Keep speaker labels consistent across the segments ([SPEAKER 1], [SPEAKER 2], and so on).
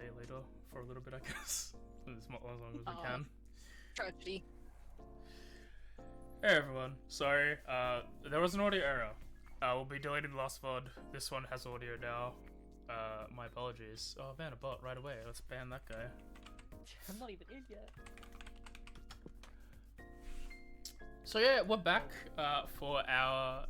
[SPEAKER 1] stay later for a little bit, I guess. As long as we can.
[SPEAKER 2] Tragedy.
[SPEAKER 1] Hey everyone, sorry, there was an audio error. We'll be deleting the last VOD. This one has audio now. My apologies. Oh man, a bot right away. Let's ban that guy.
[SPEAKER 2] I'm not even in yet.
[SPEAKER 1] So yeah, we're back for our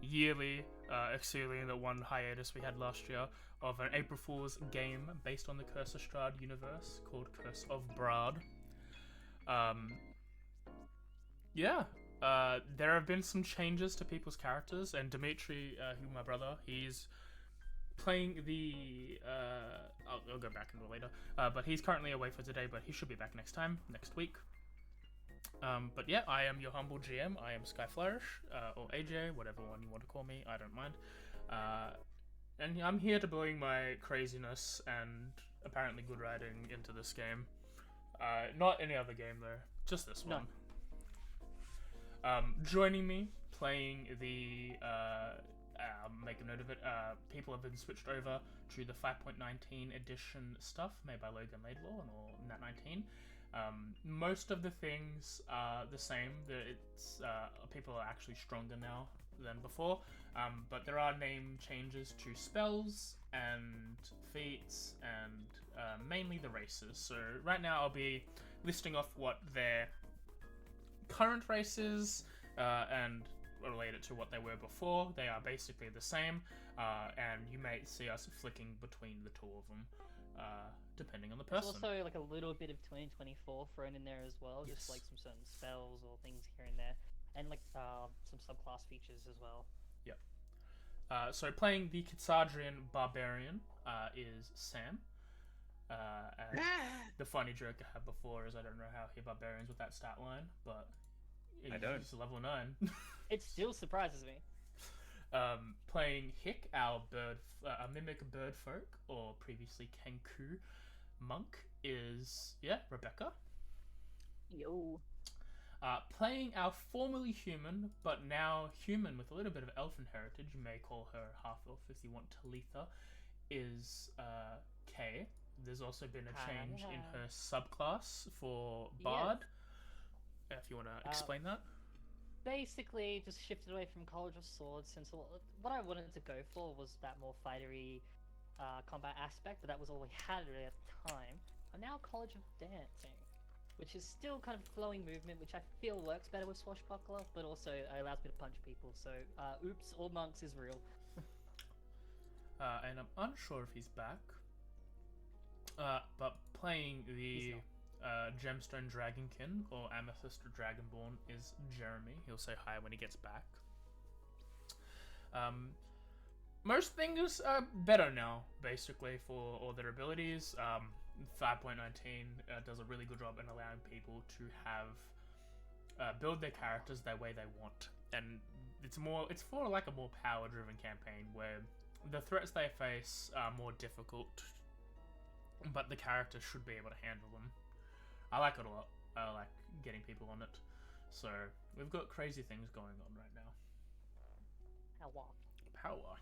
[SPEAKER 1] yearly, excluding the one hiatus we had last year, of an April Fool's game based on the Curse of Strahd universe called Curse of Brahd. There have been some changes to people's characters, and Dimitri, who's my brother, he's playing the... I'll go back into it later. But he's currently away for today, but he should be back next week. But yeah, I am your humble GM. I am Sky Flourish, or AJ, whatever one you want to call me, I don't mind. And I'm here to bring my craziness and apparently good writing into this game. Not any other game though, just this one. Joining me, playing the, make a note of it, people have been switched over to the 5.19 edition stuff made by Logan Laidlaw or Nat19. Most of the things are the same. People are actually stronger now than before, but there are name changes to spells and feats and mainly the races. So right now I'll be listing off what their current races and relate it to what they were before. They are basically the same, and you may see us flicking between the two of them, depending on the person.
[SPEAKER 2] There's also like a little bit of 2024 thrown in there as well, just like some certain spells or things here and there, and like some subclass features as well.
[SPEAKER 1] Yep. So playing the Kitsadrian Barbarian is Sam. And the funny joke I had before is I don't know how he barbarians with that stat line, but he's level 9.
[SPEAKER 2] It still surprises me.
[SPEAKER 1] Playing Hick, our mimic bird folk, or previously Kenku monk, is Rebecca.
[SPEAKER 2] Yo.
[SPEAKER 1] Playing our formerly human, but now human with a little bit of elfin heritage, you may call her half elf if you want, Talitha, is Kay. There's also been a change in her subclass for Bard. Yes. If you want to explain that.
[SPEAKER 2] Basically, just shifted away from College of Swords, since what I wanted to go for was that more fightery combat aspect, but that was all we had really at the time. And now College of Dancing, which is still kind of flowing movement, which I feel works better with Swashbuckler, but also allows me to punch people, so oops, all monks is real.
[SPEAKER 1] And I'm unsure if he's back. But playing the Gemstone Dragonkin, or Amethyst Dragonborn, is Jeremy. He'll say hi when he gets back. Most things are better now, basically, for all their abilities. 5.19 does a really good job in allowing people to have build their characters the way they want. And it's for like a more power-driven campaign, where the threats they face are more difficult, but the character should be able to handle them. I like it a lot. I like getting people on it. So, we've got crazy things going on right now. Power.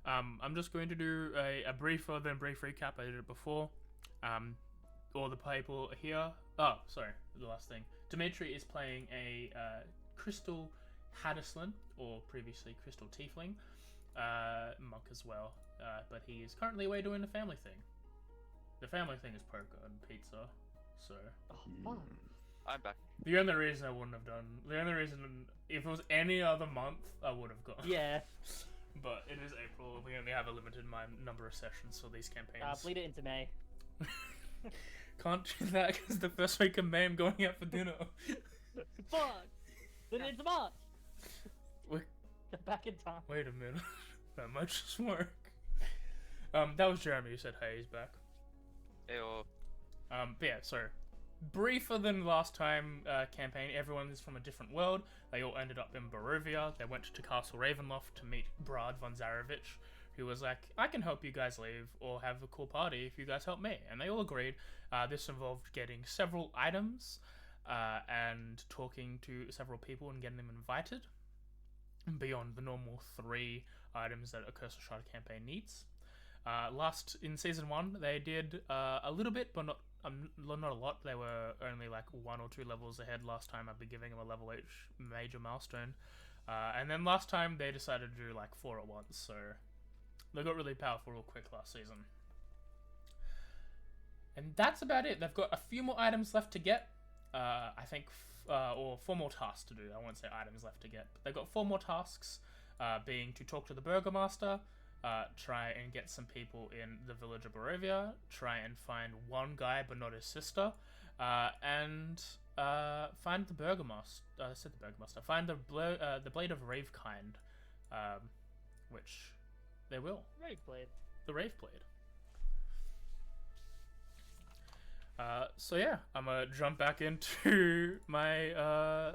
[SPEAKER 1] I'm just going to do a briefer than brief recap. I did it before. All the people here... Oh, sorry, the last thing. Dimitri is playing a Crystal Hadislan, or previously Crystal Tiefling, monk as well. But he is currently away doing the family thing. The family thing is poker and pizza, so...
[SPEAKER 3] I'm back.
[SPEAKER 1] The only reason I wouldn't have done... The only reason... If it was any other month, I would have gone.
[SPEAKER 2] Yeah.
[SPEAKER 1] But it is April. We only have a limited number of sessions for these campaigns.
[SPEAKER 2] Bleed it into May.
[SPEAKER 1] Can't do that because the first week of May I'm going out for dinner.
[SPEAKER 2] Fuck! Bleed it into March!
[SPEAKER 1] Wait,
[SPEAKER 2] Back in time.
[SPEAKER 1] wait a minute. That might just work. That was Jeremy who said, hey, he's back.
[SPEAKER 3] Heyo.
[SPEAKER 1] But yeah, so briefer than last time campaign. Everyone is from a different world. They all ended up in Barovia. They went to Castle Ravenloft to meet Brahd von Zarochvich, who was like, I can help you guys leave or have a cool party if you guys help me. And they all agreed. This involved getting several items and talking to several people and getting them invited beyond the normal 3 items that a Curse of Strahd campaign needs. In season 1, they did a little bit, but not a lot. They were only like 1 or 2 levels ahead last time. I'd be giving them a level H major milestone. And then last time they decided to do like 4 at once, so they got really powerful real quick last season. And that's about it. They've got a few more items left to get. I think, or 4 more tasks to do. I won't say items left to get, but they've got 4 more tasks, being to talk to the Burgomaster, try and get some people in the village of Barovia, try and find one guy but not his sister, and find the Burgomaster. I said the Burgomaster. Find the Blade of Ravekind, which they will.
[SPEAKER 2] Rave Blade.
[SPEAKER 1] The Rave Blade. So yeah, I'm gonna jump back into my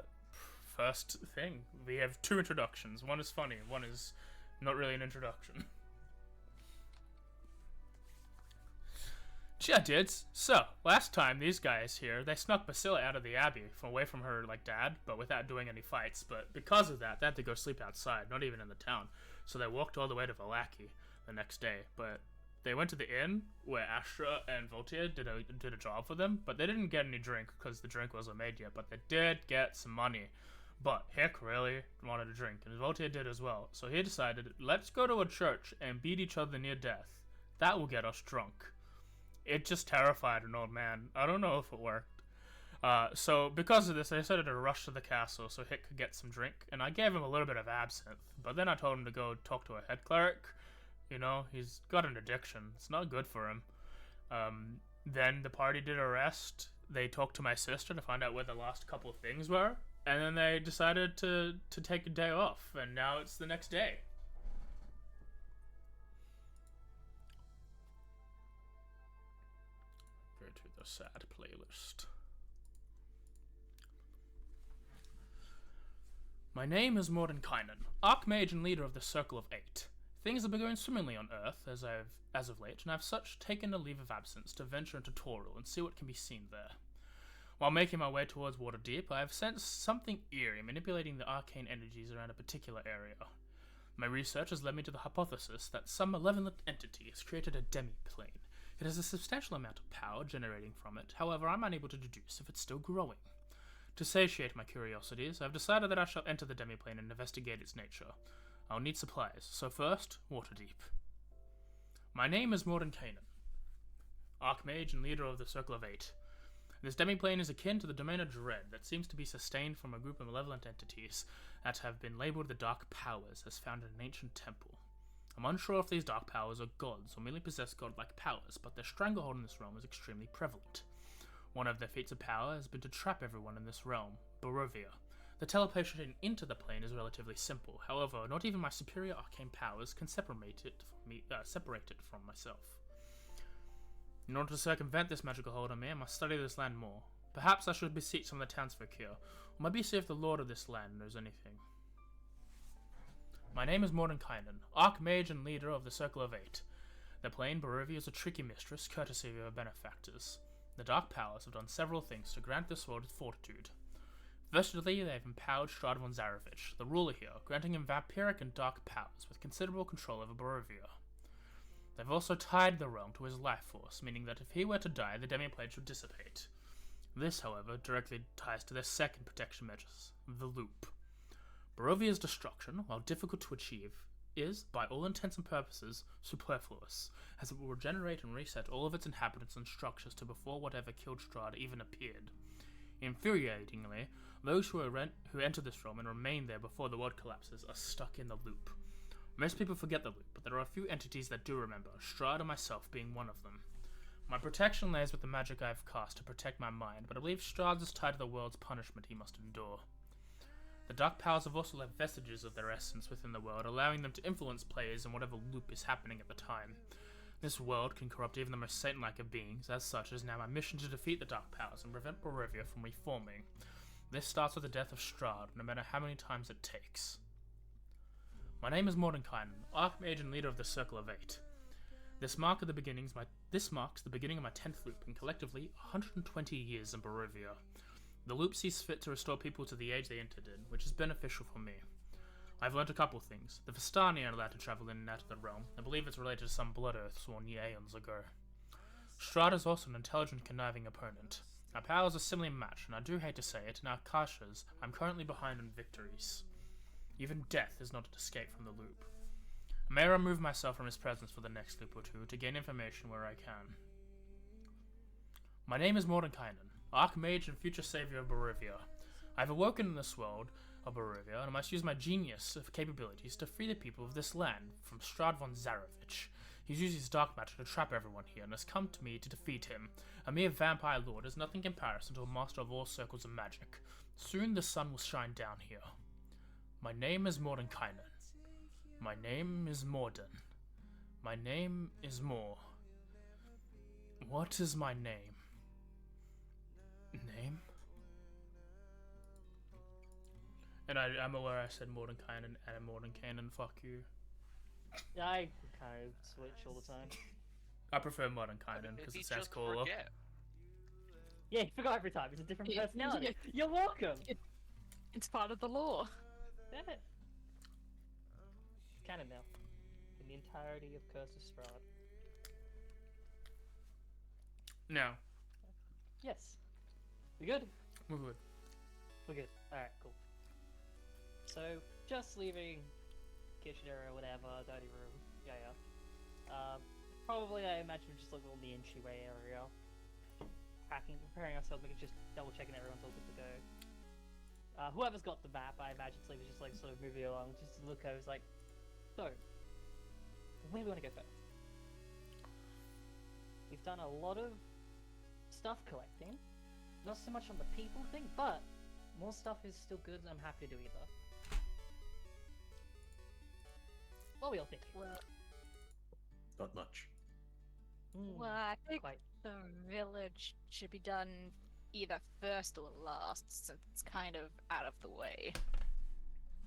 [SPEAKER 1] first thing. We have 2 introductions. One is funny, one is not really an introduction. Yeah, dudes. So, last time these guys here, they snuck Basila out of the abbey, away from her, like, dad, but without doing any fights. But because of that, they had to go sleep outside, not even in the town. So they walked all the way to Valaki the next day. But they went to the inn where Astra and Voltaire did a job for them, but they didn't get any drink because the drink wasn't made yet. But they did get some money. But Hick really wanted a drink, and Voltaire did as well. So he decided, let's go to a church and beat each other near death. That will get us drunk. It just terrified an old man. I don't know if it worked. So because of this, I decided to rush to the castle so Hick could get some drink, and I gave him a little bit of absinthe. But then I told him to go talk to a head cleric. You know, he's got an addiction. It's not good for him. Then the party did a rest. They talked to my sister to find out where the last couple of things were, and then they decided to take a day off, and now it's the next day. Go to the sad playlist. My name is Mordenkainen, Archmage and leader of the Circle of 8. Things have been going swimmingly on Earth as of late, and I've such taken a leave of absence to venture into Toril and see what can be seen there. While making my way towards Waterdeep, I have sensed something eerie manipulating the arcane energies around a particular area. My research has led me to the hypothesis that some malevolent entity has created a demi-plane. It has a substantial amount of power generating from it, however I'm unable to deduce if it's still growing. To satiate my curiosities, I've decided that I shall enter the demi-plane and investigate its nature. I'll need supplies, so first, Waterdeep. My name is Mordenkainen, Archmage and leader of the Circle of 8. This demiplane is akin to the domain of dread that seems to be sustained from a group of malevolent entities that have been labeled the Dark Powers as found in an ancient temple. I'm unsure if these Dark Powers are gods or merely possess godlike powers, but their stranglehold in this realm is extremely prevalent. One of their feats of power has been to trap everyone in this realm, Barovia. The teleportation into the plane is relatively simple, however, not even my superior arcane powers can separate it from myself. In order to circumvent this magical hold on me, I must study this land more. Perhaps I should beseech some of the townsfolk here, or maybe see if the lord of this land knows anything. My name is Mordenkainen, Archmage and leader of the Circle of 8. The plane Barovia is a tricky mistress, courtesy of your benefactors. The Dark Powers have done several things to grant this world fortitude. Firstly, they have empowered Brahd von Zarochvich, the ruler here, granting him vampiric and dark powers with considerable control over Barovia. They've also tied the realm to his life force, meaning that if he were to die, the demiplane should dissipate. This, however, directly ties to their second protection measures, the loop. Barovia's destruction, while difficult to achieve, is, by all intents and purposes, superfluous, as it will regenerate and reset all of its inhabitants and structures to before whatever killed Strahd even appeared. Infuriatingly, those who enter this realm and remain there before the world collapses are stuck in the loop. Most people forget the loop, but there are a few entities that do remember, Strahd and myself being one of them. My protection lays with the magic I have cast to protect my mind, but I believe Strahd is tied to the world's punishment he must endure. The Dark Powers have also left vestiges of their essence within the world, allowing them to influence players in whatever loop is happening at the time. This world can corrupt even the most Satan-like of beings, as such it is now my mission to defeat the Dark Powers and prevent Barovia from reforming. This starts with the death of Strahd, no matter how many times it takes. My name is Mordenkainen, Archmage and leader of the Circle of 8. This marks the beginning of my 10th loop, and collectively 120 years in Barovia. The loop sees fit to restore people to the age they entered in, which is beneficial for me. I've learnt a couple things. The Vistani are allowed to travel in and out of the realm. I believe it's related to some blood oath sworn aeons ago. Strahd is also an intelligent, conniving opponent. Our powers are similarly matched, and I do hate to say it, in our Kashas, I'm currently behind on victories. Even death is not an escape from the loop. I may remove myself from his presence for the next loop or two to gain information where I can. My name is Mordenkainen, Archmage and future savior of Barovia. I have awoken in this world of Barovia, and I must use my genius of capabilities to free the people of this land from Brahd von Zarochvich. He's used his dark magic to trap everyone here, and has come to me to defeat him. A mere vampire lord is nothing in comparison to a master of all circles of magic. Soon the sun will shine down here. My name is Mordenkainen. My name is Morden. My name is Mor. What is my name? Name? And I'm aware I said Mordenkainen and Mordenkainen, fuck you.
[SPEAKER 2] Yeah, I kind of switch all the time.
[SPEAKER 1] I prefer Mordenkainen because it sounds cooler.
[SPEAKER 2] Yeah, you forgot every time. It's a different
[SPEAKER 4] Yeah.
[SPEAKER 2] personality. You're welcome.
[SPEAKER 4] It's part of the law.
[SPEAKER 2] Yeah. It's canon now. In the entirety of Curse of Strahd.
[SPEAKER 1] Now,
[SPEAKER 2] Yes. We good?
[SPEAKER 1] we're good.
[SPEAKER 2] We're good. Alright, cool. So, just leaving kitchen area or whatever, dirty room. Yeah. Probably, I imagine, just like a little entryway area. Preparing ourselves, we can just double checking everyone's all good to go. Whoever's got the map, I imagine Sleep is just like sort of moving along, just to look over, it's like, so, where do we want to go first? We've done a lot of stuff collecting, not so much on the people thing, but more stuff is still good, and I'm happy to do either. What are we all thinking?
[SPEAKER 4] Well,
[SPEAKER 5] Not much.
[SPEAKER 4] well, I think
[SPEAKER 2] Quite.
[SPEAKER 4] the village should be done either first or last, since it's kind of out of the way.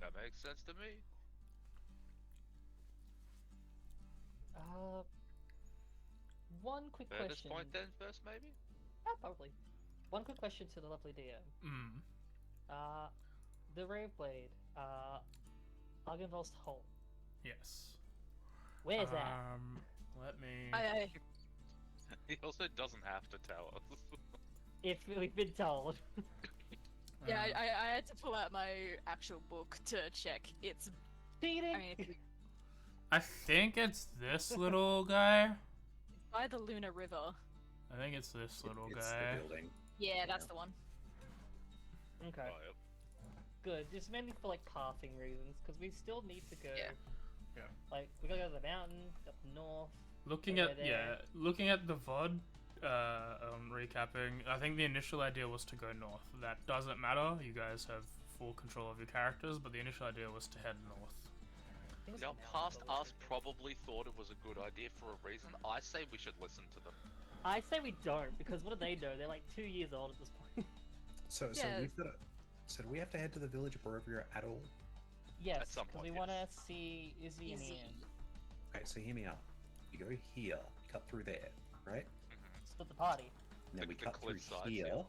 [SPEAKER 3] That makes sense to me.
[SPEAKER 2] One quick
[SPEAKER 3] At this
[SPEAKER 2] question.
[SPEAKER 3] point then, first maybe?
[SPEAKER 2] Yeah, probably. One quick question to the lovely DM. The Raveblade, Argenvost Hole.
[SPEAKER 1] Yes.
[SPEAKER 2] Where's that?
[SPEAKER 1] Let me.
[SPEAKER 3] He also doesn't have to tell us.
[SPEAKER 2] If we've been told.
[SPEAKER 4] Yeah,
[SPEAKER 1] um,
[SPEAKER 4] I had to pull out my actual book to check. It's,
[SPEAKER 2] Cheating!
[SPEAKER 4] I mean, it's
[SPEAKER 1] I think it's this little guy.
[SPEAKER 4] by the Luna River.
[SPEAKER 1] I think it's this little
[SPEAKER 5] It's
[SPEAKER 1] guy.
[SPEAKER 5] the building.
[SPEAKER 4] Yeah, that's the one.
[SPEAKER 2] Okay,
[SPEAKER 3] Oh, yep.
[SPEAKER 2] good. This is mainly for like pathing reasons, because we still need to go.
[SPEAKER 4] Yeah.
[SPEAKER 1] Yeah.
[SPEAKER 2] Like, we gotta go to the mountain, up north.
[SPEAKER 1] Looking
[SPEAKER 2] Over
[SPEAKER 1] at
[SPEAKER 2] there.
[SPEAKER 1] looking at the VOD, recapping. I think the initial idea was to go north. That doesn't matter. You guys have full control of your characters, but the initial idea was to head north.
[SPEAKER 2] I think it's
[SPEAKER 3] Now,
[SPEAKER 2] the mountain,
[SPEAKER 3] past
[SPEAKER 2] but we'll
[SPEAKER 3] us
[SPEAKER 2] see.
[SPEAKER 3] probably thought it was a good idea for a reason. I say we should listen to them.
[SPEAKER 2] I say we don't, because what do they know? They're like 2 years old at this point.
[SPEAKER 5] So
[SPEAKER 4] Yeah.
[SPEAKER 5] we've got to. So do we have to head to the village of Barovia at all?
[SPEAKER 2] Yes,
[SPEAKER 3] some
[SPEAKER 2] because
[SPEAKER 3] point,
[SPEAKER 2] we
[SPEAKER 3] yes.
[SPEAKER 2] want to see Izzy and
[SPEAKER 4] Easy.
[SPEAKER 2] Ian.
[SPEAKER 5] Okay, so hear me out. You go here, cut through there, right?
[SPEAKER 2] Split the party.
[SPEAKER 5] And then we
[SPEAKER 3] The
[SPEAKER 5] cut through
[SPEAKER 3] cliff sides,
[SPEAKER 5] here.
[SPEAKER 3] yeah.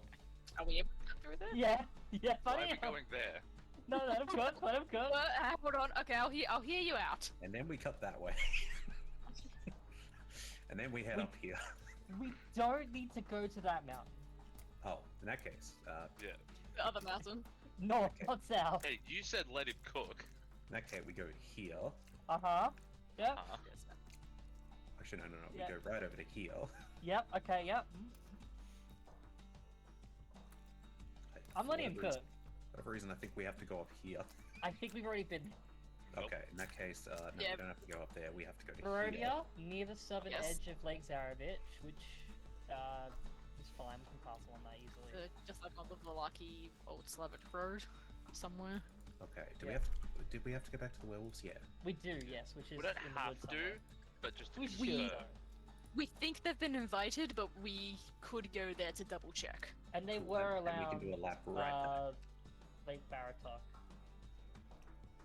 [SPEAKER 4] Are we able to go through there?
[SPEAKER 2] Yeah, yeah,
[SPEAKER 3] Why
[SPEAKER 2] funny.
[SPEAKER 3] are we going there?
[SPEAKER 2] No, let him cook, let him cook.
[SPEAKER 4] Hold on. Okay, I'll hear you out.
[SPEAKER 5] And then we cut that way. And then we head up here.
[SPEAKER 2] We don't need to go to that mountain.
[SPEAKER 5] Oh, in that case,
[SPEAKER 3] Yeah.
[SPEAKER 4] The other mountain.
[SPEAKER 2] North,
[SPEAKER 5] Okay.
[SPEAKER 2] not south.
[SPEAKER 3] Hey, you said let him cook.
[SPEAKER 5] in that case we go here.
[SPEAKER 2] Uh-huh. Yep,
[SPEAKER 3] Uh-huh.
[SPEAKER 5] Actually, no.
[SPEAKER 2] Yeah.
[SPEAKER 5] We go right over to here.
[SPEAKER 2] yep, okay, yep. I'm letting him
[SPEAKER 5] For whatever
[SPEAKER 2] cook.
[SPEAKER 5] reason- whatever reason, I think we have to go up here.
[SPEAKER 2] I think we've already been
[SPEAKER 3] Nope.
[SPEAKER 5] Okay, in that case, no,
[SPEAKER 4] Yeah.
[SPEAKER 5] we don't have to go up there. We have to go to here.
[SPEAKER 2] Barovia, near the southern
[SPEAKER 4] Yes.
[SPEAKER 2] edge of Lake Zarovich, which, is fine, we can pass on that easily.
[SPEAKER 4] Just like on the Valaki old Slavic road somewhere.
[SPEAKER 5] Okay.
[SPEAKER 2] Yeah.
[SPEAKER 5] Did we have to go back to the werewolves? Yeah.
[SPEAKER 2] We do, yes, which is
[SPEAKER 3] We don't
[SPEAKER 2] in the
[SPEAKER 3] have
[SPEAKER 2] woods
[SPEAKER 3] to,
[SPEAKER 2] somewhere.
[SPEAKER 3] but just to
[SPEAKER 2] We
[SPEAKER 3] confirm.
[SPEAKER 2] should,
[SPEAKER 4] We- We think they've been invited, but we could go there to double check.
[SPEAKER 2] and they
[SPEAKER 5] Cool,
[SPEAKER 2] were
[SPEAKER 5] then we
[SPEAKER 2] around,
[SPEAKER 5] can do a lap right
[SPEAKER 2] Lake Baratok.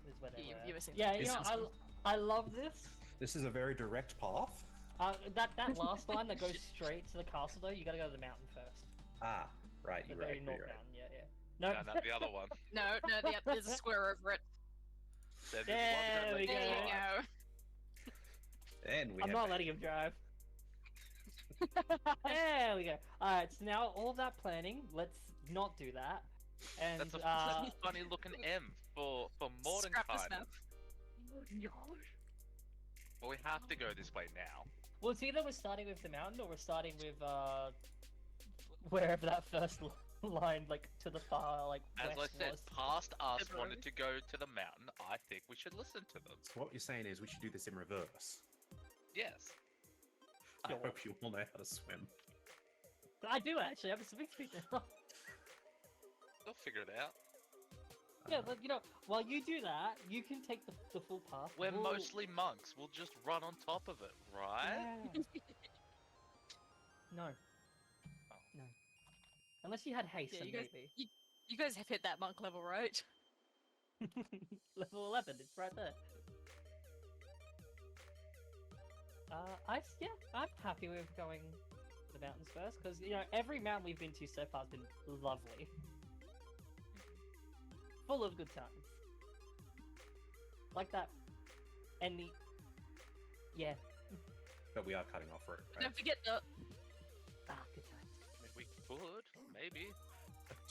[SPEAKER 2] Is where they
[SPEAKER 4] You-
[SPEAKER 2] were.
[SPEAKER 4] you ever seen
[SPEAKER 2] Yeah,
[SPEAKER 4] that?
[SPEAKER 2] you
[SPEAKER 5] This
[SPEAKER 2] know, I love this.
[SPEAKER 5] This is a very direct path.
[SPEAKER 2] That last line that goes straight to the castle though, you gotta go to the mountain first.
[SPEAKER 5] Ah, right.
[SPEAKER 2] The
[SPEAKER 5] You're
[SPEAKER 2] very
[SPEAKER 5] right.
[SPEAKER 2] north
[SPEAKER 5] You're right.
[SPEAKER 2] mountain, yeah. No,
[SPEAKER 3] No, not the other one.
[SPEAKER 4] No, there's a square over it.
[SPEAKER 3] Then this
[SPEAKER 2] There
[SPEAKER 3] one
[SPEAKER 2] we
[SPEAKER 3] don't
[SPEAKER 4] There
[SPEAKER 3] let
[SPEAKER 4] you
[SPEAKER 3] you drive.
[SPEAKER 4] go.
[SPEAKER 5] And we
[SPEAKER 2] I'm
[SPEAKER 5] have
[SPEAKER 2] not letting him drive. There we go. Alright, so now all that planning, let's not do that. And
[SPEAKER 3] That's a funny looking M for modern
[SPEAKER 4] Scrap this
[SPEAKER 3] kind
[SPEAKER 4] map.
[SPEAKER 3] of. Well, we have to go this way now.
[SPEAKER 2] well, it's either we're starting with the mountain or we're starting with wherever that first line, like to the far, like
[SPEAKER 3] As I
[SPEAKER 2] west
[SPEAKER 3] said,
[SPEAKER 2] was.
[SPEAKER 3] past us
[SPEAKER 4] February.
[SPEAKER 3] wanted to go to the mountain. I think we should listen to them.
[SPEAKER 5] So what you're saying is we should do this in reverse.
[SPEAKER 3] Yes.
[SPEAKER 5] I
[SPEAKER 2] Sure.
[SPEAKER 5] hope you all know how to swim.
[SPEAKER 2] I do actually. I'm a swimming speed now.
[SPEAKER 3] We'll figure it out.
[SPEAKER 2] Yeah, but you know, while you do that, you can take the full path.
[SPEAKER 3] We're
[SPEAKER 2] We'll-
[SPEAKER 3] mostly monks. We'll just run on top of it, right?
[SPEAKER 2] Yeah. No. No. Unless you had haste,
[SPEAKER 4] Yeah,
[SPEAKER 2] then
[SPEAKER 4] you guys-
[SPEAKER 2] maybe.
[SPEAKER 4] You guys have hit that monk level, right?
[SPEAKER 2] Level 11, it's right there. I'm happy with going the mountains first, because, you know, every mountain we've been to so far has been lovely. Full of good times. Like that. And the... Yeah.
[SPEAKER 5] But we are cutting off road, right?
[SPEAKER 4] Don't forget the.
[SPEAKER 2] Good times.
[SPEAKER 3] I mean, we could, maybe.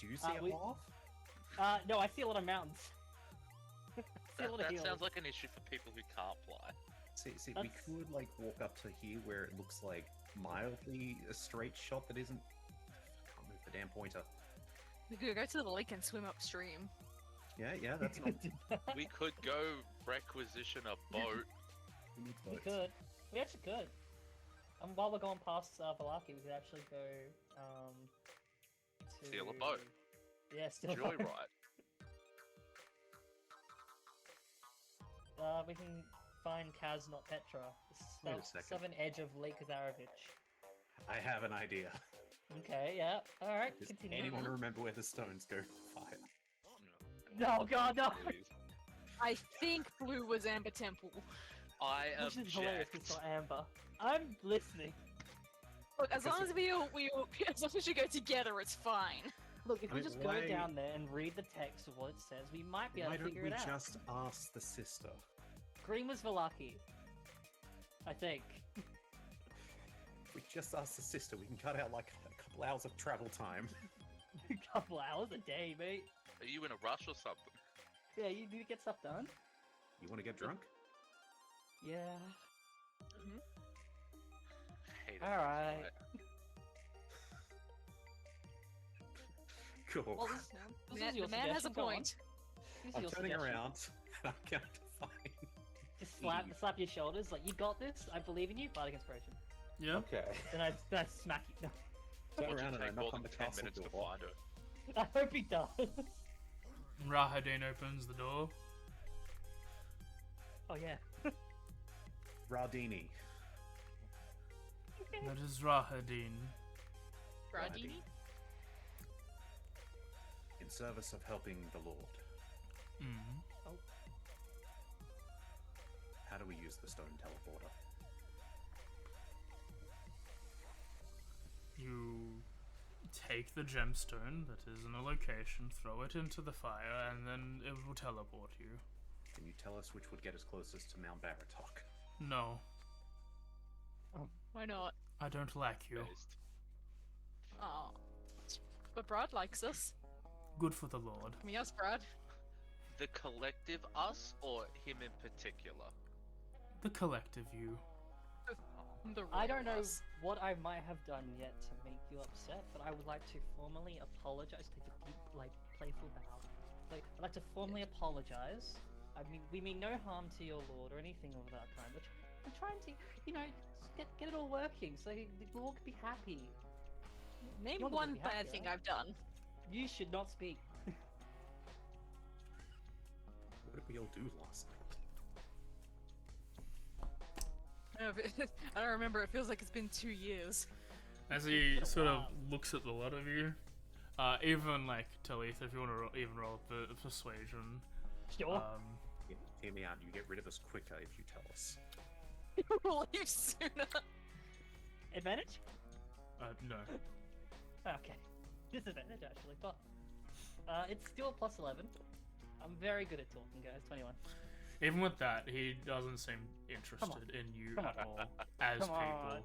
[SPEAKER 5] Do you see a
[SPEAKER 2] we-
[SPEAKER 5] path?
[SPEAKER 2] No, I see a lot of mountains. I see a lot of
[SPEAKER 3] That
[SPEAKER 2] hills.
[SPEAKER 3] sounds like an issue for people who can't fly.
[SPEAKER 5] See, we
[SPEAKER 2] That's-
[SPEAKER 5] could like walk up to here where it looks like mildly a straight shot that isn't. I can't move the damn pointer.
[SPEAKER 4] We could go to the lake and swim upstream.
[SPEAKER 5] Yeah, that's not.
[SPEAKER 3] We could go requisition a boat.
[SPEAKER 5] We need
[SPEAKER 2] We
[SPEAKER 5] boats.
[SPEAKER 2] could. We actually could. While we're going past Valaki, we could actually go to...
[SPEAKER 3] Steal a boat.
[SPEAKER 2] Yeah, steal a boat.
[SPEAKER 3] Joyride.
[SPEAKER 2] We can find Kaz, not Petra. The
[SPEAKER 5] Wait a second.
[SPEAKER 2] southern edge of Lake Zarochvich.
[SPEAKER 5] I have an idea.
[SPEAKER 2] Okay, yeah. Alright,
[SPEAKER 5] Does
[SPEAKER 2] continue.
[SPEAKER 5] anyone remember where the stones go for fire?
[SPEAKER 2] No, God, no!
[SPEAKER 3] Please.
[SPEAKER 4] I think blue was Amber Temple.
[SPEAKER 3] I
[SPEAKER 2] Which is hilarious,
[SPEAKER 3] object.
[SPEAKER 2] it's not Amber. I'm listening.
[SPEAKER 4] Look, as long
[SPEAKER 5] Because
[SPEAKER 4] as as long as you go together, it's fine.
[SPEAKER 2] Look, if
[SPEAKER 5] I
[SPEAKER 2] we
[SPEAKER 5] mean,
[SPEAKER 2] just
[SPEAKER 5] why-
[SPEAKER 2] go down there and read the text of what it says, we might be able
[SPEAKER 5] Why
[SPEAKER 2] to
[SPEAKER 5] don't
[SPEAKER 2] figure
[SPEAKER 5] we
[SPEAKER 2] it out.
[SPEAKER 5] just ask the sister?
[SPEAKER 2] Green was Valaki. I think.
[SPEAKER 5] If we just ask the sister, we can cut out like a couple hours of travel time.
[SPEAKER 2] A couple hours a day, mate.
[SPEAKER 3] Are you in a rush or something?
[SPEAKER 2] Yeah, you do get stuff done.
[SPEAKER 5] You want to get drunk?
[SPEAKER 2] Yeah.
[SPEAKER 3] Hate it.
[SPEAKER 2] Alright.
[SPEAKER 5] Cool.
[SPEAKER 2] Well, this is your
[SPEAKER 4] The man has a
[SPEAKER 2] suggestion, go on.
[SPEAKER 4] point.
[SPEAKER 2] This is
[SPEAKER 5] I'm
[SPEAKER 2] your
[SPEAKER 5] turning
[SPEAKER 2] suggestion.
[SPEAKER 5] around and I'm going to find.
[SPEAKER 2] Just
[SPEAKER 5] Eve.
[SPEAKER 2] slap your shoulders, like, you got this, I believe in you, bardic inspiration.
[SPEAKER 1] Yeah.
[SPEAKER 5] Okay.
[SPEAKER 2] Then I smack you.
[SPEAKER 5] Turn
[SPEAKER 3] Would
[SPEAKER 5] around
[SPEAKER 3] you
[SPEAKER 5] and I
[SPEAKER 3] take more
[SPEAKER 5] knock on
[SPEAKER 3] than
[SPEAKER 5] the
[SPEAKER 3] 10
[SPEAKER 5] castle
[SPEAKER 3] minutes to
[SPEAKER 5] door.
[SPEAKER 3] find her?
[SPEAKER 2] I hope he does.
[SPEAKER 1] Rahadin opens the door.
[SPEAKER 2] Oh yeah.
[SPEAKER 5] Rardini.
[SPEAKER 1] That is Rahadin.
[SPEAKER 4] Bradini?
[SPEAKER 5] In service of helping the Lord.
[SPEAKER 1] Mm.
[SPEAKER 5] How do we use the stone teleporter?
[SPEAKER 1] You take the gemstone that is in a location, throw it into the fire, and then it will teleport you.
[SPEAKER 5] Can you tell us which would get us closest to Mount Baratok?
[SPEAKER 1] No,
[SPEAKER 4] Why not?
[SPEAKER 1] I don't like you.
[SPEAKER 3] Based.
[SPEAKER 4] Oh. But Brad likes us.
[SPEAKER 1] Good for the Lord.
[SPEAKER 4] I mean, us, Brad.
[SPEAKER 3] The collective us or him in particular?
[SPEAKER 1] The collective you.
[SPEAKER 4] The
[SPEAKER 2] I don't know
[SPEAKER 4] real us.
[SPEAKER 2] what I might have done yet to make you upset, but I would like to formally apologize. Take a deep, like, playful bow. Like, I'd like to formally apologize. I mean, we mean no harm to your lord or anything of that kind. We're trying to, you know, just get it all working so the lord can be happy.
[SPEAKER 4] Name
[SPEAKER 2] You're not
[SPEAKER 4] one
[SPEAKER 2] gonna be
[SPEAKER 4] bad
[SPEAKER 2] happy,
[SPEAKER 4] thing
[SPEAKER 2] right?
[SPEAKER 4] I've done.
[SPEAKER 2] You should not speak.
[SPEAKER 5] What did we all do last night?
[SPEAKER 4] I don't remember. It feels like it's been 2 years.
[SPEAKER 1] As he
[SPEAKER 2] been a
[SPEAKER 1] sort of
[SPEAKER 2] while.
[SPEAKER 1] looks at the lot of you, even like Talith, if you want to even roll persuasion,
[SPEAKER 2] Sure.
[SPEAKER 5] Hear me out. You get rid of us quicker if you tell us.
[SPEAKER 4] We'll leave sooner.
[SPEAKER 2] Advantage?
[SPEAKER 1] no.
[SPEAKER 2] Okay. Disadvantage, actually, but it's still a plus 11. I'm very good at talking, guys. 21.
[SPEAKER 1] Even with that, he doesn't seem interested in you at all as
[SPEAKER 2] Come
[SPEAKER 1] people.
[SPEAKER 2] on.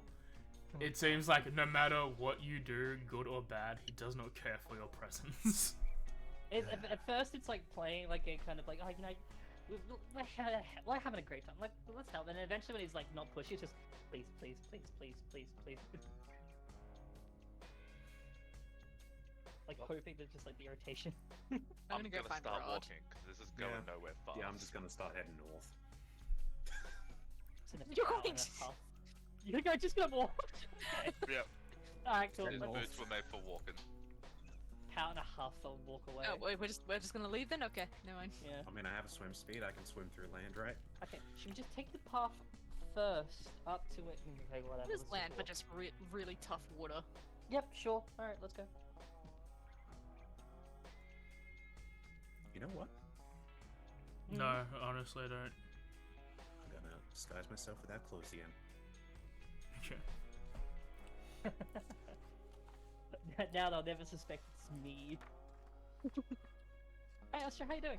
[SPEAKER 1] It seems like no matter what you do, good or bad, he does not care for your presence.
[SPEAKER 2] At first, it's like playing like a kind of like, oh, you know, we're having a great time. Like, let's help. And eventually, when he's like not pushy, it's just please, please, please, please, please, please. Like hoping that just like the irritation.
[SPEAKER 4] I'm gonna go find
[SPEAKER 3] start
[SPEAKER 4] Brahd.
[SPEAKER 3] walking because this is going
[SPEAKER 5] Yeah.
[SPEAKER 3] nowhere fast.
[SPEAKER 5] Yeah, I'm just gonna start heading north.
[SPEAKER 2] It's in a
[SPEAKER 4] You're
[SPEAKER 2] hour
[SPEAKER 4] going
[SPEAKER 2] and a
[SPEAKER 4] to-
[SPEAKER 2] half. You're going just gonna walk.
[SPEAKER 3] Yep.
[SPEAKER 2] Alright, cool.
[SPEAKER 3] His
[SPEAKER 2] Let's
[SPEAKER 3] boots were made for walking.
[SPEAKER 2] pound and a half. I'll walk away.
[SPEAKER 4] Oh, we're just gonna leave then. Okay, no mind.
[SPEAKER 2] Yeah.
[SPEAKER 5] I mean, I have a swim speed. I can swim through land, right?
[SPEAKER 2] Okay. Should we just take the path first up to it? Okay, whatever.
[SPEAKER 4] There's
[SPEAKER 2] let's
[SPEAKER 4] land, but
[SPEAKER 2] walk.
[SPEAKER 4] just really tough water.
[SPEAKER 2] Yep. Sure. All right. Let's go.
[SPEAKER 5] You know what?
[SPEAKER 1] No, honestly, I don't.
[SPEAKER 5] I'm gonna disguise myself without clothes again.
[SPEAKER 1] Okay.
[SPEAKER 2] Now they'll never suspect it's me. Hey, Asher, how you doing?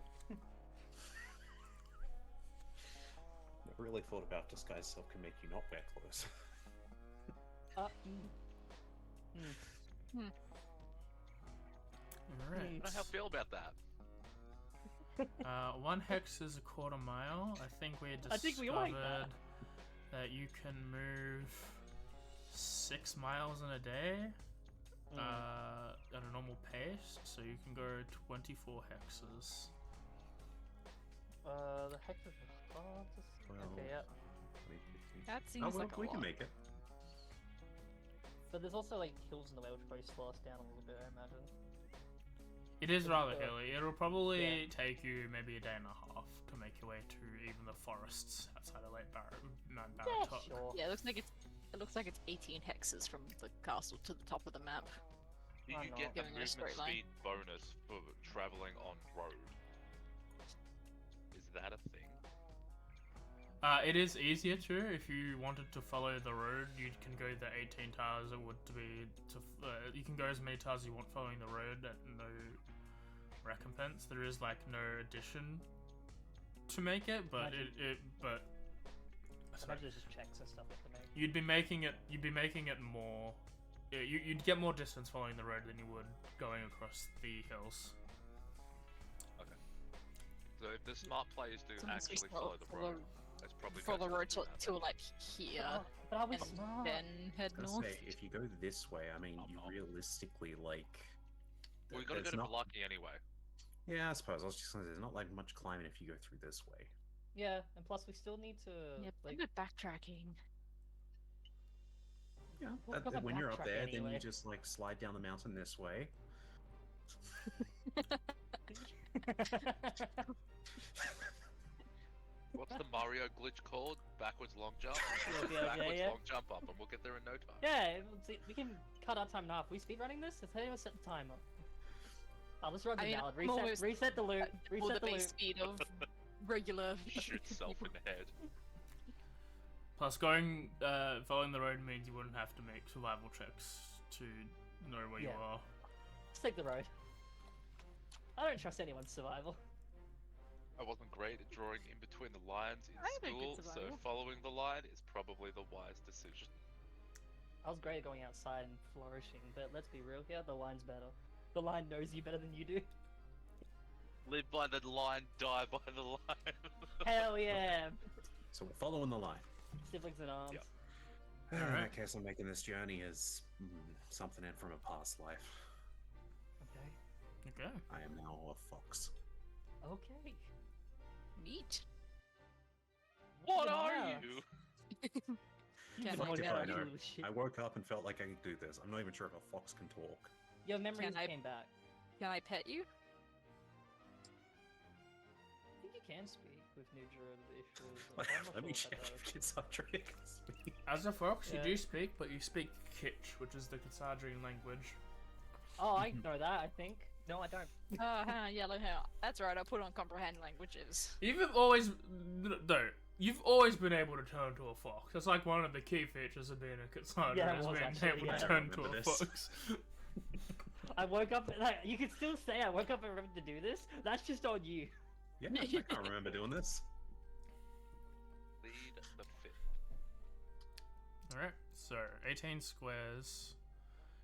[SPEAKER 5] Never really thought about disguise self can make you not wear clothes.
[SPEAKER 1] Alright.
[SPEAKER 3] I don't know how I feel about that.
[SPEAKER 1] 1 hex is a quarter mile. I think we
[SPEAKER 2] I think we like
[SPEAKER 1] discovered
[SPEAKER 2] that.
[SPEAKER 1] that you can move 6 miles in a day at a normal pace, so you can go 24 hexes.
[SPEAKER 2] The heck is
[SPEAKER 5] Well,
[SPEAKER 2] okay, yeah.
[SPEAKER 4] That
[SPEAKER 5] Oh,
[SPEAKER 4] seems
[SPEAKER 5] well,
[SPEAKER 4] like a
[SPEAKER 5] we
[SPEAKER 4] lot.
[SPEAKER 5] can make it.
[SPEAKER 2] But there's also like hills in the way which probably slow us down a little bit, I imagine.
[SPEAKER 1] It is
[SPEAKER 2] But,
[SPEAKER 1] rather hilly. It'll probably
[SPEAKER 2] yeah.
[SPEAKER 1] take you maybe a day and a half to make your way to even the forests outside of Lake
[SPEAKER 2] Yeah,
[SPEAKER 1] Baratok.
[SPEAKER 2] sure.
[SPEAKER 4] Yeah, it looks like it's 18 hexes from the castle to the top of the map.
[SPEAKER 3] You
[SPEAKER 2] I'm
[SPEAKER 3] can get
[SPEAKER 2] not.
[SPEAKER 3] the
[SPEAKER 4] Going in a
[SPEAKER 3] movement
[SPEAKER 4] straight line.
[SPEAKER 3] speed bonus for traveling on road. Is that a thing?
[SPEAKER 1] It is easier to. If you wanted to follow the road, you can go the 18 towers it would be to. You can go as many towers as you want following the road at no recompense. There is like no addition to make it, but
[SPEAKER 2] Imagine-
[SPEAKER 1] sorry.
[SPEAKER 2] Imagine there's just checks and stuff we have to make.
[SPEAKER 1] You'd be making it more. You'd get more distance following the road than you would going across the hills.
[SPEAKER 3] So if the smart players do
[SPEAKER 4] So unless we
[SPEAKER 3] actually
[SPEAKER 4] follow-
[SPEAKER 3] follow the
[SPEAKER 4] follow-
[SPEAKER 3] road, that's probably
[SPEAKER 4] For the
[SPEAKER 3] better
[SPEAKER 4] road
[SPEAKER 3] than
[SPEAKER 4] to
[SPEAKER 3] that.
[SPEAKER 4] like here,
[SPEAKER 2] But are we
[SPEAKER 4] and
[SPEAKER 2] smart?
[SPEAKER 4] then head
[SPEAKER 5] I was
[SPEAKER 4] north.
[SPEAKER 5] gonna say, if you go this way, I mean, you
[SPEAKER 3] Oh.
[SPEAKER 5] realistically like.
[SPEAKER 3] Well, we gotta go
[SPEAKER 5] there's
[SPEAKER 3] to
[SPEAKER 5] not-
[SPEAKER 3] Malaki anyway.
[SPEAKER 5] Yeah, I suppose. I was just gonna say, there's not like much climbing if you go through this way.
[SPEAKER 2] Yeah, and plus we still need to
[SPEAKER 4] Yeah,
[SPEAKER 2] like.
[SPEAKER 4] I'm good backtracking.
[SPEAKER 5] Yeah,
[SPEAKER 2] Well, we've got
[SPEAKER 5] when you're up
[SPEAKER 2] backtrack
[SPEAKER 5] there, then
[SPEAKER 2] anyway.
[SPEAKER 5] you just like slide down the mountain this way.
[SPEAKER 3] What's the Mario glitch called? Backwards long jump?
[SPEAKER 2] Yeah,
[SPEAKER 3] Backwards
[SPEAKER 2] yeah.
[SPEAKER 3] long jump up, and we'll get there in no time.
[SPEAKER 2] Yeah, we can cut our time in half. We speedrunning this? Let's anyone set the timer. Oh, let's run
[SPEAKER 4] I
[SPEAKER 2] the
[SPEAKER 4] mean,
[SPEAKER 2] ballad.
[SPEAKER 4] I'm almost
[SPEAKER 2] Reset the loop.
[SPEAKER 4] Or
[SPEAKER 2] Reset
[SPEAKER 4] the
[SPEAKER 2] the loop.
[SPEAKER 4] base speed of regular.
[SPEAKER 3] Shoot self in the head.
[SPEAKER 1] Plus, following the road means you wouldn't have to make survival checks to know where you
[SPEAKER 2] Yeah.
[SPEAKER 1] are.
[SPEAKER 2] Let's take the road. I don't trust anyone's survival.
[SPEAKER 3] I wasn't great at drawing in between the lines in
[SPEAKER 4] I had a good
[SPEAKER 3] school, so
[SPEAKER 4] survival.
[SPEAKER 3] following the line is probably the wise decision.
[SPEAKER 2] I was great at going outside and flourishing, but let's be real here, the line's better. The line knows you better than you do.
[SPEAKER 3] Live by the line, die by the line.
[SPEAKER 2] Hell yeah!
[SPEAKER 5] So we're following the line.
[SPEAKER 2] Siblings in arms.
[SPEAKER 3] Yep.
[SPEAKER 5] In
[SPEAKER 1] Alright.
[SPEAKER 5] that case, I'm making this journey as something in from a past life.
[SPEAKER 2] Okay.
[SPEAKER 1] Okay.
[SPEAKER 5] I am now a fox.
[SPEAKER 2] Okay.
[SPEAKER 4] Neat.
[SPEAKER 3] What
[SPEAKER 2] Wow.
[SPEAKER 3] are you?
[SPEAKER 2] You
[SPEAKER 4] Can't
[SPEAKER 2] know
[SPEAKER 4] wait
[SPEAKER 2] that
[SPEAKER 5] to
[SPEAKER 2] you
[SPEAKER 5] know.
[SPEAKER 2] little shit.
[SPEAKER 5] I woke up and felt like I could do this. I'm not even sure if a fox can talk.
[SPEAKER 2] Your memories
[SPEAKER 4] Can I-
[SPEAKER 2] came back.
[SPEAKER 4] Can I pet you?
[SPEAKER 2] I think you can speak with new druid issues. but I'm not
[SPEAKER 5] Let me
[SPEAKER 2] sure
[SPEAKER 5] check
[SPEAKER 2] if that
[SPEAKER 5] if Cassandra can speak.
[SPEAKER 1] As a fox,
[SPEAKER 2] Yeah.
[SPEAKER 1] you do speak, but you speak Kitch, which is the Casadrian language.
[SPEAKER 2] Oh, I know that, I think. No, I don't.
[SPEAKER 4] Yellow hair. That's right, I put on comprehend languages.
[SPEAKER 1] You've always you've always been able to turn to a fox. That's like one of the key features of being a Casadrian,
[SPEAKER 2] Yeah, it
[SPEAKER 1] is
[SPEAKER 2] was
[SPEAKER 1] being
[SPEAKER 2] actually,
[SPEAKER 1] able
[SPEAKER 2] yeah.
[SPEAKER 1] to
[SPEAKER 5] I
[SPEAKER 1] turn to
[SPEAKER 5] remember
[SPEAKER 1] a
[SPEAKER 5] this.
[SPEAKER 1] fox.
[SPEAKER 2] I woke up, like, you can still say I woke up and remembered to do this. That's just on you.
[SPEAKER 5] Yeah, I can't remember doing this.
[SPEAKER 1] Alright, so 18 squares.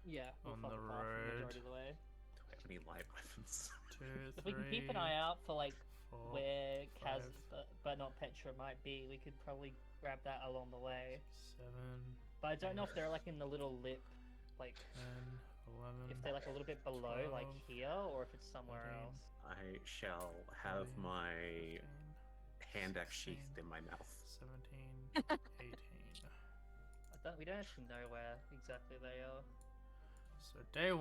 [SPEAKER 2] Yeah, we'll
[SPEAKER 1] On
[SPEAKER 2] fuck
[SPEAKER 1] the
[SPEAKER 2] it off the
[SPEAKER 1] road.
[SPEAKER 2] majority of the way.
[SPEAKER 5] Do we have any light weapons?
[SPEAKER 1] 2,
[SPEAKER 2] If
[SPEAKER 1] 3,
[SPEAKER 2] we can keep an eye out for like
[SPEAKER 1] 4,
[SPEAKER 2] where Kaz,
[SPEAKER 1] 5,
[SPEAKER 2] but not Petra might be, we could probably grab that along the way.
[SPEAKER 1] 7,
[SPEAKER 2] But I don't know if they're like in the little lip, like
[SPEAKER 1] 10, 11.
[SPEAKER 2] if they're like a little bit below, like
[SPEAKER 1] 12,
[SPEAKER 2] here, or if it's somewhere
[SPEAKER 1] 13.
[SPEAKER 2] else.
[SPEAKER 5] I shall have
[SPEAKER 1] 14,
[SPEAKER 5] my
[SPEAKER 1] 15,
[SPEAKER 5] hand axe
[SPEAKER 1] 16,
[SPEAKER 5] sheathed in my mouth.
[SPEAKER 1] 17, 18.
[SPEAKER 2] We don't actually know where exactly they are.
[SPEAKER 1] So day 1.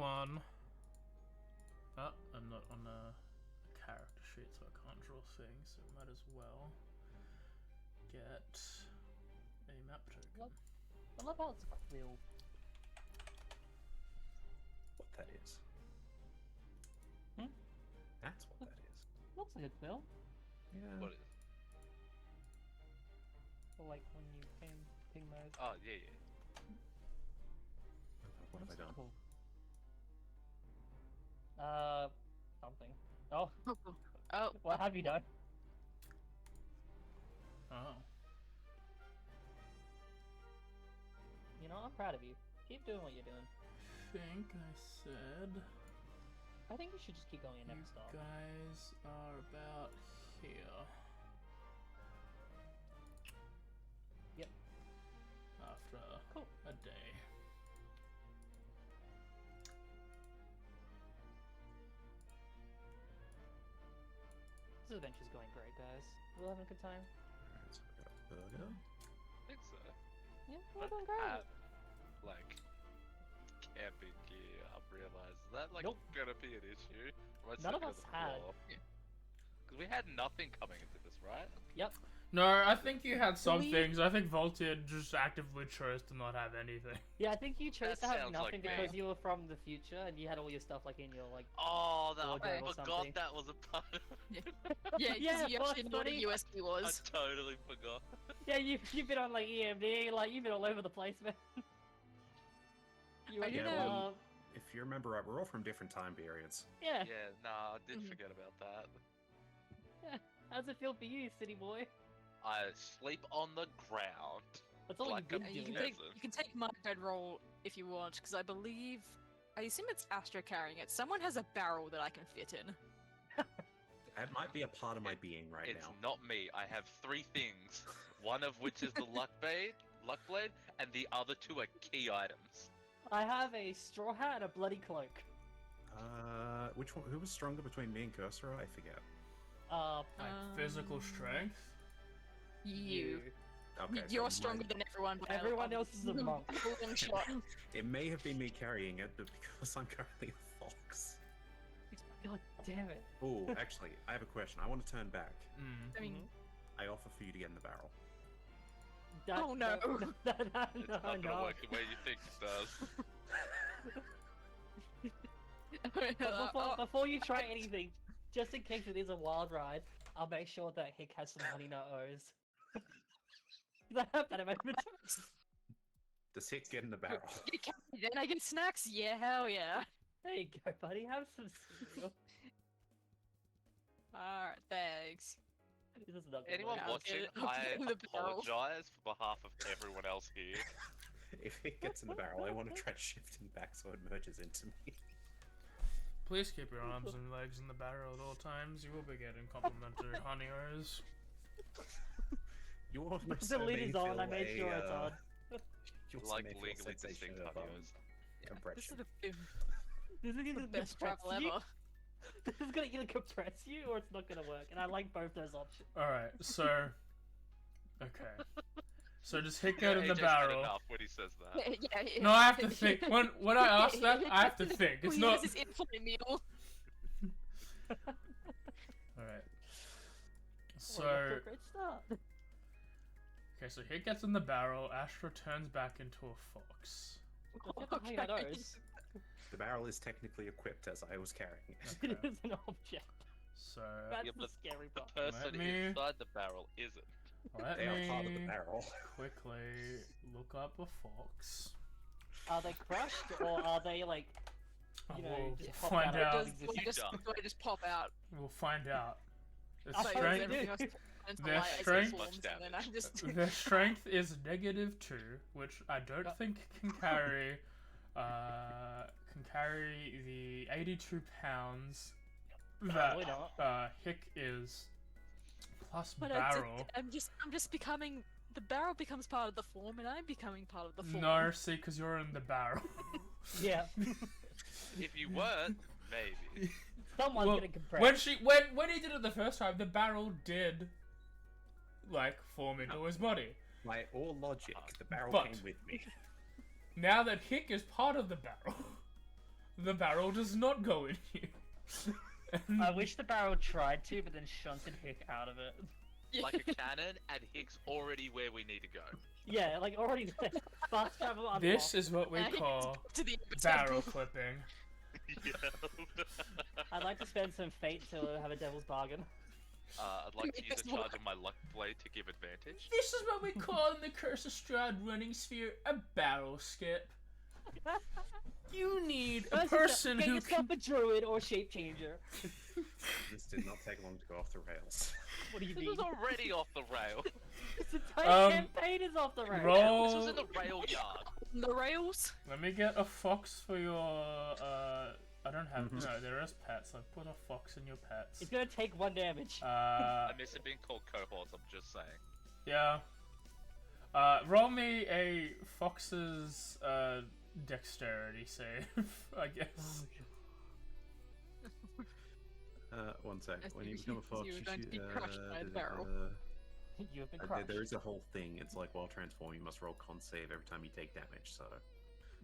[SPEAKER 1] Oh, I'm not on a character sheet, so I can't draw things, so might as well get a map token.
[SPEAKER 2] I love how it's quill.
[SPEAKER 5] What that is?
[SPEAKER 2] Hmm?
[SPEAKER 5] That's what that is.
[SPEAKER 2] Looks like a quill.
[SPEAKER 5] Yeah.
[SPEAKER 3] What is?
[SPEAKER 2] Or like when you ping mode.
[SPEAKER 3] Oh yeah, yeah.
[SPEAKER 5] What have I done?
[SPEAKER 2] Cool. Something. Oh,
[SPEAKER 4] Oh,
[SPEAKER 2] what have you done?
[SPEAKER 1] Oh.
[SPEAKER 2] You know, I'm proud of you. Keep doing what you're doing.
[SPEAKER 1] Think I said
[SPEAKER 2] I think you should just keep going and never
[SPEAKER 1] you
[SPEAKER 2] stop.
[SPEAKER 1] guys are about here.
[SPEAKER 2] Yep.
[SPEAKER 1] After
[SPEAKER 2] Cool.
[SPEAKER 1] a day.
[SPEAKER 2] This adventure's going great, guys. We're having a good time.
[SPEAKER 5] Alright, so we got a burger.
[SPEAKER 3] I think so.
[SPEAKER 2] Yeah, we're doing great.
[SPEAKER 3] Like camping gear. I've realized is that like
[SPEAKER 2] Nope.
[SPEAKER 3] gonna be an issue.
[SPEAKER 2] None of us had.
[SPEAKER 3] Because we had nothing coming into this, right?
[SPEAKER 2] Yep.
[SPEAKER 1] No, I think you had some
[SPEAKER 2] We-
[SPEAKER 1] things. I think Voltia just actively chose to not have anything.
[SPEAKER 2] Yeah, I think you chose
[SPEAKER 3] That
[SPEAKER 2] to have
[SPEAKER 3] sounds like
[SPEAKER 2] nothing
[SPEAKER 3] me.
[SPEAKER 2] because you were from the future and you had all your stuff like in your like.
[SPEAKER 3] Oh, that,
[SPEAKER 2] Wardrobe
[SPEAKER 3] I
[SPEAKER 2] or
[SPEAKER 3] forgot
[SPEAKER 2] something.
[SPEAKER 3] that was a part of it.
[SPEAKER 4] yeah,
[SPEAKER 2] Yeah,
[SPEAKER 4] because you actually
[SPEAKER 2] boss,
[SPEAKER 4] know what a
[SPEAKER 2] buddy.
[SPEAKER 4] US key
[SPEAKER 3] I
[SPEAKER 4] was.
[SPEAKER 3] totally forgot.
[SPEAKER 2] Yeah, you've been on like EMD, like you've been all over the place, man. You
[SPEAKER 4] I
[SPEAKER 2] went
[SPEAKER 4] do
[SPEAKER 2] to
[SPEAKER 4] know.
[SPEAKER 2] club.
[SPEAKER 5] If you remember right, we're all from different time periods.
[SPEAKER 2] Yeah.
[SPEAKER 3] Yeah, nah, I did
[SPEAKER 4] Mhm.
[SPEAKER 3] forget about that.
[SPEAKER 2] How's it feel for you, city boy?
[SPEAKER 3] I sleep on the ground.
[SPEAKER 2] That's all
[SPEAKER 3] Like
[SPEAKER 2] you've
[SPEAKER 3] a
[SPEAKER 2] been
[SPEAKER 4] You
[SPEAKER 2] doing.
[SPEAKER 4] can take
[SPEAKER 3] Peasant.
[SPEAKER 4] you can take my bedroll if you want, because I believe I assume it's Astra carrying it. Someone has a barrel that I can fit in.
[SPEAKER 5] That might be a part of my being right
[SPEAKER 3] It's
[SPEAKER 5] now.
[SPEAKER 3] not me. I have 3 things. One of which is the luck blade, and the other 2 are key items.
[SPEAKER 2] I have a straw hat and a bloody cloak.
[SPEAKER 5] Which one? Who was stronger between me and Cursor? I forget.
[SPEAKER 1] Like physical strength.
[SPEAKER 4] You.
[SPEAKER 5] Okay, so
[SPEAKER 4] You're
[SPEAKER 5] my-
[SPEAKER 4] stronger than everyone. by
[SPEAKER 2] Everyone else is a monk.
[SPEAKER 4] Long shot.
[SPEAKER 5] It may have been me carrying it, but because I'm currently a fox.
[SPEAKER 2] God damn it.
[SPEAKER 5] Oh, actually, I have a question. I want to turn back.
[SPEAKER 4] I mean,
[SPEAKER 5] I offer for you to get in the barrel.
[SPEAKER 2] That-
[SPEAKER 4] Oh, no.
[SPEAKER 3] It's not gonna
[SPEAKER 2] no.
[SPEAKER 3] work the way you think it does.
[SPEAKER 2] But before you try anything, just in case it is a wild ride, I'll make sure that Hick has some honey nut O's. That moment.
[SPEAKER 5] Does Hick get in the barrel?
[SPEAKER 4] then I get snacks. Yeah, hell yeah.
[SPEAKER 2] There you go, buddy. Have some cereal.
[SPEAKER 4] Alright, thanks.
[SPEAKER 2] This is not gonna
[SPEAKER 3] Anyone
[SPEAKER 2] work.
[SPEAKER 4] I'll
[SPEAKER 3] watching,
[SPEAKER 4] get it. I'll
[SPEAKER 3] I
[SPEAKER 4] get in the barrel.
[SPEAKER 3] apologize for behalf of everyone else here.
[SPEAKER 5] If Hick gets in the barrel, I want to try shifting back so it merges into me.
[SPEAKER 1] Please keep your arms and legs in the barrel at all times. You will be getting complimentary honey O's.
[SPEAKER 5] You want
[SPEAKER 2] The lid is on. I made sure it's on.
[SPEAKER 3] Like legally distinct honeyos.
[SPEAKER 4] This
[SPEAKER 5] compression.
[SPEAKER 4] would have been
[SPEAKER 2] This is
[SPEAKER 4] the
[SPEAKER 2] gonna
[SPEAKER 4] best
[SPEAKER 2] compress
[SPEAKER 4] travel
[SPEAKER 2] you.
[SPEAKER 4] ever.
[SPEAKER 2] This is gonna either compress you or it's not gonna work, and I like both those options.
[SPEAKER 1] Alright, so. Okay. So does Hick go in the
[SPEAKER 3] AJ's had
[SPEAKER 1] barrel?
[SPEAKER 3] enough when he says that.
[SPEAKER 4] Yeah.
[SPEAKER 1] No, I have to think. When I ask that, I have to think. It's
[SPEAKER 4] he
[SPEAKER 1] not.
[SPEAKER 4] has his infinite meal.
[SPEAKER 1] Alright. So.
[SPEAKER 2] Well, you're off to a great start.
[SPEAKER 1] Okay, so Hick gets in the barrel, Astra turns back into a fox.
[SPEAKER 2] Honey nut O's.
[SPEAKER 5] The barrel is technically equipped as I was carrying it.
[SPEAKER 2] It is an object.
[SPEAKER 1] So.
[SPEAKER 2] That's
[SPEAKER 3] Yeah,
[SPEAKER 2] the
[SPEAKER 3] but
[SPEAKER 2] scary
[SPEAKER 3] The
[SPEAKER 2] part.
[SPEAKER 3] person
[SPEAKER 1] me-
[SPEAKER 3] inside the barrel isn't.
[SPEAKER 1] Let
[SPEAKER 5] They are part of the
[SPEAKER 1] me
[SPEAKER 5] barrel.
[SPEAKER 1] quickly look up a fox.
[SPEAKER 2] Are they crushed or are they like? You know,
[SPEAKER 1] We'll
[SPEAKER 2] just pop
[SPEAKER 1] find
[SPEAKER 2] out of
[SPEAKER 1] out.
[SPEAKER 2] existence?
[SPEAKER 3] You dumb.
[SPEAKER 4] Do I just pop out?
[SPEAKER 1] We'll find out. It's
[SPEAKER 2] I
[SPEAKER 4] Like,
[SPEAKER 2] Strength-
[SPEAKER 1] strength.
[SPEAKER 4] everything else turn to
[SPEAKER 1] Their
[SPEAKER 4] light as it
[SPEAKER 1] strength-
[SPEAKER 4] forms,
[SPEAKER 3] Much
[SPEAKER 4] and then I just
[SPEAKER 1] Their strength is -2, which I don't think can carry. Can carry the 82 pounds that
[SPEAKER 2] Probably not.
[SPEAKER 1] Hick is, plus
[SPEAKER 4] But
[SPEAKER 1] barrel.
[SPEAKER 4] I'm just becoming. The barrel becomes part of the form, and I'm becoming part of the form.
[SPEAKER 1] No, see, because you're in the barrel.
[SPEAKER 2] Yeah.
[SPEAKER 3] If you weren't, maybe.
[SPEAKER 2] Someone's
[SPEAKER 1] Well,
[SPEAKER 2] gonna compress.
[SPEAKER 1] when he did it the first time, the barrel did like form into his body.
[SPEAKER 5] By all logic, the barrel
[SPEAKER 1] But-
[SPEAKER 5] came with me.
[SPEAKER 1] Now that Hick is part of the barrel does not go in you. And-
[SPEAKER 2] I wish the barrel tried to, but then shunted Hick out of it.
[SPEAKER 3] Like a cannon, and Hick's already where we need to go.
[SPEAKER 2] Yeah, like already there. Fast travel unlocked.
[SPEAKER 1] This is what we
[SPEAKER 4] And I
[SPEAKER 1] call
[SPEAKER 4] to the
[SPEAKER 1] barrel clipping.
[SPEAKER 3] Yeah.
[SPEAKER 2] I'd like to spend some fate to have a devil's bargain.
[SPEAKER 3] I'd like to use
[SPEAKER 4] Yes,
[SPEAKER 3] a charge of my luck blade to give advantage.
[SPEAKER 1] This is what we call in the Curse of Strahd running sphere a barrel skip. You need a person
[SPEAKER 2] Get
[SPEAKER 1] who
[SPEAKER 2] yourself
[SPEAKER 1] can.
[SPEAKER 2] a druid or shape changer.
[SPEAKER 5] This did not take long to go off the rails.
[SPEAKER 2] What do you
[SPEAKER 3] This
[SPEAKER 2] mean?
[SPEAKER 3] was already off the rail.
[SPEAKER 2] This entire
[SPEAKER 1] Um,
[SPEAKER 2] campaign is off the rails.
[SPEAKER 3] This
[SPEAKER 1] Roll.
[SPEAKER 3] was in the rail yard.
[SPEAKER 4] The rails.
[SPEAKER 1] Let me get a fox for your. I don't have. No, there is pets. I put a fox in your pets.
[SPEAKER 2] It's gonna take 1 damage.
[SPEAKER 3] I miss it being called cohorts, I'm just saying.
[SPEAKER 1] Yeah. Roll me a fox's dexterity save, I guess.
[SPEAKER 5] One sec.
[SPEAKER 4] I
[SPEAKER 5] When you
[SPEAKER 4] see
[SPEAKER 5] become a fox,
[SPEAKER 4] you were going to be crushed by the barrel.
[SPEAKER 2] You have been
[SPEAKER 5] There,
[SPEAKER 2] crushed.
[SPEAKER 5] there is a whole thing. It's like while transforming, you must roll con save every time you take damage. So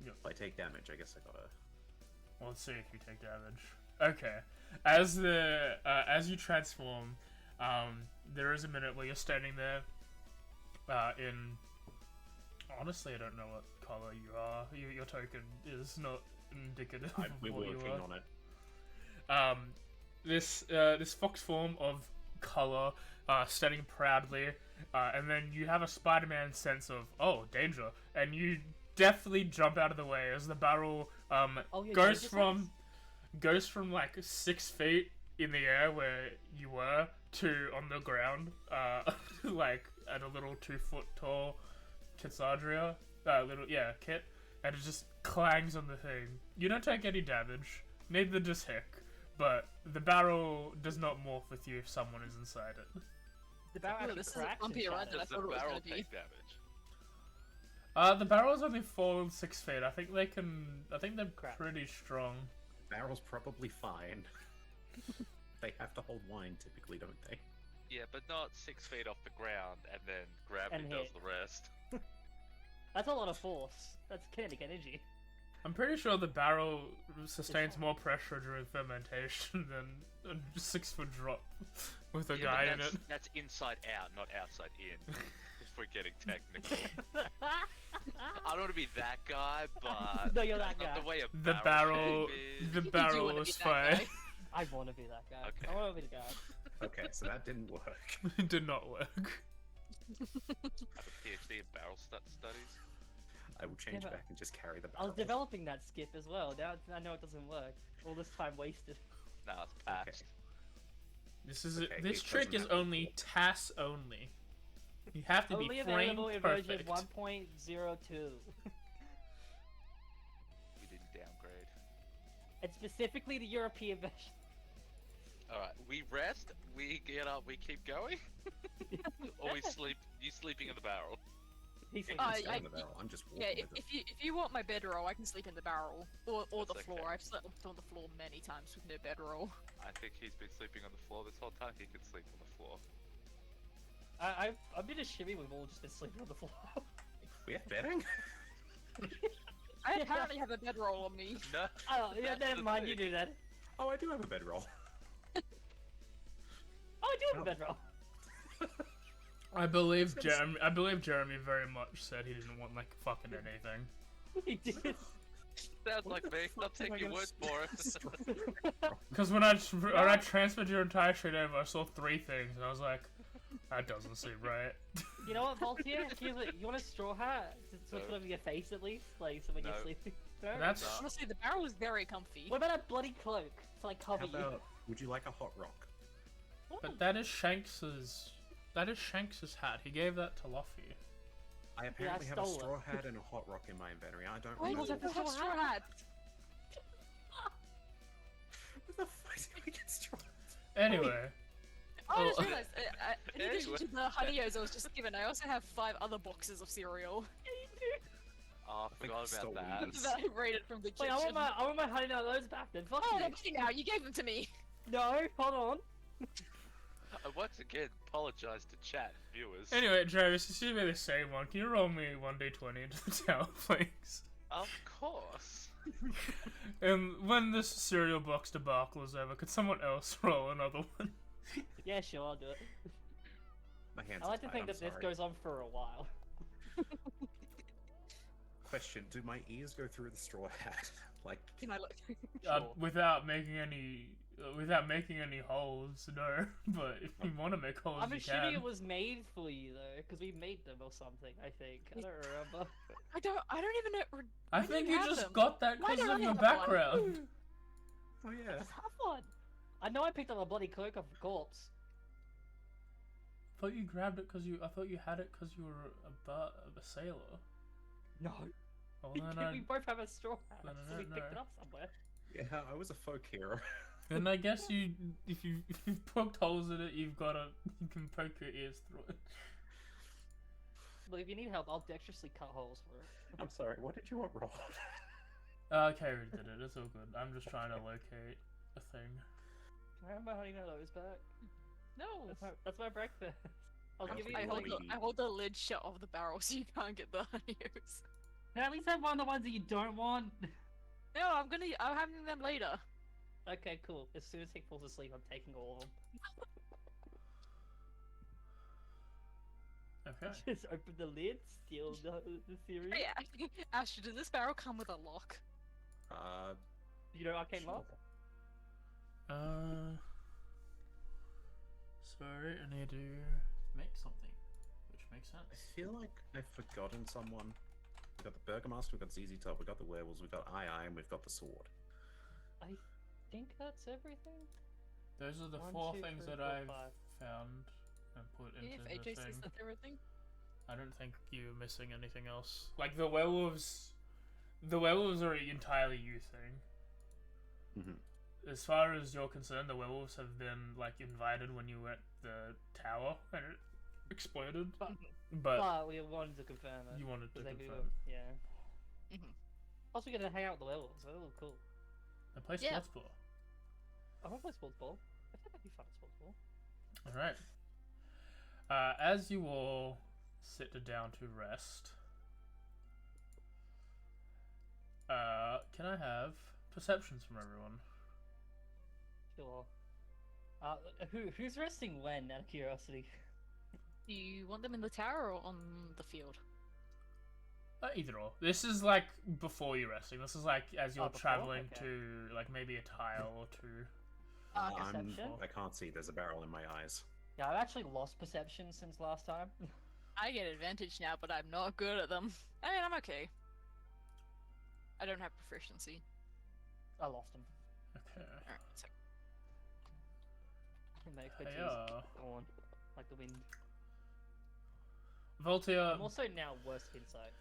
[SPEAKER 1] Yep.
[SPEAKER 5] if I take damage, I guess I gotta.
[SPEAKER 1] Well, let's see if you take damage. Okay. As you transform, there is a minute where you're standing there. In honestly, I don't know what color you are. Your token is not indicative of
[SPEAKER 5] We're
[SPEAKER 1] what you
[SPEAKER 5] working
[SPEAKER 1] are.
[SPEAKER 5] on it.
[SPEAKER 1] This fox form of color, standing proudly, and then you have a Spider-Man sense of danger, and you definitely jump out of the way as the barrel
[SPEAKER 2] Oh, yeah,
[SPEAKER 1] goes
[SPEAKER 2] danger
[SPEAKER 1] from like 6 feet in the air where you were to on the ground, like at a little 2 foot tall Kitsadria, Kit, and it just clangs on the thing. You don't take any damage, neither does Hick, but the barrel does not morph with you if someone is inside it.
[SPEAKER 2] The barrel
[SPEAKER 4] Oh,
[SPEAKER 2] actually
[SPEAKER 4] this is
[SPEAKER 2] cracks and
[SPEAKER 4] bumpy ride
[SPEAKER 2] shatters.
[SPEAKER 4] that I
[SPEAKER 3] Does the
[SPEAKER 4] thought it was
[SPEAKER 3] barrel
[SPEAKER 4] gonna be.
[SPEAKER 3] take damage?
[SPEAKER 1] The barrel's only 4 and 6 feet. I think they're
[SPEAKER 2] Crap.
[SPEAKER 1] pretty strong.
[SPEAKER 5] Barrel's probably fine. They have to hold wine typically, don't they?
[SPEAKER 3] Yeah, but not 6 feet off the ground, and then gravity
[SPEAKER 2] And
[SPEAKER 3] does
[SPEAKER 2] hit.
[SPEAKER 3] the rest.
[SPEAKER 2] That's a lot of force. That's kinetic energy.
[SPEAKER 1] I'm pretty sure the barrel sustains more pressure during fermentation than a 6 foot drop with a
[SPEAKER 3] Yeah,
[SPEAKER 1] guy
[SPEAKER 3] but
[SPEAKER 1] in
[SPEAKER 3] that's,
[SPEAKER 1] it.
[SPEAKER 3] that's inside out, not outside in. If we're getting technical. I don't want to be that guy, but
[SPEAKER 2] No, you're that
[SPEAKER 3] that's not
[SPEAKER 2] guy.
[SPEAKER 3] the way a
[SPEAKER 1] The barrel,
[SPEAKER 3] shape is.
[SPEAKER 1] the
[SPEAKER 4] You do
[SPEAKER 1] barrel
[SPEAKER 4] wanna
[SPEAKER 1] is
[SPEAKER 4] be that
[SPEAKER 1] fine.
[SPEAKER 4] guy.
[SPEAKER 2] I want to be that guy.
[SPEAKER 3] Okay.
[SPEAKER 2] I want to be the guy.
[SPEAKER 5] Okay, so that didn't work.
[SPEAKER 1] It did not work.
[SPEAKER 3] I have a PhD in barrel studies.
[SPEAKER 5] I will change
[SPEAKER 2] but
[SPEAKER 5] back and just carry the
[SPEAKER 2] I
[SPEAKER 5] barrel.
[SPEAKER 2] was developing that skip as well. Now I know it doesn't work. All this time wasted.
[SPEAKER 3] Nah, it's patched.
[SPEAKER 1] This is
[SPEAKER 5] Okay,
[SPEAKER 1] this
[SPEAKER 5] it
[SPEAKER 1] trick
[SPEAKER 5] doesn't
[SPEAKER 1] is
[SPEAKER 5] have to
[SPEAKER 1] only TAS only. You have to
[SPEAKER 2] Only
[SPEAKER 1] be
[SPEAKER 2] available
[SPEAKER 1] frame
[SPEAKER 2] in version
[SPEAKER 1] perfect.
[SPEAKER 2] 1.02.
[SPEAKER 3] We didn't downgrade.
[SPEAKER 2] It's specifically the European version.
[SPEAKER 3] Alright, we rest, we get up, we keep going? Or we sleep, you sleeping in the barrel?
[SPEAKER 2] He's like,
[SPEAKER 4] I-
[SPEAKER 5] It's not in the barrel. I'm just walking
[SPEAKER 4] Yeah,
[SPEAKER 5] with it.
[SPEAKER 4] if you want my bedroll, I can sleep in the barrel or the
[SPEAKER 3] That's
[SPEAKER 4] floor.
[SPEAKER 3] okay.
[SPEAKER 4] I've slept on the floor many times with no bedroll.
[SPEAKER 3] I think he's been sleeping on the floor this whole time, he can sleep on the floor.
[SPEAKER 2] I've been a shimmy. We've all just been sleeping on the floor.
[SPEAKER 5] We have bedding?
[SPEAKER 4] I
[SPEAKER 2] Yeah.
[SPEAKER 4] apparently have a bedroll on me.
[SPEAKER 3] No,
[SPEAKER 2] Oh, yeah,
[SPEAKER 3] that's
[SPEAKER 2] never
[SPEAKER 3] the
[SPEAKER 2] mind. You
[SPEAKER 3] thing.
[SPEAKER 2] do that.
[SPEAKER 5] Oh, I do have a bedroll.
[SPEAKER 2] Oh, I do have a
[SPEAKER 5] Oh.
[SPEAKER 2] bedroll.
[SPEAKER 1] I believe Jeremy very much said he didn't want like fucking anything.
[SPEAKER 2] He did.
[SPEAKER 3] Sounds like me, I'll take your word for it.
[SPEAKER 1] Because when I transferred your entire shit over, I saw 3 things, and I was like, that doesn't seem right.
[SPEAKER 2] You know what, Voltier? Here's what, you want a straw hat to put
[SPEAKER 3] No.
[SPEAKER 2] over your face at least, like so when
[SPEAKER 3] No.
[SPEAKER 2] you're sleeping. No?
[SPEAKER 1] That's
[SPEAKER 3] No.
[SPEAKER 4] Honestly, the barrel is very comfy.
[SPEAKER 2] What about a bloody cloak to like
[SPEAKER 5] How
[SPEAKER 2] cover you?
[SPEAKER 5] about, would you like a hot rock?
[SPEAKER 1] but that is Shanks's That is Shanks's hat. He gave that to Luffy.
[SPEAKER 5] I apparently have a
[SPEAKER 2] stole it.
[SPEAKER 5] straw hat and a hot rock in my inventory. I don't
[SPEAKER 4] Why
[SPEAKER 5] remember.
[SPEAKER 4] does it have straw hats?
[SPEAKER 5] What the fuck did we get straw?
[SPEAKER 1] Anyway,
[SPEAKER 4] I just
[SPEAKER 1] Oh.
[SPEAKER 4] realized, in addition to the honeyos I was just given, I also have 5 other boxes of cereal
[SPEAKER 3] Oh, I
[SPEAKER 5] think
[SPEAKER 3] forgot
[SPEAKER 5] we stole
[SPEAKER 3] about that.
[SPEAKER 5] these.
[SPEAKER 4] that I raided from the
[SPEAKER 2] Wait,
[SPEAKER 4] kitchen.
[SPEAKER 2] I want my honey nut loads back then. Fuck
[SPEAKER 4] Oh,
[SPEAKER 2] you.
[SPEAKER 4] they're mine now. You gave them to me.
[SPEAKER 2] No, hold on.
[SPEAKER 3] I once again apologize to chat viewers.
[SPEAKER 1] anyway, Travis, this is really the same one. Can you roll me 1d20 into the tower, please?
[SPEAKER 3] Of course.
[SPEAKER 1] And when this cereal box debacle is over, could someone else roll another one?
[SPEAKER 2] Yeah, sure, I'll do it.
[SPEAKER 5] My hands
[SPEAKER 2] I like to
[SPEAKER 5] are tied,
[SPEAKER 2] think
[SPEAKER 5] I'm
[SPEAKER 2] that this
[SPEAKER 5] sorry.
[SPEAKER 2] goes on for a while.
[SPEAKER 5] Question: do my ears go through the straw hat? Like,
[SPEAKER 4] Can I look?
[SPEAKER 5] Sure.
[SPEAKER 1] Without making any holes, no. But if you want to make holes,
[SPEAKER 2] I'm
[SPEAKER 1] you
[SPEAKER 2] assuming
[SPEAKER 1] can.
[SPEAKER 2] it was made for you though, because we made them or something. I think I don't remember.
[SPEAKER 4] I don't even know.
[SPEAKER 1] I
[SPEAKER 4] don't
[SPEAKER 1] think
[SPEAKER 4] even
[SPEAKER 1] you
[SPEAKER 4] have
[SPEAKER 1] just
[SPEAKER 4] them.
[SPEAKER 1] got that
[SPEAKER 4] Why
[SPEAKER 1] because
[SPEAKER 4] don't
[SPEAKER 1] of
[SPEAKER 4] I
[SPEAKER 1] your
[SPEAKER 4] have one?
[SPEAKER 1] background.
[SPEAKER 5] oh yeah.
[SPEAKER 2] Let's have one. I know I picked up a bloody cloak off a corpse.
[SPEAKER 1] I thought you grabbed it because I thought you had it because you were a sailor.
[SPEAKER 2] No.
[SPEAKER 1] Oh, then
[SPEAKER 2] we both have a straw hat,
[SPEAKER 1] then I
[SPEAKER 2] so we
[SPEAKER 1] don't
[SPEAKER 2] picked it
[SPEAKER 1] know.
[SPEAKER 2] up somewhere.
[SPEAKER 5] Yeah, I was a folk hero.
[SPEAKER 1] Then I guess if you've poked holes in it, you can poke your ears through it.
[SPEAKER 2] Look, if you need help, I'll dexterously cut holes for it.
[SPEAKER 5] I'm sorry. What did you want, Rod?
[SPEAKER 1] Carrie did it. It's all good. I'm just trying to locate a thing.
[SPEAKER 2] Can I have my honey nut O's back?
[SPEAKER 4] No.
[SPEAKER 2] That's my breakfast. I'll
[SPEAKER 5] I'm
[SPEAKER 2] give you.
[SPEAKER 4] I
[SPEAKER 5] thinking
[SPEAKER 2] Like,
[SPEAKER 5] we-
[SPEAKER 4] hold the lid shut of the barrel so you can't get the honeyos.
[SPEAKER 2] can I at least have one of the ones that you don't want?
[SPEAKER 4] No, I'm having them later.
[SPEAKER 2] Okay, cool. As soon as he falls asleep, I'm taking all of them.
[SPEAKER 1] Okay.
[SPEAKER 2] Just open the lid, steal the cereal.
[SPEAKER 4] Hey, Ashton, does this barrel come with a lock?
[SPEAKER 2] You know arcane
[SPEAKER 5] Sure.
[SPEAKER 2] lock?
[SPEAKER 1] Sorry, I need to make something, which makes
[SPEAKER 5] I
[SPEAKER 1] sense.
[SPEAKER 5] feel like I've forgotten someone. We've got the Burgomaster, we've got ZZ Top, we've got the werewolves, we've got Ai, and we've got the sword.
[SPEAKER 2] I think that's everything.
[SPEAKER 1] Those are the
[SPEAKER 2] 1,
[SPEAKER 1] 4
[SPEAKER 2] 2,
[SPEAKER 1] things
[SPEAKER 2] 3,
[SPEAKER 1] that
[SPEAKER 2] 4,
[SPEAKER 1] I've
[SPEAKER 2] 5.
[SPEAKER 1] found and put
[SPEAKER 4] Yeah,
[SPEAKER 1] into
[SPEAKER 4] if
[SPEAKER 1] the
[SPEAKER 4] AJ
[SPEAKER 1] thing.
[SPEAKER 4] says that's everything.
[SPEAKER 1] I don't think you're missing anything else. Like the werewolves are an entirely you thing.
[SPEAKER 5] Mhm.
[SPEAKER 1] As far as you're concerned, the werewolves have been like invited when you were at the tower and it exploded. But
[SPEAKER 2] We wanted to confirm it.
[SPEAKER 1] you wanted to
[SPEAKER 2] 'cause they
[SPEAKER 1] confirm.
[SPEAKER 2] were- yeah.
[SPEAKER 4] Mhm.
[SPEAKER 2] Plus, we get to hang out with the werewolves. They look cool.
[SPEAKER 1] I play
[SPEAKER 4] Yeah.
[SPEAKER 1] sports ball.
[SPEAKER 2] I want to play sports ball. I think that'd be fun at sports ball.
[SPEAKER 1] Alright. As you all sit down to rest, can I have perceptions from everyone?
[SPEAKER 2] Sure. Who's resting when? Out of curiosity.
[SPEAKER 4] Do you want them in the tower or on the field?
[SPEAKER 1] Either or. This is like before you're resting. This is like as you're
[SPEAKER 2] before?
[SPEAKER 1] traveling
[SPEAKER 2] Okay.
[SPEAKER 1] to like maybe a tile or two.
[SPEAKER 2] Perception?
[SPEAKER 5] I can't see. There's a barrel in my eyes.
[SPEAKER 2] Yeah, I've actually lost perception since last time.
[SPEAKER 4] I get advantage now, but I'm not good at them. I mean, I'm okay. I don't have proficiency.
[SPEAKER 2] I lost him.
[SPEAKER 1] Okay.
[SPEAKER 4] Alright, so
[SPEAKER 2] My expertise
[SPEAKER 1] Hiya.
[SPEAKER 2] gone. Like the wind.
[SPEAKER 1] Voltia,
[SPEAKER 2] I'm also now worse insight.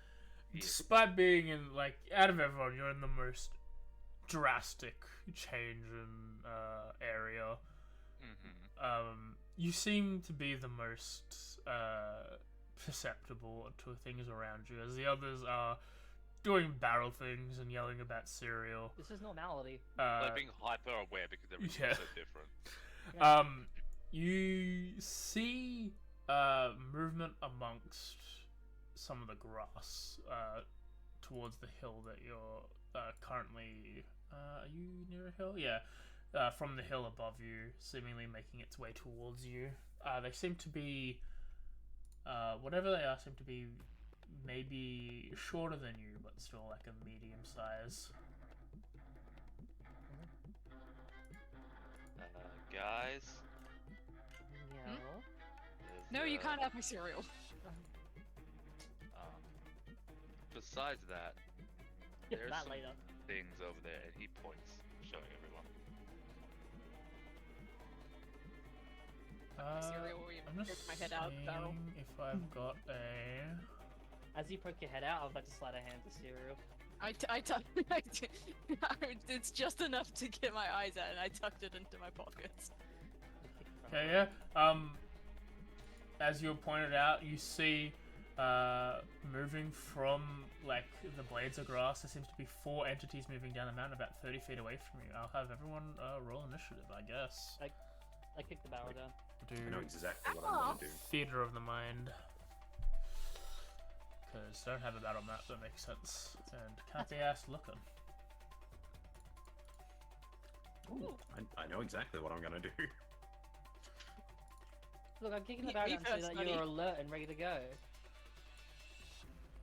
[SPEAKER 1] despite being in like out of everyone, you're in the most drastic change in area. You seem to be the most perceptible to things around you, as the others are doing barrel things and yelling about cereal.
[SPEAKER 2] This is normality.
[SPEAKER 3] They're being hyper aware because everything's
[SPEAKER 1] yeah.
[SPEAKER 3] so different.
[SPEAKER 1] You see movement amongst some of the grass towards the hill that you're currently. Are you near a hill? Yeah. From the hill above you, seemingly making its way towards you. They seem to be, whatever they are, seem to be maybe shorter than you, but still like a medium size.
[SPEAKER 3] Guys,
[SPEAKER 2] Yeah.
[SPEAKER 3] there's,
[SPEAKER 4] no, you can't have my cereal.
[SPEAKER 3] Besides that,
[SPEAKER 2] Get
[SPEAKER 3] there's
[SPEAKER 2] that
[SPEAKER 3] some
[SPEAKER 2] later.
[SPEAKER 3] things over there, and he points, showing everyone.
[SPEAKER 4] cereal or even
[SPEAKER 1] I'm just
[SPEAKER 4] poke my head out of the barrel.
[SPEAKER 1] seeing if I've got a.
[SPEAKER 2] As you poke your head out, I'd like to slide a hand to cereal.
[SPEAKER 4] It's just enough to get my eyes out, and I tucked it into my pockets.
[SPEAKER 1] Okay, yeah. As you pointed out, you see, moving from like the blades of grass, there seems to be 4 entities moving down the mountain about 30 feet away from you. I'll have everyone roll initiative, I guess.
[SPEAKER 2] I kicked the barrel down.
[SPEAKER 1] Do
[SPEAKER 5] I know exactly what I'm gonna do.
[SPEAKER 1] theater of the mind. Because I don't have a battle map that makes sense. And can't be asked looking.
[SPEAKER 2] Ooh.
[SPEAKER 5] I know exactly what I'm gonna do.
[SPEAKER 2] Look, I'm kicking the
[SPEAKER 4] Me
[SPEAKER 2] barrel down so
[SPEAKER 4] first,
[SPEAKER 2] that
[SPEAKER 4] buddy.
[SPEAKER 2] you're alert and ready to go.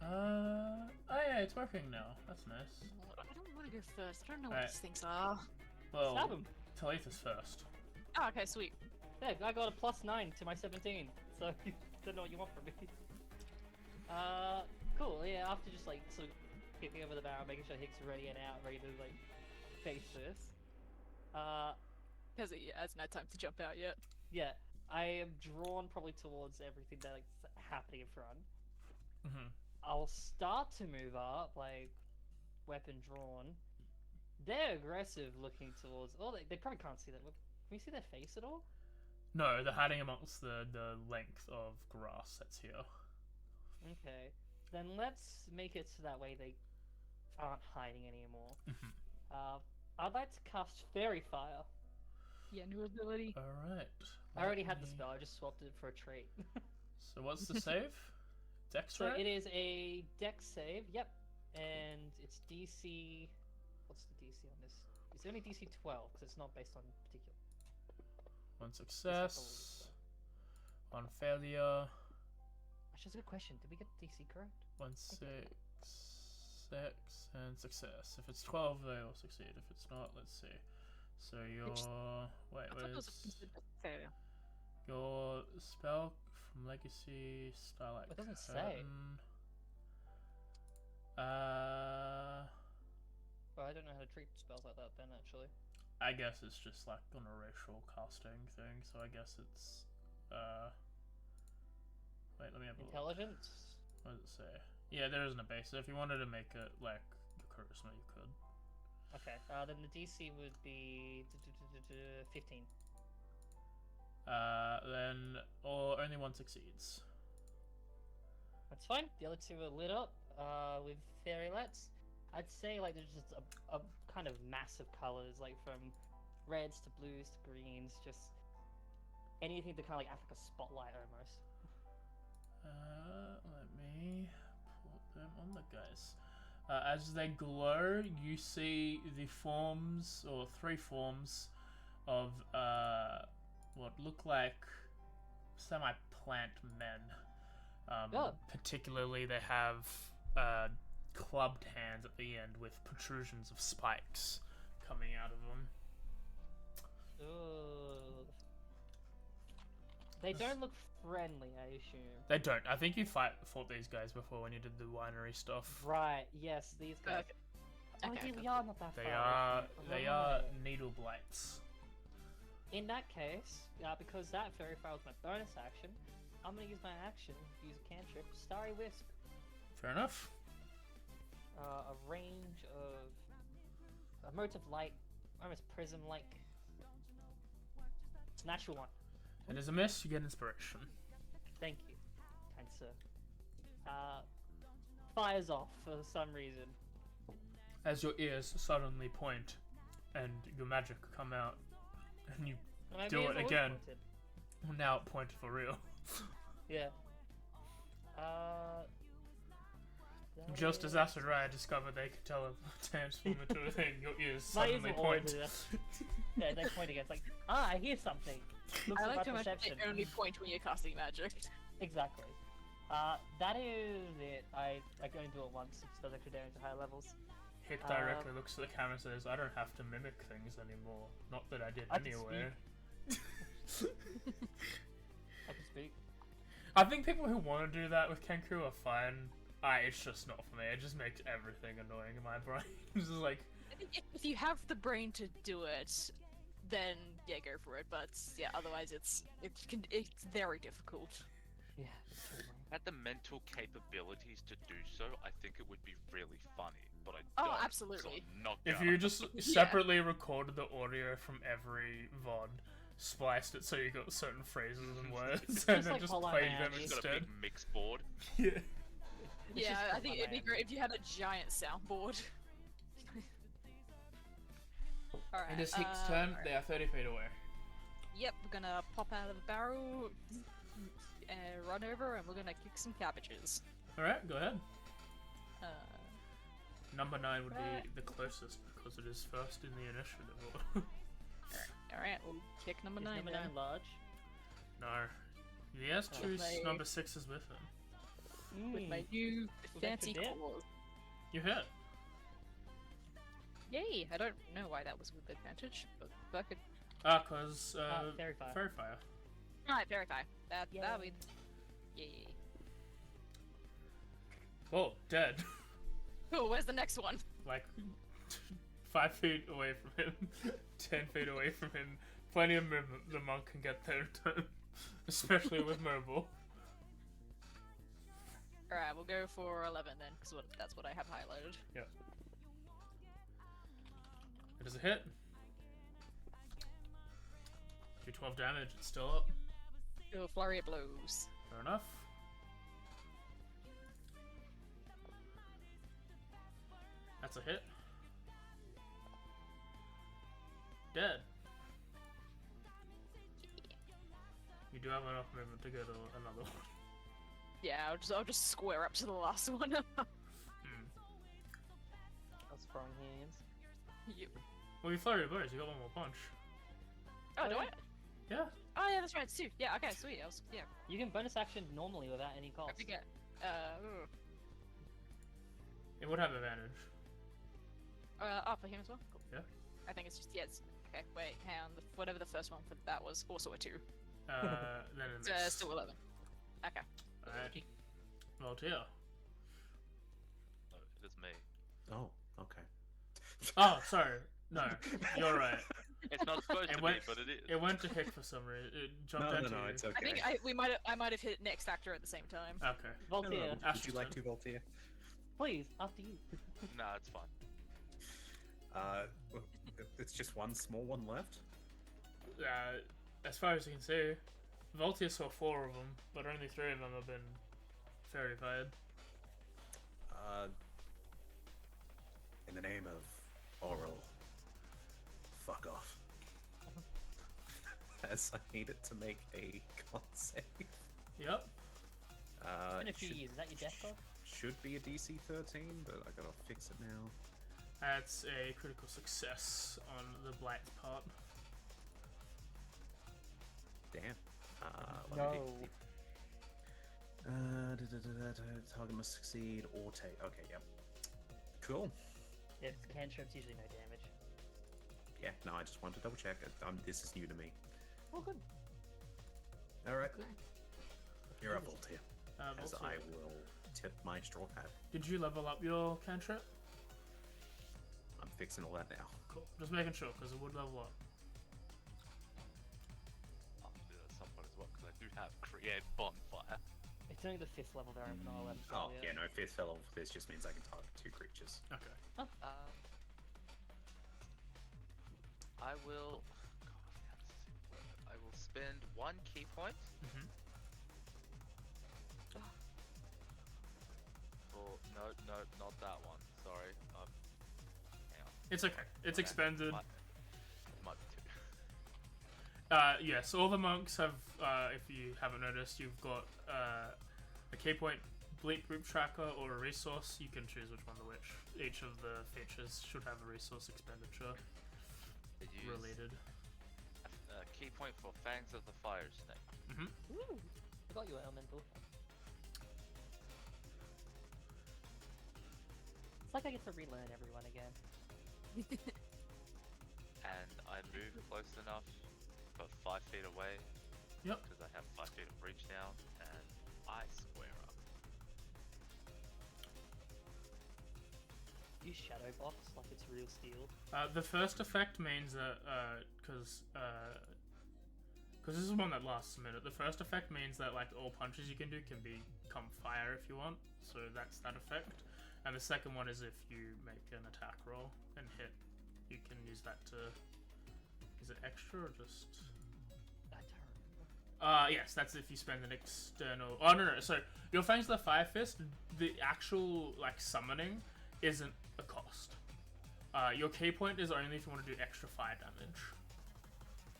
[SPEAKER 1] Oh yeah, it's working now. That's nice.
[SPEAKER 4] I don't want to go first. I don't know what
[SPEAKER 1] Alright.
[SPEAKER 4] these things are.
[SPEAKER 1] Well,
[SPEAKER 2] Stab him.
[SPEAKER 1] Talitha's first.
[SPEAKER 4] Oh, okay, sweet.
[SPEAKER 2] Yeah, I got a +9 to my 17, so don't know what you want from me. Cool. Yeah, after just like sort of kicking over the barrel, making sure Hicks ready and out, ready to like face this.
[SPEAKER 4] Because it hasn't had time to jump out yet.
[SPEAKER 2] Yeah, I am drawn probably towards everything that like happening in front.
[SPEAKER 1] Mm-hmm.
[SPEAKER 2] I'll start to move up, like weapon drawn. They're aggressive, looking towards. Oh, they probably can't see that. Can we see their face at all?
[SPEAKER 1] No, they're hiding amongst the length of grass that's here.
[SPEAKER 2] Okay, then let's make it so that way they aren't hiding anymore.
[SPEAKER 1] Mhm.
[SPEAKER 2] I'd like to cast Fairy Fire.
[SPEAKER 4] Yeah, new ability.
[SPEAKER 1] Alright.
[SPEAKER 2] I already had the spell. I just swapped it for a trait.
[SPEAKER 1] So what's the save? Dex,
[SPEAKER 2] So
[SPEAKER 1] right?
[SPEAKER 2] it is a Dex save. Yep, and it's DC. What's the DC on this? It's only DC 12 because it's not based on particular.
[SPEAKER 1] 1 success. 1 failure.
[SPEAKER 2] Actually, that's a good question. Did we get the DC correct?
[SPEAKER 1] 1 6, and success. If it's 12, they will succeed. If it's not, let's see. So your wait,
[SPEAKER 4] I thought
[SPEAKER 1] what
[SPEAKER 4] it was
[SPEAKER 1] is
[SPEAKER 4] a failure.
[SPEAKER 1] your spell from Legacy Starlight
[SPEAKER 2] It doesn't say.
[SPEAKER 1] Curtain.
[SPEAKER 2] Well, I don't know how to treat spells like that then, actually.
[SPEAKER 1] I guess it's just like on a racial casting thing. So I guess it's wait, let me have a look.
[SPEAKER 2] Intelligence?
[SPEAKER 1] What does it say? Yeah, there isn't a base. So if you wanted to make it like charisma, you could.
[SPEAKER 2] Okay, then the DC would be 15.
[SPEAKER 1] Then or only 1 succeeds.
[SPEAKER 2] That's fine. The other 2 are lit up with fairy lights. I'd say like there's just a kind of mass of colors, like from reds to blues to greens, just anything to kind of like act like a spotlight almost.
[SPEAKER 1] Let me put them on the guys. As they glow, you see the forms, or 3 forms, of what look like semi-plant men.
[SPEAKER 2] Oh.
[SPEAKER 1] Particularly, they have clubbed hands at the end with protrusions of spikes coming out of them.
[SPEAKER 2] Ooh. They don't look friendly, I assume.
[SPEAKER 1] They don't. I think you fought these guys before when you did the winery stuff.
[SPEAKER 2] Right, yes, these guys.
[SPEAKER 4] Okay.
[SPEAKER 2] Oh,
[SPEAKER 4] Okay,
[SPEAKER 2] yeah,
[SPEAKER 4] okay.
[SPEAKER 2] we are not that
[SPEAKER 1] They
[SPEAKER 2] far
[SPEAKER 1] are
[SPEAKER 2] away from it.
[SPEAKER 1] they are
[SPEAKER 2] Right.
[SPEAKER 1] needle blights.
[SPEAKER 2] In that case, because that fairy fire was my bonus action, I'm gonna use my action, use a cantrip, Starry Wisp.
[SPEAKER 1] Fair enough.
[SPEAKER 2] A range of a mote of light, almost prism-like. It's a natural one.
[SPEAKER 1] It is a miss. You get inspiration.
[SPEAKER 2] Thank you, kind sir. Fires off for some reason.
[SPEAKER 1] As your ears suddenly point, and your magic come out, and you
[SPEAKER 2] My
[SPEAKER 1] Do
[SPEAKER 2] ears
[SPEAKER 1] it
[SPEAKER 2] always
[SPEAKER 1] again.
[SPEAKER 2] pointed.
[SPEAKER 1] now it pointed for real.
[SPEAKER 2] Yeah.
[SPEAKER 1] Just as Acid Riot discovered they could tell a transform into a thing, your ears
[SPEAKER 2] My ears
[SPEAKER 1] suddenly
[SPEAKER 2] will always
[SPEAKER 1] point.
[SPEAKER 2] do that. Yeah, they point again. It's like, I hear something. Looks
[SPEAKER 4] I
[SPEAKER 2] like
[SPEAKER 4] like
[SPEAKER 2] my
[SPEAKER 4] how much they
[SPEAKER 2] perception.
[SPEAKER 4] only point when you're casting magic.
[SPEAKER 2] Exactly. That is it. I can only do it once. It does actually damage to higher levels.
[SPEAKER 1] Hick directly looks at the camera and says, I don't have to mimic things anymore. Not that I did
[SPEAKER 2] I can
[SPEAKER 1] anyway.
[SPEAKER 2] I can speak.
[SPEAKER 1] I think people who want to do that with Kenku are fine. It's just not for me. It just makes everything annoying in my brain. It's just like,
[SPEAKER 4] I think if you have the brain to do it, then yeah, go for it. But yeah, otherwise it's very difficult.
[SPEAKER 2] Yeah. totally.
[SPEAKER 3] Had the mental capabilities to do so, I think it would be really funny. But I
[SPEAKER 4] Oh,
[SPEAKER 3] don't. So
[SPEAKER 4] absolutely.
[SPEAKER 3] I'm not
[SPEAKER 1] If
[SPEAKER 3] gonna.
[SPEAKER 1] you just separately recorded the audio from every VOD, spliced it so you got certain phrases and words, and
[SPEAKER 2] Just
[SPEAKER 1] then
[SPEAKER 2] like
[SPEAKER 1] just
[SPEAKER 2] Hollow
[SPEAKER 1] played
[SPEAKER 2] Man.
[SPEAKER 1] them
[SPEAKER 3] Just got a big
[SPEAKER 1] instead.
[SPEAKER 3] mix board.
[SPEAKER 1] Yeah.
[SPEAKER 2] It's
[SPEAKER 4] Yeah,
[SPEAKER 2] just
[SPEAKER 4] I think
[SPEAKER 2] Hollow
[SPEAKER 4] it'd be
[SPEAKER 2] Man.
[SPEAKER 4] great if you had a giant soundboard. Alright.
[SPEAKER 1] It is Heek's turn.
[SPEAKER 4] alright.
[SPEAKER 1] They are 30 feet away.
[SPEAKER 4] Yep, we're gonna pop out of the barrel, run over, and we're gonna kick some cabbages.
[SPEAKER 1] Alright, go ahead.
[SPEAKER 4] Uh,
[SPEAKER 1] Number 9 would
[SPEAKER 4] Right.
[SPEAKER 1] be the closest because it is first in the initiative order.
[SPEAKER 4] Alright, we'll kick number
[SPEAKER 2] Is
[SPEAKER 4] 9
[SPEAKER 2] number
[SPEAKER 4] then.
[SPEAKER 2] 9 large?
[SPEAKER 1] No. He has
[SPEAKER 2] Oh.
[SPEAKER 1] two
[SPEAKER 4] Like-
[SPEAKER 1] number 6s with him.
[SPEAKER 4] With my
[SPEAKER 2] Mm.
[SPEAKER 4] new
[SPEAKER 2] With
[SPEAKER 4] fancy
[SPEAKER 2] extra dip.
[SPEAKER 4] claws.
[SPEAKER 1] You hit.
[SPEAKER 4] Yay! I don't know why that was with advantage, but that could.
[SPEAKER 1] Cause,
[SPEAKER 2] Fairy Fire.
[SPEAKER 1] Fairy Fire.
[SPEAKER 4] Alright, verify. That'll
[SPEAKER 2] Yay.
[SPEAKER 4] be. Yay.
[SPEAKER 1] Whoa, dead.
[SPEAKER 4] Cool, where's the next one?
[SPEAKER 1] Like, 5 feet away from him, 10 feet away from him. Plenty of movement. The monk can get there in turn. Especially with mobile.
[SPEAKER 4] Alright, we'll go for 11 then, because that's what I have highlighted.
[SPEAKER 1] It is a hit. Do 12 damage, it's still up.
[SPEAKER 4] Go flurry of blows.
[SPEAKER 1] Fair enough. That's a hit. Dead. You do have enough movement to go to another one.
[SPEAKER 4] Yeah, I'll just square up to the last one.
[SPEAKER 2] That's strong hands.
[SPEAKER 4] Yep.
[SPEAKER 1] Well, you flurry of blows, you got one more punch.
[SPEAKER 4] Oh, do I?
[SPEAKER 1] Yeah.
[SPEAKER 4] Oh yeah, that's right, it's 2. Yeah, okay, sweet. Yeah.
[SPEAKER 2] You can bonus action normally without any
[SPEAKER 4] I
[SPEAKER 2] cost.
[SPEAKER 4] forget.
[SPEAKER 1] It would have advantage.
[SPEAKER 4] For him as well? Cool.
[SPEAKER 1] Yeah.
[SPEAKER 4] I think it's just, yeah, it's, okay, wait, hang on, whatever the first one for that was, also a 2.
[SPEAKER 1] Then it's
[SPEAKER 4] Still 11. Okay.
[SPEAKER 1] Alright. Voltaire.
[SPEAKER 3] No, it is me.
[SPEAKER 5] Oh, okay.
[SPEAKER 1] Oh, sorry. No, you're right.
[SPEAKER 3] It's not supposed
[SPEAKER 1] It
[SPEAKER 3] to
[SPEAKER 1] went-
[SPEAKER 3] be, but it is.
[SPEAKER 1] It went to Hick for some reason. It jumped
[SPEAKER 5] No,
[SPEAKER 1] into
[SPEAKER 5] no,
[SPEAKER 1] you.
[SPEAKER 5] it's okay.
[SPEAKER 4] I think I might have hit next actor at the same time.
[SPEAKER 1] Okay.
[SPEAKER 5] No, no,
[SPEAKER 2] Voltaire,
[SPEAKER 5] Would
[SPEAKER 1] Ash's
[SPEAKER 5] you like
[SPEAKER 1] turn.
[SPEAKER 5] to, Voltaire?
[SPEAKER 2] please, after you.
[SPEAKER 3] Nah, it's fine.
[SPEAKER 5] It's just one small one left.
[SPEAKER 1] As far as you can see, Voltaire saw 4 of them, but only 3 of them have been fairy fired.
[SPEAKER 5] In the name of Oral, fuck off. As I need it to make a con save.
[SPEAKER 1] Yep.
[SPEAKER 2] It's been a
[SPEAKER 5] It
[SPEAKER 2] few years. Is that your death card?
[SPEAKER 5] should be a DC 13, but I gotta fix it now.
[SPEAKER 1] That's a critical success on the Blight's part.
[SPEAKER 5] Damn.
[SPEAKER 2] No.
[SPEAKER 5] Target must succeed or take. Okay, yep. Cool.
[SPEAKER 2] Yeah, it's cantrips, usually no damage.
[SPEAKER 5] Yeah, no, I just wanted to double check. This is new to me.
[SPEAKER 2] Oh, good.
[SPEAKER 5] Alright. You're up, Voltaire. As
[SPEAKER 1] Voltaire,
[SPEAKER 5] I will tip my straw hat.
[SPEAKER 1] did you level up your cantrip?
[SPEAKER 5] I'm fixing all that now.
[SPEAKER 1] Cool. Just making sure, because it would level up.
[SPEAKER 3] I'll do that at some point as well, because I do have create bonfire.
[SPEAKER 2] It's only the 5th level there, but not 11th
[SPEAKER 5] Oh,
[SPEAKER 2] level
[SPEAKER 5] yeah,
[SPEAKER 2] yet.
[SPEAKER 5] no, 5th level. This just means I can target 2 creatures.
[SPEAKER 1] Okay.
[SPEAKER 3] I will. I will spend 1 key point.
[SPEAKER 1] Mhm.
[SPEAKER 3] Oh no, not that one. Sorry. Hang on.
[SPEAKER 1] It's okay. It's
[SPEAKER 3] Okay.
[SPEAKER 1] expended.
[SPEAKER 3] Might be 2.
[SPEAKER 1] Yes, all the monks have, if you haven't noticed, you've got a key point, bleep group tracker, or a resource. You can choose which one to which. Each of the features should have a resource expenditure
[SPEAKER 3] I use
[SPEAKER 1] related.
[SPEAKER 3] a key point for Fangs of the Fire Snake.
[SPEAKER 2] Ooh, forgot you were elemental. It's like I get to relearn everyone again.
[SPEAKER 3] And I move close enough, but 5 feet away.
[SPEAKER 1] Yep.
[SPEAKER 3] Because I have 5 feet of reach now, and I square up.
[SPEAKER 2] use shadow box like it's real steel?
[SPEAKER 1] The first effect means that because this is one that lasts a minute. The first effect means that like all punches you can do can become fire if you want. So that's that effect. And the second one is if you make an attack roll and hit, you can use that to. Is it extra or just?
[SPEAKER 2] I don't remember.
[SPEAKER 1] Yes, that's if you spend an external. Oh no. So your Fangs of the Fire Fist, the actual like summoning isn't a cost. Your key point is only if you want to do extra fire damage.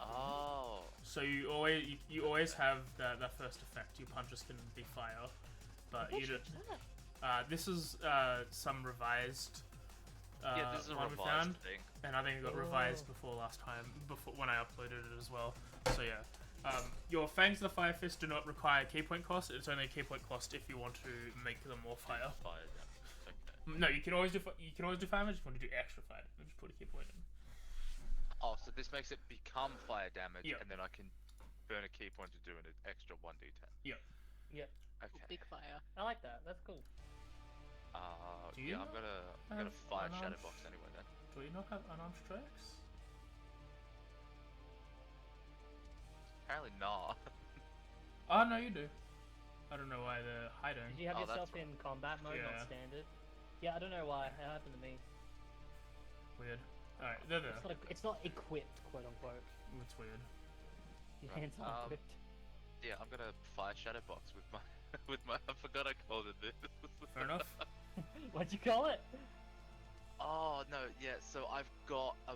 [SPEAKER 3] Oh.
[SPEAKER 1] So you always have that first effect. Your punches can be fire, but you don't. This is some revised.
[SPEAKER 3] Yeah, this is a
[SPEAKER 1] one we
[SPEAKER 3] revised
[SPEAKER 1] found,
[SPEAKER 3] thing.
[SPEAKER 1] and I think it got revised before last time, before when I uploaded it as well. So yeah, your Fangs of the Fire Fist do not require key point cost. It's only a key point cost if you want to make them more fire.
[SPEAKER 3] Fire damage. Okay.
[SPEAKER 1] No, you can always do fire damage if you want to do extra fire damage. Put a key point in.
[SPEAKER 3] Oh, so this makes it become fire damage,
[SPEAKER 1] Yeah.
[SPEAKER 3] and then I can burn a key point to do an extra 1d10.
[SPEAKER 1] Yeah.
[SPEAKER 2] Yeah,
[SPEAKER 3] Okay.
[SPEAKER 4] Big fire.
[SPEAKER 2] I like that. That's cool.
[SPEAKER 1] Do you
[SPEAKER 3] Yeah, I'm gonna
[SPEAKER 1] have
[SPEAKER 3] fire
[SPEAKER 1] an
[SPEAKER 3] shadow
[SPEAKER 1] arch-
[SPEAKER 3] box anyway then.
[SPEAKER 1] Do you not have unarmed strikes?
[SPEAKER 3] Apparently not.
[SPEAKER 1] Oh no, you do. I don't know why they're hiding.
[SPEAKER 2] Did you have
[SPEAKER 3] Oh, that's
[SPEAKER 2] yourself in combat mode,
[SPEAKER 1] Yeah.
[SPEAKER 2] not standard? Yeah, I don't know why. It happened to me.
[SPEAKER 1] Weird. Alright, they're there.
[SPEAKER 2] It's not equipped, quote unquote.
[SPEAKER 1] It's weird.
[SPEAKER 2] Your
[SPEAKER 3] Right,
[SPEAKER 2] hands aren't equipped.
[SPEAKER 3] Yeah, I'm gonna fire shadow box with my I forgot I called it this.
[SPEAKER 1] Fair enough.
[SPEAKER 2] What'd you call it?
[SPEAKER 3] Oh no, yeah. So I've got a.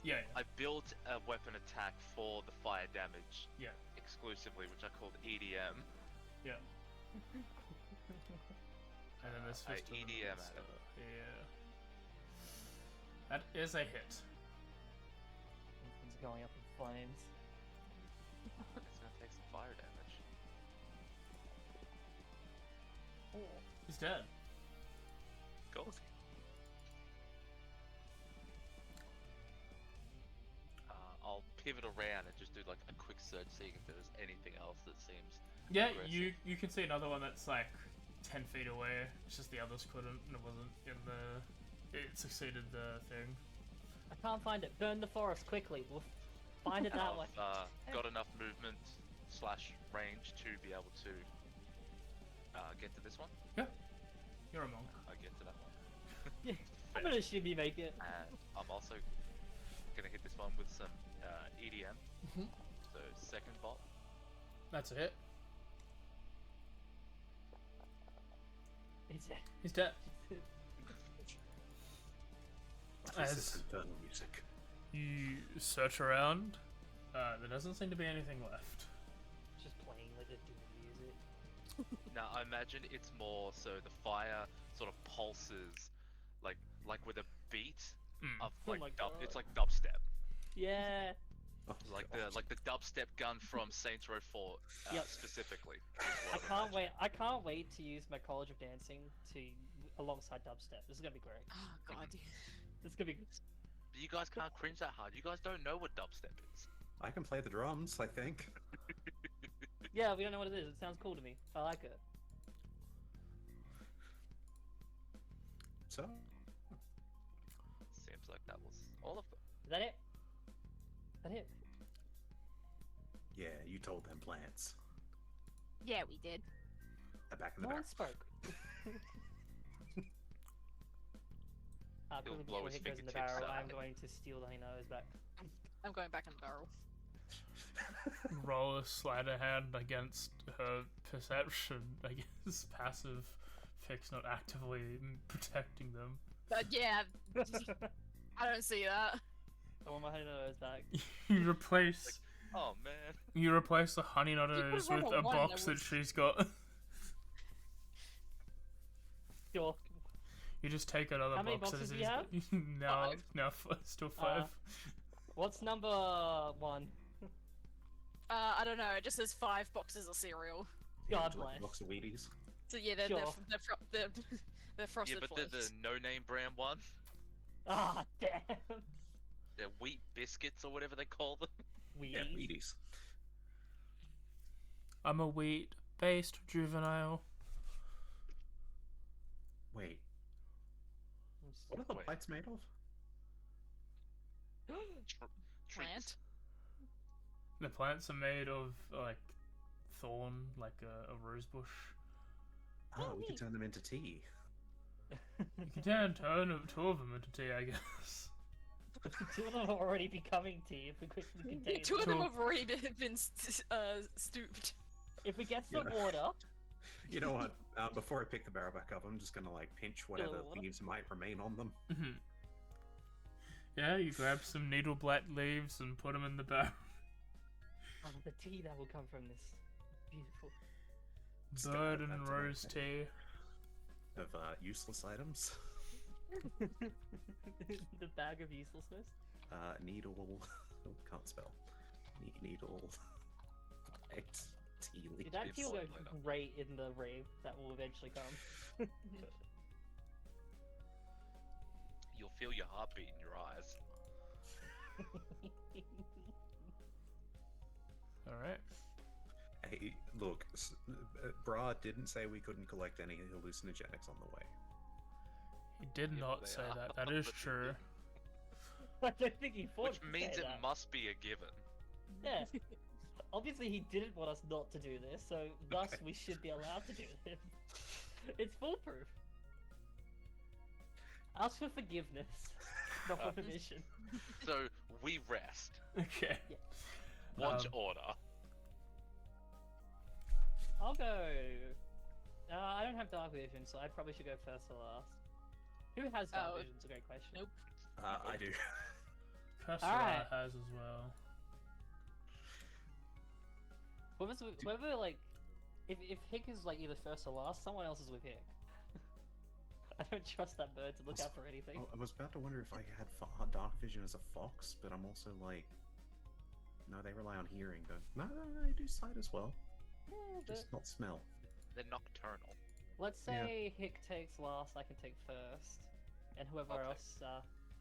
[SPEAKER 1] Yeah.
[SPEAKER 3] I built a weapon attack for the fire damage.
[SPEAKER 1] Yeah.
[SPEAKER 3] Exclusively, which I called EDM.
[SPEAKER 1] Yeah. And then this
[SPEAKER 3] I
[SPEAKER 1] fist of the
[SPEAKER 3] EDM
[SPEAKER 1] monster.
[SPEAKER 3] at it.
[SPEAKER 1] Yeah. That is a hit.
[SPEAKER 2] Something's going up in flames.
[SPEAKER 3] It's gonna take some fire damage.
[SPEAKER 1] He's dead.
[SPEAKER 3] Cool. I'll pivot around and just do like a quick search, seeing if there's anything else that seems.
[SPEAKER 1] Yeah,
[SPEAKER 3] aggressive.
[SPEAKER 1] you can see another one that's like 10 feet away. It's just the others couldn't, and it wasn't in the. It succeeded the thing.
[SPEAKER 2] I can't find it. Burn the forest quickly. We'll find it that way.
[SPEAKER 3] I've got enough movement / range to be able to get to this one.
[SPEAKER 1] You're a monk.
[SPEAKER 3] I get to that one.
[SPEAKER 2] I'm gonna assume you make it.
[SPEAKER 3] And I'm also gonna hit this one with some EDM.
[SPEAKER 1] Mhm.
[SPEAKER 3] So second bolt.
[SPEAKER 1] That's a hit.
[SPEAKER 2] He's
[SPEAKER 1] He's dead.
[SPEAKER 5] This
[SPEAKER 1] As-
[SPEAKER 5] is infernal music.
[SPEAKER 1] You search around. There doesn't seem to be anything left.
[SPEAKER 2] just playing like a doom music.
[SPEAKER 3] Now I imagine it's more so the fire sort of pulses, like with a beat
[SPEAKER 1] Mm.
[SPEAKER 3] of
[SPEAKER 2] Oh
[SPEAKER 3] like
[SPEAKER 2] my
[SPEAKER 3] it's
[SPEAKER 2] God.
[SPEAKER 3] like dubstep,
[SPEAKER 2] Yeah.
[SPEAKER 5] Oh,
[SPEAKER 3] like
[SPEAKER 5] God.
[SPEAKER 3] the dubstep gun from Saints Row 4
[SPEAKER 2] Yep.
[SPEAKER 3] specifically. is
[SPEAKER 2] I
[SPEAKER 3] what I'm
[SPEAKER 2] can't wait.
[SPEAKER 3] imagining.
[SPEAKER 2] I can't wait to use my College of Dancing alongside dubstep. This is gonna be great.
[SPEAKER 4] Oh god.
[SPEAKER 2] This is gonna be good.
[SPEAKER 3] You guys can't cringe that hard. You guys don't know what dubstep is.
[SPEAKER 5] I can play the drums, I think.
[SPEAKER 2] Yeah, we don't know what it is. It sounds cool to me. I like it.
[SPEAKER 5] So,
[SPEAKER 3] Seems like that was all of them.
[SPEAKER 2] Is that it? Is that it?
[SPEAKER 5] yeah, you told them plants.
[SPEAKER 4] Yeah, we did.
[SPEAKER 5] Back in
[SPEAKER 2] No
[SPEAKER 5] the
[SPEAKER 2] one
[SPEAKER 5] back.
[SPEAKER 2] spoke.
[SPEAKER 3] He'll
[SPEAKER 2] Quickly
[SPEAKER 3] blow
[SPEAKER 2] before
[SPEAKER 3] his
[SPEAKER 2] he goes in the
[SPEAKER 3] fingertips
[SPEAKER 2] barrel,
[SPEAKER 3] out.
[SPEAKER 2] I'm going to steal the nose back.
[SPEAKER 4] I'm going back in the barrel.
[SPEAKER 1] Roll a sleight of hand against her perception. I guess passive fix, not actively protecting them.
[SPEAKER 4] But yeah, I don't see that.
[SPEAKER 2] I want my nose back.
[SPEAKER 1] You replace
[SPEAKER 3] Oh man.
[SPEAKER 1] the honey nut
[SPEAKER 4] You could've
[SPEAKER 1] nose
[SPEAKER 4] rolled
[SPEAKER 1] with
[SPEAKER 4] a
[SPEAKER 1] a
[SPEAKER 4] one,
[SPEAKER 1] box
[SPEAKER 4] that
[SPEAKER 1] that she's got.
[SPEAKER 2] Sure.
[SPEAKER 1] You just take another
[SPEAKER 2] How many
[SPEAKER 1] box
[SPEAKER 2] boxes
[SPEAKER 1] that
[SPEAKER 2] do you have?
[SPEAKER 1] now,
[SPEAKER 4] Five.
[SPEAKER 1] still 5.
[SPEAKER 2] What's number 1?
[SPEAKER 4] I don't know. It just says 5 boxes of cereal.
[SPEAKER 2] God
[SPEAKER 5] Would you like
[SPEAKER 2] bless.
[SPEAKER 5] a box of Wheaties.
[SPEAKER 4] So yeah, they're
[SPEAKER 2] Sure.
[SPEAKER 4] they're
[SPEAKER 3] Yeah,
[SPEAKER 4] frosted
[SPEAKER 3] but they're
[SPEAKER 4] flakes.
[SPEAKER 3] the no-name brand one.
[SPEAKER 2] Ah, damn.
[SPEAKER 3] They're wheat biscuits or whatever they call them.
[SPEAKER 5] Yeah,
[SPEAKER 2] Wheaties.
[SPEAKER 5] Wheaties.
[SPEAKER 1] I'm a wheat-based juvenile.
[SPEAKER 5] Wait, What are the
[SPEAKER 3] Wait.
[SPEAKER 5] plates made of?
[SPEAKER 3] Treats.
[SPEAKER 4] Plant.
[SPEAKER 1] The plants are made of like thorn, like a rose bush.
[SPEAKER 5] Oh,
[SPEAKER 2] Oh,
[SPEAKER 5] we could
[SPEAKER 2] neat.
[SPEAKER 5] turn them into tea.
[SPEAKER 1] You can turn two of them into tea, I guess.
[SPEAKER 2] Two of them are already becoming tea if we quickly contain
[SPEAKER 4] Two of
[SPEAKER 2] them.
[SPEAKER 4] them
[SPEAKER 1] Cool.
[SPEAKER 4] have already been stooped.
[SPEAKER 2] If we get some
[SPEAKER 5] Yeah.
[SPEAKER 2] water,
[SPEAKER 5] You know what? Before I pick the barrel back up, I'm just gonna like pinch whatever
[SPEAKER 2] water.
[SPEAKER 5] leaves might remain on them.
[SPEAKER 1] Mhm. Yeah, you grab some needle black leaves and put them in the barrel.
[SPEAKER 2] oh, the tea that will come from this. Beautiful.
[SPEAKER 5] Still
[SPEAKER 1] Bird
[SPEAKER 5] add that
[SPEAKER 1] and
[SPEAKER 5] to my
[SPEAKER 1] rose
[SPEAKER 5] bag.
[SPEAKER 1] tea.
[SPEAKER 5] Of useless items.
[SPEAKER 2] The bag of uselessness.
[SPEAKER 5] Needle. Can't spell. Needle. X. Tea leaf.
[SPEAKER 2] Dude, that tea will go
[SPEAKER 3] It's later.
[SPEAKER 2] great in the rave that will eventually come.
[SPEAKER 3] You'll feel your heartbeat in your eyes.
[SPEAKER 1] Alright.
[SPEAKER 5] Hey, look, Brahd didn't say we couldn't collect any hallucinogenics on the way.
[SPEAKER 1] He did
[SPEAKER 3] Yeah,
[SPEAKER 1] not
[SPEAKER 3] they
[SPEAKER 1] say
[SPEAKER 3] are.
[SPEAKER 1] that. That is
[SPEAKER 3] But he
[SPEAKER 1] true.
[SPEAKER 2] I don't think he thought
[SPEAKER 3] Which
[SPEAKER 2] to
[SPEAKER 3] means
[SPEAKER 2] say
[SPEAKER 3] it
[SPEAKER 2] that.
[SPEAKER 3] must be a given.
[SPEAKER 2] Yeah. Obviously, he didn't want us not to do this, so thus
[SPEAKER 5] Okay.
[SPEAKER 2] we should be allowed to do this. It's foolproof. Ask for forgiveness, not for permission.
[SPEAKER 3] So we rest.
[SPEAKER 1] Okay.
[SPEAKER 3] Watch
[SPEAKER 1] Um,
[SPEAKER 3] order.
[SPEAKER 2] I'll go. I don't have dark vision, so I probably should go first or last. Who has dark
[SPEAKER 4] Oh,
[SPEAKER 2] vision? It's a great question.
[SPEAKER 4] nope.
[SPEAKER 5] I do.
[SPEAKER 1] Customer
[SPEAKER 2] Alright.
[SPEAKER 1] has as well.
[SPEAKER 2] Whoever like, if Hick is like either first or last, someone else is with Hick. I don't trust that bird to look out for anything.
[SPEAKER 5] I was about to wonder if I had dark vision as a fox, but I'm also like, no, they rely on hearing. Don't? No, they do sight as well,
[SPEAKER 2] Yeah,
[SPEAKER 5] just not smell.
[SPEAKER 3] They're nocturnal.
[SPEAKER 2] let's
[SPEAKER 5] Yeah.
[SPEAKER 2] say Hick takes last, I can take first, and whoever
[SPEAKER 3] Okay.
[SPEAKER 2] else,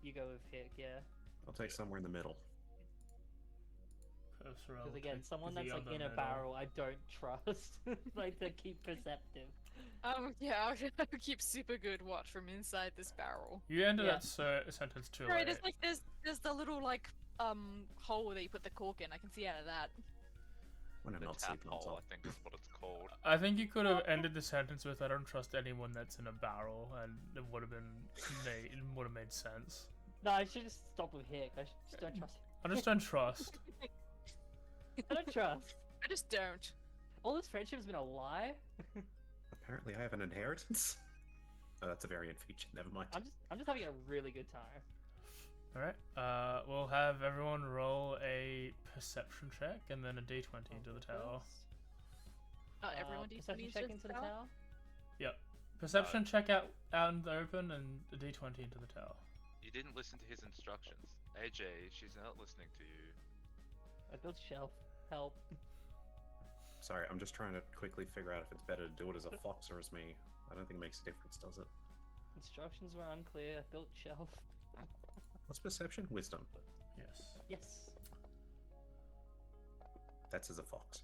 [SPEAKER 2] you go with Hick. Yeah,
[SPEAKER 5] I'll take somewhere in the middle.
[SPEAKER 1] Cursor
[SPEAKER 2] because
[SPEAKER 1] will
[SPEAKER 2] again,
[SPEAKER 1] take
[SPEAKER 2] someone
[SPEAKER 1] the
[SPEAKER 2] that's like
[SPEAKER 1] other
[SPEAKER 2] in a
[SPEAKER 1] middle.
[SPEAKER 2] barrel, I don't trust. Like to keep perceptive.
[SPEAKER 4] Yeah, I'll keep super good watch from inside this barrel.
[SPEAKER 1] You ended
[SPEAKER 2] Yeah.
[SPEAKER 1] that sentence too
[SPEAKER 4] Right,
[SPEAKER 1] late.
[SPEAKER 4] there's like there's the little like hole that you put the cork in. I can see out of that.
[SPEAKER 5] When I'm
[SPEAKER 3] The
[SPEAKER 5] not
[SPEAKER 3] tap
[SPEAKER 5] sleeping on
[SPEAKER 3] hole,
[SPEAKER 5] top.
[SPEAKER 3] I think is what it's called.
[SPEAKER 1] I think you could have ended the sentence with "I don't trust anyone that's in a barrel," and it would have made sense.
[SPEAKER 2] No, I should just stop with Hick. I just don't trust him.
[SPEAKER 1] I just don't trust.
[SPEAKER 2] I don't trust.
[SPEAKER 4] I just don't.
[SPEAKER 2] All this friendship's been a lie.
[SPEAKER 5] Apparently, I have an inheritance. Oh, that's a variant feature. Never mind.
[SPEAKER 2] I'm just having a really good time.
[SPEAKER 1] All right. We'll have everyone roll a perception check and then a d20 into the tower.
[SPEAKER 4] Not everyone
[SPEAKER 2] perception check into the tower.
[SPEAKER 1] Yep. Perception check out in the open and a d20 into the tower.
[SPEAKER 3] You didn't listen to his instructions. AJ, she's not listening to you.
[SPEAKER 2] I built shelf. Help.
[SPEAKER 5] Sorry, I'm just trying to quickly figure out if it's better to do it as a fox or as me. I don't think it makes a difference, does it?
[SPEAKER 2] Instructions were unclear. I built shelf.
[SPEAKER 5] What's perception? Wisdom.
[SPEAKER 1] Yes.
[SPEAKER 2] Yes.
[SPEAKER 5] That's as a fox.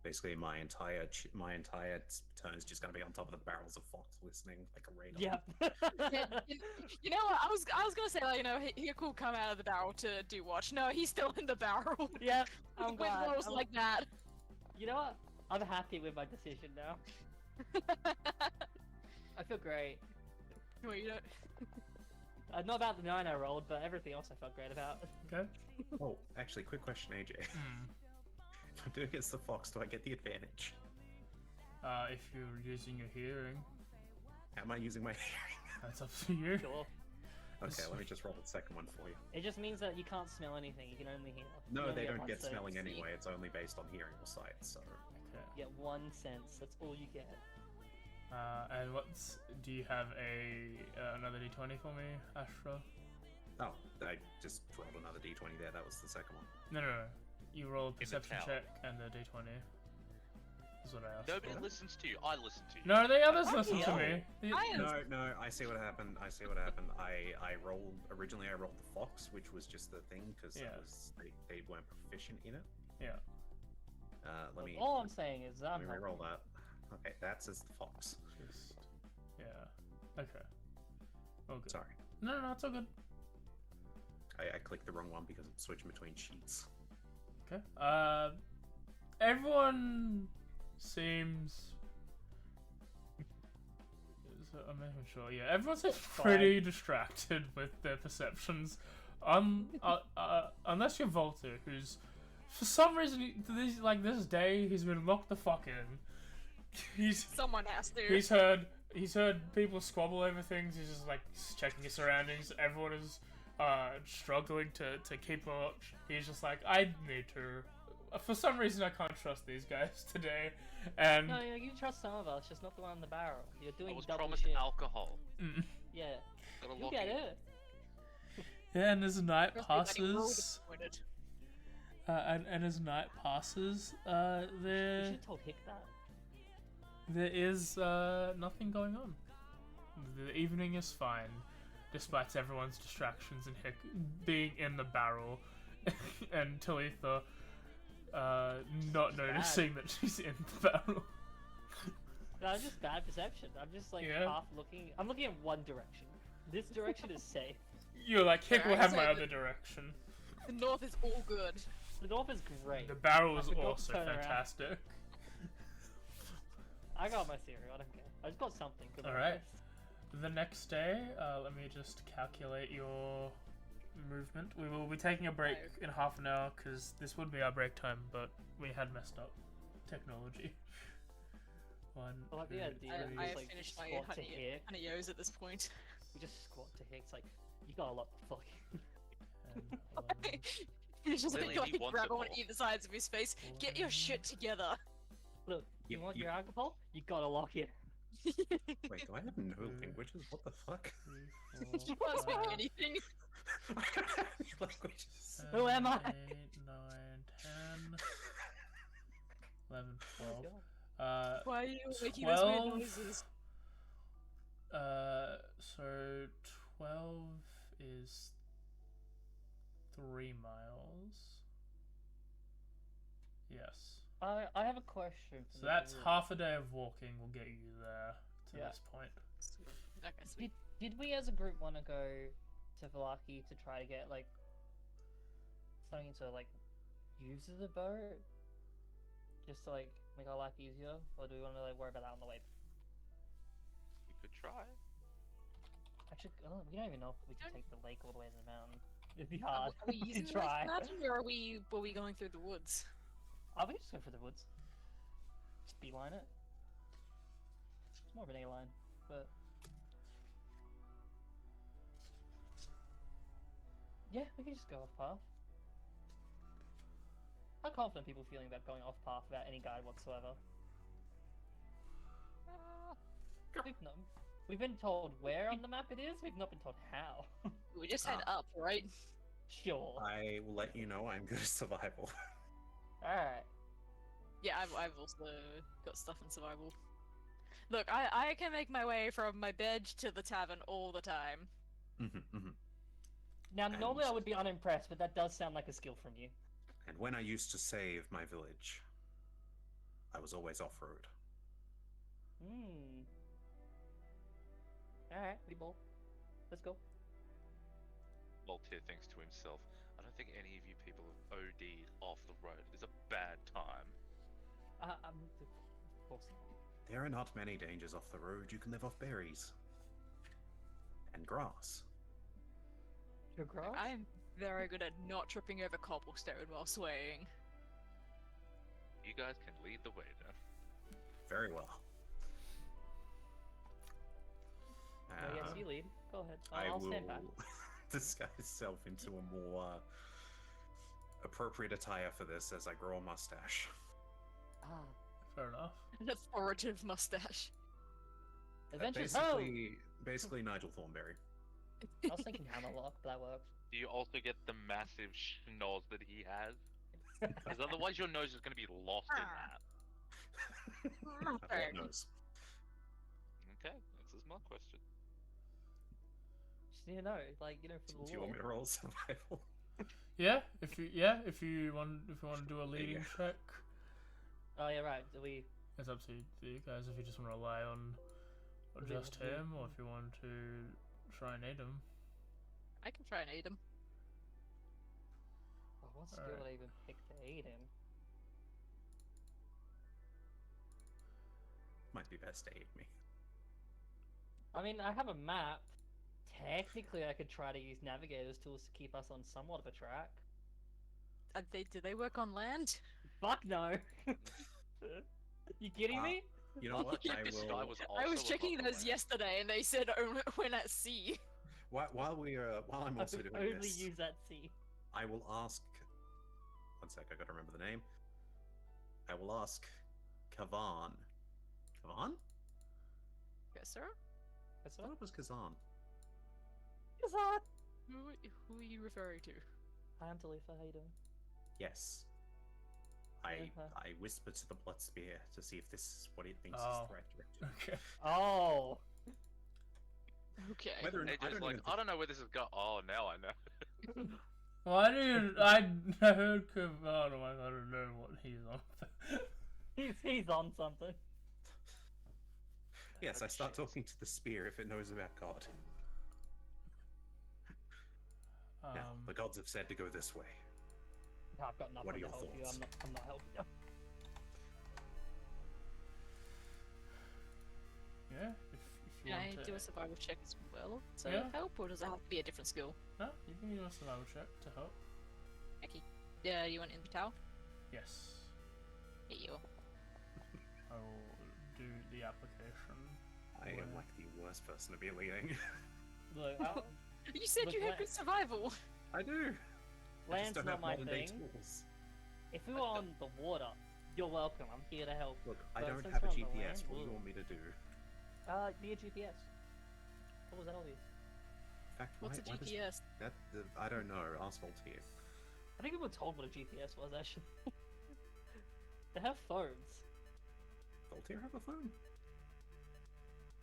[SPEAKER 5] Basically, my entire turn is just going to be on top of the barrels of fox, listening like a radar.
[SPEAKER 2] Yep.
[SPEAKER 4] You know what? I was gonna say like he could come out of the barrel to do watch. No, he's still in the barrel.
[SPEAKER 2] Yep. I'm
[SPEAKER 4] With
[SPEAKER 2] glad.
[SPEAKER 4] rolls like that.
[SPEAKER 2] You know what? I'm happy with my decision now. I feel great.
[SPEAKER 4] Wait, you don't.
[SPEAKER 2] Not about the 9 I rolled, but everything else I felt great about.
[SPEAKER 1] Okay.
[SPEAKER 5] Oh, actually, quick question, AJ.
[SPEAKER 1] Hmm.
[SPEAKER 5] If I'm doing it as the fox, do I get the advantage?
[SPEAKER 1] If you're using your hearing,
[SPEAKER 5] How am I using my hearing?
[SPEAKER 1] that's up to you.
[SPEAKER 2] Sure.
[SPEAKER 5] Okay, let me just roll the second one for you.
[SPEAKER 2] It just means that you can't smell anything. You can only hear.
[SPEAKER 5] No,
[SPEAKER 2] You only
[SPEAKER 5] they don't
[SPEAKER 2] one
[SPEAKER 5] get
[SPEAKER 2] sense.
[SPEAKER 5] smelling anyway. It's only based on hearing or sight, so...
[SPEAKER 1] Okay.
[SPEAKER 2] You get 1 sense. That's all you get.
[SPEAKER 1] And do you have another d20 for me, Ashra?
[SPEAKER 5] Oh, I just rolled another d20 there. That was the second one.
[SPEAKER 1] No. You roll a
[SPEAKER 3] the
[SPEAKER 1] perception
[SPEAKER 3] tower.
[SPEAKER 1] check and a d20. Is what I asked
[SPEAKER 3] Nobody
[SPEAKER 1] for.
[SPEAKER 3] listens to you. I listen to you.
[SPEAKER 1] No, the others
[SPEAKER 2] I
[SPEAKER 1] listen to
[SPEAKER 2] know.
[SPEAKER 1] me.
[SPEAKER 5] No, I see what happened. I rolled... Originally, I rolled the fox, which was just the thing, because
[SPEAKER 1] Yeah.
[SPEAKER 5] they weren't proficient in it.
[SPEAKER 1] Yeah.
[SPEAKER 5] Let me...
[SPEAKER 2] All I'm saying is
[SPEAKER 5] Let
[SPEAKER 2] I'm
[SPEAKER 5] me
[SPEAKER 2] helping.
[SPEAKER 5] re-roll that. Okay, that's as the fox.
[SPEAKER 1] Just yeah. Okay. All good.
[SPEAKER 5] Sorry.
[SPEAKER 1] No, it's all good.
[SPEAKER 5] I clicked the wrong one because I'm switching between sheets.
[SPEAKER 1] Okay. Everyone seems. I'm not even sure. Yeah, everyone seems pretty distracted with their perceptions. Unless you're Volta, who's for some reason this day he's been locked the fuck in.
[SPEAKER 4] Someone has to.
[SPEAKER 1] He's heard people squabble over things. He's just like checking his surroundings. Everyone is struggling to keep watch. He's just like, I need to. For some reason, I can't trust these guys today. And
[SPEAKER 2] No, you trust some of us, just not the one in the barrel. You're
[SPEAKER 3] I
[SPEAKER 2] doing
[SPEAKER 3] was
[SPEAKER 2] double
[SPEAKER 3] promised
[SPEAKER 2] shit.
[SPEAKER 3] alcohol.
[SPEAKER 2] Yeah.
[SPEAKER 3] Gotta
[SPEAKER 2] You
[SPEAKER 3] lock
[SPEAKER 2] get
[SPEAKER 3] in.
[SPEAKER 2] it.
[SPEAKER 1] yeah, and as night
[SPEAKER 4] Trust me, buddy, we're all
[SPEAKER 1] passes,
[SPEAKER 4] disappointed.
[SPEAKER 1] and as night passes,
[SPEAKER 2] You
[SPEAKER 1] there
[SPEAKER 2] should have told Hick that.
[SPEAKER 1] there is nothing going on. The evening is fine, despite everyone's distractions and Hick being in the barrel, and Talitha not
[SPEAKER 2] She's
[SPEAKER 1] noticing that she's in the barrel.
[SPEAKER 2] No, it's just bad perception. I'm just like
[SPEAKER 1] Yeah.
[SPEAKER 2] half looking. I'm looking in one direction. This direction is safe.
[SPEAKER 1] You're like, Hick will
[SPEAKER 4] Yeah,
[SPEAKER 1] have
[SPEAKER 4] so
[SPEAKER 1] my
[SPEAKER 4] the-
[SPEAKER 1] other direction.
[SPEAKER 4] The north is all good.
[SPEAKER 2] The north is great.
[SPEAKER 1] The barrel
[SPEAKER 2] I
[SPEAKER 1] is
[SPEAKER 2] forgot to
[SPEAKER 1] also
[SPEAKER 2] turn around.
[SPEAKER 1] fantastic.
[SPEAKER 2] I got my theory. I don't care. I just got something. Good
[SPEAKER 1] Alright.
[SPEAKER 2] luck.
[SPEAKER 1] The next day, let me just calculate your movement. We will be taking a break in half an hour because this would be our break time, but we had messed up technology. One,
[SPEAKER 2] I like the
[SPEAKER 1] two,
[SPEAKER 2] idea.
[SPEAKER 4] I,
[SPEAKER 2] We
[SPEAKER 4] I
[SPEAKER 2] just,
[SPEAKER 4] have
[SPEAKER 2] like,
[SPEAKER 4] finished my
[SPEAKER 2] squat to Hick.
[SPEAKER 4] honey yos at this point.
[SPEAKER 2] We just squat to Hick. It's like you got a lot. Fuck.
[SPEAKER 1] 10, 11,
[SPEAKER 4] He's just
[SPEAKER 3] Lily,
[SPEAKER 4] like
[SPEAKER 3] he wants
[SPEAKER 4] grab
[SPEAKER 3] it
[SPEAKER 4] on
[SPEAKER 3] more.
[SPEAKER 4] either sides of his face. Get your shit together.
[SPEAKER 2] Look, you
[SPEAKER 5] Yep,
[SPEAKER 2] want
[SPEAKER 5] yep.
[SPEAKER 2] your alcohol? You gotta lock it.
[SPEAKER 5] Wait, do I have no languages? What the fuck?
[SPEAKER 1] 3,
[SPEAKER 4] You
[SPEAKER 1] 4,
[SPEAKER 4] can't speak
[SPEAKER 1] 5,
[SPEAKER 4] anything.
[SPEAKER 5] languages.
[SPEAKER 2] Who am I?
[SPEAKER 1] 8, 9, 10, 11, 12.
[SPEAKER 4] Why are you making those weird
[SPEAKER 1] 12.
[SPEAKER 4] noises?
[SPEAKER 1] So 12 is 3 miles. Yes.
[SPEAKER 2] I have a question.
[SPEAKER 1] So that's half a day of walking will get you there to
[SPEAKER 2] Yeah.
[SPEAKER 1] this point.
[SPEAKER 4] Okay, sweet.
[SPEAKER 2] Did we as a group want to go to Valaki to try to get like something to like use as a boat, just to like make our life easier, or do we want to like worry about that on the way?
[SPEAKER 3] You could try.
[SPEAKER 2] Actually, we don't even know if we can take the lake all the way to the mountain. It'd be
[SPEAKER 4] Are
[SPEAKER 2] hard
[SPEAKER 4] we using
[SPEAKER 2] to
[SPEAKER 4] the lake
[SPEAKER 2] try.
[SPEAKER 4] for that, or were we going through the woods?
[SPEAKER 2] I would just go for the woods. Just beeline it. It's more of an A line, but yeah, we can just go off path. How confident people feeling about going off path without any guide whatsoever? We've been told where on the map it is. We've not been told how.
[SPEAKER 4] We just head up, right?
[SPEAKER 2] Sure.
[SPEAKER 5] I will let you know I'm good at survival.
[SPEAKER 2] All right.
[SPEAKER 4] Yeah, I've also got stuff in survival. Look, I can make my way from my bed to the tavern all the time.
[SPEAKER 2] Now,
[SPEAKER 5] And-
[SPEAKER 2] normally I would be unimpressed, but that does sound like a skill from you.
[SPEAKER 5] And when I used to save my village, I was always off-road.
[SPEAKER 2] Hmm. Alright, we both. Let's go.
[SPEAKER 3] Voltaire thinks to himself, I don't think any of you people have OD'd off the road. It's a bad time.
[SPEAKER 2] Of course.
[SPEAKER 5] There are not many dangers off the road. You can live off berries. And grass.
[SPEAKER 2] Your grass?
[SPEAKER 4] I am very good at not tripping over cobblestone while swaying.
[SPEAKER 3] You guys can lead the way then.
[SPEAKER 5] Very well.
[SPEAKER 2] Well, yes, you lead. Go ahead.
[SPEAKER 5] I
[SPEAKER 2] I'll
[SPEAKER 5] will
[SPEAKER 2] stand back.
[SPEAKER 5] disguise self into a more appropriate attire for this as I grow a mustache.
[SPEAKER 2] Ah,
[SPEAKER 1] Fair enough.
[SPEAKER 4] An authoritative mustache.
[SPEAKER 2] adventures home!
[SPEAKER 5] Basically Nigel Thornberry.
[SPEAKER 2] I was thinking Hammerlock, but that worked.
[SPEAKER 3] Do you also get the massive schnoz that he has? Because otherwise your nose is going to be lost in that.
[SPEAKER 5] What knows?
[SPEAKER 3] Okay, this is my question.
[SPEAKER 2] Just need to know, like, you know, for
[SPEAKER 5] Do
[SPEAKER 2] the
[SPEAKER 5] you want me to
[SPEAKER 2] lore.
[SPEAKER 5] roll survival?
[SPEAKER 1] Yeah, if you want to do a leading
[SPEAKER 5] Yeah.
[SPEAKER 1] check,
[SPEAKER 2] Oh, yeah, right. Do we...
[SPEAKER 1] it's up to you guys. If you just want to rely on Or just him, or if you want to try and aid him.
[SPEAKER 4] I can try and aid him.
[SPEAKER 2] Oh, what skill
[SPEAKER 1] Alright.
[SPEAKER 2] would I even pick to aid him?
[SPEAKER 5] Might be best to aid me.
[SPEAKER 2] I mean, I have a map. Technically, I could try to use navigator's tools to keep us on somewhat of a track.
[SPEAKER 4] Do they work on land?
[SPEAKER 2] Fuck no! You kidding me?
[SPEAKER 5] You know what? I
[SPEAKER 3] This
[SPEAKER 5] will.
[SPEAKER 3] guy was
[SPEAKER 4] I was
[SPEAKER 3] also
[SPEAKER 4] checking
[SPEAKER 3] above the
[SPEAKER 4] those
[SPEAKER 3] land.
[SPEAKER 4] yesterday, and they said when at sea.
[SPEAKER 5] While I'm
[SPEAKER 2] I
[SPEAKER 5] also
[SPEAKER 2] would
[SPEAKER 5] doing
[SPEAKER 2] only
[SPEAKER 5] this,
[SPEAKER 2] use that C.
[SPEAKER 5] I will ask. One sec, I gotta remember the name. I will ask Kavan. Kavan?
[SPEAKER 4] Yes, sir.
[SPEAKER 2] What's
[SPEAKER 5] I thought it was Kazan.
[SPEAKER 2] that?
[SPEAKER 4] Who are you referring to?
[SPEAKER 2] I am Talitha, how you doing?
[SPEAKER 5] Yes. I whisper to the blood spear to see if this is what it thinks is
[SPEAKER 1] Oh.
[SPEAKER 5] the right direction.
[SPEAKER 1] Okay.
[SPEAKER 2] Oh!
[SPEAKER 4] Okay.
[SPEAKER 5] Whether or not,
[SPEAKER 3] AJ's like, I don't know where this is going. Oh, now I know.
[SPEAKER 1] Well, I heard Kavan, I'm like, I don't know what he's on.
[SPEAKER 2] He's on something.
[SPEAKER 5] Yes, I start
[SPEAKER 3] Okay.
[SPEAKER 5] talking to the spear if it knows about God. Now, the gods have said to go this way.
[SPEAKER 2] No, I've got nothing
[SPEAKER 5] What are
[SPEAKER 2] to
[SPEAKER 5] your
[SPEAKER 2] help you.
[SPEAKER 5] thoughts?
[SPEAKER 2] I'm not helping you.
[SPEAKER 1] Yeah, if you
[SPEAKER 4] Can
[SPEAKER 1] want
[SPEAKER 4] I
[SPEAKER 1] to.
[SPEAKER 4] do a survival check as well to
[SPEAKER 1] Yeah.
[SPEAKER 4] help, or does it have to be a different skill?
[SPEAKER 1] No, you can do a survival check to help.
[SPEAKER 4] Okay. Yeah, you want Invital?
[SPEAKER 1] Yes.
[SPEAKER 4] Yeah, you.
[SPEAKER 1] I will do the application.
[SPEAKER 5] I am like the worst person to be leading.
[SPEAKER 2] Look,
[SPEAKER 4] You said
[SPEAKER 2] Look,
[SPEAKER 4] you had
[SPEAKER 2] let-
[SPEAKER 4] good survival.
[SPEAKER 5] I do. I just
[SPEAKER 2] land's
[SPEAKER 5] don't
[SPEAKER 2] not
[SPEAKER 5] have
[SPEAKER 2] my
[SPEAKER 5] modern-day
[SPEAKER 2] thing.
[SPEAKER 5] tools.
[SPEAKER 2] If we were on the water, you're welcome. I'm here to help.
[SPEAKER 5] Look, I
[SPEAKER 2] But
[SPEAKER 5] don't
[SPEAKER 2] since
[SPEAKER 5] have a
[SPEAKER 2] we're on the
[SPEAKER 5] GPS.
[SPEAKER 2] land,
[SPEAKER 5] What do you
[SPEAKER 2] we'll-
[SPEAKER 5] want me to do?
[SPEAKER 2] Be a GPS. What was that obvious?
[SPEAKER 5] In fact,
[SPEAKER 4] What's a
[SPEAKER 5] why does
[SPEAKER 4] GPS?
[SPEAKER 5] I don't know. Ask Voltaire.
[SPEAKER 2] I think we were told what a GPS was, actually. They have phones.
[SPEAKER 5] Voltaire have a phone?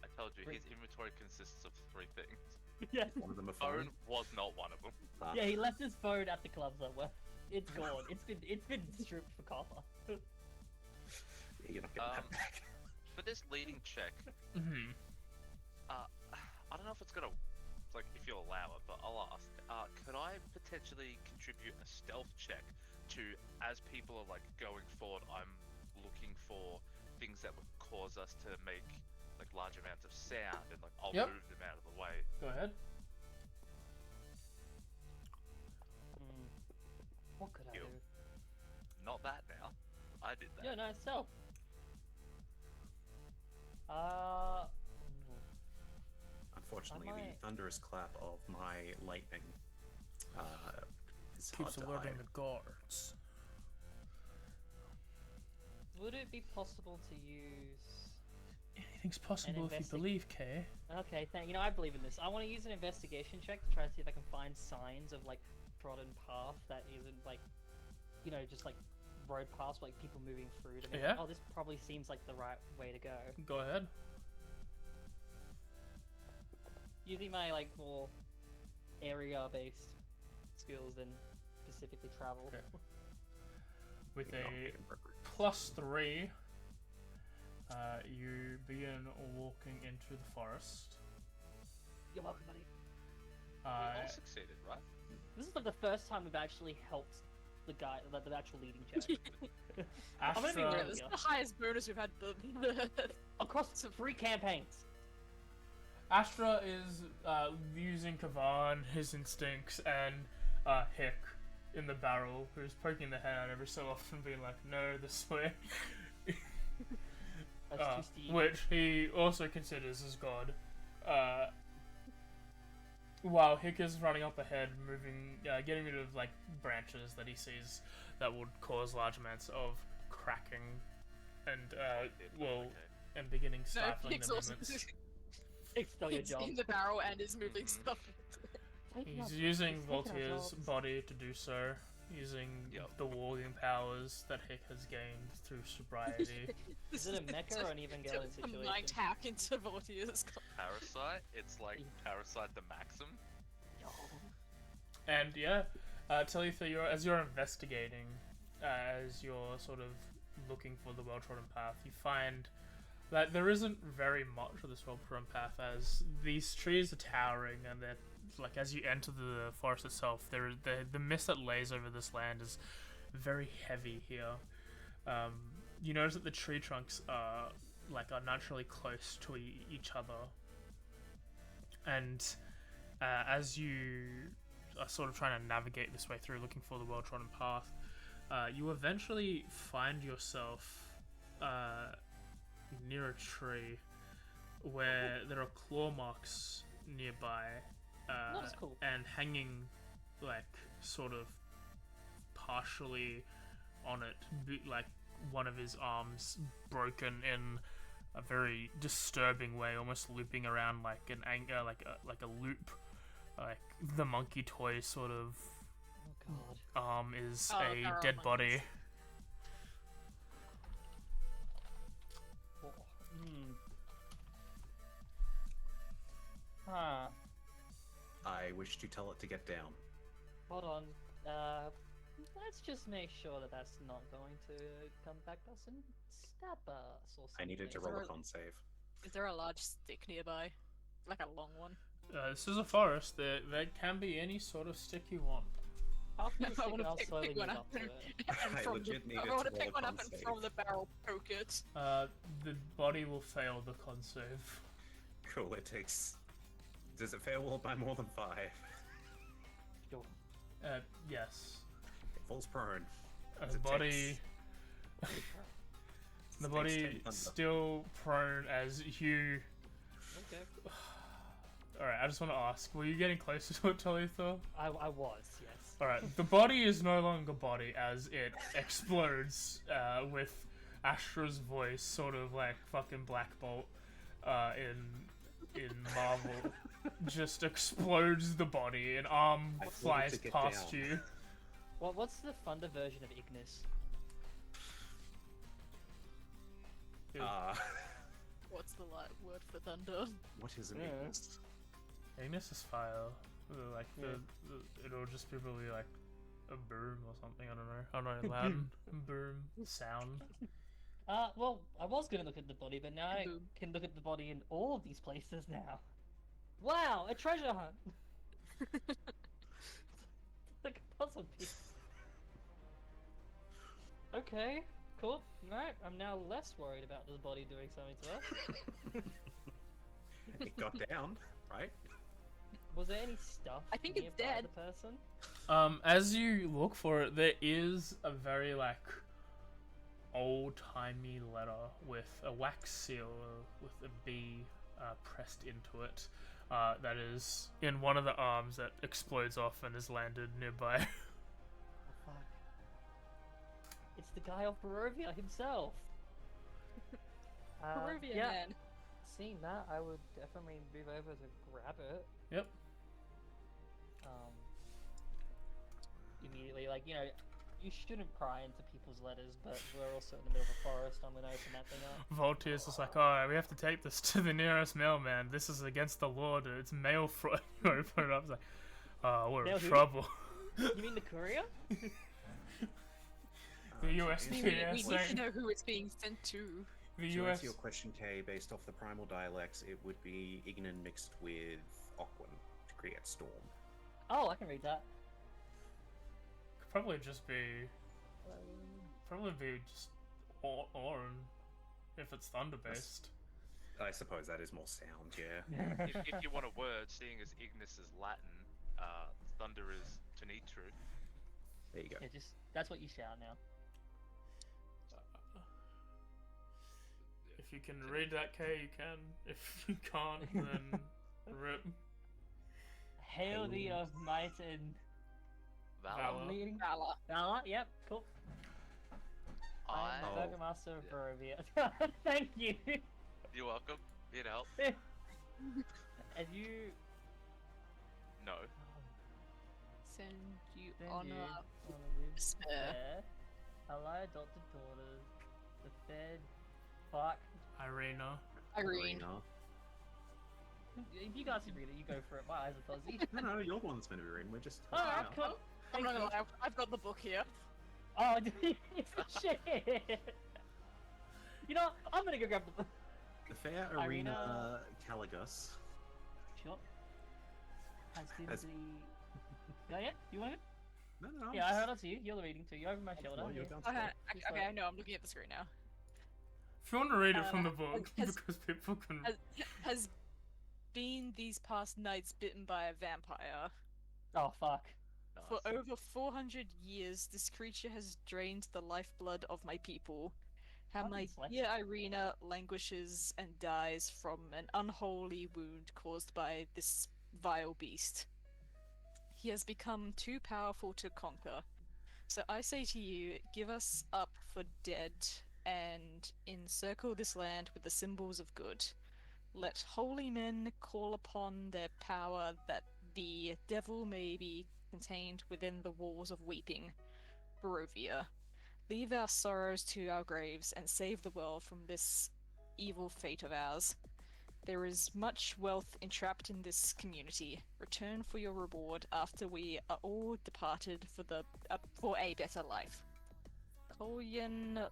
[SPEAKER 3] I told you,
[SPEAKER 2] Great.
[SPEAKER 3] his inventory consists of 3 things.
[SPEAKER 2] Yeah.
[SPEAKER 5] One of them a phone?
[SPEAKER 3] Phone was not one of them.
[SPEAKER 5] Ah,
[SPEAKER 2] Yeah, he left his phone at the club somewhere. It's gone. It's been stripped for copper.
[SPEAKER 5] you're not getting that
[SPEAKER 3] Um,
[SPEAKER 5] back.
[SPEAKER 3] For this leading check,
[SPEAKER 1] Mm-hmm.
[SPEAKER 3] I don't know if it's gonna, like, if you'll allow it, but I'll ask. Could I potentially contribute a stealth check to, as people are like going forward, I'm looking for things that would cause us to make like large amounts of sound, and like I'll
[SPEAKER 1] Yep.
[SPEAKER 3] move them out of the way.
[SPEAKER 1] Go ahead.
[SPEAKER 2] What could I
[SPEAKER 3] You.
[SPEAKER 2] do?
[SPEAKER 3] Not that now. I did that.
[SPEAKER 2] Yeah, no, stealth.
[SPEAKER 5] Unfortunately,
[SPEAKER 2] I
[SPEAKER 5] the
[SPEAKER 2] might-
[SPEAKER 5] thunderous clap of my lightning is
[SPEAKER 1] Keeps
[SPEAKER 5] hard to
[SPEAKER 1] alerting
[SPEAKER 5] hide.
[SPEAKER 1] the guards.
[SPEAKER 2] Would it be possible to use?
[SPEAKER 1] Anything's possible if you believe, Kay.
[SPEAKER 2] Okay, you know, I believe in this. I want to use an investigation check to try to see if I can find signs of like trodden path that isn't like, you know, just like road paths, like people moving through to me.
[SPEAKER 1] Yeah.
[SPEAKER 2] Oh, this probably seems like the right way to go.
[SPEAKER 1] Go ahead.
[SPEAKER 2] Using my like more area-based skills than specifically travel.
[SPEAKER 1] Okay. With
[SPEAKER 5] You're not
[SPEAKER 1] a
[SPEAKER 5] making progress.
[SPEAKER 1] +3, you begin walking into the forest.
[SPEAKER 2] You're welcome, buddy.
[SPEAKER 3] We all succeeded, right?
[SPEAKER 2] This is like the first time we've actually helped the guy, the actual leading check. I'm gonna be
[SPEAKER 1] Astra,
[SPEAKER 2] real.
[SPEAKER 4] This is the highest bonus we've had.
[SPEAKER 2] Across 3 campaigns.
[SPEAKER 1] Astra is using Kavan, his instincts, and Hick in the barrel, who's poking the head out every so often, being like, "No, this way,"
[SPEAKER 2] That's too steep.
[SPEAKER 1] which he also considers as God. While Hick is running up ahead, moving, getting rid of like branches that he sees that would cause large amounts of cracking, and and beginning
[SPEAKER 4] No,
[SPEAKER 1] stifling
[SPEAKER 4] Hick's
[SPEAKER 1] the
[SPEAKER 4] also
[SPEAKER 1] movements.
[SPEAKER 2] It's still your
[SPEAKER 4] Hick's
[SPEAKER 2] job.
[SPEAKER 4] in the barrel and is moving
[SPEAKER 3] Mhm.
[SPEAKER 4] stuff.
[SPEAKER 2] Taking
[SPEAKER 1] He's
[SPEAKER 2] up-
[SPEAKER 1] using
[SPEAKER 2] he's taking our
[SPEAKER 1] Voltaire's
[SPEAKER 2] jobs.
[SPEAKER 1] body to do so, using
[SPEAKER 3] Yep.
[SPEAKER 1] the warging powers that Hick has gained through sobriety.
[SPEAKER 2] Is it a mecha or an Evangelion
[SPEAKER 4] Combined
[SPEAKER 2] situation?
[SPEAKER 4] hack into Voltaire's.
[SPEAKER 3] Parasite, it's like Parasite the Maxim.
[SPEAKER 1] And yeah, Talitha, as you're investigating, as you're sort of looking for the well-trodden path, you find that there isn't very much of this well-prone path, as these trees are towering, and they're like as you enter the forest itself, the mist that lays over this land is very heavy here. You notice that the tree trunks are naturally close to each other, and as you are sort of trying to navigate this way through, looking for the well-trodden path, you eventually find yourself near a tree where there are claw marks nearby,
[SPEAKER 2] That is cool.
[SPEAKER 1] and hanging, sort of partially on it, like one of his arms broken in a very disturbing way, almost looping around like an anger, like a loop, like the monkey toy sort of
[SPEAKER 2] Oh god.
[SPEAKER 1] arm is
[SPEAKER 4] Oh,
[SPEAKER 1] a
[SPEAKER 4] they're all
[SPEAKER 1] dead body.
[SPEAKER 4] monkeys.
[SPEAKER 2] Huh.
[SPEAKER 5] I wish to tell it to get down.
[SPEAKER 2] Hold on. Let's just make sure that that's not going to come back to us and stab us or something.
[SPEAKER 5] I needed to roll a con save.
[SPEAKER 4] Is there a large stick nearby? Like a long one?
[SPEAKER 1] This is a forest. There can be any sort of stick you want.
[SPEAKER 2] I'll keep
[SPEAKER 4] I
[SPEAKER 2] sticking,
[SPEAKER 4] want
[SPEAKER 2] I'll
[SPEAKER 4] to
[SPEAKER 2] slowly
[SPEAKER 4] pick
[SPEAKER 2] move
[SPEAKER 4] one
[SPEAKER 2] up
[SPEAKER 4] up
[SPEAKER 2] to
[SPEAKER 4] and,
[SPEAKER 2] it.
[SPEAKER 5] I
[SPEAKER 4] from
[SPEAKER 5] legit needed
[SPEAKER 4] I want
[SPEAKER 5] to
[SPEAKER 4] to
[SPEAKER 5] roll
[SPEAKER 4] pick
[SPEAKER 5] a
[SPEAKER 4] one
[SPEAKER 5] con
[SPEAKER 4] up and
[SPEAKER 5] save.
[SPEAKER 4] from the barrel poke it.
[SPEAKER 1] The body will fail the con save.
[SPEAKER 5] Cool, it takes... Does it fail by more than 5?
[SPEAKER 2] Sure.
[SPEAKER 1] Yes.
[SPEAKER 5] It falls prone.
[SPEAKER 1] The body... The body
[SPEAKER 5] 10 thunder.
[SPEAKER 1] still prone as you...
[SPEAKER 2] Okay.
[SPEAKER 1] Alright, I just want to ask, were you getting closer to it, Talitha?
[SPEAKER 2] I was, yes.
[SPEAKER 1] Alright, the body is no longer body as it explodes with Astra's voice, sort of like fucking Black Bolt in Marvel. Just explodes the body, an arm
[SPEAKER 5] I wanted
[SPEAKER 1] flies
[SPEAKER 5] to get
[SPEAKER 1] past
[SPEAKER 5] down.
[SPEAKER 1] you.
[SPEAKER 2] What's the thunder version of Ignis?
[SPEAKER 4] What's the word for thunder?
[SPEAKER 5] What is an
[SPEAKER 2] Yeah.
[SPEAKER 5] Ignis?
[SPEAKER 1] Ignis is fire. Like
[SPEAKER 2] Yeah.
[SPEAKER 1] it'll just be really like a boom or something. I don't know. I don't know in Latin. Boom sound.
[SPEAKER 2] Well, I was gonna look at the body, but now I
[SPEAKER 4] Boom.
[SPEAKER 2] can look at the body in all of these places now. Wow, a treasure hunt! Like a puzzle piece. Okay, cool. Alright, I'm now less worried about this body doing something to us.
[SPEAKER 5] It got down, right?
[SPEAKER 2] Was there any stuff
[SPEAKER 4] I think it's
[SPEAKER 2] nearby
[SPEAKER 4] dead.
[SPEAKER 2] the person?
[SPEAKER 1] As you look for it, there is a very old-timey letter with a wax seal with a B pressed into it. That is in one of the arms that explodes off and is landed nearby.
[SPEAKER 2] Oh, fuck. It's the guy off Barovia himself!
[SPEAKER 4] Barovia
[SPEAKER 2] yeah,
[SPEAKER 4] man.
[SPEAKER 2] seeing that, I would definitely move over to grab it.
[SPEAKER 1] Yep.
[SPEAKER 2] Immediately, you shouldn't pry into people's letters, but we're also in the middle of a forest. I'm gonna open that thing up.
[SPEAKER 1] Voltier's just like, alright, we have to take this to the nearest mailman. This is against the law, dude. It's mail fraud. You open it up, it's like, oh, we're
[SPEAKER 2] Mail
[SPEAKER 1] in
[SPEAKER 2] who?
[SPEAKER 1] trouble.
[SPEAKER 2] You mean the courier?
[SPEAKER 1] The USPS
[SPEAKER 4] We need to
[SPEAKER 1] saying,
[SPEAKER 4] know who it's being sent to.
[SPEAKER 1] the
[SPEAKER 5] To
[SPEAKER 1] US.
[SPEAKER 5] answer your question, Kay, based off the primal dialects, it would be Ignan mixed with Okwin to create Storm.
[SPEAKER 2] Oh, I can read that.
[SPEAKER 1] Could probably just be just Orin if it's thunder based.
[SPEAKER 5] I suppose that is more sound, yeah.
[SPEAKER 3] If you want a word, seeing as Ignis is Latin, thunder is Tenitru.
[SPEAKER 5] There you go.
[SPEAKER 2] Yeah, that's what you shout now.
[SPEAKER 1] If you can read that, K, you can. If you can't, then rip.
[SPEAKER 2] Hail thee of might and
[SPEAKER 1] Valor.
[SPEAKER 2] leading.
[SPEAKER 4] Valor.
[SPEAKER 2] Valor, yep, cool. I'm the
[SPEAKER 5] Oh.
[SPEAKER 2] Burgomaster of Barovia. Thank you.
[SPEAKER 3] You're welcome. Here to help.
[SPEAKER 2] And you
[SPEAKER 3] No.
[SPEAKER 4] Send you
[SPEAKER 2] Send
[SPEAKER 4] on
[SPEAKER 2] you
[SPEAKER 4] a
[SPEAKER 2] on a live
[SPEAKER 4] spare.
[SPEAKER 2] fair, ally adopted daughters, the fed, fuck.
[SPEAKER 1] Irina.
[SPEAKER 4] Irene.
[SPEAKER 5] Arena.
[SPEAKER 2] If you guys can read it, you go for it. My eyes are fuzzy.
[SPEAKER 5] No, you're the one that's meant to be reading. We're just.
[SPEAKER 2] Alright,
[SPEAKER 5] helping out.
[SPEAKER 2] cool.
[SPEAKER 4] I'm
[SPEAKER 2] Thank
[SPEAKER 4] not gonna
[SPEAKER 2] you.
[SPEAKER 4] lie, I've got the book here.
[SPEAKER 2] Oh, shit! You know what? I'm gonna go grab the.
[SPEAKER 5] The fair
[SPEAKER 2] Arena-
[SPEAKER 5] arena Caligus.
[SPEAKER 2] Sure. Has been
[SPEAKER 5] Has-
[SPEAKER 2] the... Oh, yeah? You want it?
[SPEAKER 5] No.
[SPEAKER 2] Yeah, I heard it to you. You're reading to you over my shoulder.
[SPEAKER 5] Well, you're
[SPEAKER 2] Yeah.
[SPEAKER 5] down
[SPEAKER 4] Okay,
[SPEAKER 2] Just
[SPEAKER 4] okay,
[SPEAKER 2] like-
[SPEAKER 4] I know. I'm looking at the screen now.
[SPEAKER 1] If you want to read it from the book,
[SPEAKER 4] has-
[SPEAKER 1] because people can.
[SPEAKER 4] Has been these past nights bitten by a vampire.
[SPEAKER 2] Oh, fuck.
[SPEAKER 4] For over 400 years, this creature has drained the lifeblood of my people. How
[SPEAKER 2] Fucking
[SPEAKER 4] my
[SPEAKER 2] dyslexic.
[SPEAKER 4] dear Irina languishes and dies from an unholy wound caused by this vile beast. He has become too powerful to conquer. So I say to you, give us up for dead and encircle this land with the symbols of good. Let holy men call upon their power that the devil may be contained within the walls of weeping. Barovia. Leave our sorrows to our graves and save the world from this evil fate of ours. There is much wealth entrapped in this community. Return for your reward after we are all departed for a better life. Kolyan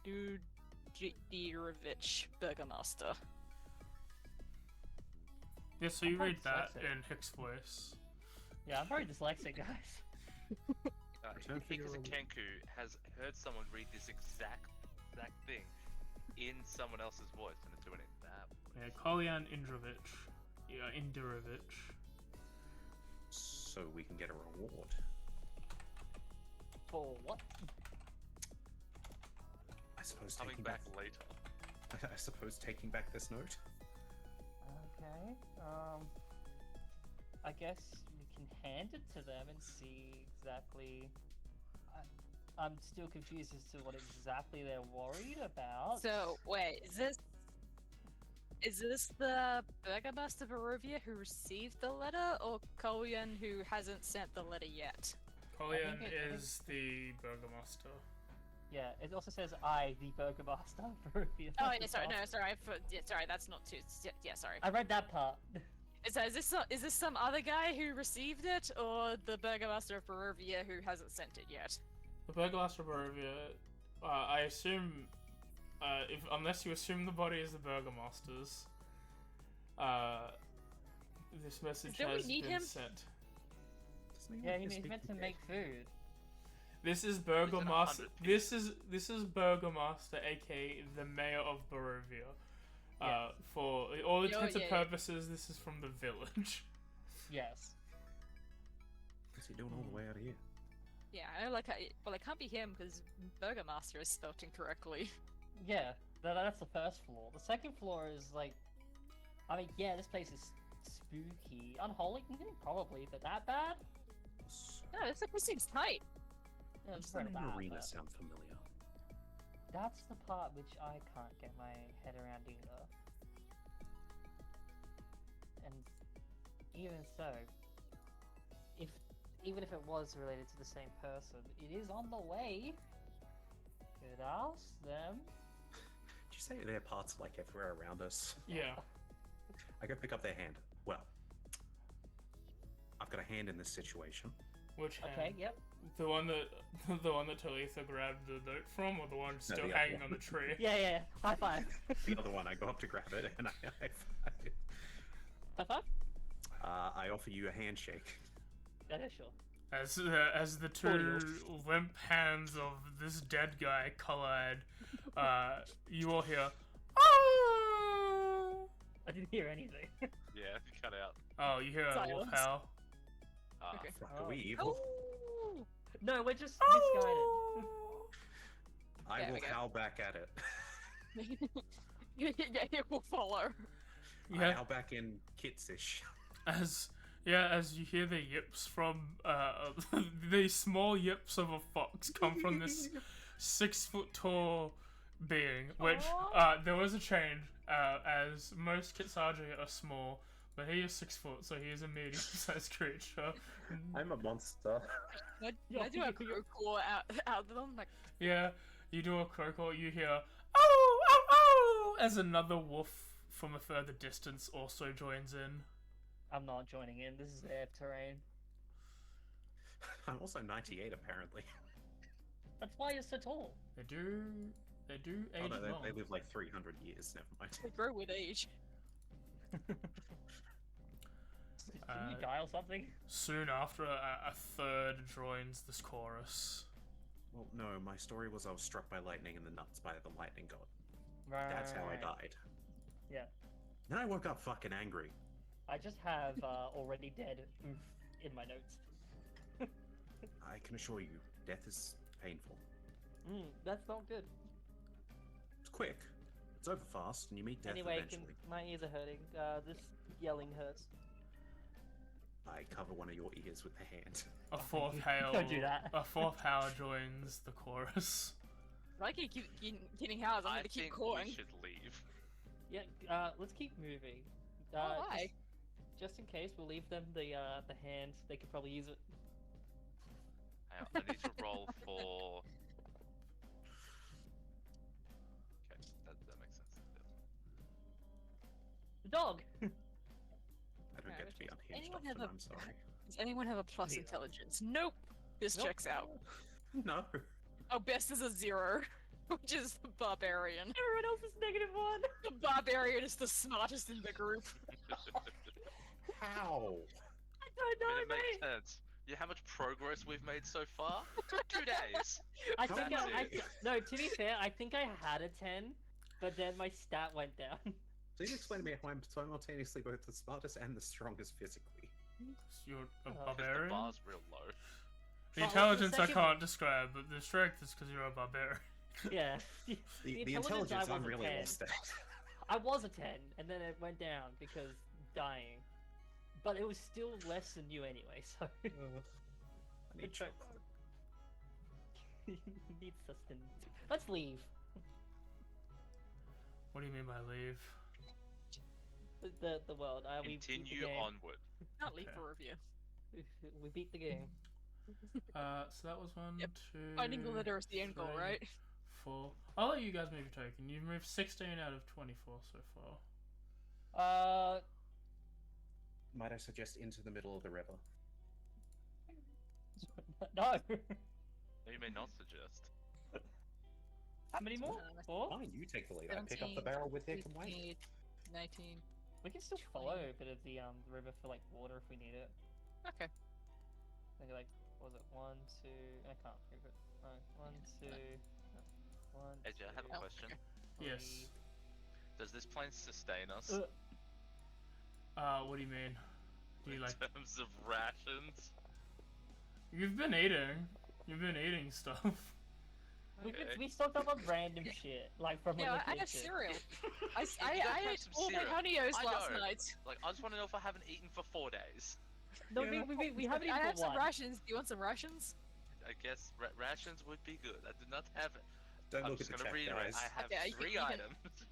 [SPEAKER 4] Dudirovich, Burgomaster.
[SPEAKER 1] Yeah, so
[SPEAKER 2] I'm
[SPEAKER 1] you
[SPEAKER 2] quite
[SPEAKER 1] read that
[SPEAKER 2] dyslexic.
[SPEAKER 1] in Hick's voice.
[SPEAKER 2] Yeah, I'm very dyslexic, guys.
[SPEAKER 5] Return for your reward.
[SPEAKER 3] Kenku has heard someone read this exact thing in someone else's voice and is doing it that way.
[SPEAKER 1] Yeah, Kolyan Indrovich. Yeah, Indirovich.
[SPEAKER 5] So we can get a reward.
[SPEAKER 2] For what?
[SPEAKER 5] I suppose
[SPEAKER 3] Coming
[SPEAKER 5] taking
[SPEAKER 3] back later.
[SPEAKER 5] I suppose taking back this note.
[SPEAKER 2] Okay. I guess we can hand it to them and see exactly. I'm still confused as to what exactly they're worried about.
[SPEAKER 4] So, wait, is this the Burgomaster Barovia who received the letter, or Kolyan who hasn't sent the letter yet?
[SPEAKER 1] Kolyan
[SPEAKER 2] think
[SPEAKER 1] is the Burgomaster.
[SPEAKER 2] Yeah, it also says I, the Burgomaster. Barovia.
[SPEAKER 4] Oh, yeah, sorry, no, sorry, sorry, that's not too. Yeah, sorry.
[SPEAKER 2] I read that part.
[SPEAKER 4] So is this some other guy who received it, or the Burgomaster of Barovia who hasn't sent it yet?
[SPEAKER 1] The Burgomaster of Barovia, I assume, unless you assume the body is the Burgomaster's, this message
[SPEAKER 4] Don't we
[SPEAKER 1] has
[SPEAKER 4] need
[SPEAKER 1] been
[SPEAKER 4] him?
[SPEAKER 1] sent.
[SPEAKER 2] Yeah, he's meant to make food.
[SPEAKER 1] This is Burgomaster.
[SPEAKER 3] 100
[SPEAKER 1] This is Burgomaster, aka the Mayor of Barovia.
[SPEAKER 2] Yes.
[SPEAKER 1] For all intents and
[SPEAKER 4] yeah.
[SPEAKER 1] purposes, this is from the village.
[SPEAKER 2] Yes.
[SPEAKER 5] What's he doing all the way out of here?
[SPEAKER 4] Yeah, I know, well, it can't be him because Burgomaster is spelt incorrectly.
[SPEAKER 2] Yeah, that's the first floor. The second floor is like, I mean, yeah, this place is spooky, unholy, probably, but that bad?
[SPEAKER 4] No, this seems tight.
[SPEAKER 2] Yeah,
[SPEAKER 5] Does
[SPEAKER 2] it's
[SPEAKER 5] the
[SPEAKER 2] pretty
[SPEAKER 5] name
[SPEAKER 2] bad,
[SPEAKER 5] arena
[SPEAKER 2] but
[SPEAKER 5] sound familiar?
[SPEAKER 2] that's the part which I can't get my head around either. And even so, even if it was related to the same person, it is on the way. Could ask them.
[SPEAKER 5] Did you say there are parts like everywhere around us?
[SPEAKER 1] Yeah.
[SPEAKER 5] I go pick up their hand. Well, I've got a hand in this situation.
[SPEAKER 1] Which hand?
[SPEAKER 2] Okay, yep.
[SPEAKER 1] The one that Talitha grabbed the note from, or the one still
[SPEAKER 5] the other
[SPEAKER 1] hanging
[SPEAKER 5] one.
[SPEAKER 1] on the tree?
[SPEAKER 2] Yeah, high five.
[SPEAKER 5] The other one, I go up to grab it and
[SPEAKER 2] High five?
[SPEAKER 5] I offer you a handshake.
[SPEAKER 2] Yeah, sure.
[SPEAKER 1] As the two limp hands of this dead guy collide, you all hear, "Oh!"
[SPEAKER 2] I didn't hear anything.
[SPEAKER 3] Yeah, you cut out.
[SPEAKER 1] Oh, you hear a wolf
[SPEAKER 4] Silence.
[SPEAKER 1] howl.
[SPEAKER 4] Okay.
[SPEAKER 5] Fuck,
[SPEAKER 2] Oh.
[SPEAKER 5] are we evil?
[SPEAKER 4] Oh!
[SPEAKER 2] No, we're just misguided.
[SPEAKER 1] Oh!
[SPEAKER 5] I
[SPEAKER 4] There
[SPEAKER 5] will
[SPEAKER 4] we go.
[SPEAKER 5] howl back at it.
[SPEAKER 4] Yeah, it will follow.
[SPEAKER 5] I
[SPEAKER 1] Yeah,
[SPEAKER 5] howl back in Kitsish.
[SPEAKER 1] as you hear the yips from the small yips of a fox come from this 6 foot tall being, which there was a change, as most Kitsaji are small, but he is 6 foot, so he is a medium-sized creature.
[SPEAKER 5] I'm a monster.
[SPEAKER 4] I do a crow claw out of them, like,
[SPEAKER 1] Yeah, you do a crow call, you hear, "Oh, oh, oh!" as another wolf from a further distance also joins in.
[SPEAKER 2] I'm not joining in. This is their terrain.
[SPEAKER 5] I'm also 98 apparently.
[SPEAKER 2] That's why you're so tall.
[SPEAKER 1] They They do
[SPEAKER 5] Oh,
[SPEAKER 1] age
[SPEAKER 5] no,
[SPEAKER 1] well.
[SPEAKER 5] they live like 300 years. Never mind.
[SPEAKER 4] They grow with age.
[SPEAKER 2] Didn't you die or something?
[SPEAKER 1] Soon after, a third joins this chorus.
[SPEAKER 5] Well, no, my story was I was struck by lightning in the nuts by the lightning god.
[SPEAKER 2] Right.
[SPEAKER 5] That's how I died.
[SPEAKER 2] Yeah.
[SPEAKER 5] Then I woke up fucking angry.
[SPEAKER 2] I just have already dead oof in my notes.
[SPEAKER 5] I can assure you, death is painful.
[SPEAKER 2] That's not good.
[SPEAKER 5] It's quick. It's over fast, and you meet death
[SPEAKER 2] Anyway,
[SPEAKER 5] eventually.
[SPEAKER 2] my ears are hurting. This yelling hurts.
[SPEAKER 5] I cover one of your ears with the hand.
[SPEAKER 1] A fourth hail.
[SPEAKER 2] Don't do that.
[SPEAKER 1] A fourth howl joins the chorus.
[SPEAKER 4] I keep getting howls. I'm
[SPEAKER 3] I
[SPEAKER 4] gonna keep
[SPEAKER 3] think
[SPEAKER 4] calling.
[SPEAKER 3] we should leave.
[SPEAKER 2] Yeah. Let's keep moving.
[SPEAKER 4] Why?
[SPEAKER 2] Just in case, we'll leave them the hand. They could probably use it.
[SPEAKER 3] Hang on, I need to roll for. Okay, that makes sense.
[SPEAKER 2] The dog.
[SPEAKER 5] I don't
[SPEAKER 4] Alright,
[SPEAKER 5] get to be unhinged
[SPEAKER 4] anyone
[SPEAKER 5] often,
[SPEAKER 4] have a-
[SPEAKER 5] I'm sorry.
[SPEAKER 4] Does anyone have a plus
[SPEAKER 2] Zero.
[SPEAKER 4] intelligence? Nope. This
[SPEAKER 2] Nope.
[SPEAKER 4] checks out.
[SPEAKER 5] No.
[SPEAKER 4] Oh, best is a 0, which is the barbarian.
[SPEAKER 2] Everyone else is -1.
[SPEAKER 4] The barbarian is the smartest in the group.
[SPEAKER 5] How?
[SPEAKER 2] I don't know,
[SPEAKER 3] I mean, it makes
[SPEAKER 2] mate.
[SPEAKER 3] sense. You know how much progress we've made so far? 2 days.
[SPEAKER 2] I
[SPEAKER 5] How
[SPEAKER 2] think
[SPEAKER 5] many?
[SPEAKER 2] no. To be fair, I think I had a 10, but then my stat went down.
[SPEAKER 5] Please explain to me how I'm simultaneously both the smartest and the strongest physically.
[SPEAKER 1] You're a
[SPEAKER 2] Oh.
[SPEAKER 3] 'Cause the
[SPEAKER 1] barbarian.
[SPEAKER 3] bar's real low.
[SPEAKER 1] The
[SPEAKER 2] Well, the
[SPEAKER 1] intelligence I
[SPEAKER 2] second-
[SPEAKER 1] can't describe, but the strength is because you're a barbarian.
[SPEAKER 2] Yeah.
[SPEAKER 5] The intelligence
[SPEAKER 2] I
[SPEAKER 5] I'm
[SPEAKER 2] was a
[SPEAKER 5] really
[SPEAKER 2] 10.
[SPEAKER 5] lost at.
[SPEAKER 2] I was a 10, and then it went down because dying. But it was still less than you anyway, so
[SPEAKER 5] I need
[SPEAKER 2] Good try.
[SPEAKER 5] chocolate.
[SPEAKER 2] you need sustenance. Let's leave.
[SPEAKER 1] What do you mean by leave?
[SPEAKER 2] The world. We beat the
[SPEAKER 3] Continue
[SPEAKER 2] game.
[SPEAKER 3] onward.
[SPEAKER 4] Not leave
[SPEAKER 1] Okay.
[SPEAKER 4] Barovia.
[SPEAKER 2] We beat the game.
[SPEAKER 1] So that was one,
[SPEAKER 4] Yep.
[SPEAKER 1] 2.
[SPEAKER 4] Finding the letter is the end goal,
[SPEAKER 1] 3,
[SPEAKER 4] right?
[SPEAKER 1] 4. I'll let you guys move your token. You've moved 16 out of 24 so far.
[SPEAKER 5] Might I suggest into the middle of the river?
[SPEAKER 2] No.
[SPEAKER 3] You may not suggest.
[SPEAKER 2] How many more? 4?
[SPEAKER 5] Fine, you take the lead. I pick up the
[SPEAKER 4] 17,
[SPEAKER 5] barrel with Dick and wait.
[SPEAKER 4] 15, 19.
[SPEAKER 2] We can still follow a bit of the river for like water if we need it.
[SPEAKER 4] Okay.
[SPEAKER 2] Maybe like, what was it? 1, 2. I can't prove it. No, 1, 2. No. 1.
[SPEAKER 3] AJ, I have a
[SPEAKER 2] 2,
[SPEAKER 3] question.
[SPEAKER 1] Yes.
[SPEAKER 2] 3.
[SPEAKER 3] Does this plane sustain us?
[SPEAKER 1] What do you mean? Do you
[SPEAKER 3] in
[SPEAKER 1] like?
[SPEAKER 3] terms of rations?
[SPEAKER 1] You've been eating. You've been eating stuff.
[SPEAKER 3] Okay.
[SPEAKER 2] We stocked up on random shit, like from
[SPEAKER 4] Yeah,
[SPEAKER 2] a
[SPEAKER 4] I had
[SPEAKER 2] location.
[SPEAKER 4] cereal. I
[SPEAKER 3] You guys have
[SPEAKER 4] ate
[SPEAKER 3] some
[SPEAKER 4] all my
[SPEAKER 3] cereal.
[SPEAKER 4] honeyos
[SPEAKER 3] I
[SPEAKER 4] last
[SPEAKER 3] know.
[SPEAKER 4] night.
[SPEAKER 3] Like, I just want to know if I haven't eaten for 4 days.
[SPEAKER 2] No,
[SPEAKER 1] Yeah.
[SPEAKER 2] we haven't
[SPEAKER 4] I
[SPEAKER 2] even
[SPEAKER 4] have some
[SPEAKER 2] one.
[SPEAKER 4] rations. Do you want some rations?
[SPEAKER 3] I guess rations would be good. I did not have it.
[SPEAKER 5] Don't
[SPEAKER 3] I'm
[SPEAKER 5] look at
[SPEAKER 3] just
[SPEAKER 5] the
[SPEAKER 3] gonna
[SPEAKER 5] chat,
[SPEAKER 3] reiterate.
[SPEAKER 5] guys.
[SPEAKER 3] I have
[SPEAKER 4] Okay, you
[SPEAKER 3] 3
[SPEAKER 4] can-
[SPEAKER 3] items.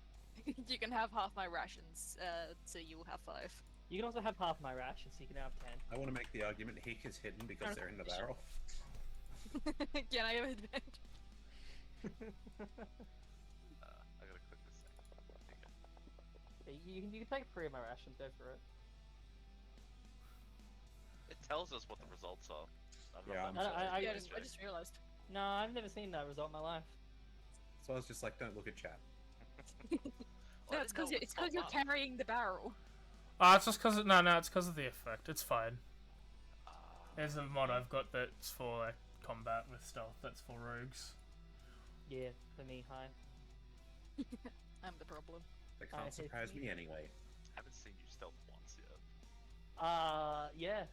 [SPEAKER 4] You can have half my rations, so you will have 5.
[SPEAKER 2] You can also have half my ration, so you can have 10.
[SPEAKER 5] I want to make the argument Heek is hidden because they're in the barrel.
[SPEAKER 4] Can I have advantage?
[SPEAKER 3] I gotta click this thing. Okay.
[SPEAKER 2] You can take 3 of my rations. Go for it.
[SPEAKER 3] It tells us what the results are. I'm not
[SPEAKER 5] Yeah,
[SPEAKER 3] that
[SPEAKER 5] I'm
[SPEAKER 3] much
[SPEAKER 2] I-
[SPEAKER 3] into
[SPEAKER 4] Yeah,
[SPEAKER 3] this
[SPEAKER 4] I just realized.
[SPEAKER 2] No, I've never seen that result in my life.
[SPEAKER 5] So I was just like, don't look at chat.
[SPEAKER 3] Well, I
[SPEAKER 4] No, it's
[SPEAKER 3] didn't know
[SPEAKER 4] because
[SPEAKER 3] what
[SPEAKER 4] you're
[SPEAKER 3] pop up.
[SPEAKER 4] carrying the barrel.
[SPEAKER 1] It's just because no, it's because of the effect. It's fine. There's a mod I've got that's for like combat with stealth. That's for rogues.
[SPEAKER 2] Yeah, for me, hi.
[SPEAKER 4] I'm the problem.
[SPEAKER 5] That
[SPEAKER 2] I
[SPEAKER 5] can't
[SPEAKER 2] hate
[SPEAKER 5] surprise
[SPEAKER 2] you.
[SPEAKER 5] me anyway.
[SPEAKER 3] Haven't seen you stealth once yet.
[SPEAKER 2] Yeah,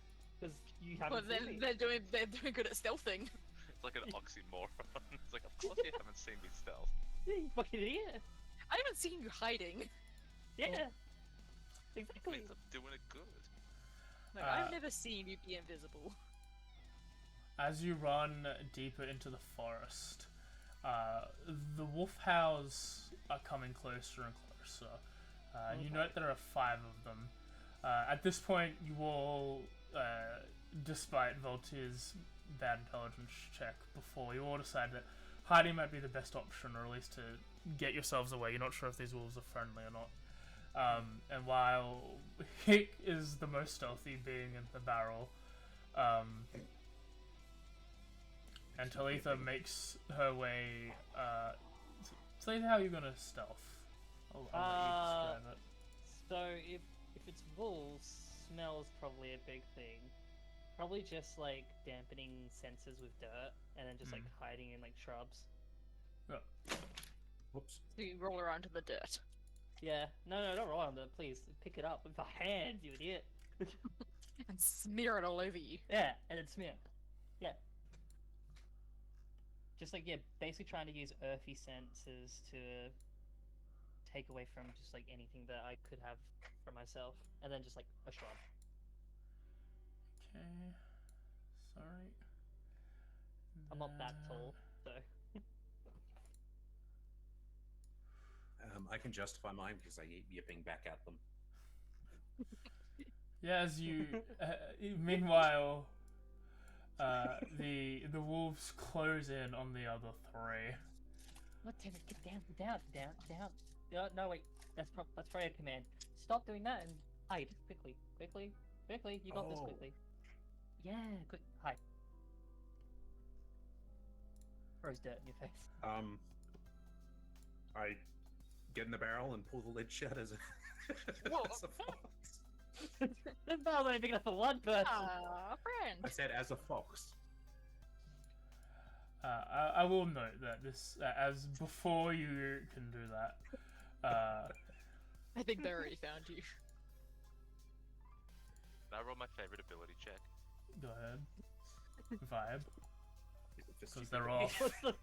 [SPEAKER 2] because you
[SPEAKER 4] Well,
[SPEAKER 2] haven't seen me.
[SPEAKER 4] they're doing good at stealthing.
[SPEAKER 3] It's like an oxymoron. It's like, of course you haven't seen me stealth.
[SPEAKER 2] Yeah, you fucking idiot.
[SPEAKER 4] I haven't seen you hiding.
[SPEAKER 2] Yeah.
[SPEAKER 3] It
[SPEAKER 2] Exactly.
[SPEAKER 3] means I'm doing it good.
[SPEAKER 4] Like,
[SPEAKER 1] Uh,
[SPEAKER 4] I've never seen you be invisible.
[SPEAKER 1] As you run deeper into the forest, the wolf howls are coming closer and closer. You note there are 5 of them. At this point, you all, despite Voltaire's bad intelligence check before, you all decide that hiding might be the best option, or at least to get yourselves away. You're not sure if these wolves are friendly or not. And while Hick is the most stealthy being in the barrel, and Talitha makes her way say how you're gonna stealth. I'll let you describe it.
[SPEAKER 2] So if it's wolves, smell is probably a big thing. Probably just like dampening senses with dirt, and then just like hiding in like shrubs.
[SPEAKER 1] Yeah.
[SPEAKER 5] Whoops.
[SPEAKER 4] So you roll around in the dirt.
[SPEAKER 2] Yeah. No, don't roll on it. Please pick it up with your hands, you idiot.
[SPEAKER 4] And smear it all over you.
[SPEAKER 2] Yeah, and then smear. Yeah. Just like, yeah, basically trying to use earthy senses to take away from just like anything that I could have for myself, and then just like a shrub.
[SPEAKER 1] Okay. Sorry.
[SPEAKER 2] I'm not that tall, so.
[SPEAKER 5] I can justify mine because I keep yipping back at them.
[SPEAKER 1] Yeah, as you. Meanwhile, the wolves close in on the other three.
[SPEAKER 2] What? Damn it! Get down. No, wait. That's probably a command. Stop doing that and hide quickly. You got this quickly. Yeah, quick, hide. Throws dirt in your face.
[SPEAKER 5] I get in the barrel and pull the lid shut as a, as a fox.
[SPEAKER 2] This barrel's only big enough for one person.
[SPEAKER 4] Ah, friend.
[SPEAKER 5] I said as a fox.
[SPEAKER 1] I will note that this, as before you can do that,
[SPEAKER 4] I think they already found you.
[SPEAKER 3] Can I roll my favorite ability check?
[SPEAKER 1] go ahead. Vibe.
[SPEAKER 5] Because
[SPEAKER 1] Because they're off.
[SPEAKER 2] What's the...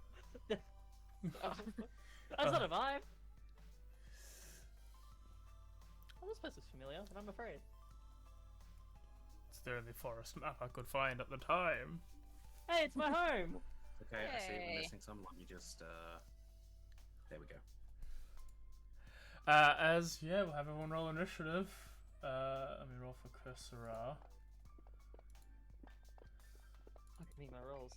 [SPEAKER 2] That's not a vibe. Oh, this place is familiar, and I'm afraid.
[SPEAKER 1] It's the only forest map I could find at the time.
[SPEAKER 2] Hey, it's my home!
[SPEAKER 5] Okay, I see
[SPEAKER 4] Hey.
[SPEAKER 5] we're missing some. Let me just, there we go.
[SPEAKER 1] We'll have everyone roll initiative. Let me roll for Kursara.
[SPEAKER 2] I can meet my rolls.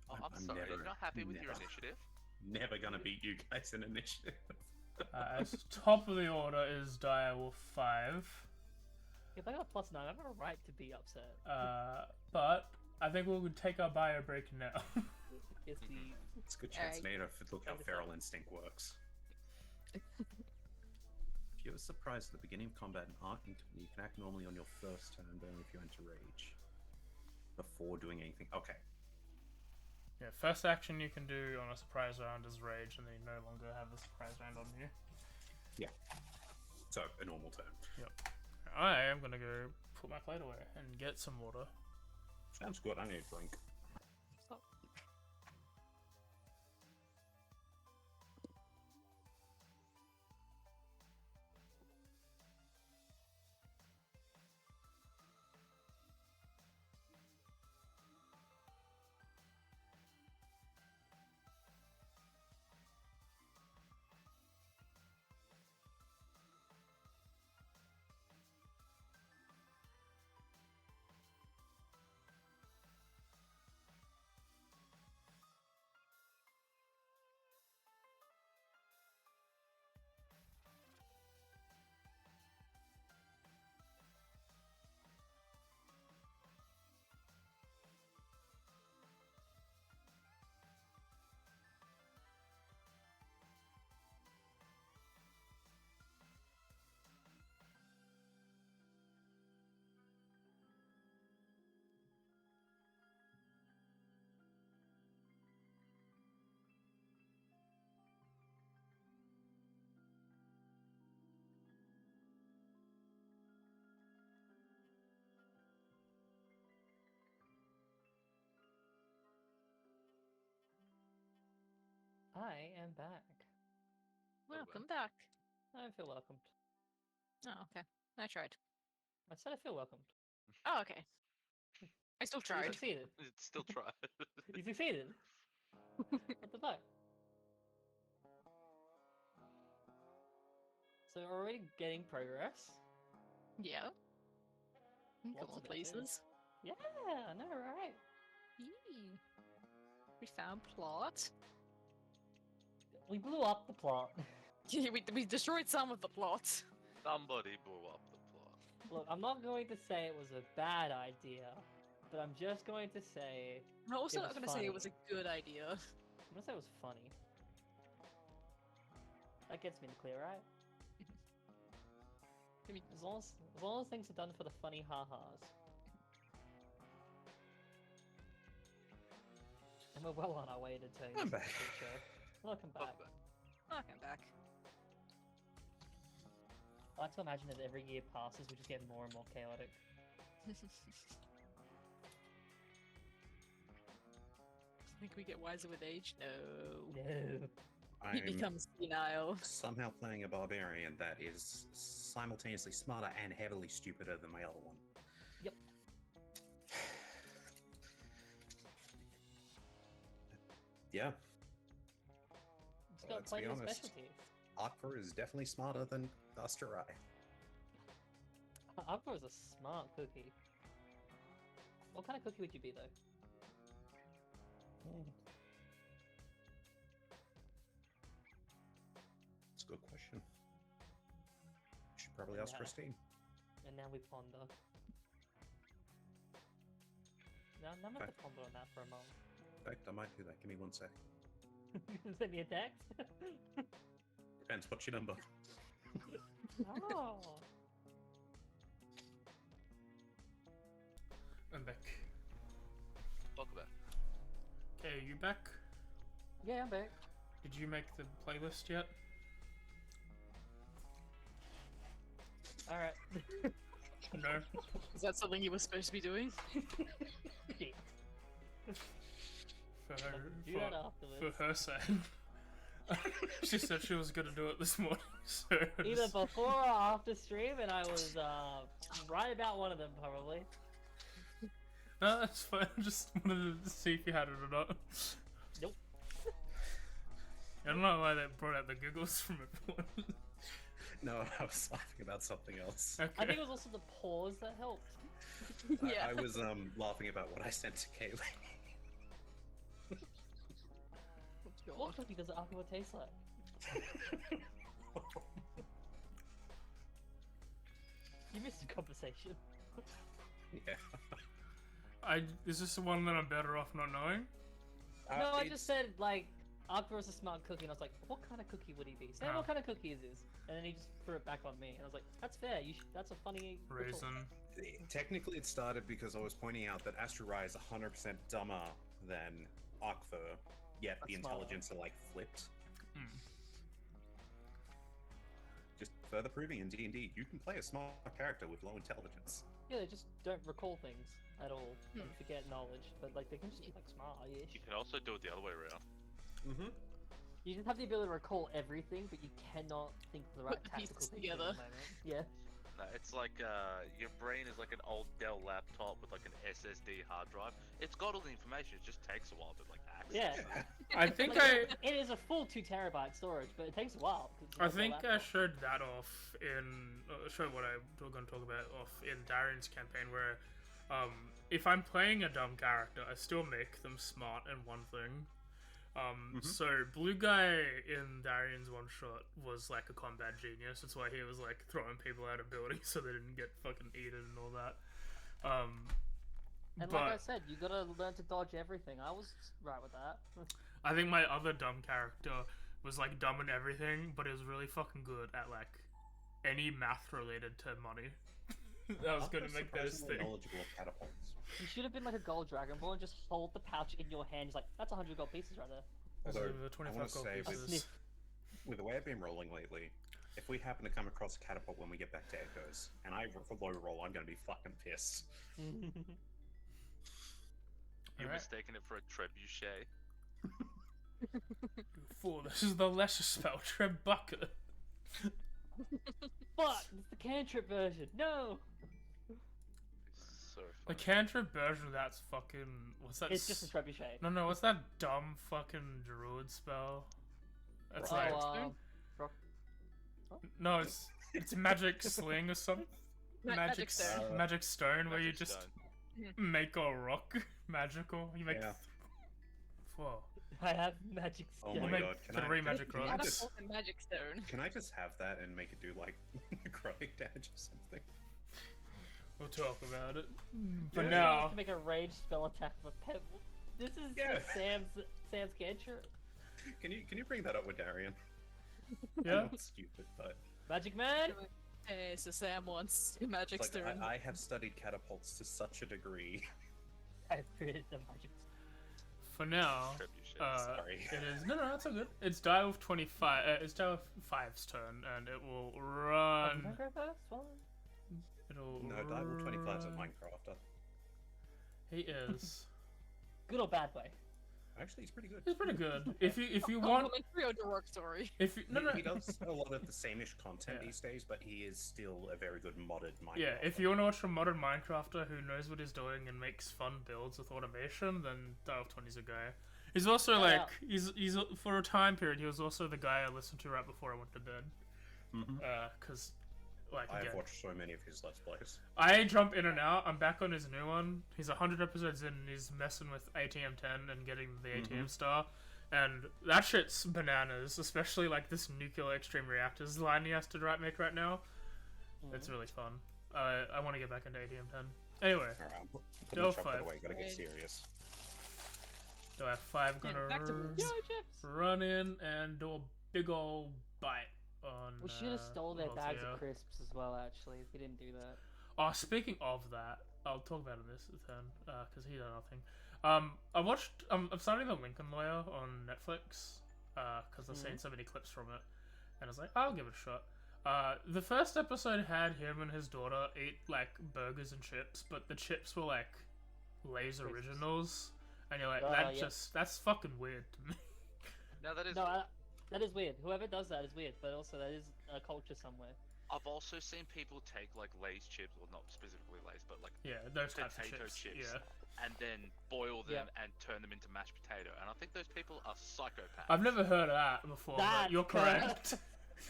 [SPEAKER 3] Oh,
[SPEAKER 5] I'm
[SPEAKER 3] I'm sorry,
[SPEAKER 5] never-
[SPEAKER 3] you're not happy with your
[SPEAKER 5] never.
[SPEAKER 3] initiative?
[SPEAKER 5] Never gonna beat you guys in initiative.
[SPEAKER 1] As top of the order is Direwolf 5.
[SPEAKER 2] If I got a +9, I have a right to be upset.
[SPEAKER 1] But I think we'll take our bio break now.
[SPEAKER 2] It's the...
[SPEAKER 5] It's a good chance,
[SPEAKER 4] Alright.
[SPEAKER 5] mate. Look how feral instinct works. If you're surprised at the beginning of combat and aren't you can act normally on your first turn, but only if you enter rage. Before doing anything. Okay.
[SPEAKER 1] Yeah, first action you can do on a surprise round is rage, and then you no longer have the surprise round on you.
[SPEAKER 5] So, a normal turn.
[SPEAKER 1] I am gonna go put my plate away and get some water.
[SPEAKER 5] Sounds good. I need a drink.
[SPEAKER 4] Stop.
[SPEAKER 2] I am back.
[SPEAKER 4] Welcome back.
[SPEAKER 2] I feel welcomed.
[SPEAKER 4] Oh, okay. I tried.
[SPEAKER 2] I said I feel welcomed.
[SPEAKER 4] Oh, okay. I still
[SPEAKER 2] You
[SPEAKER 4] tried.
[SPEAKER 2] succeeded.
[SPEAKER 3] It's still try.
[SPEAKER 2] You succeeded. What the fuck? So we're already getting progress.
[SPEAKER 4] Yeah.
[SPEAKER 2] Lots
[SPEAKER 4] Couple
[SPEAKER 2] of it,
[SPEAKER 4] places.
[SPEAKER 2] Yeah, I know, right?
[SPEAKER 4] Yee. We found plot.
[SPEAKER 2] We blew up the plot.
[SPEAKER 4] Yeah, we destroyed some of the plot.
[SPEAKER 3] Somebody blew up the plot.
[SPEAKER 2] Look, I'm not going to say it was a bad idea, but I'm just going to say
[SPEAKER 4] I'm also
[SPEAKER 2] It
[SPEAKER 4] not
[SPEAKER 2] was
[SPEAKER 4] going to say it was a
[SPEAKER 2] funny.
[SPEAKER 4] good idea.
[SPEAKER 2] I'm gonna say it was funny. That gets me in the clear, right? As long as things are done for the funny ha-has. And we're well on our way to turning
[SPEAKER 5] I'm
[SPEAKER 2] this
[SPEAKER 5] back.
[SPEAKER 2] into a good show. Welcome back.
[SPEAKER 4] Welcome back.
[SPEAKER 2] I like to imagine that every year passes, we just get more and more chaotic.
[SPEAKER 4] Think we get wiser with age? No.
[SPEAKER 2] No.
[SPEAKER 4] He
[SPEAKER 5] I'm
[SPEAKER 4] becomes senile.
[SPEAKER 5] somehow playing a barbarian that is simultaneously smarter and heavily stupider than my other one.
[SPEAKER 2] Yep.
[SPEAKER 5] Yeah,
[SPEAKER 2] Just gotta
[SPEAKER 5] let's
[SPEAKER 2] play
[SPEAKER 5] be
[SPEAKER 2] to his
[SPEAKER 5] honest.
[SPEAKER 2] specialties.
[SPEAKER 5] Akbar is definitely smarter than Asterai.
[SPEAKER 2] Akbar is a smart cookie. What kind of cookie would you be, though?
[SPEAKER 5] That's a good question. Should probably ask
[SPEAKER 2] Yeah.
[SPEAKER 5] Christine.
[SPEAKER 2] And now we ponder. Now I'm gonna have to ponder on that for a moment.
[SPEAKER 5] In fact, I might do that. Give me 1 sec.
[SPEAKER 2] Send me a text?
[SPEAKER 5] Depends. What's your number?
[SPEAKER 2] Oh.
[SPEAKER 1] I'm back.
[SPEAKER 3] Welcome back.
[SPEAKER 1] Okay, you back?
[SPEAKER 2] Yeah, I'm back.
[SPEAKER 1] Did you make the playlist yet?
[SPEAKER 2] Alright.
[SPEAKER 1] No.
[SPEAKER 4] Is that something you were supposed to be doing?
[SPEAKER 2] Shit.
[SPEAKER 1] For her,
[SPEAKER 2] Do that afterwards.
[SPEAKER 1] for her sake. She said she was gonna do it this morning, so
[SPEAKER 2] Either
[SPEAKER 1] just-
[SPEAKER 2] before or after stream, and I was right about one of them, probably.
[SPEAKER 1] No, that's fine. I just wanted to see if you had it or not.
[SPEAKER 2] Nope.
[SPEAKER 1] I don't know why they brought out the giggles from everyone.
[SPEAKER 5] No, I was laughing about something else.
[SPEAKER 1] Okay.
[SPEAKER 2] I think it was also the pause that helped.
[SPEAKER 4] Yeah.
[SPEAKER 5] I was laughing about what I sent to Kaylee.
[SPEAKER 2] What cookie does Aqua taste like? You missed a conversation.
[SPEAKER 5] Yeah.
[SPEAKER 1] Is this the one that I'm better off not knowing?
[SPEAKER 2] No, I
[SPEAKER 5] it's-
[SPEAKER 2] just said, like, Aqua is a smart cookie, and I was like, what kind of cookie would he be? Sam,
[SPEAKER 1] Oh.
[SPEAKER 2] what kind of cookie is this? And then he just threw it back on me, and I was like, that's fair, that's a funny... little-
[SPEAKER 1] Raisin.
[SPEAKER 5] Technically, it started because I was pointing out that Asterai is 100% dumber than Akthur, yet the
[SPEAKER 2] That's smarter.
[SPEAKER 5] intelligence are like flipped.
[SPEAKER 1] Hmm.
[SPEAKER 5] Just further proving in D&D, you can play a smart character with low intelligence.
[SPEAKER 2] Yeah, they just don't recall things at all, and
[SPEAKER 4] Hmm.
[SPEAKER 2] forget knowledge, but, like, they can just be, like, smart-ish.
[SPEAKER 3] You can also do it the other way around.
[SPEAKER 5] Mm-hmm.
[SPEAKER 2] You just have the ability to recall everything, but you cannot think of the right
[SPEAKER 4] Put the
[SPEAKER 2] tactical
[SPEAKER 4] pieces
[SPEAKER 2] thing to do at
[SPEAKER 4] together.
[SPEAKER 2] the moment. Yeah.
[SPEAKER 3] No, it's like your brain is like an old Dell laptop with like an SSD hard drive. It's got all the information. It just takes a while to like access.
[SPEAKER 2] Yeah.
[SPEAKER 3] it.
[SPEAKER 1] I think
[SPEAKER 2] Like, it is a full 2 terabyte storage, but it takes a while. 'cause it's
[SPEAKER 1] I
[SPEAKER 2] not a
[SPEAKER 1] think I
[SPEAKER 2] laptop.
[SPEAKER 1] showed that off in showed what I'm going to talk about off in Darian's campaign, where if I'm playing a dumb character, I still make them smart in one thing. So Blue Guy in Darian's one shot was like a combat genius. That's why he was like throwing people out of buildings so they didn't get fucking eaten and all that.
[SPEAKER 2] And
[SPEAKER 1] but
[SPEAKER 2] like I said, you gotta learn to dodge everything. I was right with that.
[SPEAKER 1] I think my other dumb character was like dumb in everything, but he was really fucking good at like any math related to money. I was gonna make those
[SPEAKER 5] surprisingly
[SPEAKER 1] things.
[SPEAKER 5] knowledgeable of catapults.
[SPEAKER 2] You should have been like a gold Dragon Ball and just hold the pouch in your hand. It's like, that's 100 gold pieces right there.
[SPEAKER 1] Those
[SPEAKER 5] Although,
[SPEAKER 1] are the
[SPEAKER 5] I
[SPEAKER 1] 25
[SPEAKER 5] want to
[SPEAKER 1] gold
[SPEAKER 5] say
[SPEAKER 2] A
[SPEAKER 1] pieces.
[SPEAKER 2] sniff.
[SPEAKER 5] with the way I've been rolling lately, if we happen to come across a catapult when we get back to Echoes, and I low roll, I'm going to be fucking pissed.
[SPEAKER 3] You're
[SPEAKER 1] Alright.
[SPEAKER 3] mistaking it for a trebuchet.
[SPEAKER 1] Fool, this is the lesser spell, Trebucket.
[SPEAKER 2] Fuck! It's the cantrip version. No!
[SPEAKER 3] It's so
[SPEAKER 1] The
[SPEAKER 3] funny.
[SPEAKER 1] cantrip version of that's fucking. What's that?
[SPEAKER 2] It's just a trebuchet.
[SPEAKER 1] No, what's that dumb fucking druid spell? That's
[SPEAKER 2] Oh,
[SPEAKER 1] like.
[SPEAKER 2] Rock-
[SPEAKER 1] No, it's magic sling or something.
[SPEAKER 4] Magic stone.
[SPEAKER 1] Magic stone, where you
[SPEAKER 3] Magic
[SPEAKER 1] just
[SPEAKER 3] stone.
[SPEAKER 1] make a rock magical. You make.
[SPEAKER 5] Yeah.
[SPEAKER 1] Whoa.
[SPEAKER 2] I have magic
[SPEAKER 5] Oh
[SPEAKER 2] stone.
[SPEAKER 5] my
[SPEAKER 1] make
[SPEAKER 5] god,
[SPEAKER 1] three magic
[SPEAKER 5] can I
[SPEAKER 1] rocks.
[SPEAKER 5] just-
[SPEAKER 4] Catapult and magic stone.
[SPEAKER 5] Can I just have that and make it do like necrotic damage or something?
[SPEAKER 1] We'll talk about it. But
[SPEAKER 5] Yeah.
[SPEAKER 1] now.
[SPEAKER 2] To make a rage spell attack with pebble. This is
[SPEAKER 5] Yeah.
[SPEAKER 2] Sam's cantrip.
[SPEAKER 5] Can you bring that up with Darian?
[SPEAKER 1] Yeah.
[SPEAKER 5] Not stupid, but
[SPEAKER 2] Magic Man.
[SPEAKER 4] Hey, so Sam wants magic
[SPEAKER 5] it's like,
[SPEAKER 4] stone.
[SPEAKER 5] I have studied catapults to such a degree.
[SPEAKER 2] I created the magic.
[SPEAKER 1] For now,
[SPEAKER 3] Trebuchets.
[SPEAKER 5] Sorry.
[SPEAKER 1] it is no, it's all good. It's Dial 25. It's Dial 5's turn, and it will run.
[SPEAKER 2] Can I go first? Well,
[SPEAKER 1] It'll.
[SPEAKER 5] No, Dial 25's a
[SPEAKER 1] run-
[SPEAKER 5] Minecrafter.
[SPEAKER 1] He is.
[SPEAKER 2] good or bad way?
[SPEAKER 5] Actually, he's pretty good.
[SPEAKER 1] He's pretty good. If you want,
[SPEAKER 4] Complimentary or derogatory?
[SPEAKER 1] if you no,
[SPEAKER 5] He does a lot of the same-ish content
[SPEAKER 1] Yeah.
[SPEAKER 5] these days, but he is still a very good modded Minecrafter.
[SPEAKER 1] Yeah, if you want to watch a modern Minecrafter who knows what he's doing and makes fun builds with automation, then Dial 20's a guy. He's also
[SPEAKER 2] Oh,
[SPEAKER 1] like
[SPEAKER 2] yeah.
[SPEAKER 1] he's for a time period he was also the guy I listened to right before I went to bed.
[SPEAKER 5] Mhm.
[SPEAKER 1] Cause like
[SPEAKER 5] I
[SPEAKER 1] again,
[SPEAKER 5] have watched so many of his Let's Plays.
[SPEAKER 1] I jump in and out. I'm back on his new one. He's 100 episodes in and he's messing with ATM 10 and getting the ATM star. And that shit's bananas, especially like this nuclear extreme reactors line he has to make right now. It's really fun. I want to get back into ATM 10. Anyway,
[SPEAKER 5] Alright, I'm putting
[SPEAKER 1] Go
[SPEAKER 5] the chocolate
[SPEAKER 1] 5.
[SPEAKER 5] away, gotta get
[SPEAKER 4] Right.
[SPEAKER 5] serious.
[SPEAKER 1] do I have 5
[SPEAKER 4] Yeah,
[SPEAKER 1] gonna
[SPEAKER 4] back to booze.
[SPEAKER 2] Yo, chips.
[SPEAKER 1] run in and do a big ol' bite on
[SPEAKER 2] We should have stole their bags
[SPEAKER 1] Voltaire.
[SPEAKER 2] of crisps as well. Actually, we didn't do that.
[SPEAKER 1] Oh, speaking of that, I'll talk about it in this turn, because he done nothing. I watched, I'm starting The Lincoln Lawyer on Netflix, because I've seen so many clips from it, and I was like, I'll give it a shot. The first episode had him and his daughter eat, like, burgers and chips, but the chips were, like, Lay's
[SPEAKER 2] Crisps.
[SPEAKER 1] Originals, and you're like,
[SPEAKER 2] Oh, yeah.
[SPEAKER 1] that's fucking weird to me.
[SPEAKER 3] Now that is.
[SPEAKER 2] No, that is weird. Whoever does that is weird, but also that is a culture somewhere.
[SPEAKER 3] I've also seen people take like Lay's chips, or not specifically Lay's, but like
[SPEAKER 1] Yeah, those types of
[SPEAKER 3] potato
[SPEAKER 1] chips.
[SPEAKER 3] chips,
[SPEAKER 1] Yeah.
[SPEAKER 3] and then boil them
[SPEAKER 2] Yeah.
[SPEAKER 3] and turn them into mashed potato. And I think those people are psychopaths.
[SPEAKER 1] I've never heard of that before, but
[SPEAKER 2] That's
[SPEAKER 1] you're correct.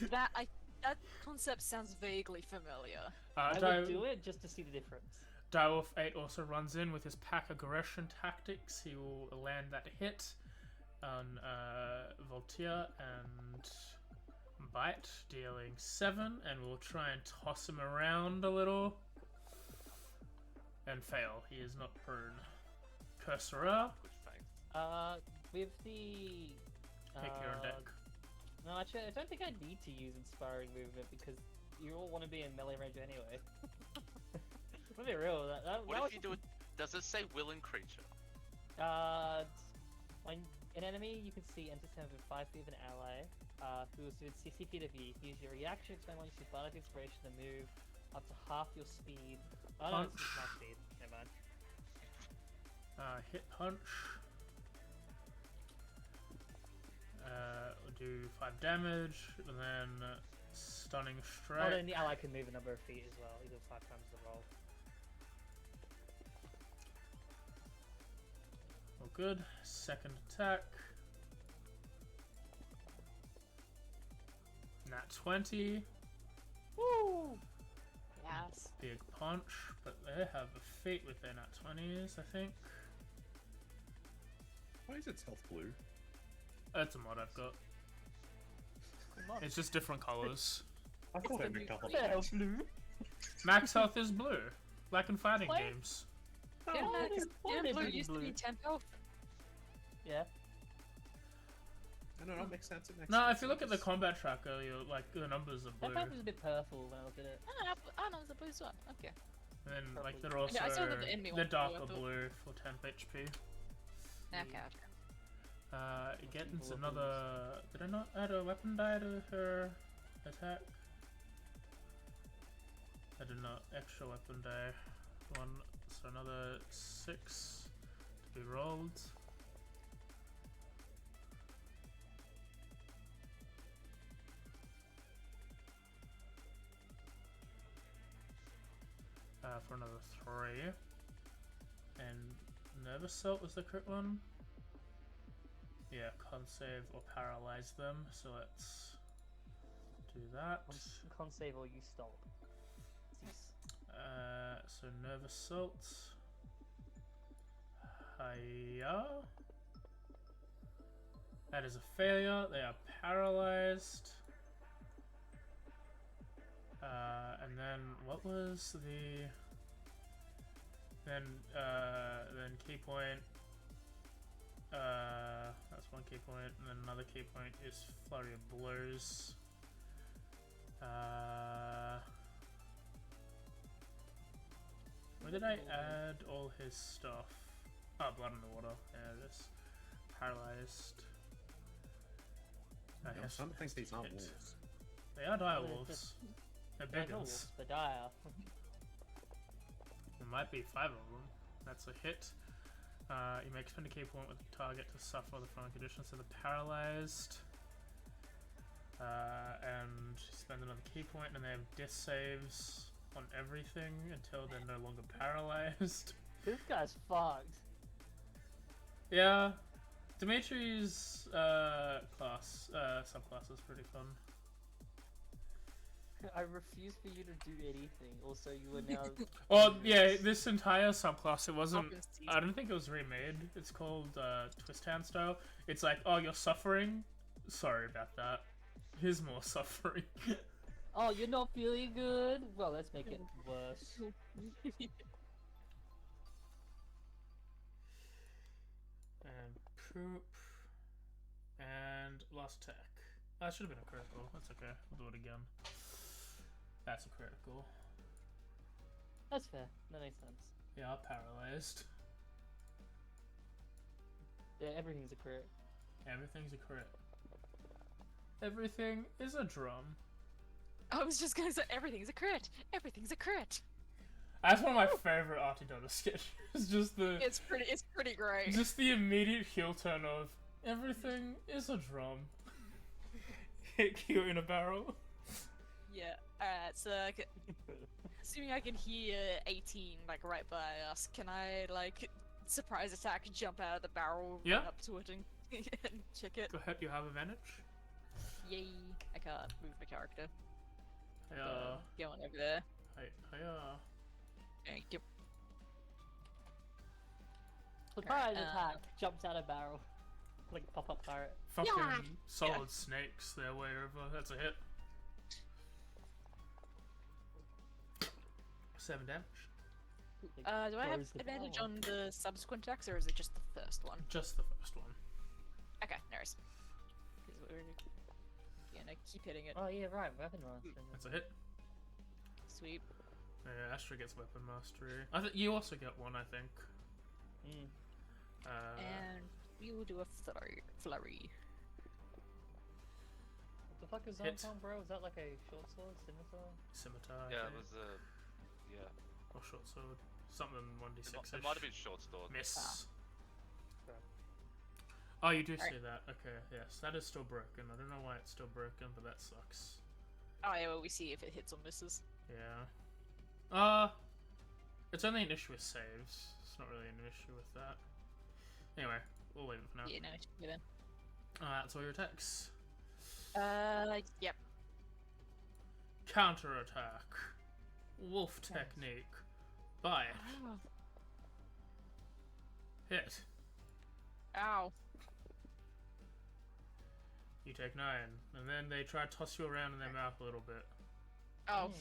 [SPEAKER 4] That concept sounds vaguely familiar.
[SPEAKER 2] I would do it just to see the difference.
[SPEAKER 1] Direwolf 8 also runs in with his pack aggression tactics. He will land that hit on Voltaire and bite, dealing 7, and we'll try and toss him around a little. And fail. He is not prone. Cursor up.
[SPEAKER 3] Good faith.
[SPEAKER 2] With the.
[SPEAKER 1] Pick your deck.
[SPEAKER 2] No, actually, I don't think I need to use inspiring movement because you all want to be in melee range anyway. Let's be real.
[SPEAKER 3] What if you do it? Does it say willing creature?
[SPEAKER 2] When an enemy you can see enters him within 5 feet of an ally, who is within 60 feet of you. Use your reaction, expend one, use Bardic Inspiration to move up to half your speed. Oh no, it's my speed. Never mind.
[SPEAKER 1] Hit punch. We'll do 5 damage, and then stunning strike.
[SPEAKER 2] Oh, then the ally can move a number of feet as well, either 5 times the roll.
[SPEAKER 1] Oh, good. Second attack. Nat 20.
[SPEAKER 2] Woo! Yes.
[SPEAKER 1] Big punch, but they have a feat with their nat 20s, I think.
[SPEAKER 5] Why is its health blue?
[SPEAKER 1] That's a mod I've got. It's just different colors.
[SPEAKER 5] I thought
[SPEAKER 4] the
[SPEAKER 5] every
[SPEAKER 4] new
[SPEAKER 5] couple
[SPEAKER 2] Yeah,
[SPEAKER 5] of
[SPEAKER 2] blue.
[SPEAKER 1] Max health is blue, like in fighting
[SPEAKER 2] What?
[SPEAKER 1] games.
[SPEAKER 4] Yeah,
[SPEAKER 2] why
[SPEAKER 4] because
[SPEAKER 2] did
[SPEAKER 4] blue
[SPEAKER 2] it be
[SPEAKER 4] used to be
[SPEAKER 2] blue?
[SPEAKER 4] 10 health.
[SPEAKER 2] Yeah.
[SPEAKER 5] No, it makes sense. It makes
[SPEAKER 1] No,
[SPEAKER 5] sense.
[SPEAKER 1] if you look at the combat tracker, you're like the numbers are
[SPEAKER 2] That
[SPEAKER 1] blue,
[SPEAKER 2] map is a bit purple when I look at it.
[SPEAKER 4] Oh no, it's a blue one. Okay.
[SPEAKER 1] and then like
[SPEAKER 2] purple.
[SPEAKER 1] they're also
[SPEAKER 4] Yeah, I saw that the enemy
[SPEAKER 1] they're
[SPEAKER 4] one's blue, I
[SPEAKER 1] darker
[SPEAKER 4] thought.
[SPEAKER 1] blue for 10 HP.
[SPEAKER 4] Okay.
[SPEAKER 1] It gets
[SPEAKER 2] people are
[SPEAKER 1] another. Did I not add a weapon die to her attack? I did not. Extra weapon die. 1, so another 6 to be rolled. For another 3. And Nervous Assault was the crit one. Yeah, con save or paralyze them. So let's do that.
[SPEAKER 2] Con save or you stop. Cease.
[SPEAKER 1] So Nervous Assault. Hiya. That is a failure. They are paralyzed. And then what was the? Then key point. That's one key point, and then another key point is Flurry of Blows. Where did I add all his stuff? Oh, Blood in the Water. There it is. Paralyzed.
[SPEAKER 5] No, some think these aren't wolves.
[SPEAKER 1] They are dire wolves. They're big
[SPEAKER 2] no
[SPEAKER 1] ones.
[SPEAKER 2] wolves, but dire.
[SPEAKER 1] There might be 5 of them. That's a hit. You make spend a key point with the target to suffer the following conditions. So they're paralyzed. And spend another key point, and they have death saves on everything until they're no longer paralyzed.
[SPEAKER 2] This guy's fucked.
[SPEAKER 1] Yeah. Dimitri's subclass is pretty fun.
[SPEAKER 2] I refuse for you to do anything. Also, you are now.
[SPEAKER 1] Well, yeah, this entire subclass, it wasn't.
[SPEAKER 4] Competency.
[SPEAKER 1] I don't think it was remade. It's called Twist Hand style. It's like, oh, you're suffering? Sorry about that. Here's more suffering.
[SPEAKER 2] Oh, you're not feeling good? Well, let's make it worse.
[SPEAKER 1] And poop. And last attack. That should have been a critical. That's okay. We'll do it again. That's a critical.
[SPEAKER 2] That's fair. That makes sense.
[SPEAKER 1] Yeah, paralyzed.
[SPEAKER 2] Yeah, everything's a crit.
[SPEAKER 1] Everything's a crit. Everything is a drum.
[SPEAKER 4] I was just gonna say everything's a crit. Everything's a crit.
[SPEAKER 1] That's one of my favorite Artidota sketches. Just the
[SPEAKER 4] It's pretty great.
[SPEAKER 1] just the immediate heel turn of everything is a drum. Hit you in a barrel.
[SPEAKER 4] Yeah. Alright. So, assuming I can hear 18 like right by us, can I like surprise attack, jump out of the barrel,
[SPEAKER 1] Yeah.
[SPEAKER 4] run up to it, and, and check it?
[SPEAKER 1] Go ahead, you have advantage.
[SPEAKER 4] Yay! I can't move my character.
[SPEAKER 1] Yeah.
[SPEAKER 4] Going over there.
[SPEAKER 1] Hiya.
[SPEAKER 4] Thank you.
[SPEAKER 2] Surprise
[SPEAKER 4] Alright,
[SPEAKER 2] attack! Jumps out of barrel. Like pop-up pirate.
[SPEAKER 1] Fucking
[SPEAKER 4] Yeah.
[SPEAKER 1] solid snakes their way over. That's a hit. 7 damage.
[SPEAKER 2] Like,
[SPEAKER 4] Do I have
[SPEAKER 2] throws the
[SPEAKER 4] advantage
[SPEAKER 2] barrel.
[SPEAKER 4] on the subsequent attacks, or is it just the first one?
[SPEAKER 1] Just the first one.
[SPEAKER 4] Okay, no worries. 'Cause we're gonna keep hitting it.
[SPEAKER 2] Oh yeah, right. Weapon master.
[SPEAKER 1] That's a hit.
[SPEAKER 4] Sweet.
[SPEAKER 1] Yeah, Astra gets weapon mastery. I think you also get one. I think.
[SPEAKER 2] Mm.
[SPEAKER 4] And we will do a flurry.
[SPEAKER 2] What the fuck is
[SPEAKER 1] Hit.
[SPEAKER 2] Zontong, bro? Is that like a short sword, scimitar?
[SPEAKER 1] Scimitar. I
[SPEAKER 3] Yeah, it
[SPEAKER 1] think.
[SPEAKER 3] was yeah.
[SPEAKER 1] Or short sword. Something 1d6
[SPEAKER 3] It might have been short sword.
[SPEAKER 1] Miss.
[SPEAKER 2] Okay.
[SPEAKER 1] Oh, you do
[SPEAKER 4] Alright.
[SPEAKER 1] say that. Okay, yes, that is still broken. I don't know why it's still broken, but that sucks.
[SPEAKER 4] Oh yeah, well we see if it hits or misses.
[SPEAKER 1] Yeah. It's only an issue with saves. It's not really an issue with that. Anyway, we'll leave it for now.
[SPEAKER 4] Yeah, no, it should be then.
[SPEAKER 1] That's all your attacks.
[SPEAKER 4] Yep.
[SPEAKER 1] Counter attack. Wolf technique. Bite. Hit.
[SPEAKER 4] Ow.
[SPEAKER 1] You take 9. And then they try to toss you around in their mouth a little bit.
[SPEAKER 4] Oh.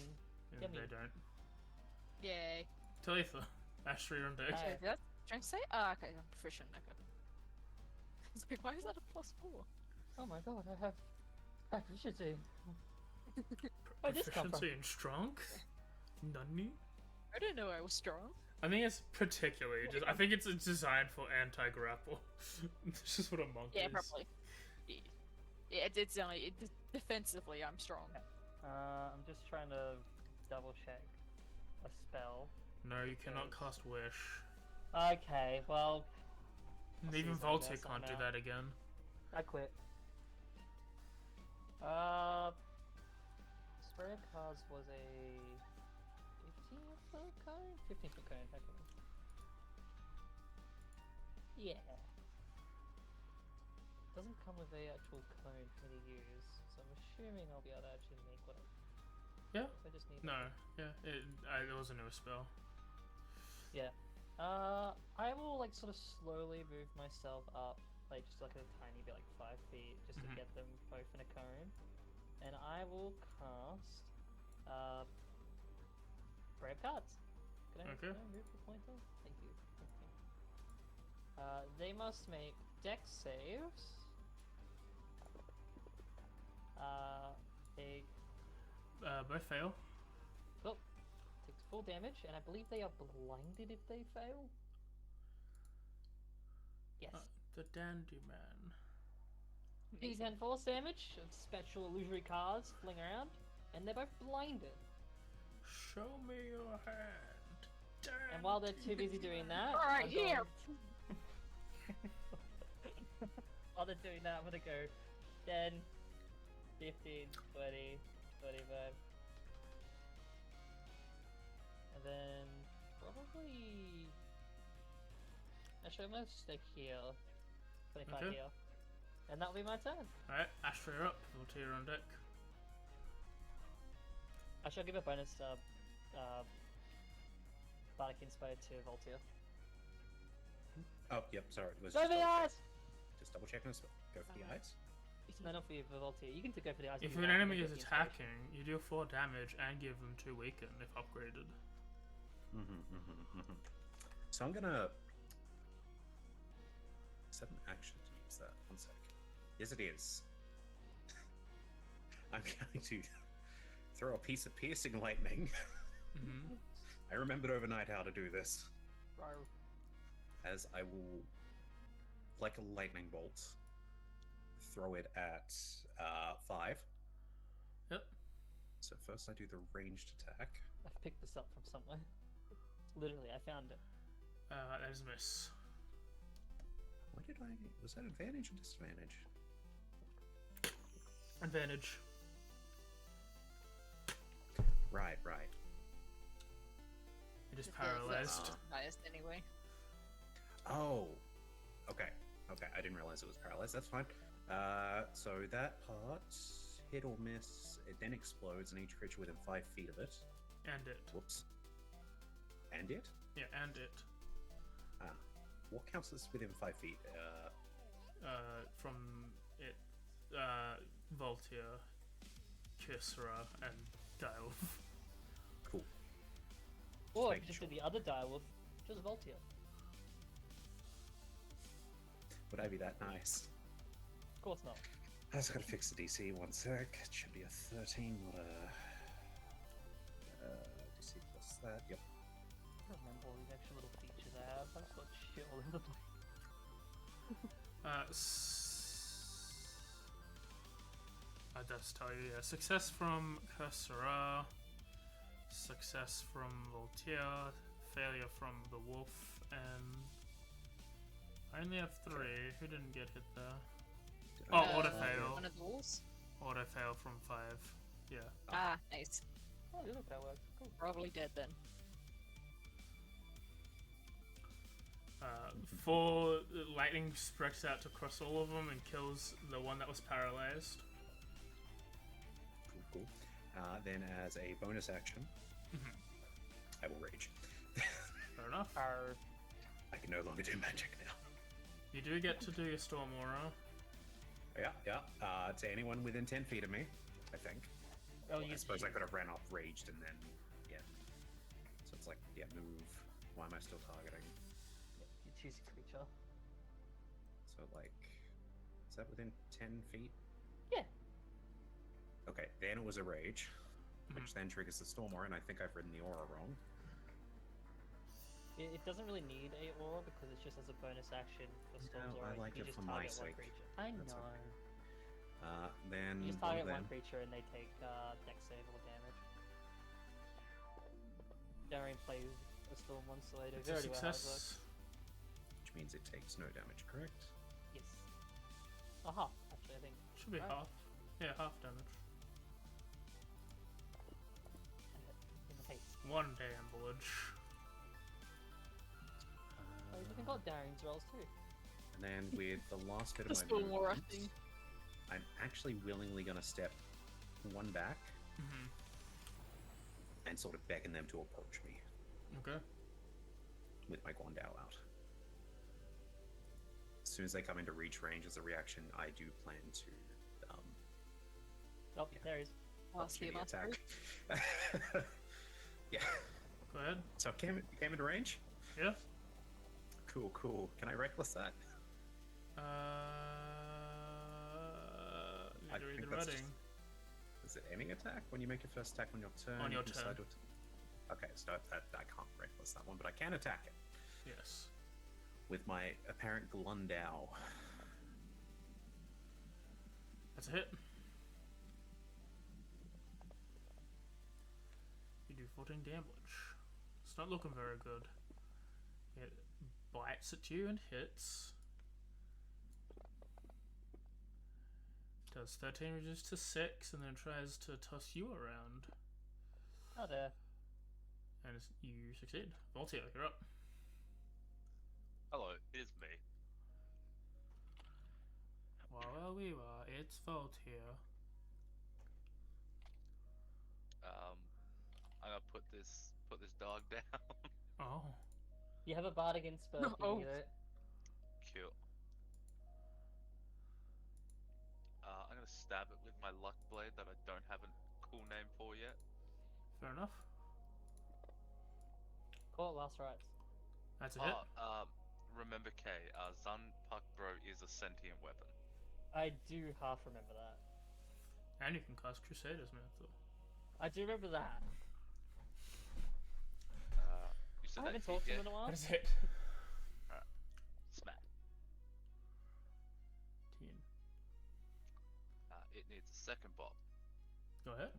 [SPEAKER 1] And
[SPEAKER 2] Yummy.
[SPEAKER 1] they don't.
[SPEAKER 4] Yay.
[SPEAKER 1] Talitha. Astra, you're on deck.
[SPEAKER 2] Alright.
[SPEAKER 4] That's trying to say? Oh, okay, I'm proficient. Okay. It's like, why is that a +4?
[SPEAKER 2] Oh my god, I have proficiency. Where'd this come from?
[SPEAKER 1] Proficiency in strength? Nani?
[SPEAKER 4] I didn't know I was strong.
[SPEAKER 1] I think it's particularly just. I think it's designed for anti-grapple. It's just what a monk
[SPEAKER 4] Yeah,
[SPEAKER 1] is.
[SPEAKER 4] probably. Yeah, it's only defensively I'm strong.
[SPEAKER 2] I'm just trying to double check a spell.
[SPEAKER 1] No, you cannot
[SPEAKER 2] Because-
[SPEAKER 1] cast Wish.
[SPEAKER 2] Okay, well, I'll
[SPEAKER 1] Even
[SPEAKER 2] see something
[SPEAKER 1] Voltic
[SPEAKER 2] else
[SPEAKER 1] can't do
[SPEAKER 2] now.
[SPEAKER 1] that again.
[SPEAKER 2] I quit. Spray of Cards was a 15-foot cone? 15-foot cone, okay. Yeah. Doesn't come with a actual cone for me to use, so I'm assuming I'll be able to actually make what
[SPEAKER 1] Yeah.
[SPEAKER 2] I just need.
[SPEAKER 1] No, yeah, it was a new spell.
[SPEAKER 2] Yeah. I will like sort of slowly move myself up, like just like a tiny bit, like 5 feet, just to
[SPEAKER 1] Mhm.
[SPEAKER 2] get them both in a cone, and I will cast Brave Cards. Can I
[SPEAKER 1] Okay.
[SPEAKER 2] move the pointer? Thank you. They must make dex saves. They
[SPEAKER 1] Both fail.
[SPEAKER 2] takes full damage, and I believe they are blinded if they fail. Yes.
[SPEAKER 1] The Dandy Man.
[SPEAKER 2] D10 force damage of special illusory cards fling around, and they're both blinded.
[SPEAKER 1] Show me your hand.
[SPEAKER 2] And while they're too busy doing that,
[SPEAKER 4] Alright,
[SPEAKER 2] I'm
[SPEAKER 4] here!
[SPEAKER 2] While they're doing that, I'm gonna go 10, 15, 20, 25. And then probably. Actually, I'm gonna stick here. 25
[SPEAKER 1] Okay.
[SPEAKER 2] here. And that'll be my turn.
[SPEAKER 1] Alright, Astra, you're up. Voltaire on deck.
[SPEAKER 2] Actually, I'll give a bonus Bardic Inspo to Voltaire.
[SPEAKER 5] Oh, yep, sorry. It was
[SPEAKER 2] Go for the eyes!
[SPEAKER 5] just double checking this. Go for the eyes.
[SPEAKER 2] No, not for you, for Voltaire. You can go for the eyes.
[SPEAKER 1] If
[SPEAKER 2] you
[SPEAKER 1] an
[SPEAKER 2] want,
[SPEAKER 1] enemy
[SPEAKER 2] and
[SPEAKER 1] is
[SPEAKER 2] get the inspiration.
[SPEAKER 1] attacking, you deal 4 damage and give them 2 weaken if upgraded.
[SPEAKER 5] So I'm gonna. Is that an action to use that? One sec. Yes, it is. I'm going to throw a piece of piercing lightning. I remembered overnight how to do this.
[SPEAKER 2] Row.
[SPEAKER 5] As I will, like a lightning bolt, throw it at 5.
[SPEAKER 1] Yep.
[SPEAKER 5] So first I do the ranged attack.
[SPEAKER 2] I've picked this up from somewhere. Literally, I found it.
[SPEAKER 1] That is a miss.
[SPEAKER 5] What did I? Was that advantage or disadvantage?
[SPEAKER 1] Advantage.
[SPEAKER 5] Right.
[SPEAKER 1] It is
[SPEAKER 4] That's
[SPEAKER 1] paralyzed.
[SPEAKER 4] highest anyway.
[SPEAKER 5] Oh, okay. I didn't realize it was paralyzed. That's fine. So that part, hit or miss, it then explodes, and each creature within 5 feet of it.
[SPEAKER 1] And it.
[SPEAKER 5] Whoops. And it?
[SPEAKER 1] Yeah, and it.
[SPEAKER 5] What counts as within 5 feet?
[SPEAKER 1] From it, Voltaire, Kisra, and Dial.
[SPEAKER 5] Cool.
[SPEAKER 2] Or
[SPEAKER 5] making
[SPEAKER 2] just
[SPEAKER 5] sure.
[SPEAKER 2] do the other Direwolf, just Voltaire.
[SPEAKER 5] Would I be that nice?
[SPEAKER 2] Of course not.
[SPEAKER 5] I just gotta fix the DC. One sec. It should be a 13, not a DC plus that. Yep.
[SPEAKER 2] I don't remember all these extra little features I have. I've got shit all over the place.
[SPEAKER 1] I'd have to tell you, yeah. Success from Kursara, success from Voltaire, failure from the Wolf, and I only have 3. Who didn't get hit there? Oh, auto fail.
[SPEAKER 4] One of the walls.
[SPEAKER 1] Auto fail from 5. Yeah.
[SPEAKER 4] Ah, nice.
[SPEAKER 2] Oh, look, that worked. Cool.
[SPEAKER 4] Probably dead then.
[SPEAKER 1] 4 lightning spreads out across all of them and kills the one that was paralyzed.
[SPEAKER 5] Cool. Then as a bonus action, I will rage.
[SPEAKER 1] Fair enough.
[SPEAKER 5] I can no longer do magic now.
[SPEAKER 1] You do get to do your Storm Aura.
[SPEAKER 5] Yeah. To anyone within 10 feet of me, I think.
[SPEAKER 2] Oh,
[SPEAKER 5] I suppose I could have ran off raged and then, yeah. So it's like, yeah, move. Why am I still targeting?
[SPEAKER 2] You choose a creature.
[SPEAKER 5] So like, is that within 10 feet?
[SPEAKER 2] Yeah.
[SPEAKER 5] Okay, then it was a rage, which then triggers the Storm Aura, and I think I've written the aura wrong.
[SPEAKER 2] It doesn't really need a aura because it's just as a bonus action for Storm's
[SPEAKER 5] No,
[SPEAKER 2] aura.
[SPEAKER 5] I like
[SPEAKER 2] you
[SPEAKER 5] it
[SPEAKER 2] just
[SPEAKER 5] for my
[SPEAKER 2] target one
[SPEAKER 5] sake.
[SPEAKER 2] creature. I
[SPEAKER 5] That's
[SPEAKER 2] know.
[SPEAKER 5] okay. Then
[SPEAKER 2] You just
[SPEAKER 5] one
[SPEAKER 2] target
[SPEAKER 5] of
[SPEAKER 2] one
[SPEAKER 5] them.
[SPEAKER 2] creature and they take dex save or damage. Darian plays a Storm once later.
[SPEAKER 1] It's a
[SPEAKER 2] Very well how it works.
[SPEAKER 1] success.
[SPEAKER 5] Which means it takes no damage, correct?
[SPEAKER 2] Yes. Aha, actually, I think.
[SPEAKER 1] Should be
[SPEAKER 2] Right.
[SPEAKER 1] half. Yeah, half damage.
[SPEAKER 2] In the face.
[SPEAKER 1] 1 damage.
[SPEAKER 2] Oh, you even got Darian's rolls too.
[SPEAKER 5] And then with the last bit of
[SPEAKER 4] The
[SPEAKER 5] my
[SPEAKER 4] Storm Aura
[SPEAKER 5] movement,
[SPEAKER 4] thing.
[SPEAKER 5] I'm actually willingly going to step 1 back and sort of beckon them to approach me
[SPEAKER 1] Okay.
[SPEAKER 5] with my Guandao out. As soon as they come into reach range as a reaction, I do plan to
[SPEAKER 2] Oh,
[SPEAKER 5] Yeah.
[SPEAKER 2] there he is.
[SPEAKER 4] Last
[SPEAKER 5] opportunity
[SPEAKER 4] year,
[SPEAKER 5] attack. Yeah.
[SPEAKER 1] Go ahead.
[SPEAKER 5] So it came into range.
[SPEAKER 1] Yeah.
[SPEAKER 5] Cool. Can I reckless that? I
[SPEAKER 1] Need to read
[SPEAKER 5] think
[SPEAKER 1] the
[SPEAKER 5] that's
[SPEAKER 1] writing.
[SPEAKER 5] Is it any attack? When you make your first attack on your turn,
[SPEAKER 1] On
[SPEAKER 5] you
[SPEAKER 1] your
[SPEAKER 5] can
[SPEAKER 1] turn.
[SPEAKER 5] decide what Okay, so I can't reckless that one, but I can attack it
[SPEAKER 1] Yes.
[SPEAKER 5] with my apparent Glundow.
[SPEAKER 1] That's a hit. You do 14 damage. It's not looking very good. It bites at you and hits. Does 13 reduce to 6 and then tries to toss you around.
[SPEAKER 2] Oh dear.
[SPEAKER 1] And you succeed. Voltio, you're up.
[SPEAKER 3] Hello, it is me.
[SPEAKER 1] Well, it's Voltio.
[SPEAKER 3] I'm gonna put this dog down.
[SPEAKER 1] Oh.
[SPEAKER 2] You have a bardigan spell if you
[SPEAKER 4] Oh.
[SPEAKER 2] need it.
[SPEAKER 3] Cute. I'm gonna stab it with my luck blade that I don't have a cool name for yet.
[SPEAKER 1] Fair enough.
[SPEAKER 2] Call it last rites.
[SPEAKER 1] That's a hit.
[SPEAKER 3] Remember K, Zun Puck Bro is a sentient weapon.
[SPEAKER 2] I do half remember that.
[SPEAKER 1] And you can cast Crusader's Mantle.
[SPEAKER 2] I do remember that.
[SPEAKER 3] You said
[SPEAKER 2] I haven't
[SPEAKER 3] that
[SPEAKER 2] talked to
[SPEAKER 3] hit,
[SPEAKER 2] him in a while.
[SPEAKER 1] That is a hit.
[SPEAKER 3] Smack.
[SPEAKER 1] 10.
[SPEAKER 3] It needs a second bob.
[SPEAKER 1] Go ahead.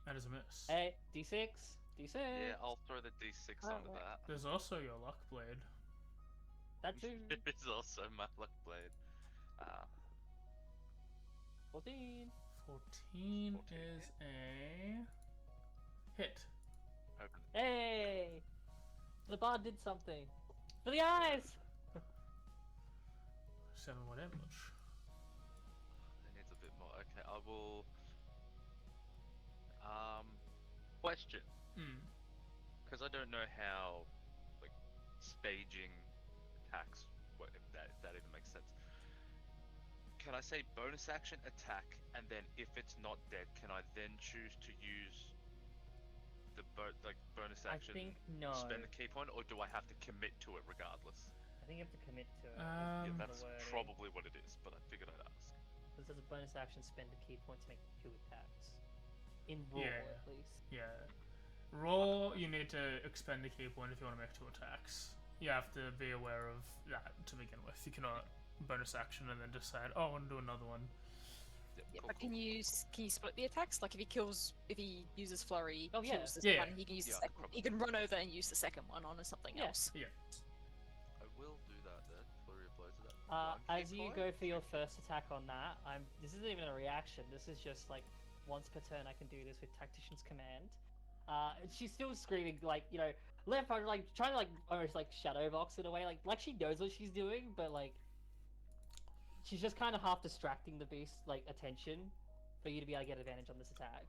[SPEAKER 1] That is a miss.
[SPEAKER 2] Hey, D6, D6.
[SPEAKER 3] Yeah, I'll throw the D6
[SPEAKER 2] Oh,
[SPEAKER 3] onto
[SPEAKER 2] right.
[SPEAKER 3] that.
[SPEAKER 1] There's also your luck blade.
[SPEAKER 2] That too.
[SPEAKER 3] It is also my luck blade.
[SPEAKER 2] 14.
[SPEAKER 1] 14 is a hit.
[SPEAKER 3] Open.
[SPEAKER 2] Hey! The bard did something. For the eyes!
[SPEAKER 1] 7 more damage.
[SPEAKER 3] It needs a bit more. Okay, I will. Question. Because I don't know how, like, staging attacks, if that even makes sense. Can I say bonus action attack, and then if it's not dead, can I then choose to use the bonus action,
[SPEAKER 2] I think no.
[SPEAKER 3] spend the key point, or do I have to commit to it regardless?
[SPEAKER 2] I think you have to commit to it.
[SPEAKER 3] Yeah,
[SPEAKER 2] the
[SPEAKER 3] that's
[SPEAKER 2] wording.
[SPEAKER 3] probably what it is, but I figured I'd ask.
[SPEAKER 2] Because there's a bonus action, spend a key point to make 2 attacks. In raw,
[SPEAKER 1] Yeah.
[SPEAKER 2] at least.
[SPEAKER 1] Yeah. Roll, you need to expend the key point if you want to make 2 attacks. You have to be aware of that to begin with. You cannot bonus action and then decide, oh, I want to do another one.
[SPEAKER 3] Yep,
[SPEAKER 4] Yeah,
[SPEAKER 3] cool,
[SPEAKER 4] but
[SPEAKER 3] cool.
[SPEAKER 4] can you split the attacks? Like if he uses flurry,
[SPEAKER 2] Oh, yeah.
[SPEAKER 4] kills this
[SPEAKER 1] Yeah.
[SPEAKER 4] one, he can use the
[SPEAKER 3] Yeah,
[SPEAKER 4] second.
[SPEAKER 3] probably.
[SPEAKER 4] He can run over and use the second one on something
[SPEAKER 2] Yeah.
[SPEAKER 4] else.
[SPEAKER 3] I will do that then. Flurry of blows at that.
[SPEAKER 2] As you go for your first attack on that, this isn't even a reaction. This is just like once per turn I can do this with Tactician's Command. She's still screaming like left, right, like trying to like almost like shadow box in a way, like she knows what she's doing, but like she's just kind of half distracting the beast's like attention for you to be able to get advantage on this attack.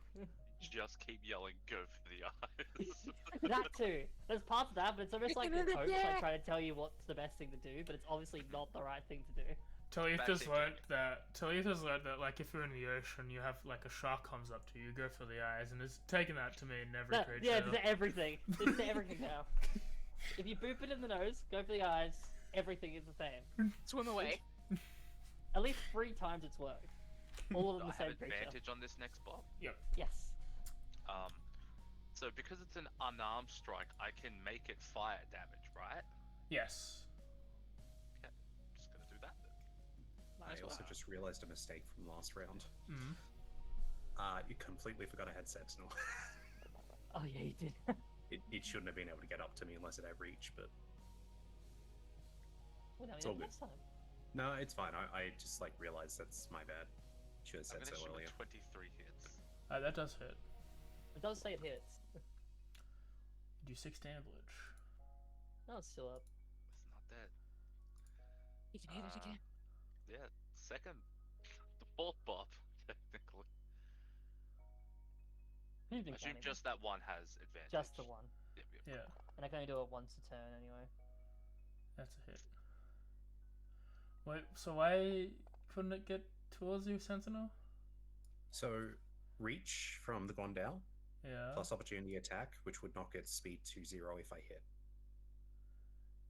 [SPEAKER 3] Just keep yelling, go for the eyes.
[SPEAKER 2] That too. There's parts of that, but it's almost like the
[SPEAKER 4] Give it a
[SPEAKER 2] coach like
[SPEAKER 4] yeah.
[SPEAKER 2] trying to tell you what's the best thing to do, but it's obviously not the right thing to do.
[SPEAKER 1] Talitha's
[SPEAKER 3] That's it,
[SPEAKER 1] learned that like if you're in the ocean, you have like a shark comes up to you, go for the eyes, and it's taken that to mean every creature.
[SPEAKER 2] Yeah, it's to everything. It's to everything now. If you boop it in the nose, go for the eyes, everything is the same.
[SPEAKER 4] Swim away.
[SPEAKER 2] At least 3 times it's worked. All of
[SPEAKER 3] Do
[SPEAKER 2] them
[SPEAKER 3] I
[SPEAKER 2] the
[SPEAKER 3] have
[SPEAKER 2] same creature.
[SPEAKER 3] advantage on this next bob?
[SPEAKER 2] Yes.
[SPEAKER 3] So because it's an unarmed strike, I can make it fire damage, right?
[SPEAKER 1] Yes.
[SPEAKER 3] Okay, just gonna do that then.
[SPEAKER 5] I also just realized a mistake from last round.
[SPEAKER 1] Mm-hmm.
[SPEAKER 5] You completely forgot I had Sentinel.
[SPEAKER 2] Oh yeah, you did.
[SPEAKER 5] it shouldn't have been able to get up to me unless it had reach, but
[SPEAKER 2] Well, no,
[SPEAKER 5] It's all good.
[SPEAKER 2] last time.
[SPEAKER 5] no, it's fine. I just like realized that's my bad. Should have
[SPEAKER 3] I'm
[SPEAKER 5] said
[SPEAKER 3] gonna
[SPEAKER 5] so
[SPEAKER 3] shoot
[SPEAKER 5] earlier.
[SPEAKER 3] 23 hits.
[SPEAKER 1] That does hit.
[SPEAKER 2] It does say it hits.
[SPEAKER 1] You do 6 damage.
[SPEAKER 2] No, it's still up.
[SPEAKER 3] It's not dead.
[SPEAKER 4] You can hit it again.
[SPEAKER 3] Yeah, second, the 4th bob, technically.
[SPEAKER 2] Who's been
[SPEAKER 3] I assume
[SPEAKER 2] counting
[SPEAKER 3] just that one has advantage.
[SPEAKER 2] them? Just the one.
[SPEAKER 3] Yep, yep.
[SPEAKER 1] Yeah,
[SPEAKER 2] And I can only do it once a turn anyway.
[SPEAKER 1] that's a hit. Wait, so why couldn't it get towards you, Sentinel?
[SPEAKER 5] So, reach from the Gondal
[SPEAKER 1] Yeah.
[SPEAKER 5] plus opportunity attack, which would knock its speed to 0 if I hit.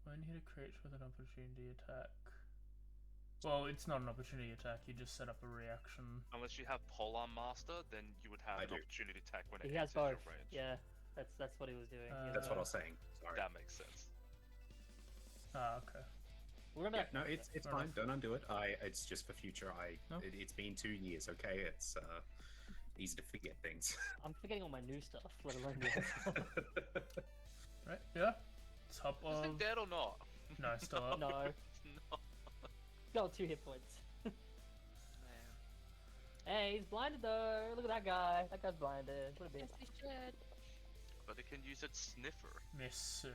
[SPEAKER 1] When you hit a creature with an opportunity attack. Well, it's not an opportunity attack, you just set up a reaction.
[SPEAKER 3] Unless you have Polearm Master, then you would have
[SPEAKER 5] I
[SPEAKER 3] an
[SPEAKER 5] do.
[SPEAKER 3] opportunity attack when it
[SPEAKER 2] He has
[SPEAKER 3] enters
[SPEAKER 2] both.
[SPEAKER 3] your range.
[SPEAKER 2] Yeah, that's what he was doing. He has
[SPEAKER 5] That's what I
[SPEAKER 2] both.
[SPEAKER 5] was saying. Sorry.
[SPEAKER 3] That makes sense.
[SPEAKER 1] Ah, okay.
[SPEAKER 2] We'll remember
[SPEAKER 5] Yeah, no, it's
[SPEAKER 1] Fair
[SPEAKER 5] fine.
[SPEAKER 1] enough.
[SPEAKER 5] Don't undo it. It's just for future.
[SPEAKER 1] No.
[SPEAKER 5] It's been 2 years. Okay, it's easy to forget things.
[SPEAKER 2] I'm forgetting all my new stuff, let alone the other stuff.
[SPEAKER 1] Right, yeah. Top
[SPEAKER 3] Is
[SPEAKER 1] of...
[SPEAKER 3] it dead or not?
[SPEAKER 1] No, it's still up.
[SPEAKER 2] No,
[SPEAKER 3] No.
[SPEAKER 2] got 2 hit points.
[SPEAKER 3] Man.
[SPEAKER 2] Hey, he's blinded though. Look at that guy. That guy's blinded. What a bitch.
[SPEAKER 4] Yes, we should.
[SPEAKER 3] But it can use its sniffer.
[SPEAKER 1] Miss.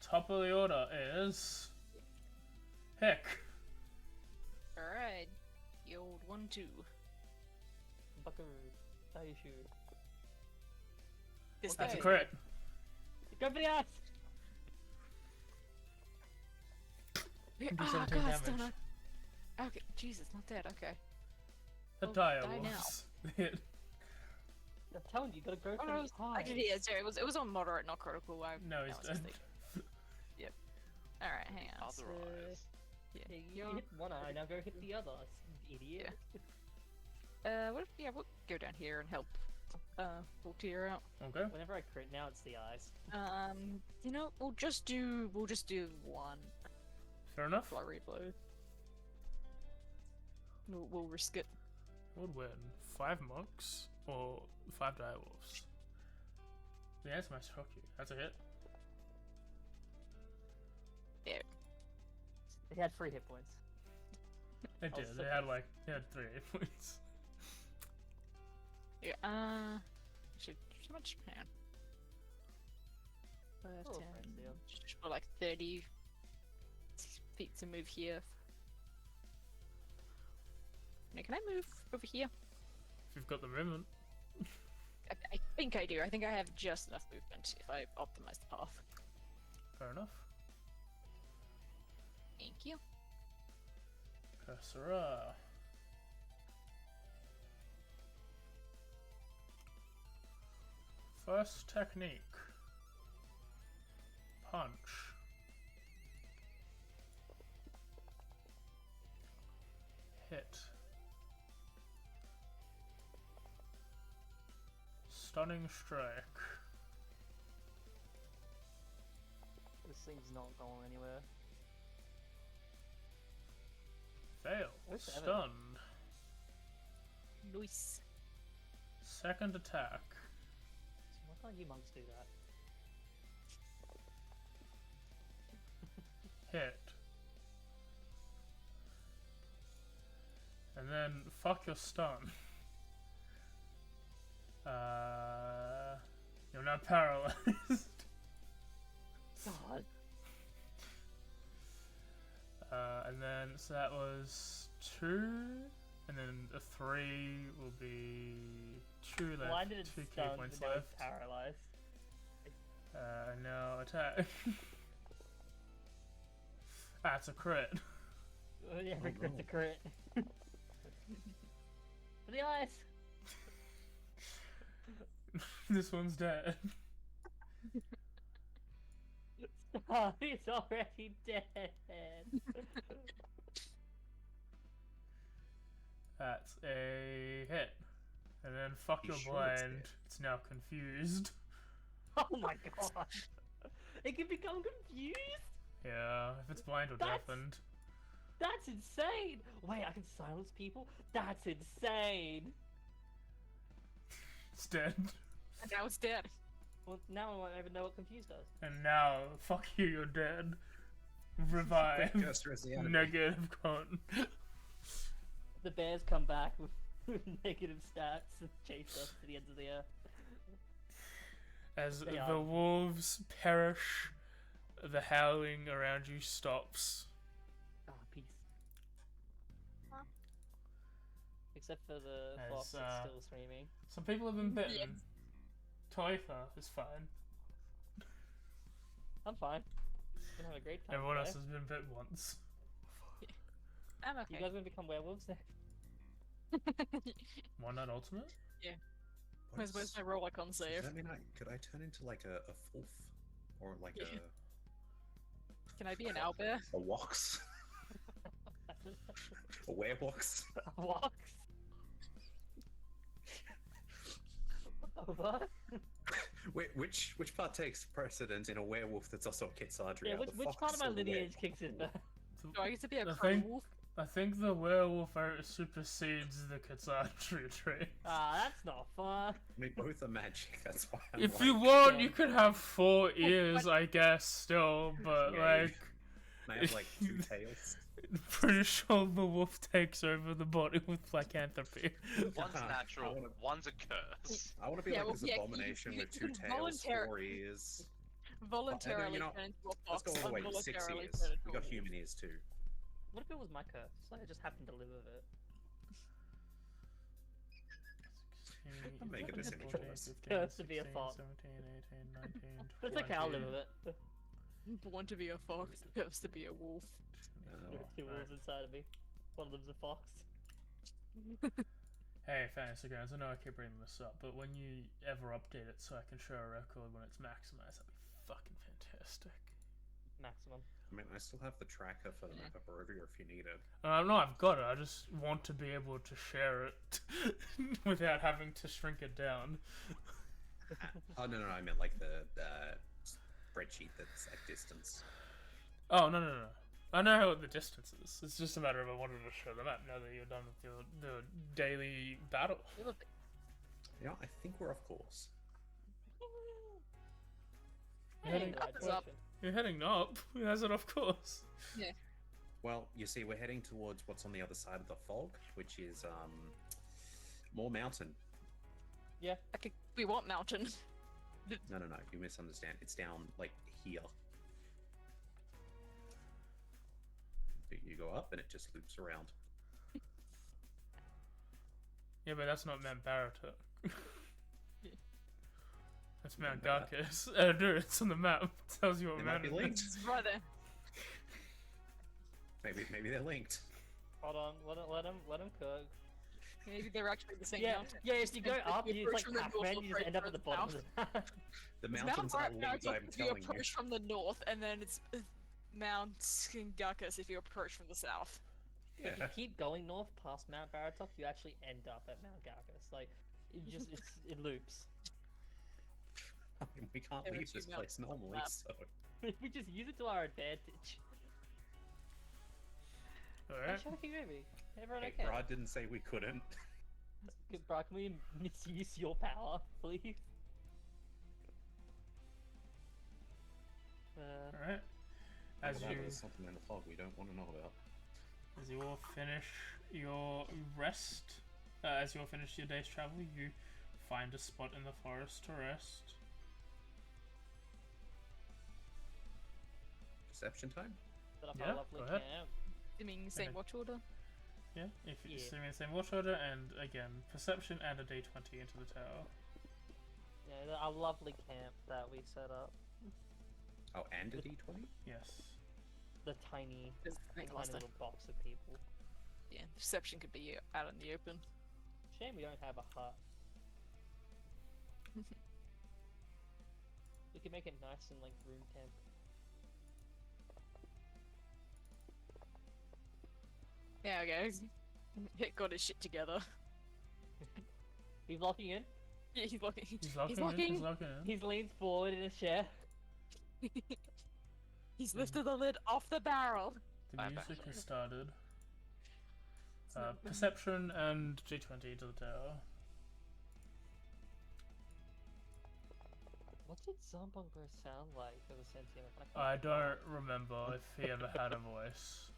[SPEAKER 1] Top of the order is... Heck.
[SPEAKER 4] Alright. The old 1-2.
[SPEAKER 2] Buckaroo. How you shoot?
[SPEAKER 4] This
[SPEAKER 1] That's a
[SPEAKER 4] guy.
[SPEAKER 1] crit.
[SPEAKER 2] Go for the ass!
[SPEAKER 1] Do
[SPEAKER 4] Ah,
[SPEAKER 1] 17
[SPEAKER 4] God, still
[SPEAKER 1] damage.
[SPEAKER 4] not. Okay, Jesus, not dead. Okay.
[SPEAKER 1] The
[SPEAKER 4] Oh,
[SPEAKER 1] dire
[SPEAKER 4] die now.
[SPEAKER 1] wolves. Hit.
[SPEAKER 2] I'm telling you, you gotta go
[SPEAKER 4] Oh,
[SPEAKER 2] for
[SPEAKER 4] no,
[SPEAKER 2] the high.
[SPEAKER 4] actually, yeah, sorry, it was on moderate, not critical.
[SPEAKER 1] No, he's
[SPEAKER 4] that was a
[SPEAKER 1] dead.
[SPEAKER 4] mistake. Alright, hang on.
[SPEAKER 3] Other
[SPEAKER 2] so-
[SPEAKER 3] eyes.
[SPEAKER 4] Yeah.
[SPEAKER 2] Yeah, you
[SPEAKER 4] You're-
[SPEAKER 2] hit one eye, now go hit the other, idiot.
[SPEAKER 4] What if, yeah, we'll go down here and help Voltaire out.
[SPEAKER 1] Okay.
[SPEAKER 2] Whenever I crit, now it's the eyes.
[SPEAKER 4] You know, we'll just do one
[SPEAKER 1] Fair enough.
[SPEAKER 4] flurry blow. We'll risk it.
[SPEAKER 1] Would win 5 monks or 5 dire wolves. The answer might shock you. That's a hit.
[SPEAKER 2] He had 3 hit points.
[SPEAKER 1] They
[SPEAKER 2] I was
[SPEAKER 1] did.
[SPEAKER 2] so
[SPEAKER 1] They had like 3 hit points.
[SPEAKER 4] Yeah, should how much? Hang on. 5,
[SPEAKER 2] Oh,
[SPEAKER 4] 10,
[SPEAKER 2] friends, yeah.
[SPEAKER 4] just for like 30 feet to move here. Now, can I move over here?
[SPEAKER 1] If you've got the movement.
[SPEAKER 4] I think I do. I think I have just enough movement if I optimize the path.
[SPEAKER 1] Fair enough.
[SPEAKER 4] Thank you.
[SPEAKER 1] Cursora. First technique. Punch. Hit. Stunning strike.
[SPEAKER 2] This thing's not going anywhere.
[SPEAKER 1] Fail.
[SPEAKER 2] Oh, 7.
[SPEAKER 1] Stunned.
[SPEAKER 4] Nice.
[SPEAKER 1] Second attack.
[SPEAKER 2] So why can't you monks do that?
[SPEAKER 1] Hit. And then fuck your stun. You're not paralyzed.
[SPEAKER 2] God.
[SPEAKER 1] And then so that was 2, and then a 3 will be 2 left.
[SPEAKER 2] Blinded and
[SPEAKER 1] 2 key
[SPEAKER 2] stunned,
[SPEAKER 1] points
[SPEAKER 2] but now
[SPEAKER 1] left.
[SPEAKER 2] he's paralyzed.
[SPEAKER 1] And now attack. That's a crit.
[SPEAKER 2] Oh, yeah,
[SPEAKER 5] Oh,
[SPEAKER 2] crit's a
[SPEAKER 5] no.
[SPEAKER 2] crit. For the eyes!
[SPEAKER 1] This one's dead.
[SPEAKER 2] Stop, he's already dead.
[SPEAKER 1] That's a hit. And then fuck
[SPEAKER 5] You
[SPEAKER 1] your
[SPEAKER 5] sure it's
[SPEAKER 1] blind.
[SPEAKER 5] dead?
[SPEAKER 1] It's now confused.
[SPEAKER 2] Oh my god. It can become confused?
[SPEAKER 1] Yeah, if it's blind or
[SPEAKER 2] That's-
[SPEAKER 1] deafened.
[SPEAKER 2] That's insane! Wait, I can silence people? That's insane!
[SPEAKER 1] It's dead.
[SPEAKER 4] And now it's dead.
[SPEAKER 2] Well, now I won't even know what confused does.
[SPEAKER 1] And now, fuck you, you're dead. Revive.
[SPEAKER 5] Cursor is the enemy.
[SPEAKER 1] Negative con.
[SPEAKER 2] The bears come back with negative stats and chase us to the ends of the earth.
[SPEAKER 1] As
[SPEAKER 2] They
[SPEAKER 1] the
[SPEAKER 2] are.
[SPEAKER 1] wolves perish, the howling around you stops.
[SPEAKER 2] Ah, peace. Except for the
[SPEAKER 1] As,
[SPEAKER 2] fox that's still screaming.
[SPEAKER 1] Some people have been bitten.
[SPEAKER 4] Yes.
[SPEAKER 1] Talitha is fine.
[SPEAKER 2] I'm fine. I'm gonna have a great time.
[SPEAKER 1] Everyone else
[SPEAKER 2] today.
[SPEAKER 1] has been bit once.
[SPEAKER 4] I'm
[SPEAKER 2] You
[SPEAKER 4] okay.
[SPEAKER 2] guys gonna become werewolves then?
[SPEAKER 1] Why not ultimate?
[SPEAKER 4] Where's my roll icon
[SPEAKER 5] Does
[SPEAKER 4] save?
[SPEAKER 5] that mean could I turn into like a fourth? Or like
[SPEAKER 4] Yeah. Can I be an owlbear?
[SPEAKER 5] A wox? A werewox?
[SPEAKER 2] What? What?
[SPEAKER 5] Which part takes precedence in a werewolf that's also a Kitsadri?
[SPEAKER 2] Yeah, which part of my lineage kicks in first?
[SPEAKER 4] Do I get to be a
[SPEAKER 1] I
[SPEAKER 4] crow
[SPEAKER 1] think-
[SPEAKER 4] wolf?
[SPEAKER 1] I think the werewolf supersedes the Katsatri tree.
[SPEAKER 2] That's not fun.
[SPEAKER 5] I mean, both are magic. That's why. I'm
[SPEAKER 1] If
[SPEAKER 5] like,
[SPEAKER 1] you want,
[SPEAKER 2] Yeah.
[SPEAKER 1] you could have 4 ears, I guess, still, but
[SPEAKER 5] Yeah,
[SPEAKER 1] like,
[SPEAKER 5] I have like 2 tails.
[SPEAKER 1] pretty sure the wolf takes over the body with lycanthropy.
[SPEAKER 3] One's
[SPEAKER 5] I
[SPEAKER 3] natural,
[SPEAKER 5] wanna-
[SPEAKER 3] one's a curse.
[SPEAKER 5] I want to be
[SPEAKER 4] Yeah,
[SPEAKER 5] like
[SPEAKER 4] well,
[SPEAKER 5] this
[SPEAKER 4] yeah,
[SPEAKER 5] abomination
[SPEAKER 4] you
[SPEAKER 5] with 2
[SPEAKER 4] can
[SPEAKER 5] tails,
[SPEAKER 4] voluntar-
[SPEAKER 5] 4 ears.
[SPEAKER 4] Voluntarily
[SPEAKER 5] know,
[SPEAKER 4] turn into a
[SPEAKER 5] Let's
[SPEAKER 4] fox.
[SPEAKER 5] go all the way to 6
[SPEAKER 4] involuntarily
[SPEAKER 5] ears.
[SPEAKER 4] turn into
[SPEAKER 5] We
[SPEAKER 4] a
[SPEAKER 5] got
[SPEAKER 4] wolf.
[SPEAKER 5] human ears too.
[SPEAKER 2] What if it was my curse? Like I just happened to live with it.
[SPEAKER 5] I'm making this any choice.
[SPEAKER 2] Curse to be a fox.
[SPEAKER 1] 17, 18, 19,
[SPEAKER 2] But it's okay, I'll live with it.
[SPEAKER 4] Born to be a fox, curse to be a wolf.
[SPEAKER 2] There are 2 wolves inside of me. One of them's a fox.
[SPEAKER 1] Hey, Fantasy Grounds, I know I keep bringing this up, but when you ever update it so I can show a record when it's maximized, that'd be fucking fantastic.
[SPEAKER 2] Maximum.
[SPEAKER 5] I mean, I still have the tracker for the map of Barovia if you need it.
[SPEAKER 1] No, I've got it. I just want to be able to share it without having to shrink it down.
[SPEAKER 5] Oh no, I meant like the spreadsheet that's at distance.
[SPEAKER 1] Oh, no. I know what the distance is. It's just a matter of I wanted to show the map now that you're done with the daily battle.
[SPEAKER 5] You know, I think we're off course.
[SPEAKER 2] Hey,
[SPEAKER 4] up is up.
[SPEAKER 1] You're heading up. As it, of course.
[SPEAKER 5] Well, you see, we're heading towards what's on the other side of the fog, which is more mountain.
[SPEAKER 4] Okay, we want mountain.
[SPEAKER 5] No, you misunderstand. It's down like here. You go up and it just loops around.
[SPEAKER 1] Yeah, but that's not Mount Baratok. That's Mount
[SPEAKER 5] Mount
[SPEAKER 1] Garkis. Dude, it's on the map. It tells you what
[SPEAKER 5] They might
[SPEAKER 1] mountain
[SPEAKER 5] be
[SPEAKER 1] it
[SPEAKER 5] linked.
[SPEAKER 1] is.
[SPEAKER 4] It's right there.
[SPEAKER 5] Maybe they're linked.
[SPEAKER 2] Hold on, let him cook.
[SPEAKER 4] Maybe they're actually the same
[SPEAKER 2] Yeah,
[SPEAKER 4] mountain.
[SPEAKER 2] if you go up,
[SPEAKER 4] If you
[SPEAKER 2] you just
[SPEAKER 4] approach
[SPEAKER 2] like
[SPEAKER 4] from the
[SPEAKER 2] Pac-Man,
[SPEAKER 4] north,
[SPEAKER 2] you just end up at the
[SPEAKER 4] approach
[SPEAKER 2] bottom of the map.
[SPEAKER 5] The
[SPEAKER 4] It's
[SPEAKER 5] mountains are
[SPEAKER 4] Mount
[SPEAKER 5] linked,
[SPEAKER 4] Baratok
[SPEAKER 5] I'm
[SPEAKER 4] if you
[SPEAKER 5] telling you.
[SPEAKER 4] approach from the north, and then it's Mount Gakas if you approach from the south.
[SPEAKER 2] If you keep going north past Mount Baratok, you actually end up at Mount Garkis. Like, it loops.
[SPEAKER 5] I mean, we can't
[SPEAKER 4] There are
[SPEAKER 5] leave
[SPEAKER 4] 2
[SPEAKER 5] this place
[SPEAKER 4] mountains on the
[SPEAKER 5] normally,
[SPEAKER 4] map.
[SPEAKER 5] so...
[SPEAKER 2] We just use it to our advantage.
[SPEAKER 1] Alright.
[SPEAKER 2] Hey, Sharky Ruby. Everyone
[SPEAKER 5] Hey,
[SPEAKER 2] okay?
[SPEAKER 5] Brad didn't say we couldn't.
[SPEAKER 2] Good, bro, can we misuse your power, please?
[SPEAKER 1] Alright. As
[SPEAKER 5] Well,
[SPEAKER 1] you
[SPEAKER 5] there's something in the fog we don't want to know about.
[SPEAKER 1] as you all finish your rest, as you all finish your day's travel, you find a spot in the forest to rest.
[SPEAKER 5] Perception time?
[SPEAKER 2] Set up
[SPEAKER 1] Yeah,
[SPEAKER 2] our lovely
[SPEAKER 1] go ahead.
[SPEAKER 2] camp.
[SPEAKER 4] Assuming same
[SPEAKER 1] Okay.
[SPEAKER 4] watch order.
[SPEAKER 1] Yeah, if you
[SPEAKER 2] Yeah.
[SPEAKER 1] assuming the same watch order, and again, perception and a D20 into the tower.
[SPEAKER 2] Yeah, our lovely camp that we set up.
[SPEAKER 5] Oh, and a d20?
[SPEAKER 1] Yes.
[SPEAKER 2] The tiny,
[SPEAKER 4] There's
[SPEAKER 2] tiny
[SPEAKER 4] last time.
[SPEAKER 2] little box of people.
[SPEAKER 4] Yeah, perception could be out in the open.
[SPEAKER 2] Shame we don't have a hut. We could make it nice and like room temp.
[SPEAKER 4] Yeah, okay. Hit got his shit together.
[SPEAKER 2] He's locking in.
[SPEAKER 4] Yeah, he's locking.
[SPEAKER 1] He's locking in.
[SPEAKER 4] locking.
[SPEAKER 1] He's locking in.
[SPEAKER 2] He's leaned forward in his chair.
[SPEAKER 4] He's lifted the lid off the barrel.
[SPEAKER 1] The
[SPEAKER 3] Bye-bye.
[SPEAKER 1] music has started. Perception and G20 to the tower.
[SPEAKER 2] What did Zombongo sound like as a sentient?
[SPEAKER 1] I don't remember if he ever had a voice.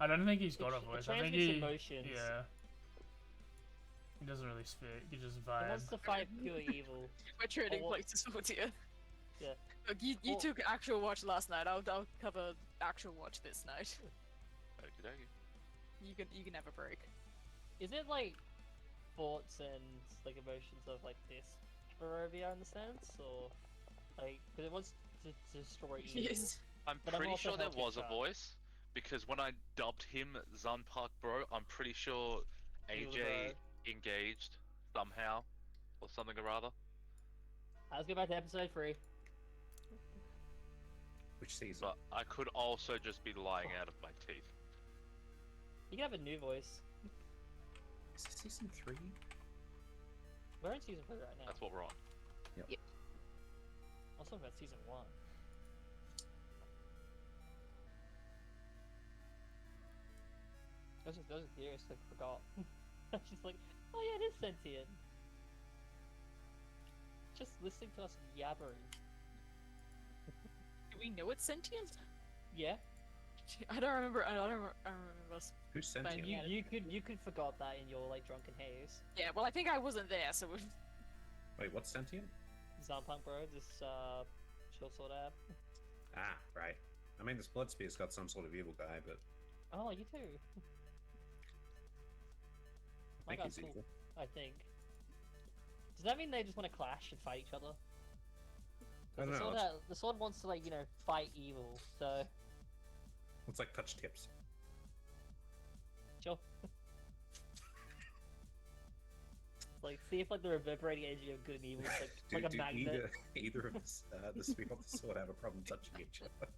[SPEAKER 1] I don't think he's got a
[SPEAKER 2] It
[SPEAKER 1] voice. I think
[SPEAKER 2] transmits
[SPEAKER 1] he.
[SPEAKER 2] emotions.
[SPEAKER 1] Yeah. He doesn't really speak. He just
[SPEAKER 2] He
[SPEAKER 1] vibe.
[SPEAKER 2] wants to fight pure evil.
[SPEAKER 4] We're trading
[SPEAKER 2] what-
[SPEAKER 4] places with you.
[SPEAKER 2] Yeah.
[SPEAKER 4] Look, you
[SPEAKER 2] Well-
[SPEAKER 4] took actual watch last night. I'll cover actual watch this night.
[SPEAKER 3] Okie dokie.
[SPEAKER 4] You can have a break.
[SPEAKER 2] Is it like thoughts and like emotions of like this Barovia in the sense, or like because it wants to destroy evil?
[SPEAKER 4] Yes.
[SPEAKER 3] I'm
[SPEAKER 2] But I'm
[SPEAKER 3] pretty
[SPEAKER 2] also
[SPEAKER 3] sure there
[SPEAKER 2] helping
[SPEAKER 3] was a
[SPEAKER 2] Chad.
[SPEAKER 3] voice because when I dubbed him Zunpark Bro, I'm pretty sure
[SPEAKER 2] He was,
[SPEAKER 3] AJ engaged somehow or something or other.
[SPEAKER 2] Let's go back to episode 3.
[SPEAKER 5] Which season?
[SPEAKER 3] but I could also just be lying out of my teeth.
[SPEAKER 2] You can have a new voice.
[SPEAKER 5] Is this season 3?
[SPEAKER 2] We're in season 3 right now.
[SPEAKER 3] That's what we're on.
[SPEAKER 2] I was talking about season 1. Those are theories I forgot. I was just like, oh yeah, it is sentient. Just listening to us yabbering.
[SPEAKER 4] Do we know it's sentient?
[SPEAKER 2] Yeah.
[SPEAKER 4] I don't remember. I don't remember us.
[SPEAKER 5] Who's
[SPEAKER 4] But
[SPEAKER 5] sentient?
[SPEAKER 2] You could forgot that in your like drunken haze.
[SPEAKER 4] Yeah, well, I think I wasn't there, so
[SPEAKER 5] Wait, what's sentient?
[SPEAKER 2] Zampunk bro, this chill sword app.
[SPEAKER 5] Ah, right. I mean, this blood spear's got some sort of evil guy, but
[SPEAKER 2] Oh, you too.
[SPEAKER 5] I think
[SPEAKER 2] guy's
[SPEAKER 5] he's evil.
[SPEAKER 2] I think. Does that mean they just want to clash and fight each other?
[SPEAKER 5] I don't
[SPEAKER 2] The
[SPEAKER 5] know.
[SPEAKER 2] sword, the sword wants to, like, you know, fight evil, so...
[SPEAKER 5] It's like touch tips.
[SPEAKER 2] Sure. Like, see if, like, the reverberating energy of good and evil is, like, like a magnet.
[SPEAKER 5] Either of us, the spear or the sword, have a problem touching each other.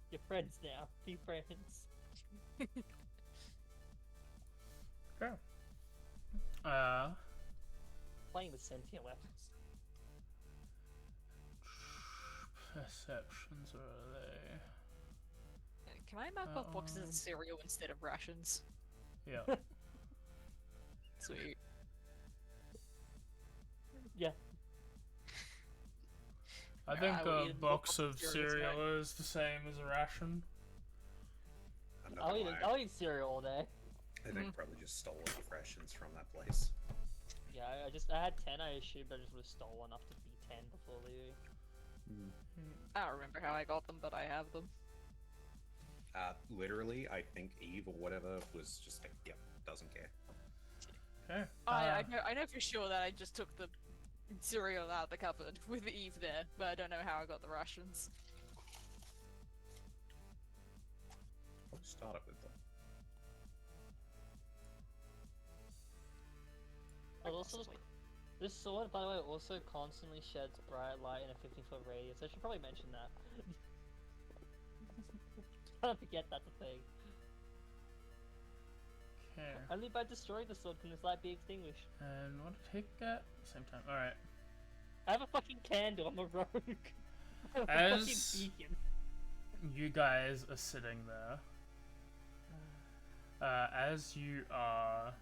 [SPEAKER 2] You're friends now. Be friends.
[SPEAKER 1] Okay.
[SPEAKER 2] Playing with sentient weapons.
[SPEAKER 1] Perceptions, where are they?
[SPEAKER 4] Can I mark off boxes of cereal instead of rations?
[SPEAKER 1] Yeah.
[SPEAKER 4] Sweet.
[SPEAKER 2] Yeah.
[SPEAKER 1] I think
[SPEAKER 4] I will eat
[SPEAKER 1] a
[SPEAKER 4] a
[SPEAKER 1] box of
[SPEAKER 4] cereal
[SPEAKER 1] cereal is the same as a ration.
[SPEAKER 5] I'm not gonna lie.
[SPEAKER 2] I'll eat cereal all day.
[SPEAKER 5] I think probably just stole enough rations from that place.
[SPEAKER 2] Yeah, I had 10, I assumed I just would have stole enough to be 10 before leaving.
[SPEAKER 4] I don't remember how I got them, but I have them.
[SPEAKER 5] Literally, I think Eve or whatever was just like, yep, doesn't care.
[SPEAKER 1] Okay.
[SPEAKER 4] I know for sure that I just took the cereal out of the cupboard with Eve there, but I don't know how I got the rations.
[SPEAKER 5] What to start it with them?
[SPEAKER 2] Also, this sword, by the way, also constantly sheds bright light in a 50-foot radius. I should probably mention that. Don't forget that's a thing.
[SPEAKER 1] Okay.
[SPEAKER 2] Only by destroying the sword can this light be extinguished.
[SPEAKER 1] And what did Hick get? Same time. Alright.
[SPEAKER 2] I have a fucking candle, I'm a rogue. I have a
[SPEAKER 1] As-
[SPEAKER 2] fucking beacon.
[SPEAKER 1] You guys are sitting there. As you are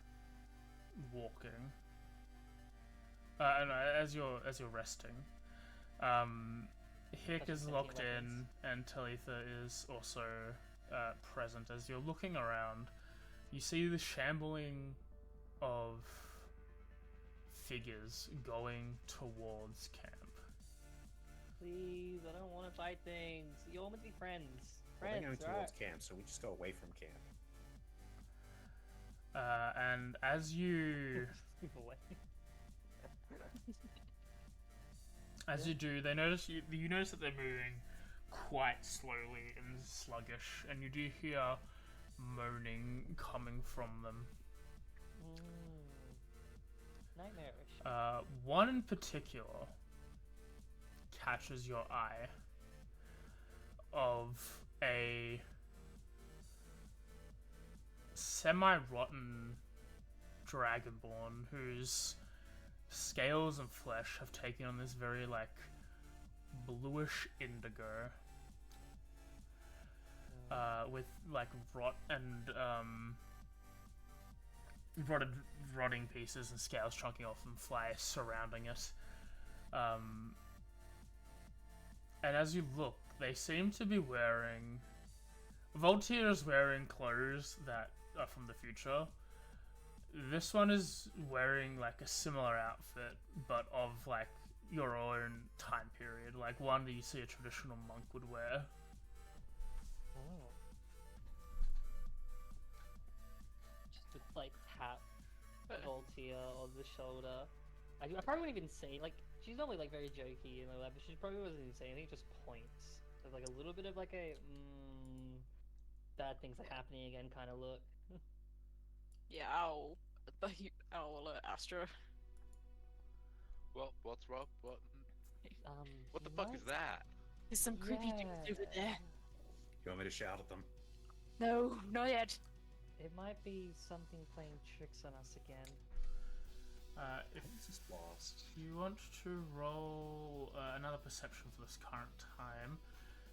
[SPEAKER 1] walking. No, as you're resting. Hick
[SPEAKER 2] Touching
[SPEAKER 1] is
[SPEAKER 2] sentient
[SPEAKER 1] locked in,
[SPEAKER 2] weapons.
[SPEAKER 1] and Talitha is also present. As you're looking around, you see the shambling of figures going towards camp.
[SPEAKER 2] Please, I don't want to fight things. You're all meant to be friends.
[SPEAKER 5] Well, they're going
[SPEAKER 2] Friends,
[SPEAKER 5] towards
[SPEAKER 2] right?
[SPEAKER 5] camp, so we just go away from camp.
[SPEAKER 1] And as you
[SPEAKER 2] Move away.
[SPEAKER 1] As you do, they notice you notice that they're moving quite slowly and sluggish, and you do hear moaning coming from them.
[SPEAKER 2] Nightmarish.
[SPEAKER 1] One in particular catches your eye of a semi-rotten dragonborn whose scales and flesh have taken on this very like bluish indigo with like rot and rotting pieces and scales chunking off and flies surrounding it, and as you look, they seem to be wearing Voltaire is wearing clothes that are from the future. This one is wearing like a similar outfit, but of like your own time period, like one that you see a traditional monk would wear.
[SPEAKER 2] Oh. Just to like tap Voltaire on the shoulder. I probably wouldn't even say, like, she's normally like very jokey and all that, but she probably wasn't even saying anything, just points. There's like a little bit of like a bad things are happening again kind of look.
[SPEAKER 4] Yeah, I'll alert Astra.
[SPEAKER 3] Well, what's wrong? What? What the
[SPEAKER 2] You
[SPEAKER 3] fuck is that?
[SPEAKER 4] There's some creepy dudes over there.
[SPEAKER 5] You want me to shout at them?
[SPEAKER 4] No, not yet.
[SPEAKER 2] It might be something playing tricks on us again.
[SPEAKER 1] If
[SPEAKER 5] What's this blast?
[SPEAKER 1] you want to roll another perception for this current time,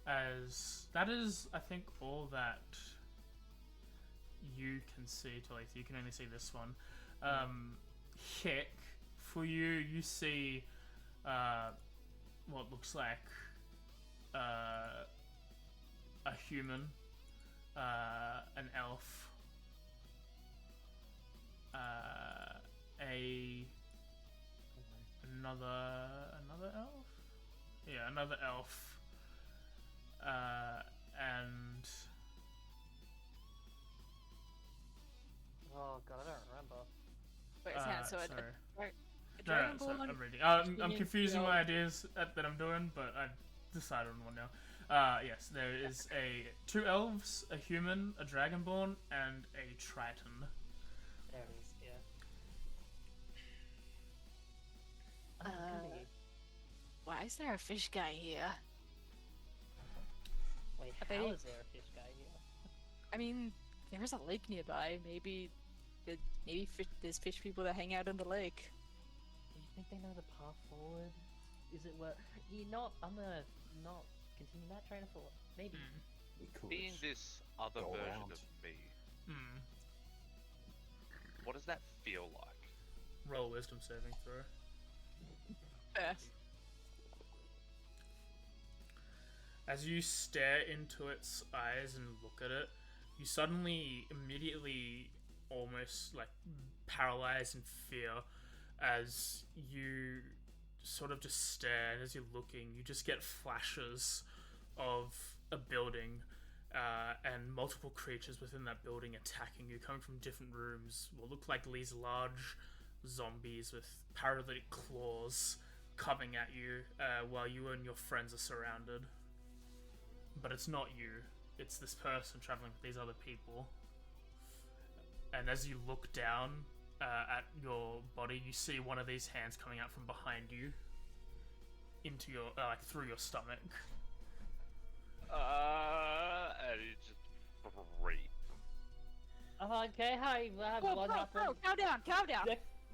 [SPEAKER 1] as that is, I think, all that you can see, Talitha. You can only see this one. Hick, for you, you see what looks like a human, an elf, another elf? Yeah, another elf. And
[SPEAKER 2] Oh god, I don't remember.
[SPEAKER 4] Wait, hang on, so
[SPEAKER 1] sorry.
[SPEAKER 4] a
[SPEAKER 1] No,
[SPEAKER 4] dragon
[SPEAKER 1] so
[SPEAKER 4] ball.
[SPEAKER 1] I'm reading. I'm
[SPEAKER 4] Union
[SPEAKER 1] confusing
[SPEAKER 4] Girl.
[SPEAKER 1] my ideas that I'm doing, but I've decided on one now. Yes, there is two elves, a human, a dragonborn, and a triton.
[SPEAKER 2] There it is, yeah. Goody.
[SPEAKER 4] Why is there a fish guy here?
[SPEAKER 2] Wait,
[SPEAKER 4] I
[SPEAKER 2] how
[SPEAKER 4] bet-
[SPEAKER 2] is there a fish guy here?
[SPEAKER 4] I mean, there's a lake nearby. Maybe there's fish people that hang out in the lake.
[SPEAKER 2] Do you think they know the path forward? Is it where you not? I'm gonna not continue that train of thought. Maybe.
[SPEAKER 5] We could.
[SPEAKER 3] Being this other
[SPEAKER 5] Go
[SPEAKER 3] version
[SPEAKER 5] around.
[SPEAKER 3] of me,
[SPEAKER 1] Hmm.
[SPEAKER 3] what does that feel like?
[SPEAKER 1] Roll wisdom saving throw. As you stare into its eyes and look at it, you suddenly, immediately, almost like paralyzed in fear as you sort of just stare, and as you're looking, you just get flashes of a building and multiple creatures within that building attacking you, coming from different rooms. What look like these large zombies with paralytic claws coming at you while you and your friends are surrounded. But it's not you, it's this person traveling with these other people. And as you look down at your body, you see one of these hands coming out from behind you into your, like, through your stomach.
[SPEAKER 3] And you just breathe.
[SPEAKER 2] Okay, hi. What happened?
[SPEAKER 4] Calm down, calm down.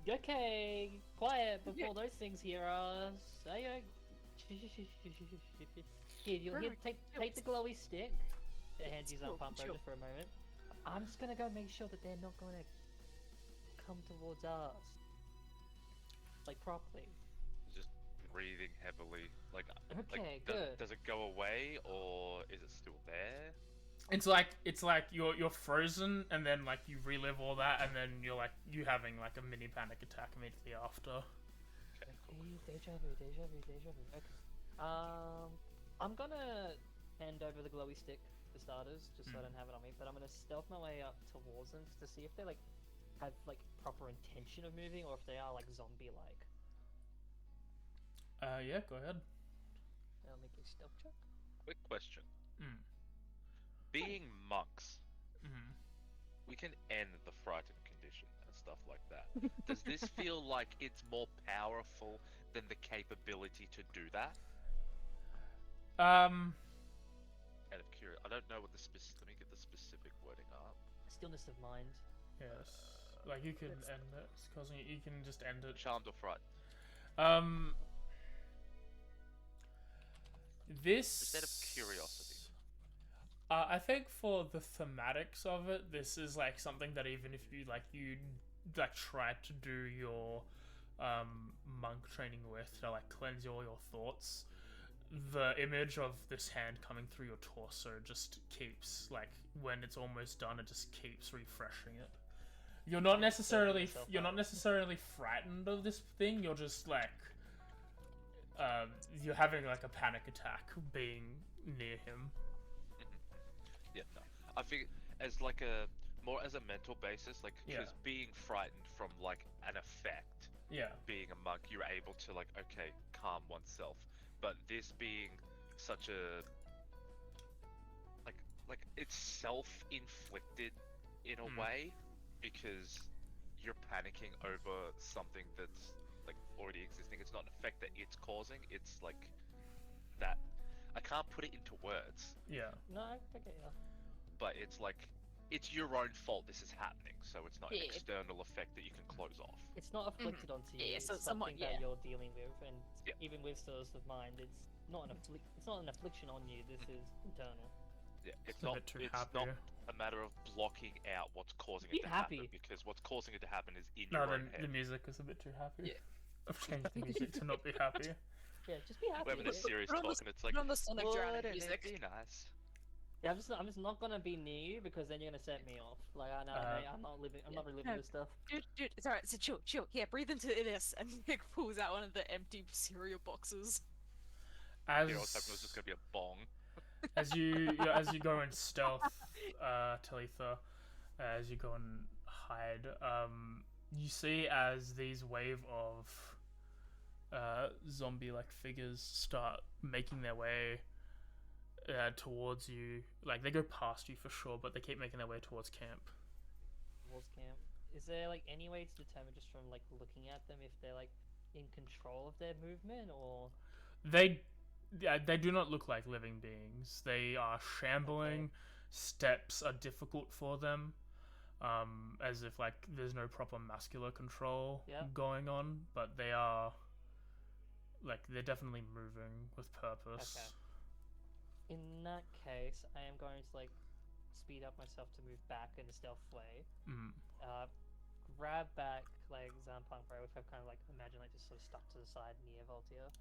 [SPEAKER 2] Okay, quiet before those things hear us. Here, take the glowy stick. The hands use
[SPEAKER 4] Chill,
[SPEAKER 2] up pump
[SPEAKER 4] chill.
[SPEAKER 2] just for a moment. I'm just gonna go make sure that they're not gonna come towards us. Like properly.
[SPEAKER 3] Just breathing heavily. Like,
[SPEAKER 2] Okay,
[SPEAKER 3] does,
[SPEAKER 2] good.
[SPEAKER 3] does it go away or is it still there?
[SPEAKER 1] It's like you're frozen, and then like you relive all that, and then you're like you having like a mini panic attack immediately after.
[SPEAKER 3] Okay, cool.
[SPEAKER 2] Deja vu. Okay. I'm gonna hand over the glowy stick for starters, just so I don't have it on me. But I'm gonna stealth my way up towards them just to see if they like have like proper intention of moving, or if they are like zombie-like.
[SPEAKER 1] Yeah, go ahead.
[SPEAKER 2] I'll make a stealth check.
[SPEAKER 3] Quick question.
[SPEAKER 1] Mm.
[SPEAKER 3] Being monks,
[SPEAKER 1] Mm.
[SPEAKER 3] we can end the frightened condition and stuff like that. Does this feel like it's more powerful than the capability to do that? Out of curiosity, I don't know what the let me get the specific wording up.
[SPEAKER 2] Stillness of mind.
[SPEAKER 1] Yes. Like you can end it, it's causing you can just end it.
[SPEAKER 3] Charmed or frightened?
[SPEAKER 1] This
[SPEAKER 3] Instead of curiosity.
[SPEAKER 1] I think for the thematics of it, this is like something that even if you try to do your monk training with to like cleanse all your thoughts, the image of this hand coming through your torso just keeps, like, when it's almost done, it just keeps refreshing it. You're not necessarily frightened of this thing. You're just like you're having like a panic attack being near him.
[SPEAKER 3] Yeah, no. I think as like a more as a mental basis, like
[SPEAKER 1] Yeah.
[SPEAKER 3] because being frightened from like an effect,
[SPEAKER 1] Yeah.
[SPEAKER 3] being a monk, you're able to like calm oneself. But this being such a like it's self-inflicted in a way because you're panicking over something that's like already existing. It's not an effect that it's causing. It's like that I can't put it into words,
[SPEAKER 1] Yeah.
[SPEAKER 2] No, I get you.
[SPEAKER 3] but it's like it's your own fault this is happening, so it's not an
[SPEAKER 4] Yeah.
[SPEAKER 3] external effect that you can close off.
[SPEAKER 2] It's not afflicted onto you.
[SPEAKER 4] Yeah,
[SPEAKER 2] It's
[SPEAKER 4] so somewhat,
[SPEAKER 2] something that
[SPEAKER 4] yeah.
[SPEAKER 2] you're dealing with, and
[SPEAKER 3] Yeah.
[SPEAKER 2] even with source of mind, it's not an affliction on you. This is internal.
[SPEAKER 3] Yeah, it's
[SPEAKER 1] a
[SPEAKER 3] not.
[SPEAKER 1] bit too
[SPEAKER 3] It's
[SPEAKER 1] happy.
[SPEAKER 3] not a matter of blocking out what's causing
[SPEAKER 2] Be
[SPEAKER 3] it to
[SPEAKER 2] happy.
[SPEAKER 3] happen, because what's causing it to happen is in
[SPEAKER 1] No,
[SPEAKER 3] your
[SPEAKER 1] the,
[SPEAKER 3] own
[SPEAKER 1] the
[SPEAKER 3] head.
[SPEAKER 1] music is a bit too happy.
[SPEAKER 4] Yeah.
[SPEAKER 1] I've changed the music to not be happy.
[SPEAKER 2] Yeah, just be happy.
[SPEAKER 3] We're having a
[SPEAKER 2] dude.
[SPEAKER 3] serious
[SPEAKER 4] Put on the-
[SPEAKER 3] talk, and it's like,
[SPEAKER 4] Put on the Sonic drowning
[SPEAKER 3] wouldn't
[SPEAKER 4] music.
[SPEAKER 3] it be nice?
[SPEAKER 2] Yeah, I'm just not gonna be near you because then you're gonna set me off. Like I know, mate, I'm not reliving
[SPEAKER 4] No.
[SPEAKER 2] this stuff.
[SPEAKER 4] Dude, it's alright. So chill. Yeah, breathe into this, and Nick pulls out one of the empty cereal boxes.
[SPEAKER 1] As
[SPEAKER 3] You know, what's happening was just gonna be a bong.
[SPEAKER 1] as you go in stealth, Talitha, as you go and hide, you see as these wave of zombie-like figures start making their way towards you. Like they go past you for sure, but they keep making their way towards camp.
[SPEAKER 2] Towards camp. Is there like any way to determine just from like looking at them if they're like in control of their movement or?
[SPEAKER 1] They do not look like living beings. They are shambling.
[SPEAKER 2] Okay.
[SPEAKER 1] Steps are difficult for them, as if like there's no proper muscular control
[SPEAKER 2] Yeah.
[SPEAKER 1] going on. But they are, like, they're definitely moving with purpose.
[SPEAKER 2] Okay. In that case, I am going to like speed up myself to move back in a stealth way.
[SPEAKER 1] Mm.
[SPEAKER 2] Grab back like Zampunk Bro, which I've kind of like imagine like just sort of stuck to the side near Voltia.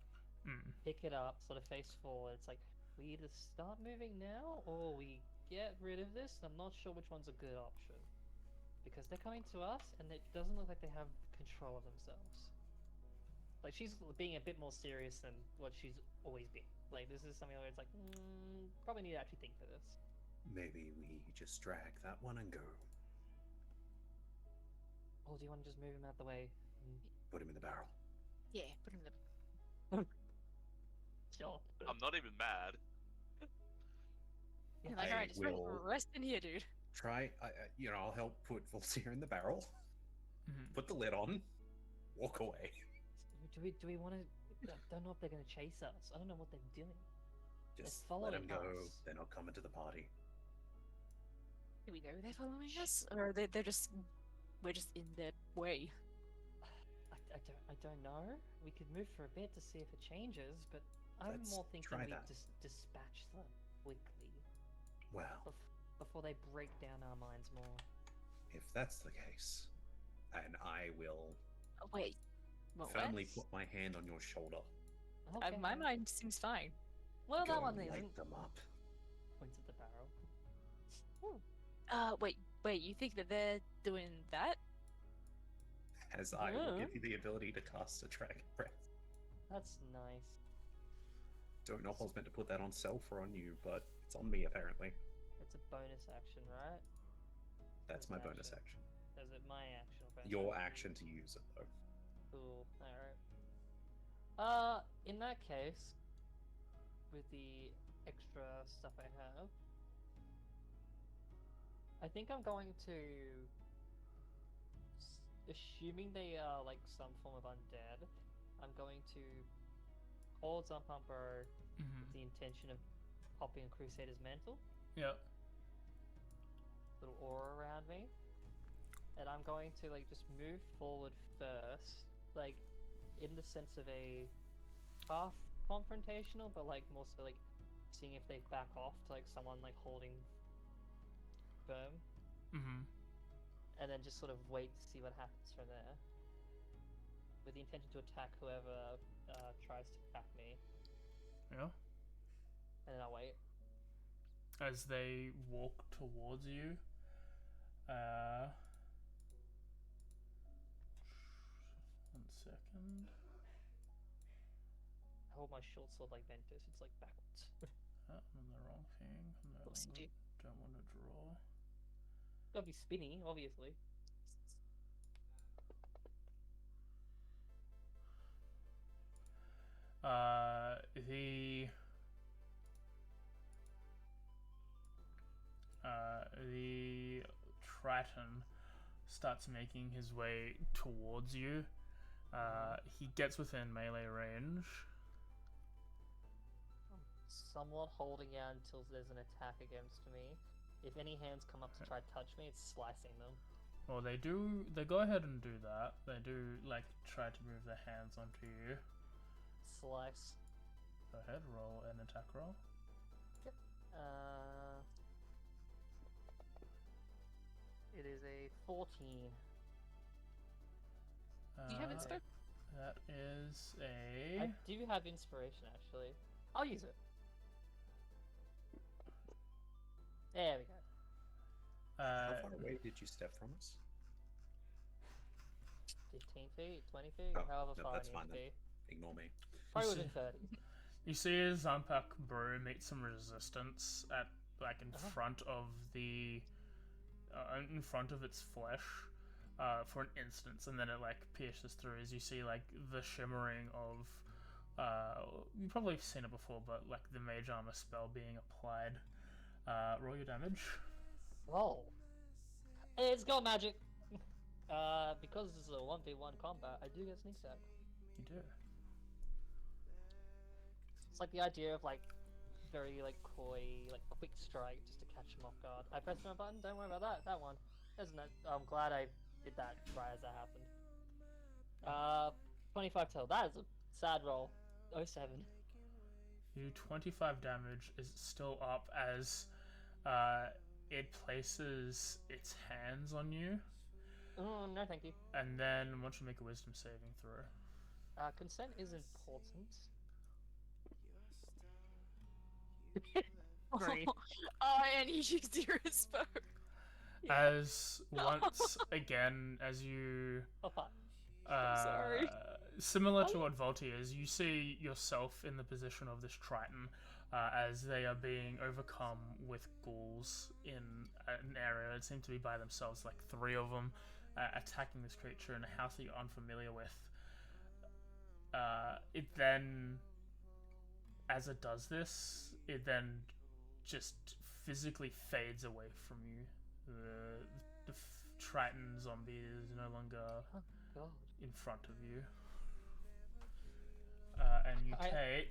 [SPEAKER 1] Mm.
[SPEAKER 2] Pick it up, sort of face forward. It's like we either start moving now or we get rid of this. I'm not sure which one's a good option because they're coming to us and it doesn't look like they have control of themselves. Like she's being a bit more serious than what she's always been. Like this is something where it's like probably need to actually think for this.
[SPEAKER 5] Maybe we just drag that one and go.
[SPEAKER 2] Or do you want to just move him out the way?
[SPEAKER 5] Put him in the barrel.
[SPEAKER 4] Yeah, put him in the.
[SPEAKER 2] Sure.
[SPEAKER 3] I'm not even mad.
[SPEAKER 4] Yeah, like,
[SPEAKER 5] I
[SPEAKER 4] alright, just
[SPEAKER 5] will-
[SPEAKER 4] rest in here, dude.
[SPEAKER 5] Try, I'll help put Voltaire in the barrel.
[SPEAKER 1] Mhm.
[SPEAKER 5] Put the lid on. Walk away.
[SPEAKER 2] Do we want to? I don't know if they're going to chase us. I don't know what they're doing.
[SPEAKER 5] Just let
[SPEAKER 2] following
[SPEAKER 5] them go.
[SPEAKER 2] us.
[SPEAKER 5] They're not coming to the party.
[SPEAKER 4] Do we know they're following us, or they're just we're just in their way?
[SPEAKER 2] I don't know. We could move for a bit to see if it changes, but I'm
[SPEAKER 5] Let's
[SPEAKER 2] more thinking
[SPEAKER 5] try
[SPEAKER 2] we
[SPEAKER 5] that.
[SPEAKER 2] dispatch them quickly
[SPEAKER 5] Well,
[SPEAKER 2] before they break down our minds more.
[SPEAKER 5] if that's the case, and I will
[SPEAKER 4] Oh, wait. What?
[SPEAKER 5] firmly put my hand on your shoulder.
[SPEAKER 2] Okay.
[SPEAKER 4] My mind seems fine.
[SPEAKER 2] Well,
[SPEAKER 5] Go
[SPEAKER 2] that one
[SPEAKER 5] and light
[SPEAKER 2] isn't.
[SPEAKER 5] them up.
[SPEAKER 2] Points at the barrel.
[SPEAKER 4] Wait. You think that they're doing that?
[SPEAKER 5] As I will
[SPEAKER 2] Yeah.
[SPEAKER 5] give you the ability to cast a dragon breath.
[SPEAKER 2] That's nice.
[SPEAKER 5] Don't know if I was meant to put that on self or on you, but it's on me apparently.
[SPEAKER 2] It's a bonus action, right?
[SPEAKER 5] That's my bonus action.
[SPEAKER 2] Is it my action or bonus
[SPEAKER 5] Your action to use it though.
[SPEAKER 2] Cool. Alright. In that case, with the extra stuff I have, I think I'm going to, assuming they are like some form of undead, I'm going to hold Zumpumper
[SPEAKER 1] Mhm.
[SPEAKER 2] with the intention of popping a Crusader's Mantle,
[SPEAKER 1] Yeah.
[SPEAKER 2] little aura around me, and I'm going to like just move forward first, like in the sense of a half confrontational, but like more so like seeing if they back off to like someone like holding firm,
[SPEAKER 1] Mhm.
[SPEAKER 2] and then just sort of wait to see what happens from there, with the intention to attack whoever tries to attack me,
[SPEAKER 1] Yeah.
[SPEAKER 2] and then I'll wait.
[SPEAKER 1] As they walk towards you, one second.
[SPEAKER 2] I hold my short sword like Ventus, it's like backwards.
[SPEAKER 1] I'm on the wrong thing.
[SPEAKER 4] What's it do?
[SPEAKER 1] Don't want to draw.
[SPEAKER 2] Gotta be spinny, obviously.
[SPEAKER 1] The Triton starts making his way towards you. He gets within melee range.
[SPEAKER 2] I'm somewhat holding out until there's an attack against me. If any hands come up to try to touch me, it's slicing them.
[SPEAKER 1] Well, they go ahead and do that. They do, like, try to move their hands onto you.
[SPEAKER 2] Slice.
[SPEAKER 1] Go ahead, roll an attack roll.
[SPEAKER 2] Yep. It is a 14.
[SPEAKER 4] Do you have inspo?
[SPEAKER 1] That is a...
[SPEAKER 2] I do have inspiration, actually. I'll use it. There we go.
[SPEAKER 5] How far away did you step from us?
[SPEAKER 2] 15 feet, 20 feet,
[SPEAKER 5] Oh,
[SPEAKER 2] however
[SPEAKER 5] no,
[SPEAKER 2] far
[SPEAKER 5] that's
[SPEAKER 2] I need
[SPEAKER 5] fine
[SPEAKER 2] to
[SPEAKER 5] then.
[SPEAKER 2] be.
[SPEAKER 5] Ignore me.
[SPEAKER 2] Probably
[SPEAKER 1] You
[SPEAKER 2] within 30.
[SPEAKER 1] You see as Zampak Brew meet some resistance at, like, in front of the... in front of its flesh. For an instance, and then it like pierces through as you see like the shimmering of you've probably seen it before, but like the mage armor spell being applied. Roll your damage.
[SPEAKER 2] Roll. It's got magic. Because this is a 1v1 combat, I do get sneak attack.
[SPEAKER 1] You do.
[SPEAKER 2] It's like the idea of like very like coy, like quick strike just to catch him off guard. I pressed my button. Don't worry about that. That one. Isn't it? I'm glad I did that right as that happened. 25 total. That is a sad roll. 07.
[SPEAKER 1] You 25 damage is still up as it places its hands on you,
[SPEAKER 2] Oh, no thank you.
[SPEAKER 1] and then I want you to make a wisdom saving throw.
[SPEAKER 2] Consent is important. Great.
[SPEAKER 4] Oh, and he used your inspo.
[SPEAKER 1] As once again, as you
[SPEAKER 2] Oh, fuck.
[SPEAKER 4] sorry.
[SPEAKER 1] similar to what Volti is, you see yourself in the position of this Triton as they are being overcome with ghouls in an area. It seems to be by themselves, like 3 of them attacking this creature in a house that you're unfamiliar with. It then, as it does this, it then just physically fades away from you. The Triton zombie is no longer
[SPEAKER 2] Oh, God.
[SPEAKER 1] in front of you. And you take...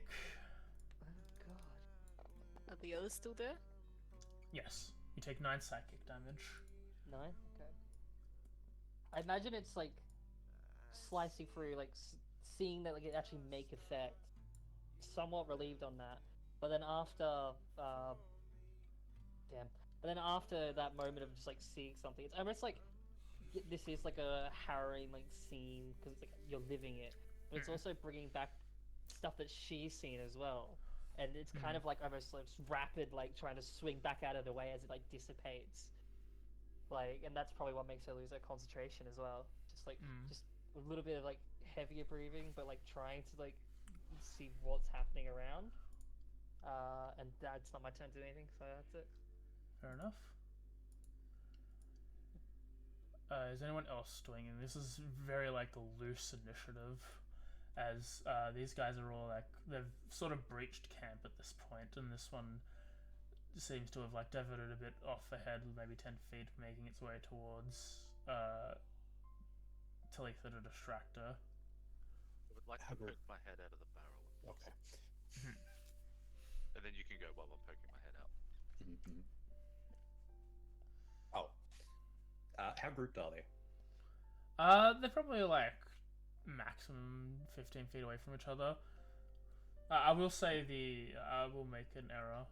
[SPEAKER 2] Oh, God.
[SPEAKER 4] Are the others still there?
[SPEAKER 1] Yes, you take 9 psychic damage.
[SPEAKER 2] 9? Okay. I imagine it's like slicing through, like seeing that like it actually make effect. Somewhat relieved on that, but then after, damn. But then after that moment of just like seeing something, it's almost like this is like a harrowing like scene because it's like you're living it, but it's also bringing back stuff that she's seen as well, and it's kind of like almost like rapid, like trying to swing back out of the way as it like dissipates, like, and that's probably what makes her lose her concentration as well. Just like just a little bit of like heavier breathing, but like trying to like see what's happening around. And that's not my turn to do anything, so that's it.
[SPEAKER 1] Fair enough. Is anyone else doing it? This is very like a loose initiative, as these guys are all like they've sort of breached camp at this point, and this one seems to have like diverted a bit off ahead, maybe 10 feet, making its way towards Talitha to distract her.
[SPEAKER 3] I would like to poke my head out of the barrel.
[SPEAKER 5] Okay.
[SPEAKER 3] And then you can go while I'm poking my head out.
[SPEAKER 5] Oh. How grouped are they?
[SPEAKER 1] They're probably like maximum 15 feet away from each other. I will say I will make an error,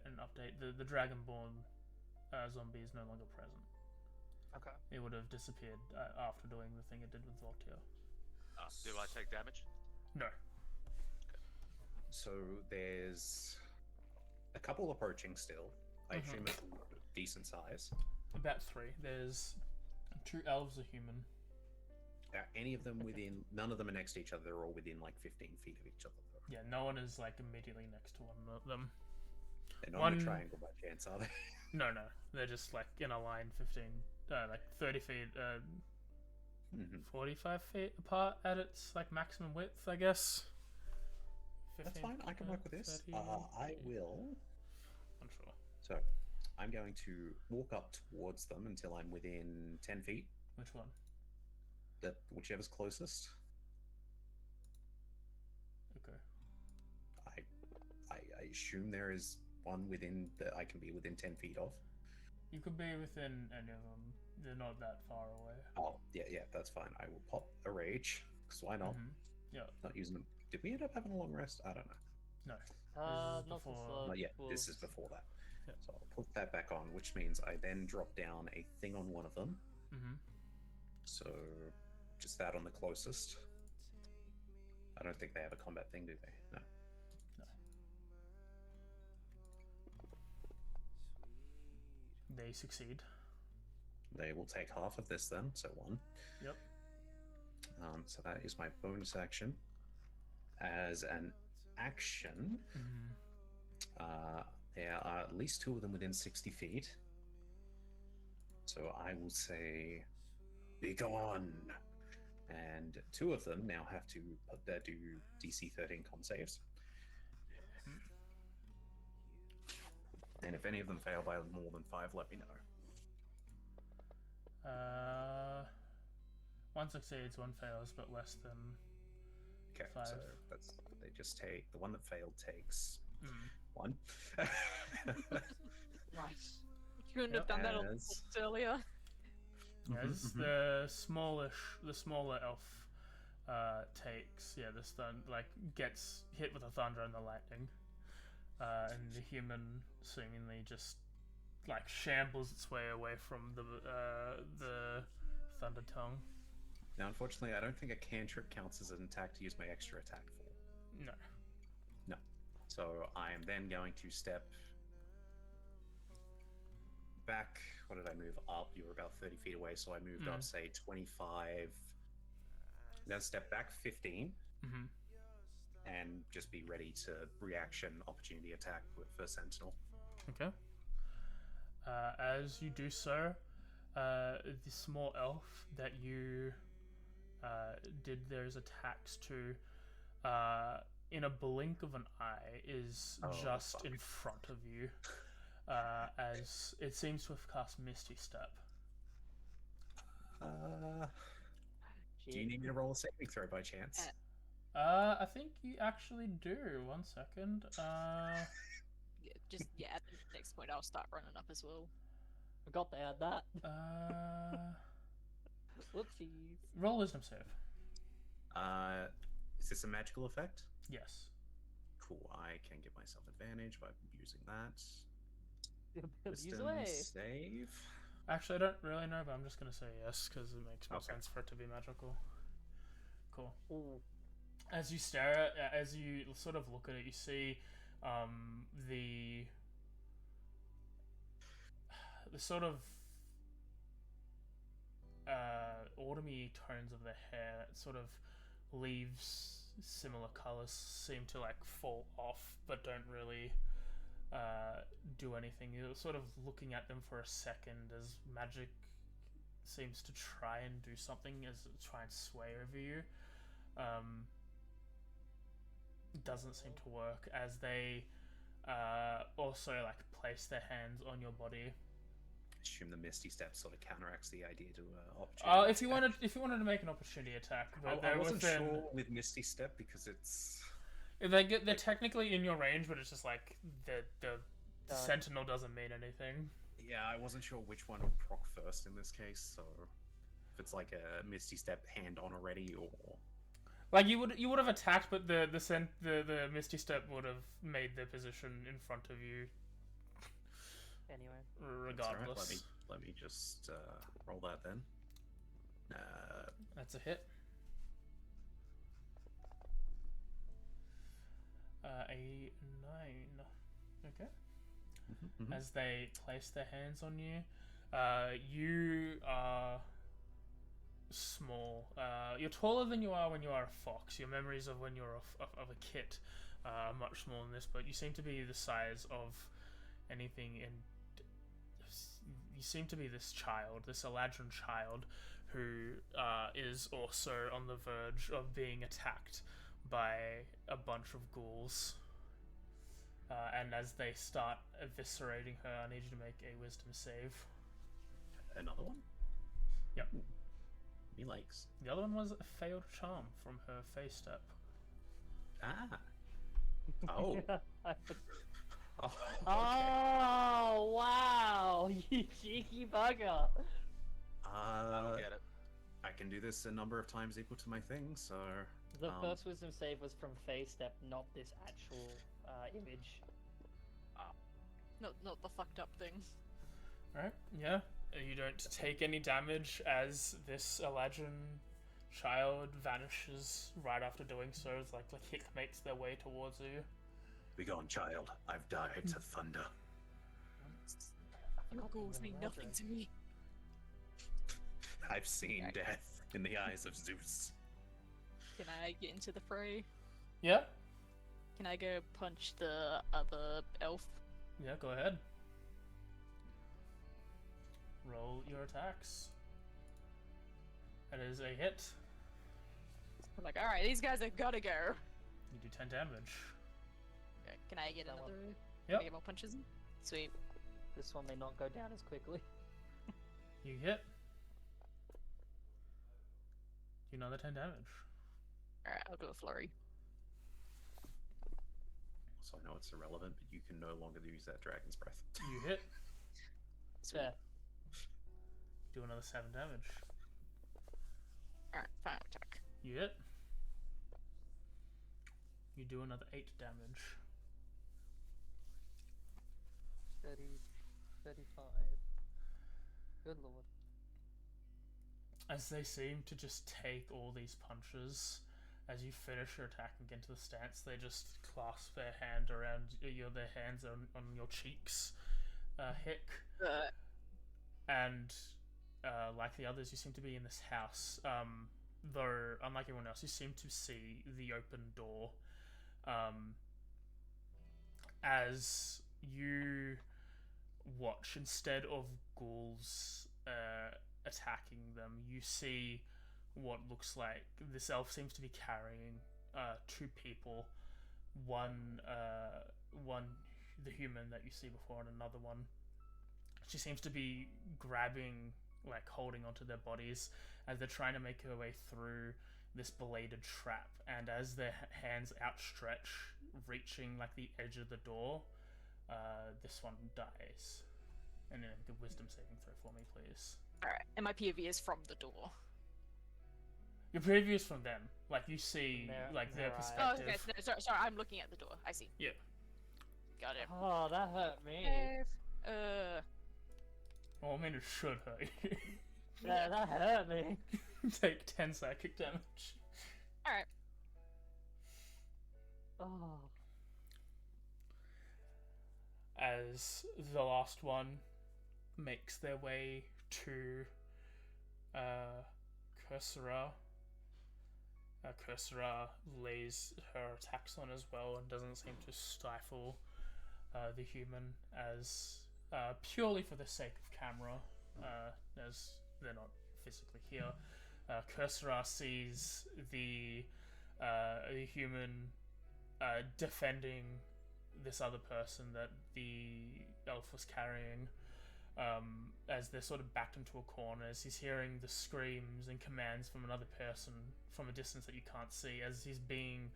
[SPEAKER 1] an update. The Dragonborn zombie is no longer present.
[SPEAKER 2] Okay.
[SPEAKER 1] It would have disappeared after doing the thing it did with Voltaire.
[SPEAKER 3] Do I take damage?
[SPEAKER 1] No.
[SPEAKER 5] So there's a couple approaching still. I assume it's decent size.
[SPEAKER 1] About 3. There's 2 elves, a human.
[SPEAKER 5] Are any of them within? None of them are next to each other. They're all within like 15 feet of each other. Though.
[SPEAKER 1] Yeah, no one is like immediately next to one of them.
[SPEAKER 5] They're not in a triangle by chance, are they?
[SPEAKER 1] No. They're just like in a line, 15, like 30 feet, 45 feet apart at its like maximum width, I guess. 15,
[SPEAKER 5] That's fine. I can work with this.
[SPEAKER 1] 30,
[SPEAKER 5] I will.
[SPEAKER 1] I'm sure.
[SPEAKER 5] So, I'm going to walk up towards them until I'm within 10 feet.
[SPEAKER 1] Which one?
[SPEAKER 5] Whichever's closest.
[SPEAKER 1] Okay.
[SPEAKER 5] I assume there is one within that I can be within 10 feet of.
[SPEAKER 1] You could be within any of them. They're not that far away.
[SPEAKER 5] Oh, yeah, that's fine. I will pop a rage, because why not?
[SPEAKER 1] Yeah.
[SPEAKER 5] Not using them. Did we end up having a long rest? I don't know.
[SPEAKER 1] No.
[SPEAKER 2] Not
[SPEAKER 1] before-
[SPEAKER 2] before.
[SPEAKER 5] Not yet.
[SPEAKER 2] Well,
[SPEAKER 5] This is before that.
[SPEAKER 1] Yeah.
[SPEAKER 5] So I'll put that back on, which means I then drop down a thing on one of them. So just that on the closest. I don't think they have a combat thing, do they? No.
[SPEAKER 1] They succeed.
[SPEAKER 5] They will take half of this then, so 1.
[SPEAKER 1] Yep.
[SPEAKER 5] So that is my bonus action. As an action, there are at least 2 of them within 60 feet. So I will say, "Be gone!" And 2 of them now have to do DC 13 con saves. And if any of them fail by more than 5, let me know.
[SPEAKER 1] 1 succeeds, 1 fails, but less than
[SPEAKER 5] Okay,
[SPEAKER 1] 5.
[SPEAKER 5] so they just take the one that failed takes 1.
[SPEAKER 4] Right. You couldn't have done that on the
[SPEAKER 5] As-
[SPEAKER 4] bolt earlier.
[SPEAKER 1] As the smaller elf takes the stun, like gets hit with the thunder and the lightning, and the human seemingly just like shambles its way away from the thunder tongue.
[SPEAKER 5] Now, unfortunately, I don't think a cantrip counts as an attack to use my extra attack for.
[SPEAKER 1] No.
[SPEAKER 5] So I am then going to step back. What did I move up? You were about 30 feet away, so I moved up, say, 25. I'm going to step back 15 and just be ready to reaction opportunity attack for Sentinel.
[SPEAKER 1] Okay. As you do so, the small elf that you did those attacks to, in a blink of an eye, is just in front of you, as it seems to have cast Misty Step.
[SPEAKER 5] Do you need me to roll a saving throw by chance?
[SPEAKER 1] I think you actually do. 1 second.
[SPEAKER 4] At the next point, I'll start running up as well.
[SPEAKER 2] Forgot to add that. Whoopsies.
[SPEAKER 1] Roll wisdom save.
[SPEAKER 5] Is this a magical effect?
[SPEAKER 1] Yes.
[SPEAKER 5] Cool. I can give myself advantage by using that.
[SPEAKER 2] Use
[SPEAKER 5] Wisdom
[SPEAKER 2] away.
[SPEAKER 5] save.
[SPEAKER 1] Actually, I don't really know, but I'm just gonna say yes because it makes more
[SPEAKER 5] Okay.
[SPEAKER 1] sense for it to be magical. Cool.
[SPEAKER 2] Ooh.
[SPEAKER 1] As you stare at, as you sort of look at it, you see the sort of autumny tones of the hair that sort of leaves similar colors seem to like fall off but don't really do anything. You're sort of looking at them for a second as magic seems to try and do something, as it try and sway over you. It doesn't seem to work, as they also like place their hands on your body.
[SPEAKER 5] Assume the Misty Step sort of counteracts the idea to opportunity.
[SPEAKER 1] If you wanted to make an opportunity attack, but
[SPEAKER 5] I
[SPEAKER 1] they're
[SPEAKER 5] wasn't
[SPEAKER 1] within.
[SPEAKER 5] sure with Misty Step because it's.
[SPEAKER 1] They're technically in your range, but it's just like the sentinel doesn't mean anything.
[SPEAKER 5] Yeah, I wasn't sure which one would proc first in this case, so if it's like a Misty Step hand on already, or
[SPEAKER 1] Like you would have attacked, but the Misty Step would have made the position in front of you
[SPEAKER 2] Anyway.
[SPEAKER 1] regardless.
[SPEAKER 5] That's all right. Let me just roll that then.
[SPEAKER 1] That's a hit. A 9. Okay. As they place their hands on you, you are small. You're taller than you are when you are a fox. Your memories of when you're of a kit are much smaller than this, but you seem to be the size of anything in. You seem to be this child, this Eladrin child, who is also on the verge of being attacked by a bunch of ghouls. And as they start eviscerating her, I need you to make a wisdom save.
[SPEAKER 5] Another one?
[SPEAKER 1] Yep.
[SPEAKER 5] Me likes.
[SPEAKER 1] The other one was a failed charm from her face step.
[SPEAKER 5] Ah. Oh.
[SPEAKER 2] I-
[SPEAKER 5] Oh, okay.
[SPEAKER 2] Oh, wow! You cheeky bugger!
[SPEAKER 3] I don't get it.
[SPEAKER 5] I can do this a number of times equal to my thing, so...
[SPEAKER 2] The first wisdom save was from Phase Step, not this actual image.
[SPEAKER 4] Not the fucked up thing.
[SPEAKER 1] Right? Yeah. You don't take any damage as this Eladrin child vanishes right after doing so. It's like Hick makes their way towards you.
[SPEAKER 5] Begone, child. I've died to thunder.
[SPEAKER 4] Your ghouls mean nothing to me.
[SPEAKER 5] I've seen death in the eyes of Zeus.
[SPEAKER 4] Can I get into the fray?
[SPEAKER 1] Yeah?
[SPEAKER 4] Can I go punch the other elf?
[SPEAKER 1] Yeah, go ahead. Roll your attacks. That is a hit.
[SPEAKER 4] I'm like, alright, these guys have gotta go.
[SPEAKER 1] You do 10 damage.
[SPEAKER 4] Okay, can I get
[SPEAKER 2] That
[SPEAKER 4] another?
[SPEAKER 2] one.
[SPEAKER 4] Can
[SPEAKER 1] Yep.
[SPEAKER 4] I get more punches in? Sweet.
[SPEAKER 2] This one may not go down as quickly.
[SPEAKER 1] You hit. Do another 10 damage.
[SPEAKER 4] Alright, I'll do a flurry.
[SPEAKER 5] So I know it's irrelevant, but you can no longer use that dragon's breath.
[SPEAKER 1] You hit.
[SPEAKER 2] Yeah.
[SPEAKER 1] Do another 7 damage.
[SPEAKER 4] Alright, final attack.
[SPEAKER 1] You hit. You do another 8 damage.
[SPEAKER 2] 30, 35. Good lord.
[SPEAKER 1] As they seem to just take all these punches, as you finish your attack and get into the stance, they just clasp their hand around their hands on your cheeks, Hick. And like the others, you seem to be in this house. Though, unlike everyone else, you seem to see the open door. As you watch, instead of ghouls attacking them, you see what looks like this elf seems to be carrying 2 people. One the human that you see before, and another one. She seems to be grabbing, like holding onto their bodies as they're trying to make their way through this bladed trap. And as their hands outstretch, reaching like the edge of the door, this one dies. And then the wisdom saving throw for me, please.
[SPEAKER 4] Alright, and my POV is from the door.
[SPEAKER 1] Your preview is from them. Like you see,
[SPEAKER 2] Their-
[SPEAKER 1] like their
[SPEAKER 2] their eyes.
[SPEAKER 4] Oh,
[SPEAKER 1] perspective.
[SPEAKER 4] okay, no, sorry, I'm looking at the door. I see.
[SPEAKER 1] Yeah.
[SPEAKER 4] Got it.
[SPEAKER 2] Oh, that hurt me.
[SPEAKER 1] Well, I mean, it should hurt you.
[SPEAKER 2] Yeah, that hurt me.
[SPEAKER 1] Take 10 psychic damage.
[SPEAKER 4] Alright.
[SPEAKER 2] Oh.
[SPEAKER 1] As the last one makes their way to Cursora. Cursora lays her attacks on as well and doesn't seem to stifle the human, as purely for the sake of camera, as they're not physically here. Cursora sees the human defending this other person that the elf was carrying, as they're sort of backed into a corner, as he's hearing the screams and commands from another person from a distance that you can't see, as he's being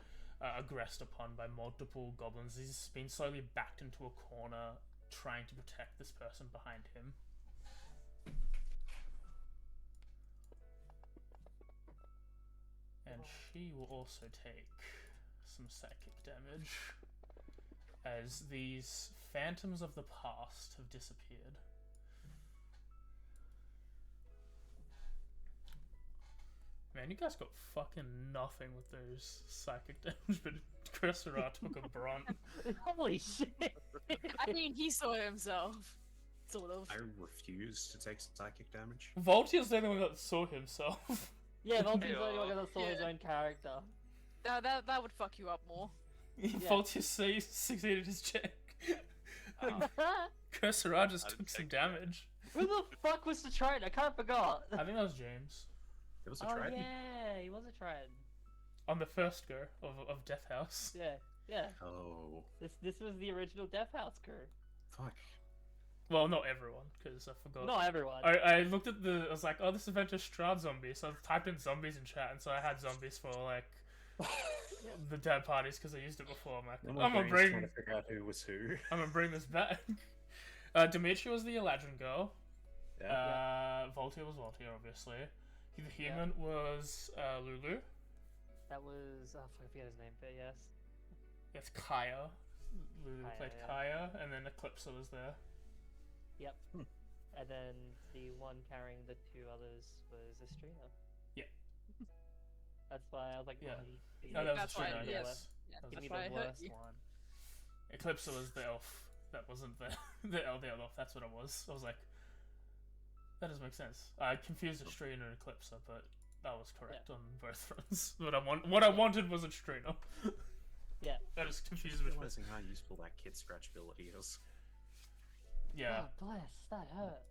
[SPEAKER 1] aggressed upon by multiple goblins. He's been slowly backed into a corner, trying to protect this person behind him. And she will also take some psychic damage, as these phantoms of the past have disappeared. Man, you guys got fucking nothing with those psychic damage, but Cursora took a brunt.
[SPEAKER 2] Holy shit!
[SPEAKER 4] I mean, he saw it himself. Sort of.
[SPEAKER 5] I refuse to take psychic damage.
[SPEAKER 1] Voltia's the only one that saw himself.
[SPEAKER 2] Yeah, Volty's the only one
[SPEAKER 3] Yeah.
[SPEAKER 2] that saw his own character.
[SPEAKER 4] That would fuck you up more.
[SPEAKER 1] Voltia succeeded his check. Cursora just
[SPEAKER 3] I
[SPEAKER 1] took
[SPEAKER 3] didn't
[SPEAKER 1] some
[SPEAKER 3] take
[SPEAKER 1] damage.
[SPEAKER 2] Who the fuck was the Trident? I kind of forgot.
[SPEAKER 1] I think that was James.
[SPEAKER 5] It was a
[SPEAKER 2] Oh
[SPEAKER 5] trident.
[SPEAKER 2] yeah, he was a Trident.
[SPEAKER 1] On the first go of Death House.
[SPEAKER 2] Yeah.
[SPEAKER 5] Oh,
[SPEAKER 2] This was the original Death House crew.
[SPEAKER 5] fuck.
[SPEAKER 1] Well, not everyone, because I forgot.
[SPEAKER 2] Not everyone.
[SPEAKER 1] I looked at I was like, oh, this event is Strahd zombies, so I typed in zombies in chat, and so I had zombies for like The dead parties because I used it before.
[SPEAKER 5] My
[SPEAKER 1] I'm gonna
[SPEAKER 5] brain's trying
[SPEAKER 1] bring.
[SPEAKER 5] to figure out who was who.
[SPEAKER 1] I'm gonna bring this back. Dimitri was the Eladrin girl. Voltaire was Voltaire, obviously. The human was Lulu.
[SPEAKER 2] That was I forget his name, but yes.
[SPEAKER 1] It's Kaya. Lulu
[SPEAKER 2] Kaya,
[SPEAKER 1] played
[SPEAKER 2] yeah.
[SPEAKER 1] Kaya, and then Eclipsa was there.
[SPEAKER 2] Yep. And then the one carrying the two others was Estrina.
[SPEAKER 1] Yeah.
[SPEAKER 2] That's why I was like,
[SPEAKER 1] Yeah.
[SPEAKER 2] oh,
[SPEAKER 1] No, that was
[SPEAKER 4] That's why,
[SPEAKER 1] Estrina.
[SPEAKER 4] yes.
[SPEAKER 1] Yes.
[SPEAKER 4] Yeah,
[SPEAKER 1] That was
[SPEAKER 2] give me
[SPEAKER 4] that's why
[SPEAKER 2] the
[SPEAKER 4] I hurt
[SPEAKER 2] worst
[SPEAKER 4] you.
[SPEAKER 2] one.
[SPEAKER 1] Eclipsa was the elf. That wasn't the elf. That's what it was. I was like, that doesn't make sense. I confused Estrina and Eclipsa, but that was correct on both fronts. What I wanted was Estrina.
[SPEAKER 2] Yeah.
[SPEAKER 1] That is confused
[SPEAKER 5] Just
[SPEAKER 1] with
[SPEAKER 5] realizing how useful that kid scratch ability is.
[SPEAKER 1] Yeah.
[SPEAKER 2] Oh, bless, that hurt.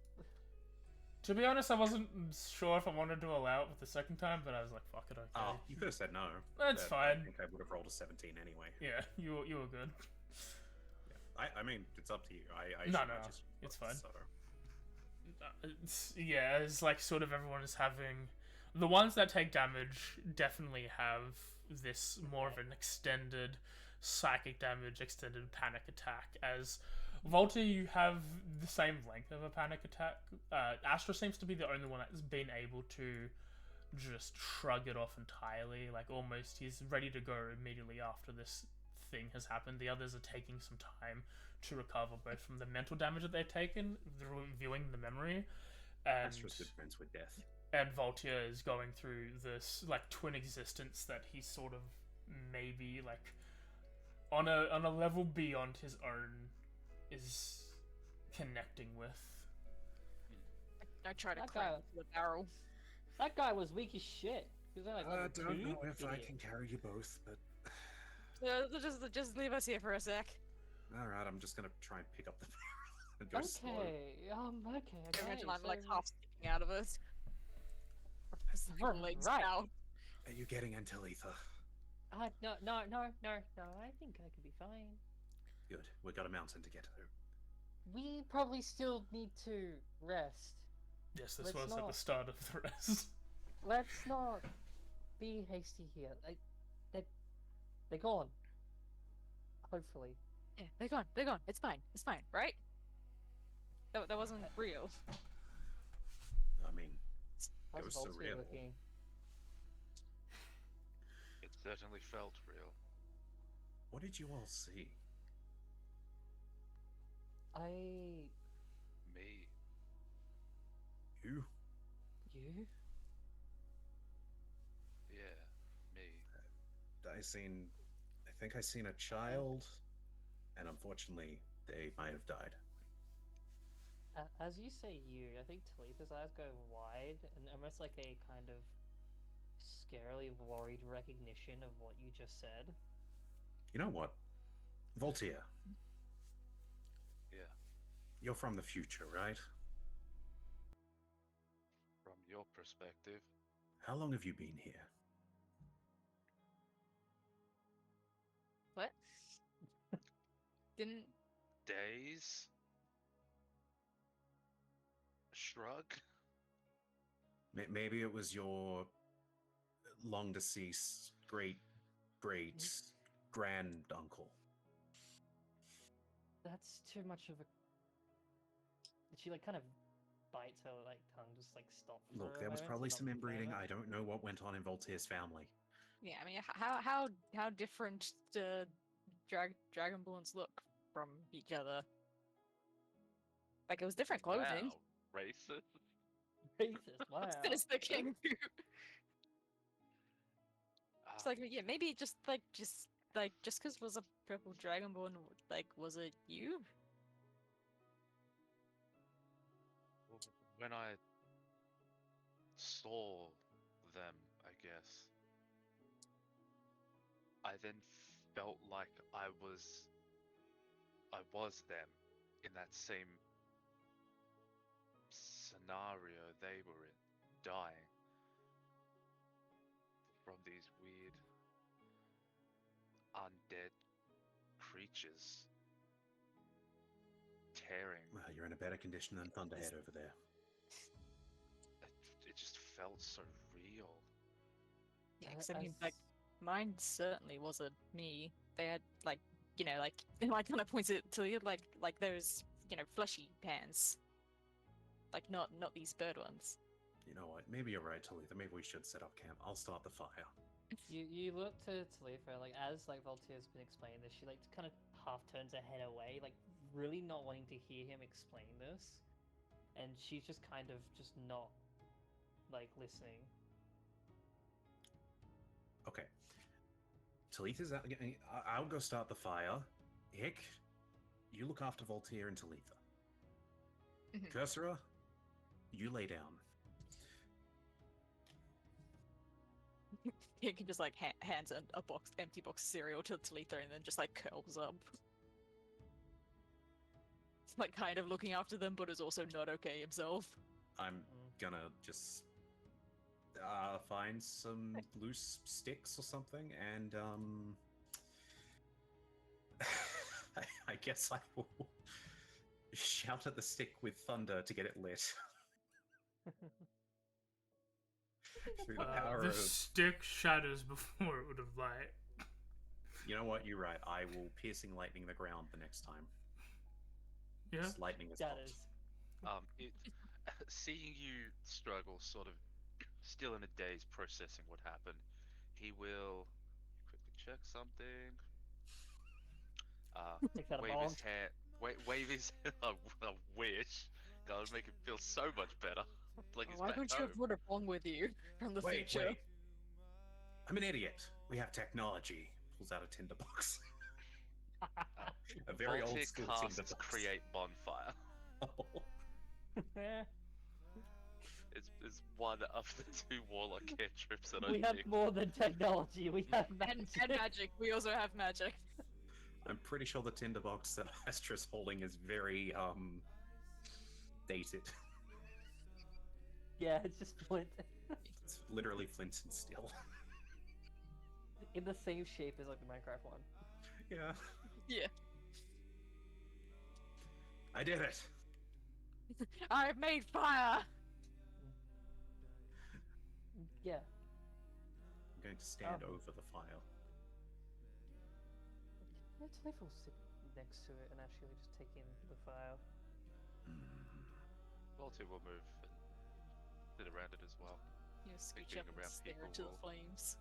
[SPEAKER 1] To be honest, I wasn't sure if I wanted to allow it with the second time, but I was like, fuck it, okay.
[SPEAKER 5] Oh, you could have said no.
[SPEAKER 1] That's
[SPEAKER 5] but
[SPEAKER 1] fine.
[SPEAKER 5] I think I would have rolled a 17 anyway.
[SPEAKER 1] Yeah, you were good.
[SPEAKER 5] Yeah. I mean, it's up to you. I
[SPEAKER 1] No,
[SPEAKER 5] assume
[SPEAKER 1] no,
[SPEAKER 5] I just
[SPEAKER 1] it's
[SPEAKER 5] rolled,
[SPEAKER 1] fine.
[SPEAKER 5] So.
[SPEAKER 1] It's like sort of everyone is having. The ones that take damage definitely have this more of an extended psychic damage, extended panic attack. As Volta, you have the same length of a panic attack. Astra seems to be the only one that's been able to just shrug it off entirely. Like almost, he's ready to go immediately after this thing has happened. The others are taking some time to recover, both from the mental damage that they've taken, reviewing the memory, and
[SPEAKER 5] Astra's good friends with death.
[SPEAKER 1] and Voltaire is going through this like twin existence that he's sort of maybe like on a level beyond his own is connecting with.
[SPEAKER 4] I try to
[SPEAKER 2] That
[SPEAKER 4] climb
[SPEAKER 2] guy-
[SPEAKER 4] into the barrel.
[SPEAKER 2] That guy was weak as shit. He was only like
[SPEAKER 5] I
[SPEAKER 2] level
[SPEAKER 5] don't
[SPEAKER 2] 2?
[SPEAKER 5] know if I
[SPEAKER 2] Idiot.
[SPEAKER 5] can carry you both, but
[SPEAKER 4] Just leave us here for a sec.
[SPEAKER 5] alright, I'm just gonna try and pick up the barrel and go slow.
[SPEAKER 2] Okay.
[SPEAKER 4] Imagine I'm like
[SPEAKER 2] so-
[SPEAKER 4] half sticking out of it. Legs
[SPEAKER 2] Right.
[SPEAKER 4] down.
[SPEAKER 5] Are you getting Antiletha?
[SPEAKER 2] No. I think I could be fine.
[SPEAKER 5] Good. We've got a mountain to get to.
[SPEAKER 2] We probably still need to rest.
[SPEAKER 1] Yes, this
[SPEAKER 2] Let's
[SPEAKER 1] was at the
[SPEAKER 2] not.
[SPEAKER 1] start of the rest.
[SPEAKER 2] Let's not be hasty here. They're gone. Hopefully.
[SPEAKER 4] Yeah, they're gone. They're gone. It's fine. It's fine, right? That wasn't real.
[SPEAKER 5] I mean,
[SPEAKER 2] How's
[SPEAKER 5] was
[SPEAKER 2] Voltaire
[SPEAKER 5] surreal.
[SPEAKER 2] looking?
[SPEAKER 3] It certainly felt real.
[SPEAKER 5] what did you all see?
[SPEAKER 3] Me.
[SPEAKER 5] You?
[SPEAKER 2] You?
[SPEAKER 3] Yeah, me.
[SPEAKER 5] I think I seen a child, and unfortunately, they might have died.
[SPEAKER 2] As you say you, I think Talitha's eyes go wide and almost like a kind of scarily worried recognition of what you just said.
[SPEAKER 5] You know what? Voltaire,
[SPEAKER 3] Yeah.
[SPEAKER 5] you're from the future, right?
[SPEAKER 3] From your perspective,
[SPEAKER 5] How long have you been here?
[SPEAKER 4] What? Didn't
[SPEAKER 3] days? Shrug?
[SPEAKER 5] Maybe it was your long deceased great grand uncle.
[SPEAKER 2] That's too much of a. She like kind of bites her like tongue, just like stop. for
[SPEAKER 5] Look,
[SPEAKER 2] a
[SPEAKER 5] there was
[SPEAKER 2] moment
[SPEAKER 5] probably
[SPEAKER 2] to
[SPEAKER 5] some
[SPEAKER 2] not
[SPEAKER 5] inbreeding.
[SPEAKER 2] confirm
[SPEAKER 5] I
[SPEAKER 2] it.
[SPEAKER 5] don't know what went on in Voltaire's family.
[SPEAKER 4] Yeah, I mean, how different Dragonborns look from each other? Like it was different clothing.
[SPEAKER 3] Wow. Racist?
[SPEAKER 2] Racist, wow.
[SPEAKER 4] Says the king. It's
[SPEAKER 3] Ah,
[SPEAKER 4] like yeah, maybe just because it was a purple Dragonborn, like was it you?
[SPEAKER 3] when I saw them, I guess, I then felt like I was them in that same scenario they were in, dying from these weird undead creatures tearing.
[SPEAKER 5] Well, you're in a better condition than Thunderhead over there.
[SPEAKER 3] It just felt so real.
[SPEAKER 4] Yeah, 'cause I mean, like Mine certainly wasn't me. They had like, like I kind of points it to you like those, fleshy hands. Like not these bird ones.
[SPEAKER 5] You know what? Maybe you're right, Talitha. Maybe we should set up camp. I'll start the fire.
[SPEAKER 2] You look to Talitha, like as like Voltaire's been explaining this, she like kind of half turns her head away, like really not wanting to hear him explain this, and she's just kind of just not like listening.
[SPEAKER 5] Okay. Talitha's out. I'll go start the fire. Hick, you look after Voltaire and Talitha. Cursora, you lay down.
[SPEAKER 4] He can just like hands a empty box of cereal to Talitha and then just like curls up. It's like kind of looking after them, but is also not okay himself.
[SPEAKER 5] I'm gonna just find some loose sticks or something, and I guess I will shout at the stick with thunder to get it lit. Through the power
[SPEAKER 1] The
[SPEAKER 5] of...
[SPEAKER 1] stick shatters before it would have light.
[SPEAKER 5] You know what? You're right. I will piercing lightning the ground the next time.
[SPEAKER 1] Yeah.
[SPEAKER 5] Just lightning is
[SPEAKER 2] That
[SPEAKER 5] hot.
[SPEAKER 2] is.
[SPEAKER 3] Seeing you struggle, sort of still in a daze, processing what happened, he will quickly check something.
[SPEAKER 2] Takes out a
[SPEAKER 3] Wave his
[SPEAKER 2] bonk.
[SPEAKER 3] hand. Wave his. I wish. That would make it feel so much better. Like he's
[SPEAKER 4] Why
[SPEAKER 3] back
[SPEAKER 4] don't you
[SPEAKER 3] home.
[SPEAKER 4] have brought a bong with you from the
[SPEAKER 5] Wait.
[SPEAKER 4] future?
[SPEAKER 5] I'm an idiot. We have technology. Pulls out a tinderbox. A very old
[SPEAKER 3] Voltaire
[SPEAKER 5] school
[SPEAKER 3] casts
[SPEAKER 5] tinderbox.
[SPEAKER 3] create bonfire. It's one of the two warlock cantrips that
[SPEAKER 2] We
[SPEAKER 3] I
[SPEAKER 2] have
[SPEAKER 3] picked.
[SPEAKER 2] more than technology. We have magic.
[SPEAKER 4] And magic. We also have magic.
[SPEAKER 5] I'm pretty sure the tinderbox that Astra's holding is very dated.
[SPEAKER 2] Yeah, it's just flint.
[SPEAKER 5] It's literally flint and steel.
[SPEAKER 2] In the same shape as like the Minecraft one.
[SPEAKER 5] Yeah.
[SPEAKER 4] Yeah.
[SPEAKER 5] I did it.
[SPEAKER 4] I've made fire.
[SPEAKER 2] Yeah.
[SPEAKER 5] I'm going to stand over the fire.
[SPEAKER 2] Yeah, Talitha will sit next to it and actually just take in the file.
[SPEAKER 3] Voltaire will move and sit around it as well.
[SPEAKER 4] You know, scooch
[SPEAKER 3] Being
[SPEAKER 4] up and
[SPEAKER 3] around
[SPEAKER 4] stare
[SPEAKER 3] people
[SPEAKER 4] into the
[SPEAKER 3] will-
[SPEAKER 4] flames.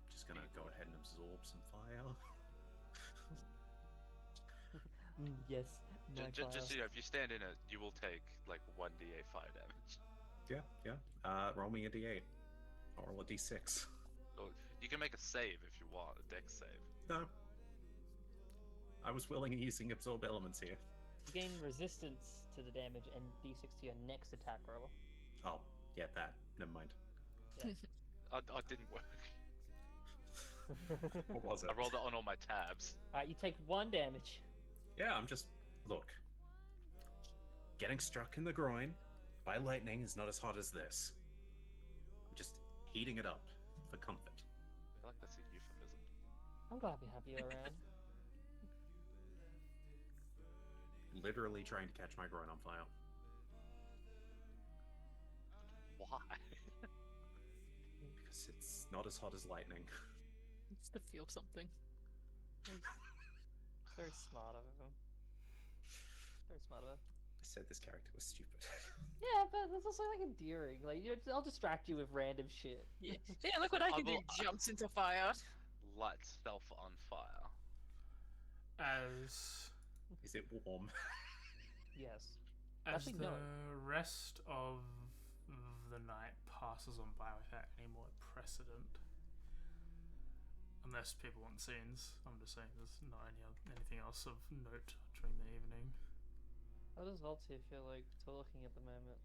[SPEAKER 5] Just gonna go ahead and absorb some fire.
[SPEAKER 2] Yes.
[SPEAKER 3] Just so you know, if you stand in it, you will take like 1d8 fire damage.
[SPEAKER 5] Yeah. Roll me a d8. Or roll a d6.
[SPEAKER 3] Or you can make a save if you want, a dex save.
[SPEAKER 5] No. I was willing and using absorb elements here.
[SPEAKER 2] You gain resistance to the damage and d6 to your next attack roll.
[SPEAKER 5] Oh, yeah, that. Never mind.
[SPEAKER 3] I didn't work.
[SPEAKER 5] What was it?
[SPEAKER 3] I rolled it on all my tabs.
[SPEAKER 2] Alright, you take 1 damage.
[SPEAKER 5] Yeah, I'm just... Look. Getting struck in the groin by lightning is not as hot as this. I'm just heating it up for comfort.
[SPEAKER 3] I feel like that's a euphemism.
[SPEAKER 2] I'm glad we have you around.
[SPEAKER 5] Literally trying to catch my groin on fire.
[SPEAKER 3] Why?
[SPEAKER 5] Because it's not as hot as lightning.
[SPEAKER 4] It's to feel something.
[SPEAKER 2] Very smart of him. Very smart of him.
[SPEAKER 5] I said this character was stupid.
[SPEAKER 2] Yeah, but that's also like endearing. Like, I'll distract you with random shit.
[SPEAKER 4] Yeah. Yeah, look what I can do. Jumps into fire.
[SPEAKER 3] Light self on fire.
[SPEAKER 1] As
[SPEAKER 5] Is it warm?
[SPEAKER 2] Yes.
[SPEAKER 1] as
[SPEAKER 2] Actually,
[SPEAKER 1] the
[SPEAKER 2] no.
[SPEAKER 1] rest of the night passes on by without any more precedent, unless people want scenes, I'm just saying there's not anything else of note during the evening.
[SPEAKER 2] How does Voltaire feel like talking at the moment?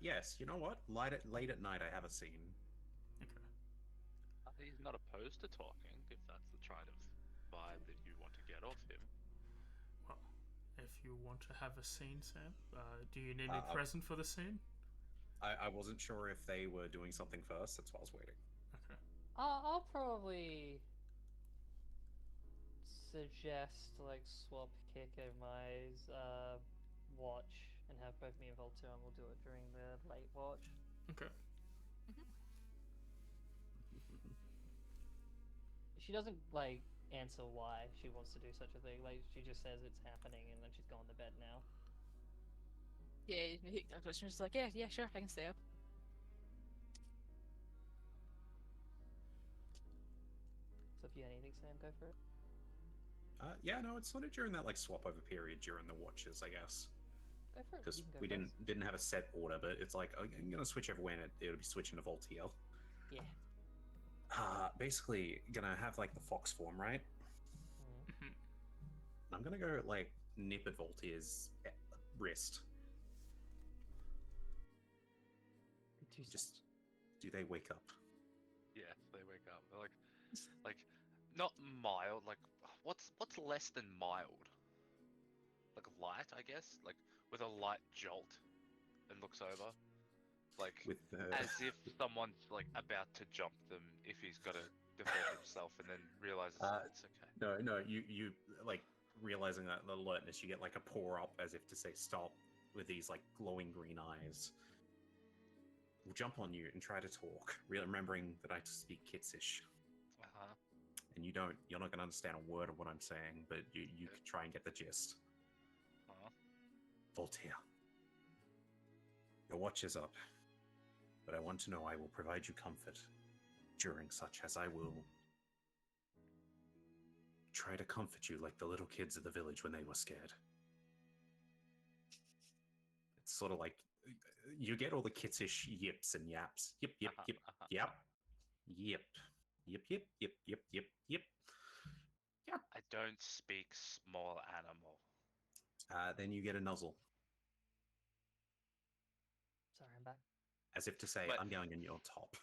[SPEAKER 5] Yes, you know what? Late at night I have a scene.
[SPEAKER 1] Okay.
[SPEAKER 3] He's not opposed to talking, if that's the kind of vibe that you want to get off him.
[SPEAKER 1] Well, if you want to have a scene, Sam, do you need me present for the scene?
[SPEAKER 5] I wasn't sure if they were doing something first, that's why I was waiting.
[SPEAKER 1] Okay.
[SPEAKER 2] I'll probably suggest like swap kick of my watch and have both me and Voltaire, and we'll do it during the late watch.
[SPEAKER 1] Okay.
[SPEAKER 2] she doesn't like answer why she wants to do such a thing. Like she just says it's happening, and then she's gone to bed now.
[SPEAKER 4] Yeah, she's just like, yeah, sure, I can stay up.
[SPEAKER 2] So if you had anything, Sam, go for it.
[SPEAKER 5] Yeah, no, it's sort of during that like swap over period during the watches, I guess.
[SPEAKER 2] Go for it.
[SPEAKER 5] Because
[SPEAKER 2] You can go
[SPEAKER 5] we
[SPEAKER 2] first.
[SPEAKER 5] didn't have a set order, but it's like I'm gonna switch everywhere, and it'll be switching to Voltiel.
[SPEAKER 2] Yeah.
[SPEAKER 5] Basically gonna have like the fox form, right?
[SPEAKER 2] Mm.
[SPEAKER 5] I'm gonna go like nip at Voltier's wrist. Just do they wake up?
[SPEAKER 3] Yeah, they wake up. They're like not mild. Like what's less than mild? Like light, I guess. Like with a light jolt, and looks over, like
[SPEAKER 5] With
[SPEAKER 3] as if someone's like about to jump them if he's got to defend himself, and then realizes it's okay.
[SPEAKER 5] no, you like realizing that the alertness, you get like a pour up as if to say stop with these like glowing green eyes. Will jump on you and try to talk, remembering that I speak Kitsish. And you're not going to understand a word of what I'm saying, but you can try and get the gist. Voltaire, your watch is up, but I want to know I will provide you comfort during such as I will try to comfort you like the little kids of the village when they were scared. It's sort of like you get all the Kitsish yips and yaps. Yip, yip, yip, yap. Yip. Yip, yip, yip, yip, yip, yip. Yep.
[SPEAKER 3] I don't speak small animal.
[SPEAKER 5] Then you get a nuzzle.
[SPEAKER 2] Sorry, I'm back.
[SPEAKER 5] As if to say, I'm going in your top.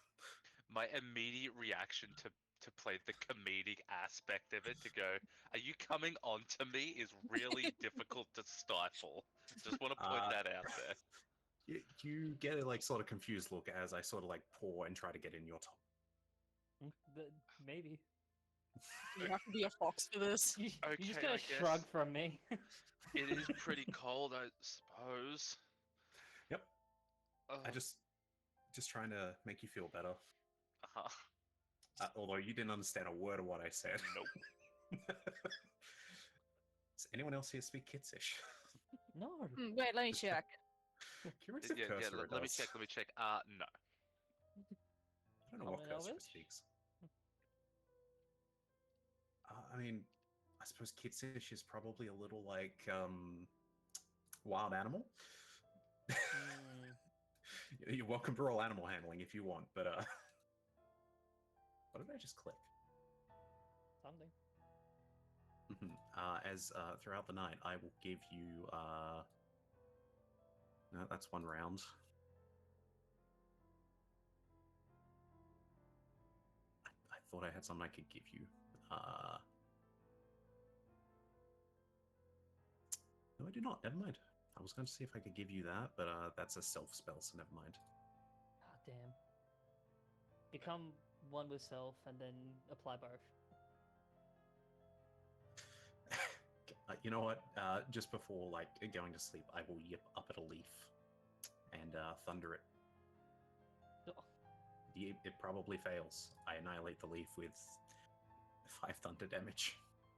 [SPEAKER 3] My immediate reaction to play the comedic aspect of it, to go, are you coming on to me, is really difficult to stifle. Just want to point that out there.
[SPEAKER 5] You get a like sort of confused look as I sort of like pour and try to get in your top.
[SPEAKER 2] Maybe.
[SPEAKER 4] You have to be a fox for this.
[SPEAKER 2] You just got a shrug from me.
[SPEAKER 3] It is pretty cold, I suppose.
[SPEAKER 5] Yep. I just trying to make you feel better. Although you didn't understand a word of what I said.
[SPEAKER 3] Nope.
[SPEAKER 5] Does anyone else here speak Kitsish?
[SPEAKER 2] No.
[SPEAKER 4] Wait, let me check.
[SPEAKER 3] Let me check. No.
[SPEAKER 5] I don't know what Cursor speaks. I mean, I suppose Kitsish is probably a little like wild animal. You're welcome to roll animal handling if you want, but what did I just click?
[SPEAKER 2] Something.
[SPEAKER 5] As throughout the night, I will give you. No, that's one round. I thought I had something I could give you. No, I do not. Never mind. I was going to see if I could give you that, but that's a self spell, so never mind.
[SPEAKER 2] Ah, damn. Become one with self and then apply both.
[SPEAKER 5] You know what? Just before like going to sleep, I will yip up at a leaf and thunder it.
[SPEAKER 2] Oh.
[SPEAKER 5] It probably fails. I annihilate the leaf with 5 thunder damage.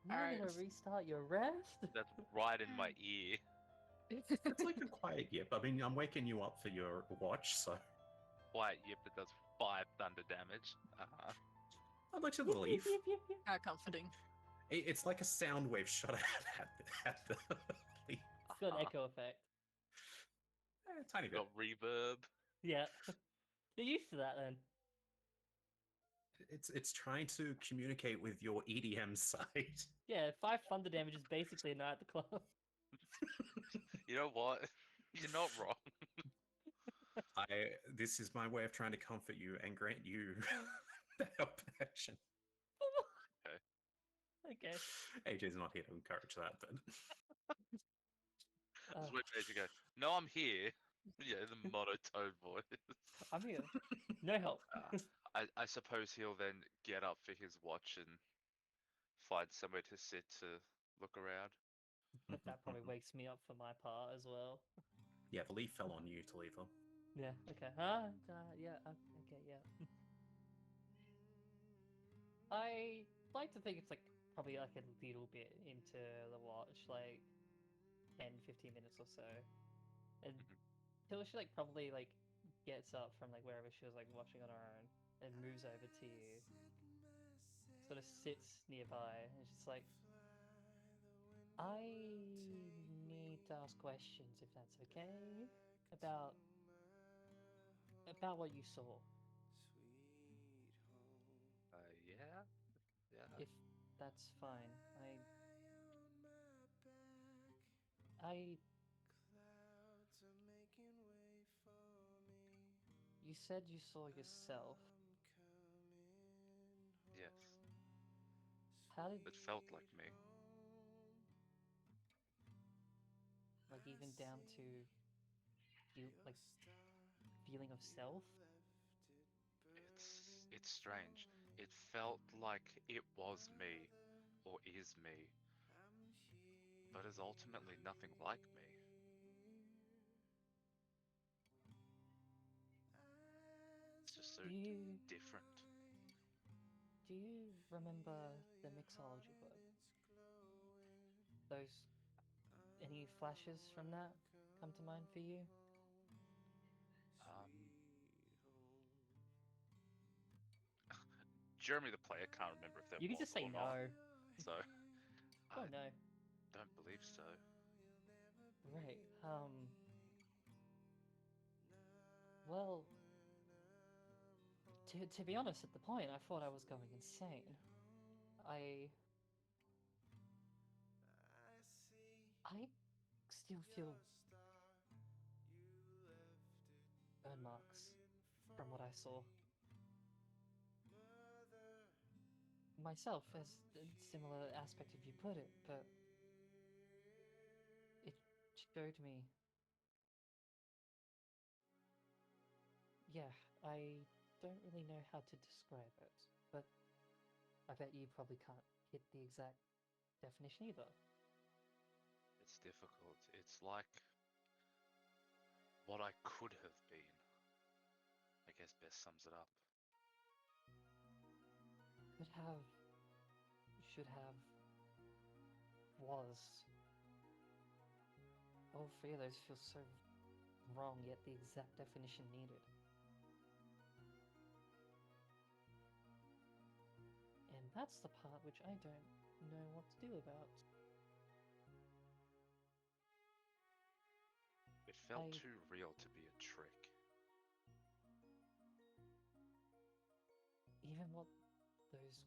[SPEAKER 2] You're gonna restart your rest?
[SPEAKER 3] That's right in my ear.
[SPEAKER 5] It's like a quiet yip. I mean, I'm waking you up for your watch, so.
[SPEAKER 3] Quiet yip that does 5 thunder damage.
[SPEAKER 5] How much of the leaf?
[SPEAKER 4] How comforting.
[SPEAKER 5] It's like a sound wave shot at the leaf.
[SPEAKER 2] It's got an echo effect.
[SPEAKER 5] Tiny bit.
[SPEAKER 3] Got reverb.
[SPEAKER 2] Yeah. You're used to that then.
[SPEAKER 5] It's trying to communicate with your EDM side.
[SPEAKER 2] Yeah, 5 thunder damage is basically a night at the club.
[SPEAKER 3] You know what? You're not wrong.
[SPEAKER 5] This is my way of trying to comfort you and grant you that passion.
[SPEAKER 2] Okay.
[SPEAKER 5] AJ's not here to encourage that, but.
[SPEAKER 3] Just wait for AJ to go, no, I'm here. Yeah, the monotone voice.
[SPEAKER 2] I'm here. No help.
[SPEAKER 3] I suppose he'll then get up for his watch and find somewhere to sit to look around.
[SPEAKER 2] That probably wakes me up for my part as well.
[SPEAKER 5] Yeah, the leaf fell on you, Talitha.
[SPEAKER 2] Yeah, okay. Yeah, okay, yeah. like to think it's like probably like a little bit into the watch, like 10, 15 minutes or so. And until she like probably like gets up from like wherever she was like watching on her own and moves over to you, sort of sits nearby, and she's like, I need to ask questions if that's okay about what you saw.
[SPEAKER 3] Yeah, yeah.
[SPEAKER 2] If that's fine. I You said you saw yourself.
[SPEAKER 3] Yes.
[SPEAKER 2] How did,
[SPEAKER 3] It felt like me.
[SPEAKER 2] like, even down to like feeling of self?
[SPEAKER 3] It's strange. It felt like it was me, or is me, but is ultimately nothing like me. It's just so
[SPEAKER 2] Do you
[SPEAKER 3] different.
[SPEAKER 2] do you remember the mixology book? Those Any flashes from that come to mind for you?
[SPEAKER 3] Um, Jeremy the player can't remember if there
[SPEAKER 2] You can
[SPEAKER 3] was
[SPEAKER 2] just say
[SPEAKER 3] or not,
[SPEAKER 2] no.
[SPEAKER 3] so
[SPEAKER 2] Oh
[SPEAKER 3] I
[SPEAKER 2] no.
[SPEAKER 3] don't believe so.
[SPEAKER 2] Right. Well, to be honest, at the point I thought I was going insane. I I still feel burn marks from what I saw. Myself, as a similar aspect if you put it, but it showed me. Yeah, I don't really know how to describe it, but I bet you probably can't hit the exact definition either.
[SPEAKER 3] It's difficult. It's like what I could have been. I guess best sums it up.
[SPEAKER 2] Could have, should have, was. All three of those feel so wrong, yet the exact definition needed. And that's the part which I don't know what to do about.
[SPEAKER 3] It felt
[SPEAKER 2] I
[SPEAKER 3] too real to be a trick.
[SPEAKER 2] Even what those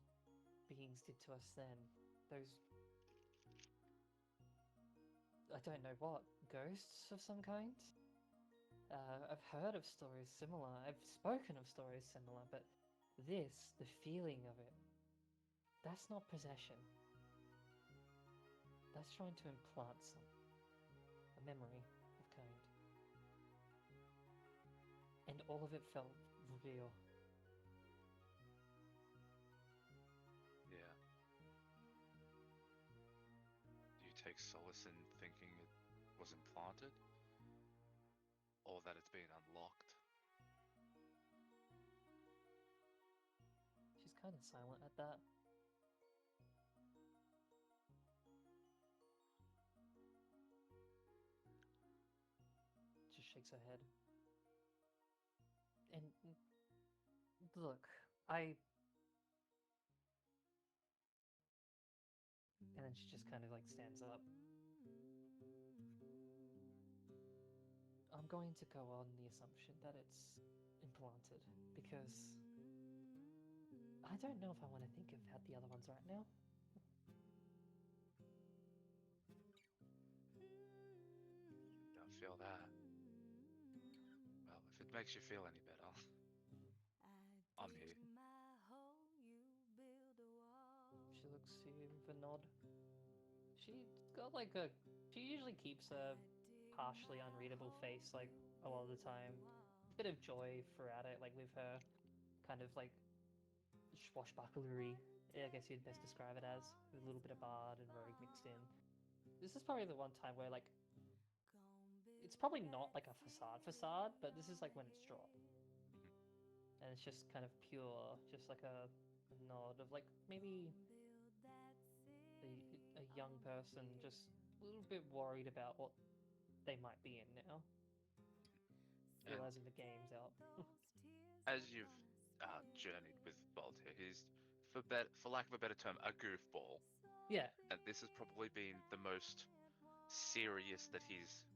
[SPEAKER 2] beings did to us then, those, I don't know what, ghosts of some kind? I've heard of stories similar, I've spoken of stories similar, but this, the feeling of it, that's not possession. That's trying to implant something, a memory of kind. And all of it felt real.
[SPEAKER 3] Yeah. Do you take solace in thinking it was implanted? Or that it's been unlocked?
[SPEAKER 2] She's kind of silent at that. Just shakes her head. And look, and then she just kind of like stands up. I'm going to go on the assumption that it's implanted, because I don't know if I want to think about the other ones right now.
[SPEAKER 3] Don't feel that. Well, if it makes you feel any better, I'm here.
[SPEAKER 2] She looks to you with a nod. She's got like a. She usually keeps a partially unreadable face, like a lot of the time. A bit of joy throughout it, like with her kind of like swashbucklery, I guess you'd best describe it as, with a little bit of bard and rogue mixed in. This is probably the one time where like it's probably not like a facade, but this is like when it's dropped. And it's just kind of pure, just like a nod of like maybe young person, just a little bit worried about what they might be in now.
[SPEAKER 3] And
[SPEAKER 2] Realizing the game's out.
[SPEAKER 3] as you've journeyed with Bolt here, he's, for lack of a better term, a goofball.
[SPEAKER 2] Yeah.
[SPEAKER 3] And this has probably been the most serious that he's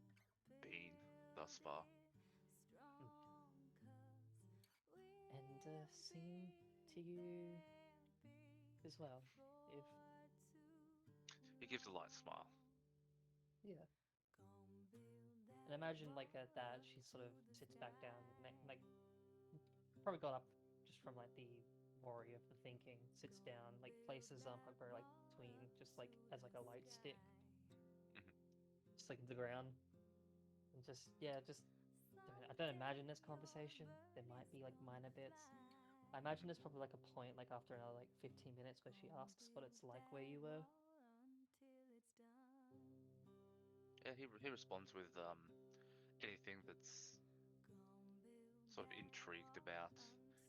[SPEAKER 3] been thus far.
[SPEAKER 2] And same to you as well. If
[SPEAKER 3] He gives a light smile.
[SPEAKER 2] yeah. And imagine like at that she sort of sits back down, like probably got up just from like the worry of the thinking, sits down, like places her like between, just like as like a light stick, just like the ground, and just I don't imagine this conversation. There might be like minor bits. I imagine there's probably like a point like after another like 15 minutes where she asks what it's like where you were.
[SPEAKER 3] Yeah, he responds with anything that's sort of intrigued about.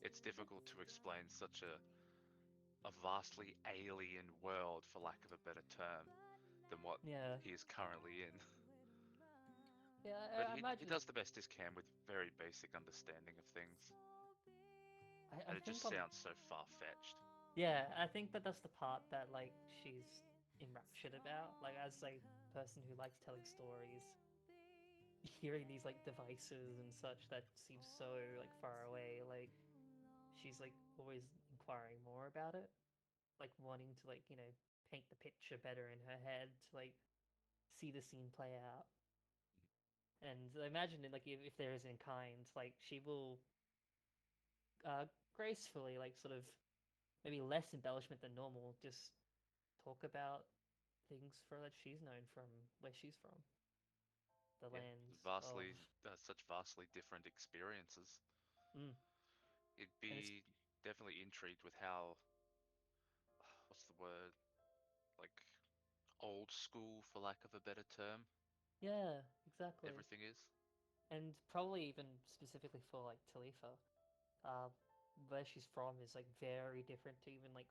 [SPEAKER 3] It's difficult to explain such a vastly alien world, for lack of a better term, than what
[SPEAKER 2] Yeah.
[SPEAKER 3] he is currently in.
[SPEAKER 2] Yeah,
[SPEAKER 3] But
[SPEAKER 2] I
[SPEAKER 3] he
[SPEAKER 2] imagine.
[SPEAKER 3] does the best he can with very basic understanding of things.
[SPEAKER 2] I
[SPEAKER 3] And it
[SPEAKER 2] think
[SPEAKER 3] just sounds so far-fetched.
[SPEAKER 2] Yeah, I think that's the part that like she's enraptured about. Like as a person who likes telling stories, hearing these like devices and such that seem so like far away, like she's like always inquiring more about it, like wanting to like paint the picture better in her head to like see the scene play out. And I imagine it, like if there is in kind, like she will gracefully like sort of maybe less embellishment than normal, just talk about things for that she's known from where she's from, the
[SPEAKER 3] Yeah,
[SPEAKER 2] lands of.
[SPEAKER 3] such vastly different experiences.
[SPEAKER 2] Mm.
[SPEAKER 3] It'd
[SPEAKER 2] And it's
[SPEAKER 3] be definitely intrigued with how, what's the word, like old school, for lack of a better term,
[SPEAKER 2] yeah, exactly.
[SPEAKER 3] everything is.
[SPEAKER 2] And probably even specifically for like Talifa, uh, where she's from is like very different to even like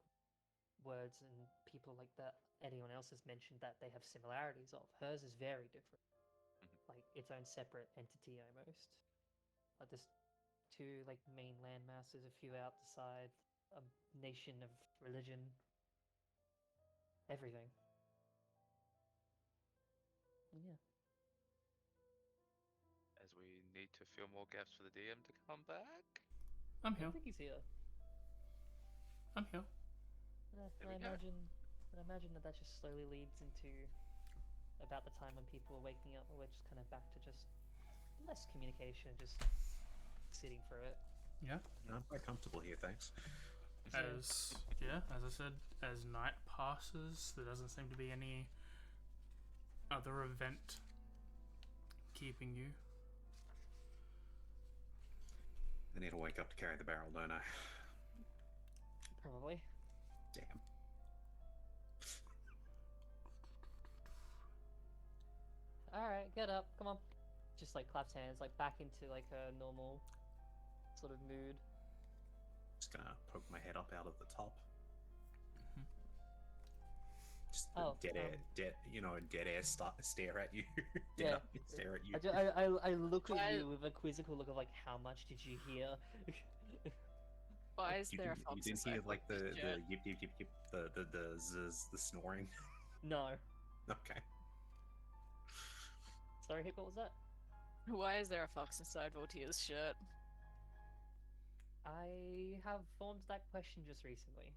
[SPEAKER 2] words and people like that anyone else has mentioned that they have similarities of. Hers is very different, like its own separate entity almost. Like there's two like main land masses, a few outside, a nation of religion, everything. And yeah.
[SPEAKER 3] As we need to fill more gaps for the DM to come back.
[SPEAKER 1] I'm
[SPEAKER 2] I
[SPEAKER 1] here.
[SPEAKER 2] think he's here.
[SPEAKER 1] I'm here.
[SPEAKER 3] There
[SPEAKER 2] I
[SPEAKER 3] we go.
[SPEAKER 2] imagine that just slowly leads into about the time when people are waking up, we're just kind of back to just less communication, just sitting for it.
[SPEAKER 1] Yeah.
[SPEAKER 5] No, I'm quite comfortable here, thanks.
[SPEAKER 1] As I said, as night passes, there doesn't seem to be any other event keeping you.
[SPEAKER 5] I need to wake up to carry the barrel, don't I?
[SPEAKER 2] Probably.
[SPEAKER 5] Damn.
[SPEAKER 2] Alright, get up, come on. Just like claps hands, like back into like a normal sort of mood.
[SPEAKER 5] Just gonna poke my head up out of the top. Just
[SPEAKER 2] Oh,
[SPEAKER 5] dead air stare at you.
[SPEAKER 2] Yeah.
[SPEAKER 5] Stare at you.
[SPEAKER 2] I look at you with a quizzical look of like, how much did you hear?
[SPEAKER 4] Why is
[SPEAKER 5] You
[SPEAKER 4] there a
[SPEAKER 5] didn't,
[SPEAKER 4] fox
[SPEAKER 5] you didn't
[SPEAKER 4] inside
[SPEAKER 5] hear like the
[SPEAKER 4] Wolfie's jet?
[SPEAKER 5] yip yip yip yip, the zzz, the snoring.
[SPEAKER 2] No.
[SPEAKER 5] Okay.
[SPEAKER 2] Sorry, Hip, what was that?
[SPEAKER 4] Why is there a fox inside Voltier's shirt?
[SPEAKER 2] I have formed that question just recently.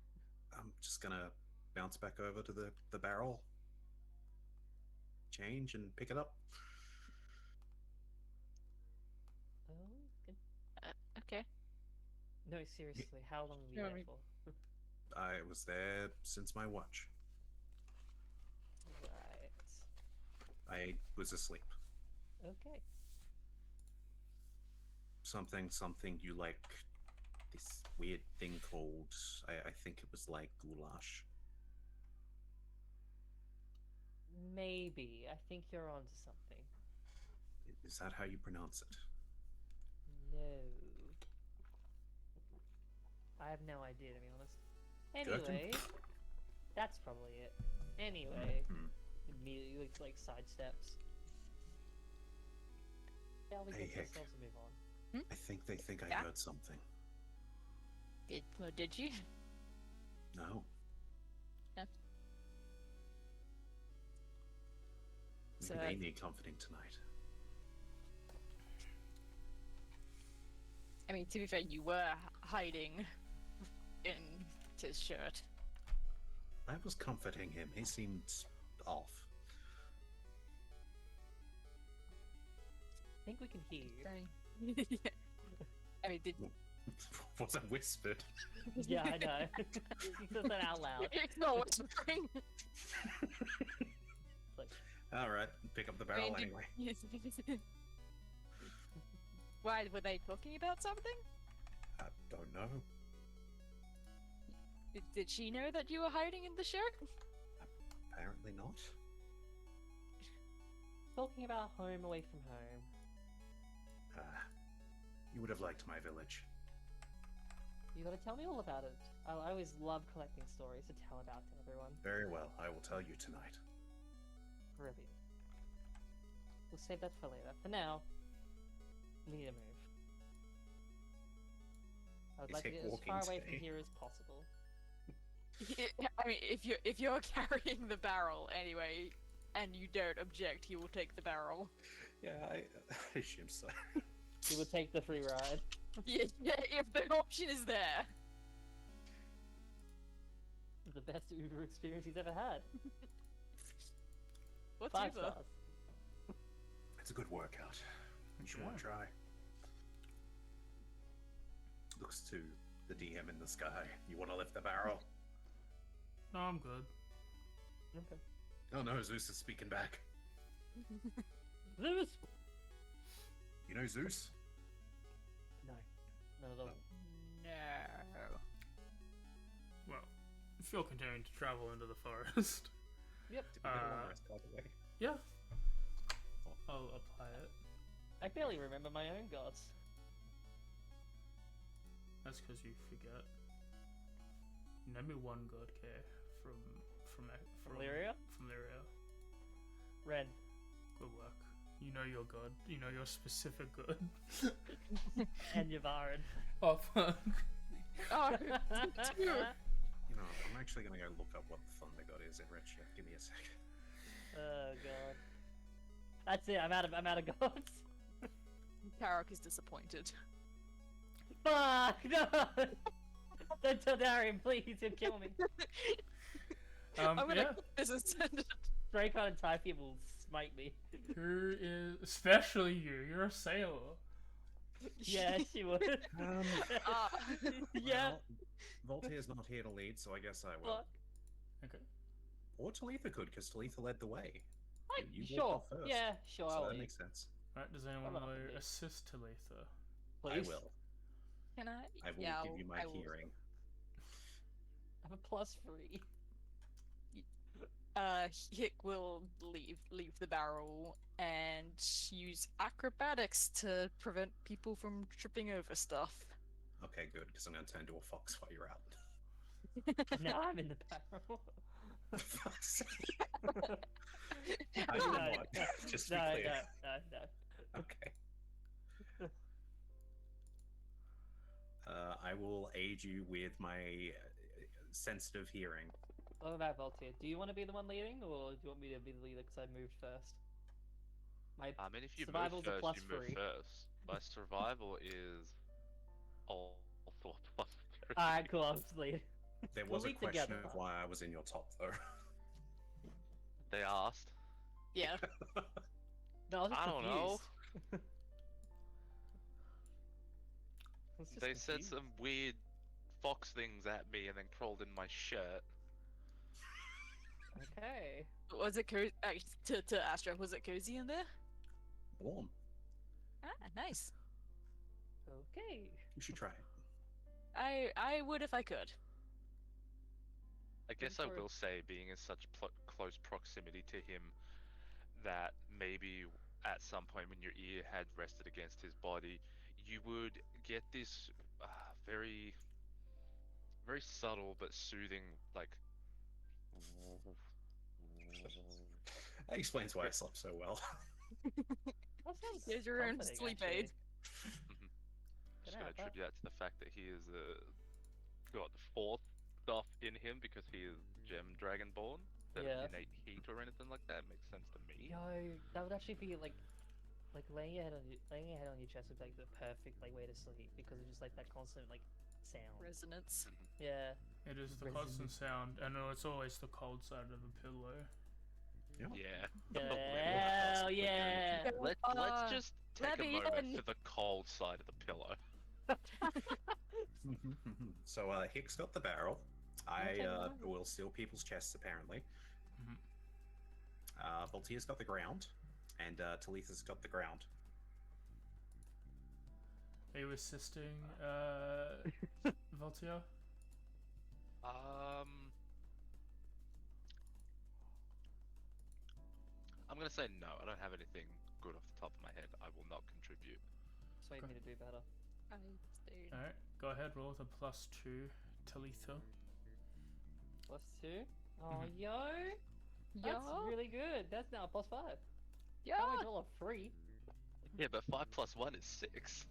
[SPEAKER 5] I'm just gonna bounce back over to the barrel, change and pick it up.
[SPEAKER 2] Oh, good.
[SPEAKER 4] Okay.
[SPEAKER 2] No, seriously, how long were you
[SPEAKER 4] No,
[SPEAKER 2] there
[SPEAKER 4] I-
[SPEAKER 2] for?
[SPEAKER 5] I was there since my watch.
[SPEAKER 2] Right.
[SPEAKER 5] I was asleep.
[SPEAKER 2] Okay.
[SPEAKER 5] Something you like this weird thing called, I think it was like goulash.
[SPEAKER 2] Maybe. I think you're onto something.
[SPEAKER 5] Is that how you pronounce it?
[SPEAKER 2] No. I have no idea, to be honest.
[SPEAKER 5] Gherkin?
[SPEAKER 2] Anyway, that's probably it. Anyway,
[SPEAKER 5] Hmm.
[SPEAKER 2] immediately like sidesteps. Shall we
[SPEAKER 5] Hey,
[SPEAKER 2] get
[SPEAKER 5] Hick.
[SPEAKER 2] ourselves a move on?
[SPEAKER 5] I think they think I
[SPEAKER 4] Yeah?
[SPEAKER 5] heard something.
[SPEAKER 4] Did you?
[SPEAKER 5] No.
[SPEAKER 4] Yeah.
[SPEAKER 5] Maybe
[SPEAKER 4] So-
[SPEAKER 5] they need comforting tonight.
[SPEAKER 4] I mean, to be fair, you were hiding in his shirt.
[SPEAKER 5] I was comforting him. He seemed off.
[SPEAKER 2] I think we can hear you.
[SPEAKER 4] I mean, did
[SPEAKER 5] Was that whispered?
[SPEAKER 2] Yeah, I know. He says that out loud.
[SPEAKER 4] it's not whispering.
[SPEAKER 2] Like,
[SPEAKER 5] All right, pick up the
[SPEAKER 4] I mean,
[SPEAKER 5] barrel anyway.
[SPEAKER 4] Why were they talking about something?
[SPEAKER 5] I don't know.
[SPEAKER 4] Did she know that you were hiding in the shirt?
[SPEAKER 5] Apparently not.
[SPEAKER 2] talking about home away from home.
[SPEAKER 5] You would have liked my village.
[SPEAKER 2] You gotta tell me all about it. I always love collecting stories to tell about to everyone.
[SPEAKER 5] Very well, I will tell you tonight.
[SPEAKER 2] Brilliant. We'll save that for later. For now, we need to move. I would
[SPEAKER 5] Is
[SPEAKER 2] like to
[SPEAKER 5] Hick
[SPEAKER 2] get as
[SPEAKER 5] walking
[SPEAKER 2] far away
[SPEAKER 5] today?
[SPEAKER 2] from here as possible.
[SPEAKER 4] I mean, if you're carrying the barrel anyway, and you don't object, he will take the barrel.
[SPEAKER 5] Yeah, I assume so.
[SPEAKER 2] We will take the free ride.
[SPEAKER 4] Yeah, if the option is there.
[SPEAKER 2] The best Uber experience he's ever had.
[SPEAKER 4] What's
[SPEAKER 2] 5
[SPEAKER 4] Uber?
[SPEAKER 2] stars.
[SPEAKER 5] It's a good workout. You should want to try. Looks to the DM in the sky. You want to lift the barrel?
[SPEAKER 1] No, I'm good.
[SPEAKER 2] Okay.
[SPEAKER 5] Oh no, Zeus is speaking back.
[SPEAKER 2] Zeus!
[SPEAKER 5] You know Zeus?
[SPEAKER 2] No. None of them.
[SPEAKER 4] No.
[SPEAKER 1] Well, if you're continuing to travel into the forest,
[SPEAKER 2] Yep.
[SPEAKER 5] Did we get a long rest, by the way?
[SPEAKER 1] yeah, I'll apply it.
[SPEAKER 2] I barely remember my own gods.
[SPEAKER 1] That's because you forget. Name me one god, Kay, from
[SPEAKER 2] Lyria?
[SPEAKER 1] From Lyria.
[SPEAKER 2] Ren.
[SPEAKER 1] Good work. You know your god. You know your specific god.
[SPEAKER 2] And Yavarin.
[SPEAKER 1] Oh fuck.
[SPEAKER 4] Oh,
[SPEAKER 5] You know, I'm actually gonna go look up what the thunder god is in Redshift. Give me a sec.
[SPEAKER 2] Oh god. That's it, I'm out of gods.
[SPEAKER 4] Tarok is disappointed.
[SPEAKER 2] Fuck! No! Don't tell Darian, please, he'll kill me.
[SPEAKER 4] I'm gonna
[SPEAKER 1] Yeah.
[SPEAKER 4] put this ascendant.
[SPEAKER 2] Dracon and Typhi will smite me.
[SPEAKER 1] Who is especially you? You're a sailor.
[SPEAKER 2] Yeah, she would. Yeah.
[SPEAKER 5] Well, Voltaire's not here to lead, so I guess I will.
[SPEAKER 2] Fuck.
[SPEAKER 1] Okay.
[SPEAKER 5] Or Talitha could, because Talitha led the way.
[SPEAKER 2] Like,
[SPEAKER 5] You walked
[SPEAKER 2] sure.
[SPEAKER 5] off first.
[SPEAKER 2] Yeah, sure,
[SPEAKER 5] So
[SPEAKER 2] I'll
[SPEAKER 5] that
[SPEAKER 2] leave.
[SPEAKER 5] makes sense.
[SPEAKER 1] Right. Does anyone
[SPEAKER 2] I'm
[SPEAKER 1] want
[SPEAKER 2] not
[SPEAKER 1] to
[SPEAKER 2] gonna leave.
[SPEAKER 1] assist Talitha?
[SPEAKER 2] Please.
[SPEAKER 5] I will.
[SPEAKER 4] Can I?
[SPEAKER 5] I will
[SPEAKER 4] Yeah,
[SPEAKER 5] give you my
[SPEAKER 4] I will.
[SPEAKER 5] hearing.
[SPEAKER 2] I have a +3.
[SPEAKER 4] Hick will leave the barrel and use acrobatics to prevent people from tripping over stuff.
[SPEAKER 5] Okay, good, because I'm going to turn into a fox while you're out.
[SPEAKER 2] Now I'm in the barrel.
[SPEAKER 5] Fuck's sake. I
[SPEAKER 2] No,
[SPEAKER 5] do
[SPEAKER 2] no,
[SPEAKER 5] not.
[SPEAKER 2] no,
[SPEAKER 5] Just to be
[SPEAKER 2] no,
[SPEAKER 5] clear.
[SPEAKER 2] no.
[SPEAKER 5] Okay. I will aid you with my sensitive hearing.
[SPEAKER 2] What about Voltaire? Do you want to be the one leading, or do you want me to be the leader because I moved first? My
[SPEAKER 3] I mean, if you move
[SPEAKER 2] survival's a
[SPEAKER 3] first, you move
[SPEAKER 2] +3.
[SPEAKER 3] first. My survival is all for plus 3.
[SPEAKER 2] Alright, cool, I'll just lead.
[SPEAKER 5] There
[SPEAKER 2] We'll
[SPEAKER 5] was a
[SPEAKER 2] lead
[SPEAKER 5] question
[SPEAKER 2] together.
[SPEAKER 5] of why I was in your top, though.
[SPEAKER 3] They asked.
[SPEAKER 4] Yeah.
[SPEAKER 2] No, I was just
[SPEAKER 3] I don't know.
[SPEAKER 2] confused. I was just
[SPEAKER 3] They said
[SPEAKER 2] confused.
[SPEAKER 3] some weird fox things at me and then crawled in my shirt.
[SPEAKER 2] Okay.
[SPEAKER 4] Was it cozy? To Astra, was it cozy in there?
[SPEAKER 5] Warm.
[SPEAKER 4] Ah, nice.
[SPEAKER 2] Okay.
[SPEAKER 5] You should try it.
[SPEAKER 4] I would if I could.
[SPEAKER 3] I guess I
[SPEAKER 2] for-
[SPEAKER 3] will say, being in such close proximity to him, that maybe at some point when your ear had rested against his body, you would get this very, very subtle but soothing, like
[SPEAKER 5] That explains why I slept so well.
[SPEAKER 2] That sounds
[SPEAKER 4] Here's your own
[SPEAKER 2] comforting,
[SPEAKER 4] sleep
[SPEAKER 2] actually.
[SPEAKER 4] aid.
[SPEAKER 3] Just
[SPEAKER 2] Dunno,
[SPEAKER 3] gotta attribute that to the fact that he is got force stuff in him because he is Gem Dragonborn. Instead
[SPEAKER 2] Yeah.
[SPEAKER 3] of innate heat or anything like that. Makes sense to me.
[SPEAKER 2] Yo, that would actually be like laying your head on your chest would be like the perfect like way to sleep because of just like that constant like sound.
[SPEAKER 4] Resonance.
[SPEAKER 2] Yeah.
[SPEAKER 1] It is the constant sound, and it's always the cold side of the pillow.
[SPEAKER 3] Yeah.
[SPEAKER 2] Hell yeah.
[SPEAKER 3] Let's just take
[SPEAKER 4] let
[SPEAKER 3] a
[SPEAKER 4] me
[SPEAKER 3] moment
[SPEAKER 4] in.
[SPEAKER 3] for the cold side of the pillow.
[SPEAKER 5] So Hicks got the barrel. I
[SPEAKER 2] take mine.
[SPEAKER 5] will steal people's chests apparently.
[SPEAKER 1] Mhm.
[SPEAKER 5] Voltia's got the ground, and Talitha's got the ground.
[SPEAKER 1] Are you assisting Voltia?
[SPEAKER 3] I'm gonna say no. I don't have anything good off the top of my head. I will not contribute.
[SPEAKER 2] Persuade me to do better.
[SPEAKER 4] I stayed.
[SPEAKER 1] Alright, go ahead, roll with a +2, Talitha.
[SPEAKER 2] +2. Oh, yo. That's
[SPEAKER 4] Yeah.
[SPEAKER 2] really good. That's now a +5.
[SPEAKER 4] Yeah.
[SPEAKER 2] How much roll a 3?
[SPEAKER 3] Yeah, but 5 plus 1 is 6.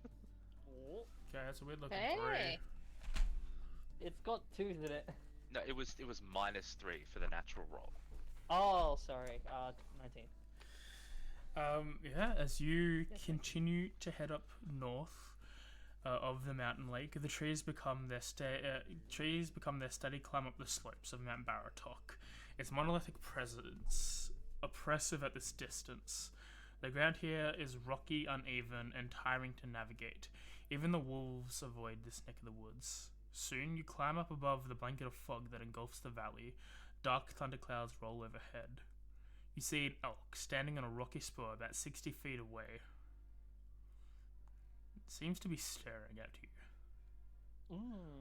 [SPEAKER 2] Oh.
[SPEAKER 1] Okay, that's a weird looking
[SPEAKER 4] Hey.
[SPEAKER 2] It's got 2s in it.
[SPEAKER 3] No, it was -3 for the natural roll.
[SPEAKER 2] Oh, sorry. 19.
[SPEAKER 1] 3. Yeah, as you continue to head up north of the mountain lake, the trees become their steady climb up the slopes of Mount Baratok. Its monolithic presence oppressive at this distance. The ground here is rocky, uneven, and tiring to navigate. Even the wolves avoid this neck of the woods. Soon you climb up above the blanket of fog that engulfs the valley. Dark thunderclouds roll overhead. You see an elk standing on a rocky spur about 60 feet away. It seems to be staring at you.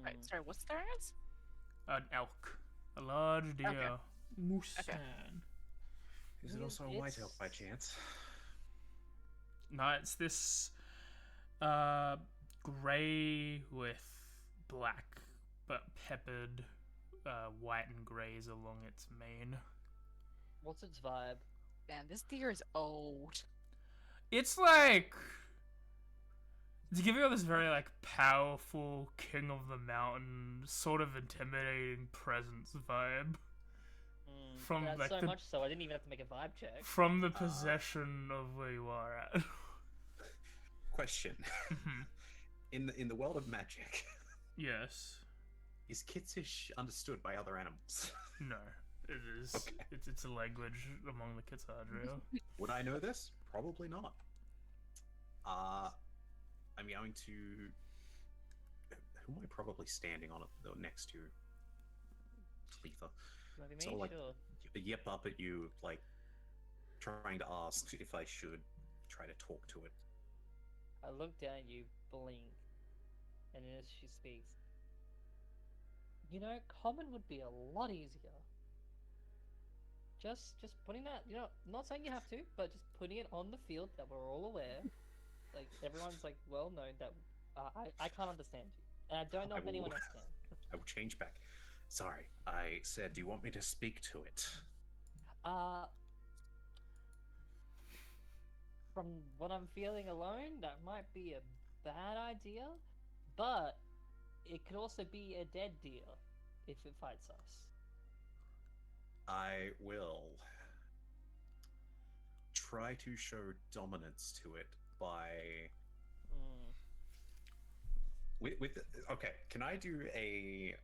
[SPEAKER 4] Right, sorry, what's their eyes?
[SPEAKER 1] An elk. A large deer.
[SPEAKER 4] Okay.
[SPEAKER 1] Moostan.
[SPEAKER 5] Is it also a white elk by chance?
[SPEAKER 1] No, it's this grey with black but peppered white and greys along its mane.
[SPEAKER 2] What's its vibe?
[SPEAKER 4] Man, this deer is old.
[SPEAKER 1] It's like to give you this very like powerful king of the mountain, sort of intimidating presence vibe. From
[SPEAKER 2] That's
[SPEAKER 1] like
[SPEAKER 2] so
[SPEAKER 1] the
[SPEAKER 2] much so I didn't even have to make a vibe check.
[SPEAKER 1] from the possession of where you are at.
[SPEAKER 5] Question. In the world of magic,
[SPEAKER 1] Yes.
[SPEAKER 5] is Kitsish understood by other animals?
[SPEAKER 1] No. It is.
[SPEAKER 5] Okay.
[SPEAKER 1] It's a language among the Kitsadria.
[SPEAKER 5] Would I know this? Probably not. I'm going to. Who am I probably standing on next to? Talitha.
[SPEAKER 2] Maybe me?
[SPEAKER 5] So, like,
[SPEAKER 2] Sure.
[SPEAKER 5] Yip up at you, like trying to ask if I should try to talk to it.
[SPEAKER 2] I look down at you, blink, and as she speaks, you know, common would be a lot easier. Just putting that, you know, not saying you have to, but just putting it on the field that we're all aware. Like, everyone's like, well known that I can't understand you. And I don't know if anyone else can.
[SPEAKER 5] I will change back. Sorry, I said, do you want me to speak to it?
[SPEAKER 2] From what I'm feeling alone, that might be a bad idea, but it could also be a dead deer if it fights us.
[SPEAKER 5] I will try to show dominance to it by okay. Can I do a?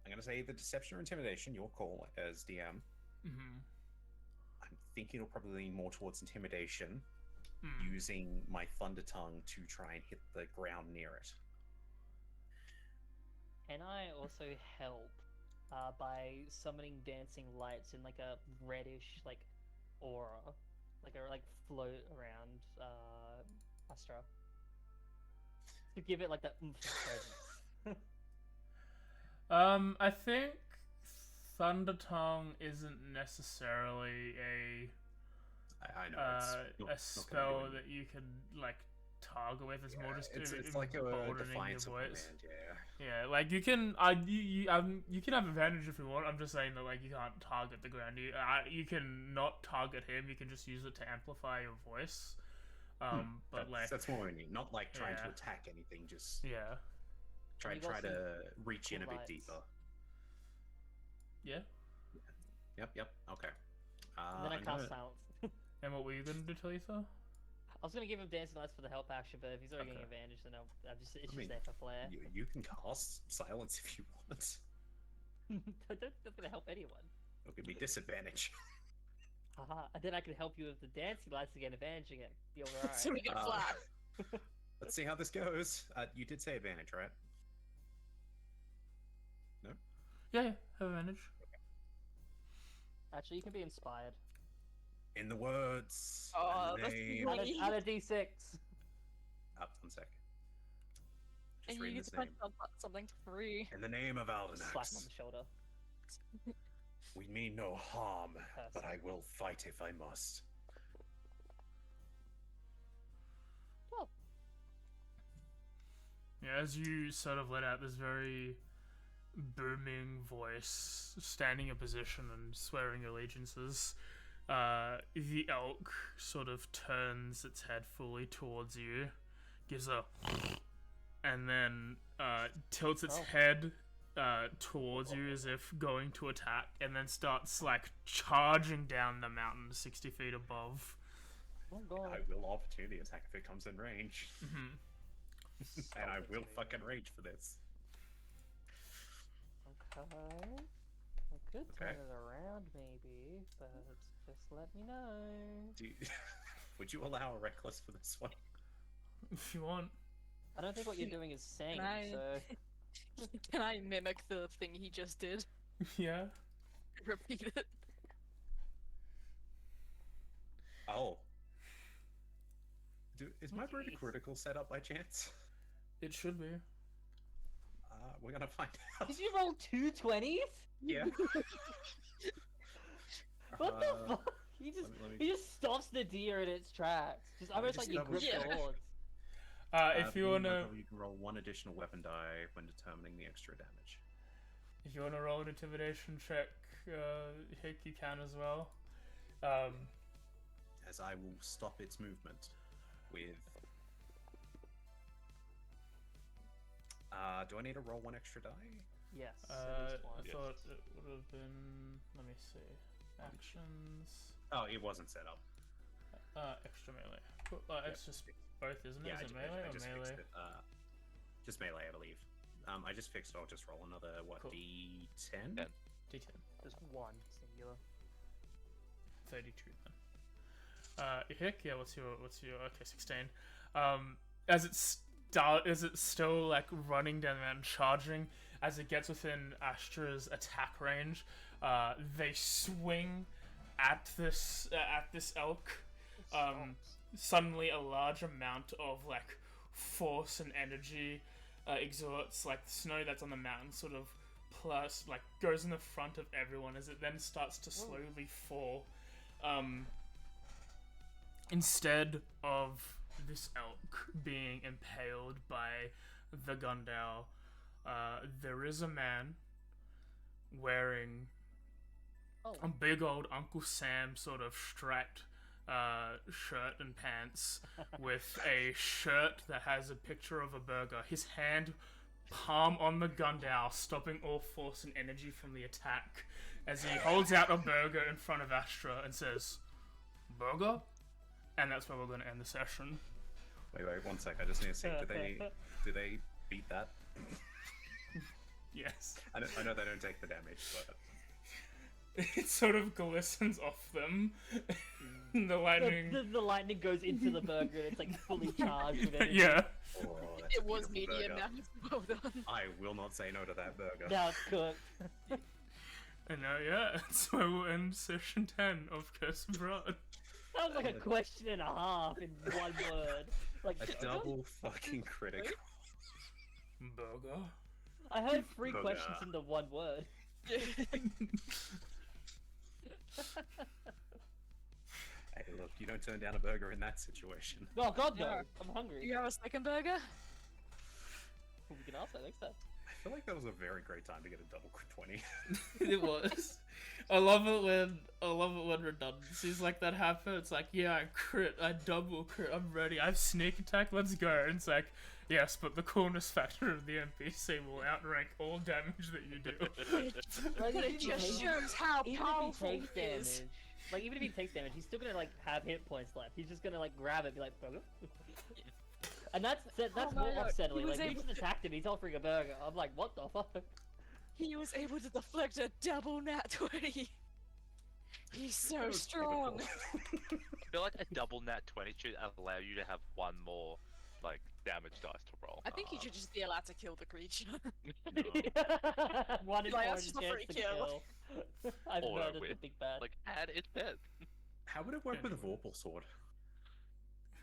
[SPEAKER 5] I'm gonna say the deception or intimidation. Your call as DM. I'm thinking it'll probably lean more towards intimidation, using my thunder tongue to try and hit the ground near it.
[SPEAKER 2] Can I also help by summoning dancing lights in like a reddish like aura, like float around Astra to give it like that oomph presence?
[SPEAKER 1] I think Thunder Tongue isn't necessarily
[SPEAKER 5] I know it's
[SPEAKER 1] a
[SPEAKER 5] not
[SPEAKER 1] spell
[SPEAKER 5] gonna do
[SPEAKER 1] that you could like target with. It's more just
[SPEAKER 5] it's like a
[SPEAKER 1] emboldening
[SPEAKER 5] defiance
[SPEAKER 1] your
[SPEAKER 5] of
[SPEAKER 1] voice.
[SPEAKER 5] command, yeah.
[SPEAKER 1] Yeah, like you can, you can have advantage if you want. I'm just saying that like you can't target the ground. You can not target him. You can just use it to amplify your voice. But
[SPEAKER 5] that's more what I mean. Not like trying to
[SPEAKER 1] Yeah.
[SPEAKER 5] attack anything. Just
[SPEAKER 1] yeah,
[SPEAKER 5] try
[SPEAKER 2] you got
[SPEAKER 5] to
[SPEAKER 2] some
[SPEAKER 5] reach
[SPEAKER 2] cool
[SPEAKER 5] in a bit
[SPEAKER 2] lights.
[SPEAKER 5] deeper.
[SPEAKER 1] yeah.
[SPEAKER 5] Yep. Okay.
[SPEAKER 2] And then I
[SPEAKER 5] I'm
[SPEAKER 2] cast
[SPEAKER 5] gonna-
[SPEAKER 2] silence.
[SPEAKER 1] And what were you gonna do, Talitha?
[SPEAKER 2] I was gonna give him dancing lights for the help action, but if he's already getting
[SPEAKER 5] Okay.
[SPEAKER 2] advantage, then it's
[SPEAKER 5] I
[SPEAKER 2] just
[SPEAKER 5] mean,
[SPEAKER 2] there for flair.
[SPEAKER 5] You can cast silence if you want.
[SPEAKER 2] That's gonna help anyone.
[SPEAKER 5] It'll give me disadvantage.
[SPEAKER 2] Haha, and then I can help you with the dancing lights to get advantage again. You're
[SPEAKER 4] So
[SPEAKER 2] right.
[SPEAKER 4] we get
[SPEAKER 5] Uh,
[SPEAKER 4] flat.
[SPEAKER 5] Let's see how this goes. You did say advantage, right?
[SPEAKER 1] Yeah, have advantage.
[SPEAKER 2] Actually, you can be inspired.
[SPEAKER 5] In the words.
[SPEAKER 4] Oh,
[SPEAKER 5] and the
[SPEAKER 4] that's
[SPEAKER 5] name.
[SPEAKER 4] nice.
[SPEAKER 2] Add a d6.
[SPEAKER 5] Up 1 sec.
[SPEAKER 4] And
[SPEAKER 5] Just
[SPEAKER 4] you
[SPEAKER 5] reading
[SPEAKER 4] get
[SPEAKER 5] his
[SPEAKER 4] to
[SPEAKER 5] name.
[SPEAKER 4] punch something for free.
[SPEAKER 5] In the name of
[SPEAKER 2] Slap him on
[SPEAKER 5] Aldenax,
[SPEAKER 2] the shoulder.
[SPEAKER 5] we mean no harm, but I
[SPEAKER 2] Perfect.
[SPEAKER 5] will fight if I must.
[SPEAKER 2] Well,
[SPEAKER 1] Yeah, as you sort of let out this very booming voice, standing in position and swearing allegiances, the elk sort of turns its head fully towards you, gives a and then tilts its
[SPEAKER 2] Oh.
[SPEAKER 1] head towards you as if going to attack, and then starts like charging down the mountain 60 feet above.
[SPEAKER 2] oh
[SPEAKER 5] I
[SPEAKER 2] god.
[SPEAKER 5] will opportunity attack if it comes in range.
[SPEAKER 1] Mhm.
[SPEAKER 5] And I will fucking rage for this.
[SPEAKER 2] Okay. I could turn
[SPEAKER 5] Okay.
[SPEAKER 2] it around maybe, but just let me know.
[SPEAKER 5] Would you allow a reckless for this one?
[SPEAKER 1] If you want.
[SPEAKER 2] I don't think what you're doing is sane,
[SPEAKER 4] I-
[SPEAKER 2] so
[SPEAKER 4] Can I mimic the thing he just did?
[SPEAKER 1] Yeah.
[SPEAKER 4] Repeat it.
[SPEAKER 5] Oh. Is my brute
[SPEAKER 2] Jeez.
[SPEAKER 5] critical set up by chance?
[SPEAKER 1] It should be.
[SPEAKER 5] We're gonna find out.
[SPEAKER 2] did you roll 2 20s?
[SPEAKER 5] Yeah.
[SPEAKER 2] What the
[SPEAKER 5] Uh,
[SPEAKER 2] fuck? He
[SPEAKER 5] let me-
[SPEAKER 2] he just stops the deer in its tracks. Just
[SPEAKER 5] Let me
[SPEAKER 2] almost
[SPEAKER 5] just
[SPEAKER 2] like you
[SPEAKER 5] double
[SPEAKER 2] grip
[SPEAKER 4] check.
[SPEAKER 2] the horns.
[SPEAKER 1] If you
[SPEAKER 5] being
[SPEAKER 1] wanna,
[SPEAKER 5] level, you can roll 1 additional weapon die when determining the extra damage.
[SPEAKER 1] if you wanna roll an intimidation check, Hick, you can as well.
[SPEAKER 5] As I will stop its movement with. Do I need to roll 1 extra die?
[SPEAKER 2] Yes. at least
[SPEAKER 1] I
[SPEAKER 2] one.
[SPEAKER 5] Yes.
[SPEAKER 1] thought it would have been. Let me see. Actions.
[SPEAKER 5] Oh, it wasn't set up.
[SPEAKER 1] Extra melee. Cool. It's just both, isn't it?
[SPEAKER 5] Yeah,
[SPEAKER 1] Is it melee
[SPEAKER 5] I
[SPEAKER 1] or
[SPEAKER 5] just
[SPEAKER 1] melee?
[SPEAKER 5] fixed it. Just melee, I believe. I just fixed it. I'll just roll another, what,
[SPEAKER 1] Cool.
[SPEAKER 5] D10?
[SPEAKER 3] Yeah.
[SPEAKER 1] D10.
[SPEAKER 2] Just one singular.
[SPEAKER 1] 32 then. Hick, yeah, what's your okay, 16. As it's still like running down the mountain, charging, as it gets within Astra's attack range, they swing at this elk. Suddenly a large amount of like force and energy exerts, like the snow that's on the mountain sort of plus like goes in the front of everyone as it then starts to slowly fall. Instead of this elk being impaled by the Gundao, there is a man wearing
[SPEAKER 2] Oh.
[SPEAKER 1] a big old Uncle Sam sort of striped shirt and pants with a shirt that has a picture of a burger. His hand palm on the Gundao, stopping all force and energy from the attack as he holds out a burger in front of Astra and says, "Burger?" And that's where we're going to end the session.
[SPEAKER 5] Wait, 1 sec. I just need to see. Do they beat that?
[SPEAKER 1] Yes.
[SPEAKER 5] I know they don't take the damage, but
[SPEAKER 1] It sort of glistens off them. The lightning.
[SPEAKER 2] The lightning goes into the burger and it's like fully charged with energy.
[SPEAKER 1] Yeah.
[SPEAKER 5] oh, that's
[SPEAKER 4] It
[SPEAKER 5] a
[SPEAKER 4] was
[SPEAKER 5] beautiful
[SPEAKER 4] medium,
[SPEAKER 5] burger.
[SPEAKER 4] now it's well done.
[SPEAKER 5] I will not say no to that burger.
[SPEAKER 2] Now it's cooked.
[SPEAKER 1] And now, yeah, that's where we'll end session 10 of Curse of Brahd.
[SPEAKER 2] That was like a question and a half in one word. Like
[SPEAKER 5] A double fucking critical.
[SPEAKER 1] Burger?
[SPEAKER 2] I heard 3
[SPEAKER 5] Burger.
[SPEAKER 2] questions into one word.
[SPEAKER 5] Hey, look, you don't turn down a burger in that situation.
[SPEAKER 2] Oh God, no!
[SPEAKER 4] Yeah.
[SPEAKER 2] I'm hungry.
[SPEAKER 4] You have a second burger?
[SPEAKER 2] We can ask that next time.
[SPEAKER 5] I feel like that was a very great time to get a double crit 20.
[SPEAKER 1] It was. I love it when redundancies like that happen. It's like, yeah, I crit, I double crit, I'm ready, I have sneak attack, let's go. And it's like, yes, but the coolness factor of the NPC will outrank all damage that you do.
[SPEAKER 2] Like,
[SPEAKER 4] But it just shows how
[SPEAKER 2] even
[SPEAKER 4] powerful
[SPEAKER 2] if he takes
[SPEAKER 4] he
[SPEAKER 2] damage,
[SPEAKER 4] is.
[SPEAKER 2] like even if he takes damage, he's still gonna like have hit points left. He's just gonna like grab it, and be like, burger. And that's
[SPEAKER 4] Oh
[SPEAKER 2] more
[SPEAKER 4] my God,
[SPEAKER 2] unsettling.
[SPEAKER 4] he was
[SPEAKER 2] Like you
[SPEAKER 4] able
[SPEAKER 2] just attacked him, he's offering a burger. I'm like, what the fuck?
[SPEAKER 4] He was able to deflect a double nat 20. He's so
[SPEAKER 5] That was
[SPEAKER 4] strong.
[SPEAKER 5] typical.
[SPEAKER 3] I feel like a double nat 20 should allow you to have one more, like, damage dice to roll.
[SPEAKER 4] I think you should just be allowed to kill the creature.
[SPEAKER 2] One in
[SPEAKER 4] Like,
[SPEAKER 2] four
[SPEAKER 4] that's
[SPEAKER 2] chance
[SPEAKER 4] just a free
[SPEAKER 2] to
[SPEAKER 4] kill.
[SPEAKER 2] kill. I've
[SPEAKER 3] Or
[SPEAKER 2] murdered the
[SPEAKER 3] with,
[SPEAKER 2] big bad.
[SPEAKER 3] Like, add it dead.
[SPEAKER 5] How would it work with a Vorpal sword?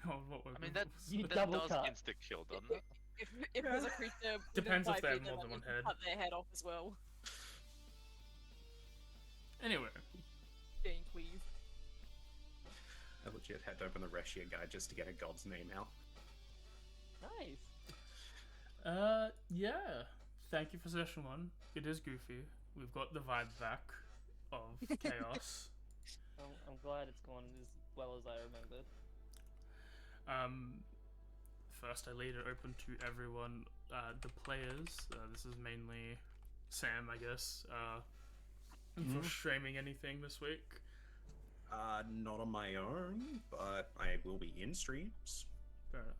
[SPEAKER 1] Oh, what
[SPEAKER 3] I mean, that,
[SPEAKER 2] You
[SPEAKER 3] that
[SPEAKER 2] double
[SPEAKER 3] does
[SPEAKER 2] cut.
[SPEAKER 3] insta kill, doesn't it?
[SPEAKER 4] If there's a creature within
[SPEAKER 1] Depends if
[SPEAKER 4] 5
[SPEAKER 1] they have
[SPEAKER 4] feet,
[SPEAKER 1] more
[SPEAKER 4] then
[SPEAKER 1] than one
[SPEAKER 4] you can
[SPEAKER 1] head.
[SPEAKER 4] cut their head off as well.
[SPEAKER 1] Anyway,
[SPEAKER 4] Being cleave.
[SPEAKER 5] I legit had to open the Reshia guide just to get a god's name out.
[SPEAKER 2] Nice.
[SPEAKER 1] yeah. Thank you for session 1. It is goofy. We've got the vibe back of chaos.
[SPEAKER 2] I'm glad it's gone as well as I remembered.
[SPEAKER 1] First, I laid it open to everyone, the players. This is mainly Sam, I guess. For streaming anything this week.
[SPEAKER 5] Not on my own, but I will be in streams.
[SPEAKER 1] Fair enough.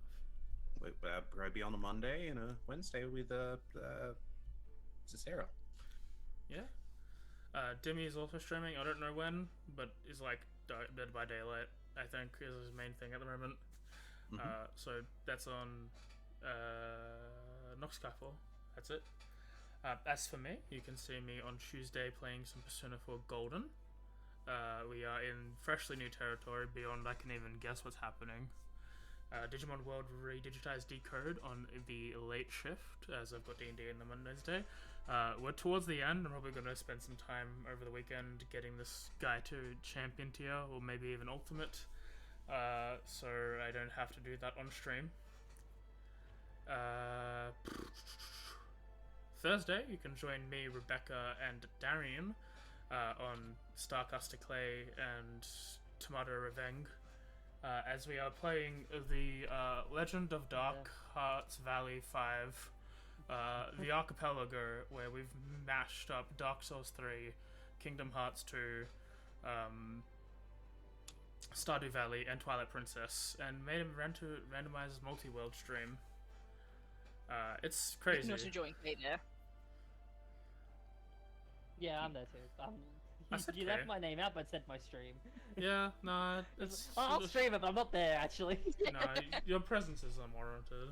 [SPEAKER 5] We'll probably be on a Monday and a Wednesday with Sarah.
[SPEAKER 1] Yeah. Dimmy is also streaming. I don't know when, but is like Dead by Daylight, I think, is his main thing at the moment. So that's on Nox Skyfall. That's it. As for me, you can see me on Tuesday playing some Persona 4 Golden. We are in freshly new territory beyond I can even guess what's happening. Digimon World Redigitized Decode on the late shift, as I've got D&D in the Wednesday. We're towards the end. I'm probably going to spend some time over the weekend getting this guy to champion tier, or maybe even ultimate, so I don't have to do that on stream. Thursday, you can join me, Rebecca, and Darian on Starcaster Clay and Tomato Reveng, as we are playing the Legend of Dark Hearts Valley 5, the archipelago, where we've mashed up Dark Souls 3, Kingdom Hearts 2, Stardew Valley, and Twilight Princess, and made him randomized multi-world stream. It's crazy.
[SPEAKER 4] Not enjoying Fate there.
[SPEAKER 2] Yeah, I'm there too.
[SPEAKER 1] I said
[SPEAKER 2] You
[SPEAKER 1] K.
[SPEAKER 2] left my name out, but said my stream.
[SPEAKER 1] Yeah, no, it's...
[SPEAKER 2] I'll stream it, but I'm not there actually.
[SPEAKER 1] No, your presence is unwarranted.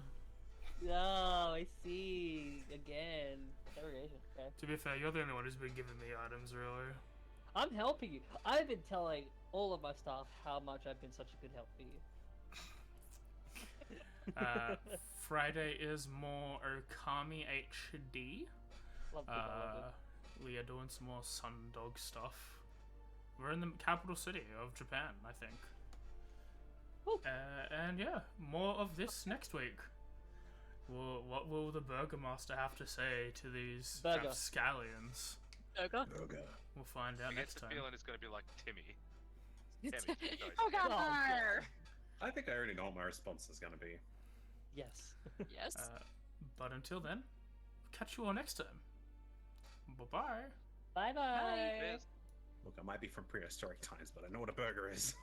[SPEAKER 2] Oh, I see. Again, segregation. Okay.
[SPEAKER 1] To be fair, you're the only one who's been giving me items, really.
[SPEAKER 2] I'm helping you. I've been telling all of my staff how much I've been such a good help for you.
[SPEAKER 1] Friday is more Okami HD.
[SPEAKER 2] Love the dialogue.
[SPEAKER 1] We are doing some more Sundog stuff. We're in the capital city of Japan, I think.
[SPEAKER 2] Woo.
[SPEAKER 1] And yeah, more of this next week. What will the Burger Master have to say to these
[SPEAKER 2] Burger.
[SPEAKER 1] rapscallions?
[SPEAKER 4] Burger.
[SPEAKER 1] We'll find out
[SPEAKER 3] I get
[SPEAKER 1] next
[SPEAKER 3] the
[SPEAKER 1] time.
[SPEAKER 3] feeling it's going to be like Timmy.
[SPEAKER 4] Oh god!
[SPEAKER 2] God.
[SPEAKER 5] I think I already know what my response is going to be.
[SPEAKER 2] Yes.
[SPEAKER 4] Yes.
[SPEAKER 1] But until then, catch you all next time. Bye-bye.
[SPEAKER 2] Bye bye.
[SPEAKER 3] Cheers.
[SPEAKER 5] Look, I might be from prehistoric times, but I know what a burger is.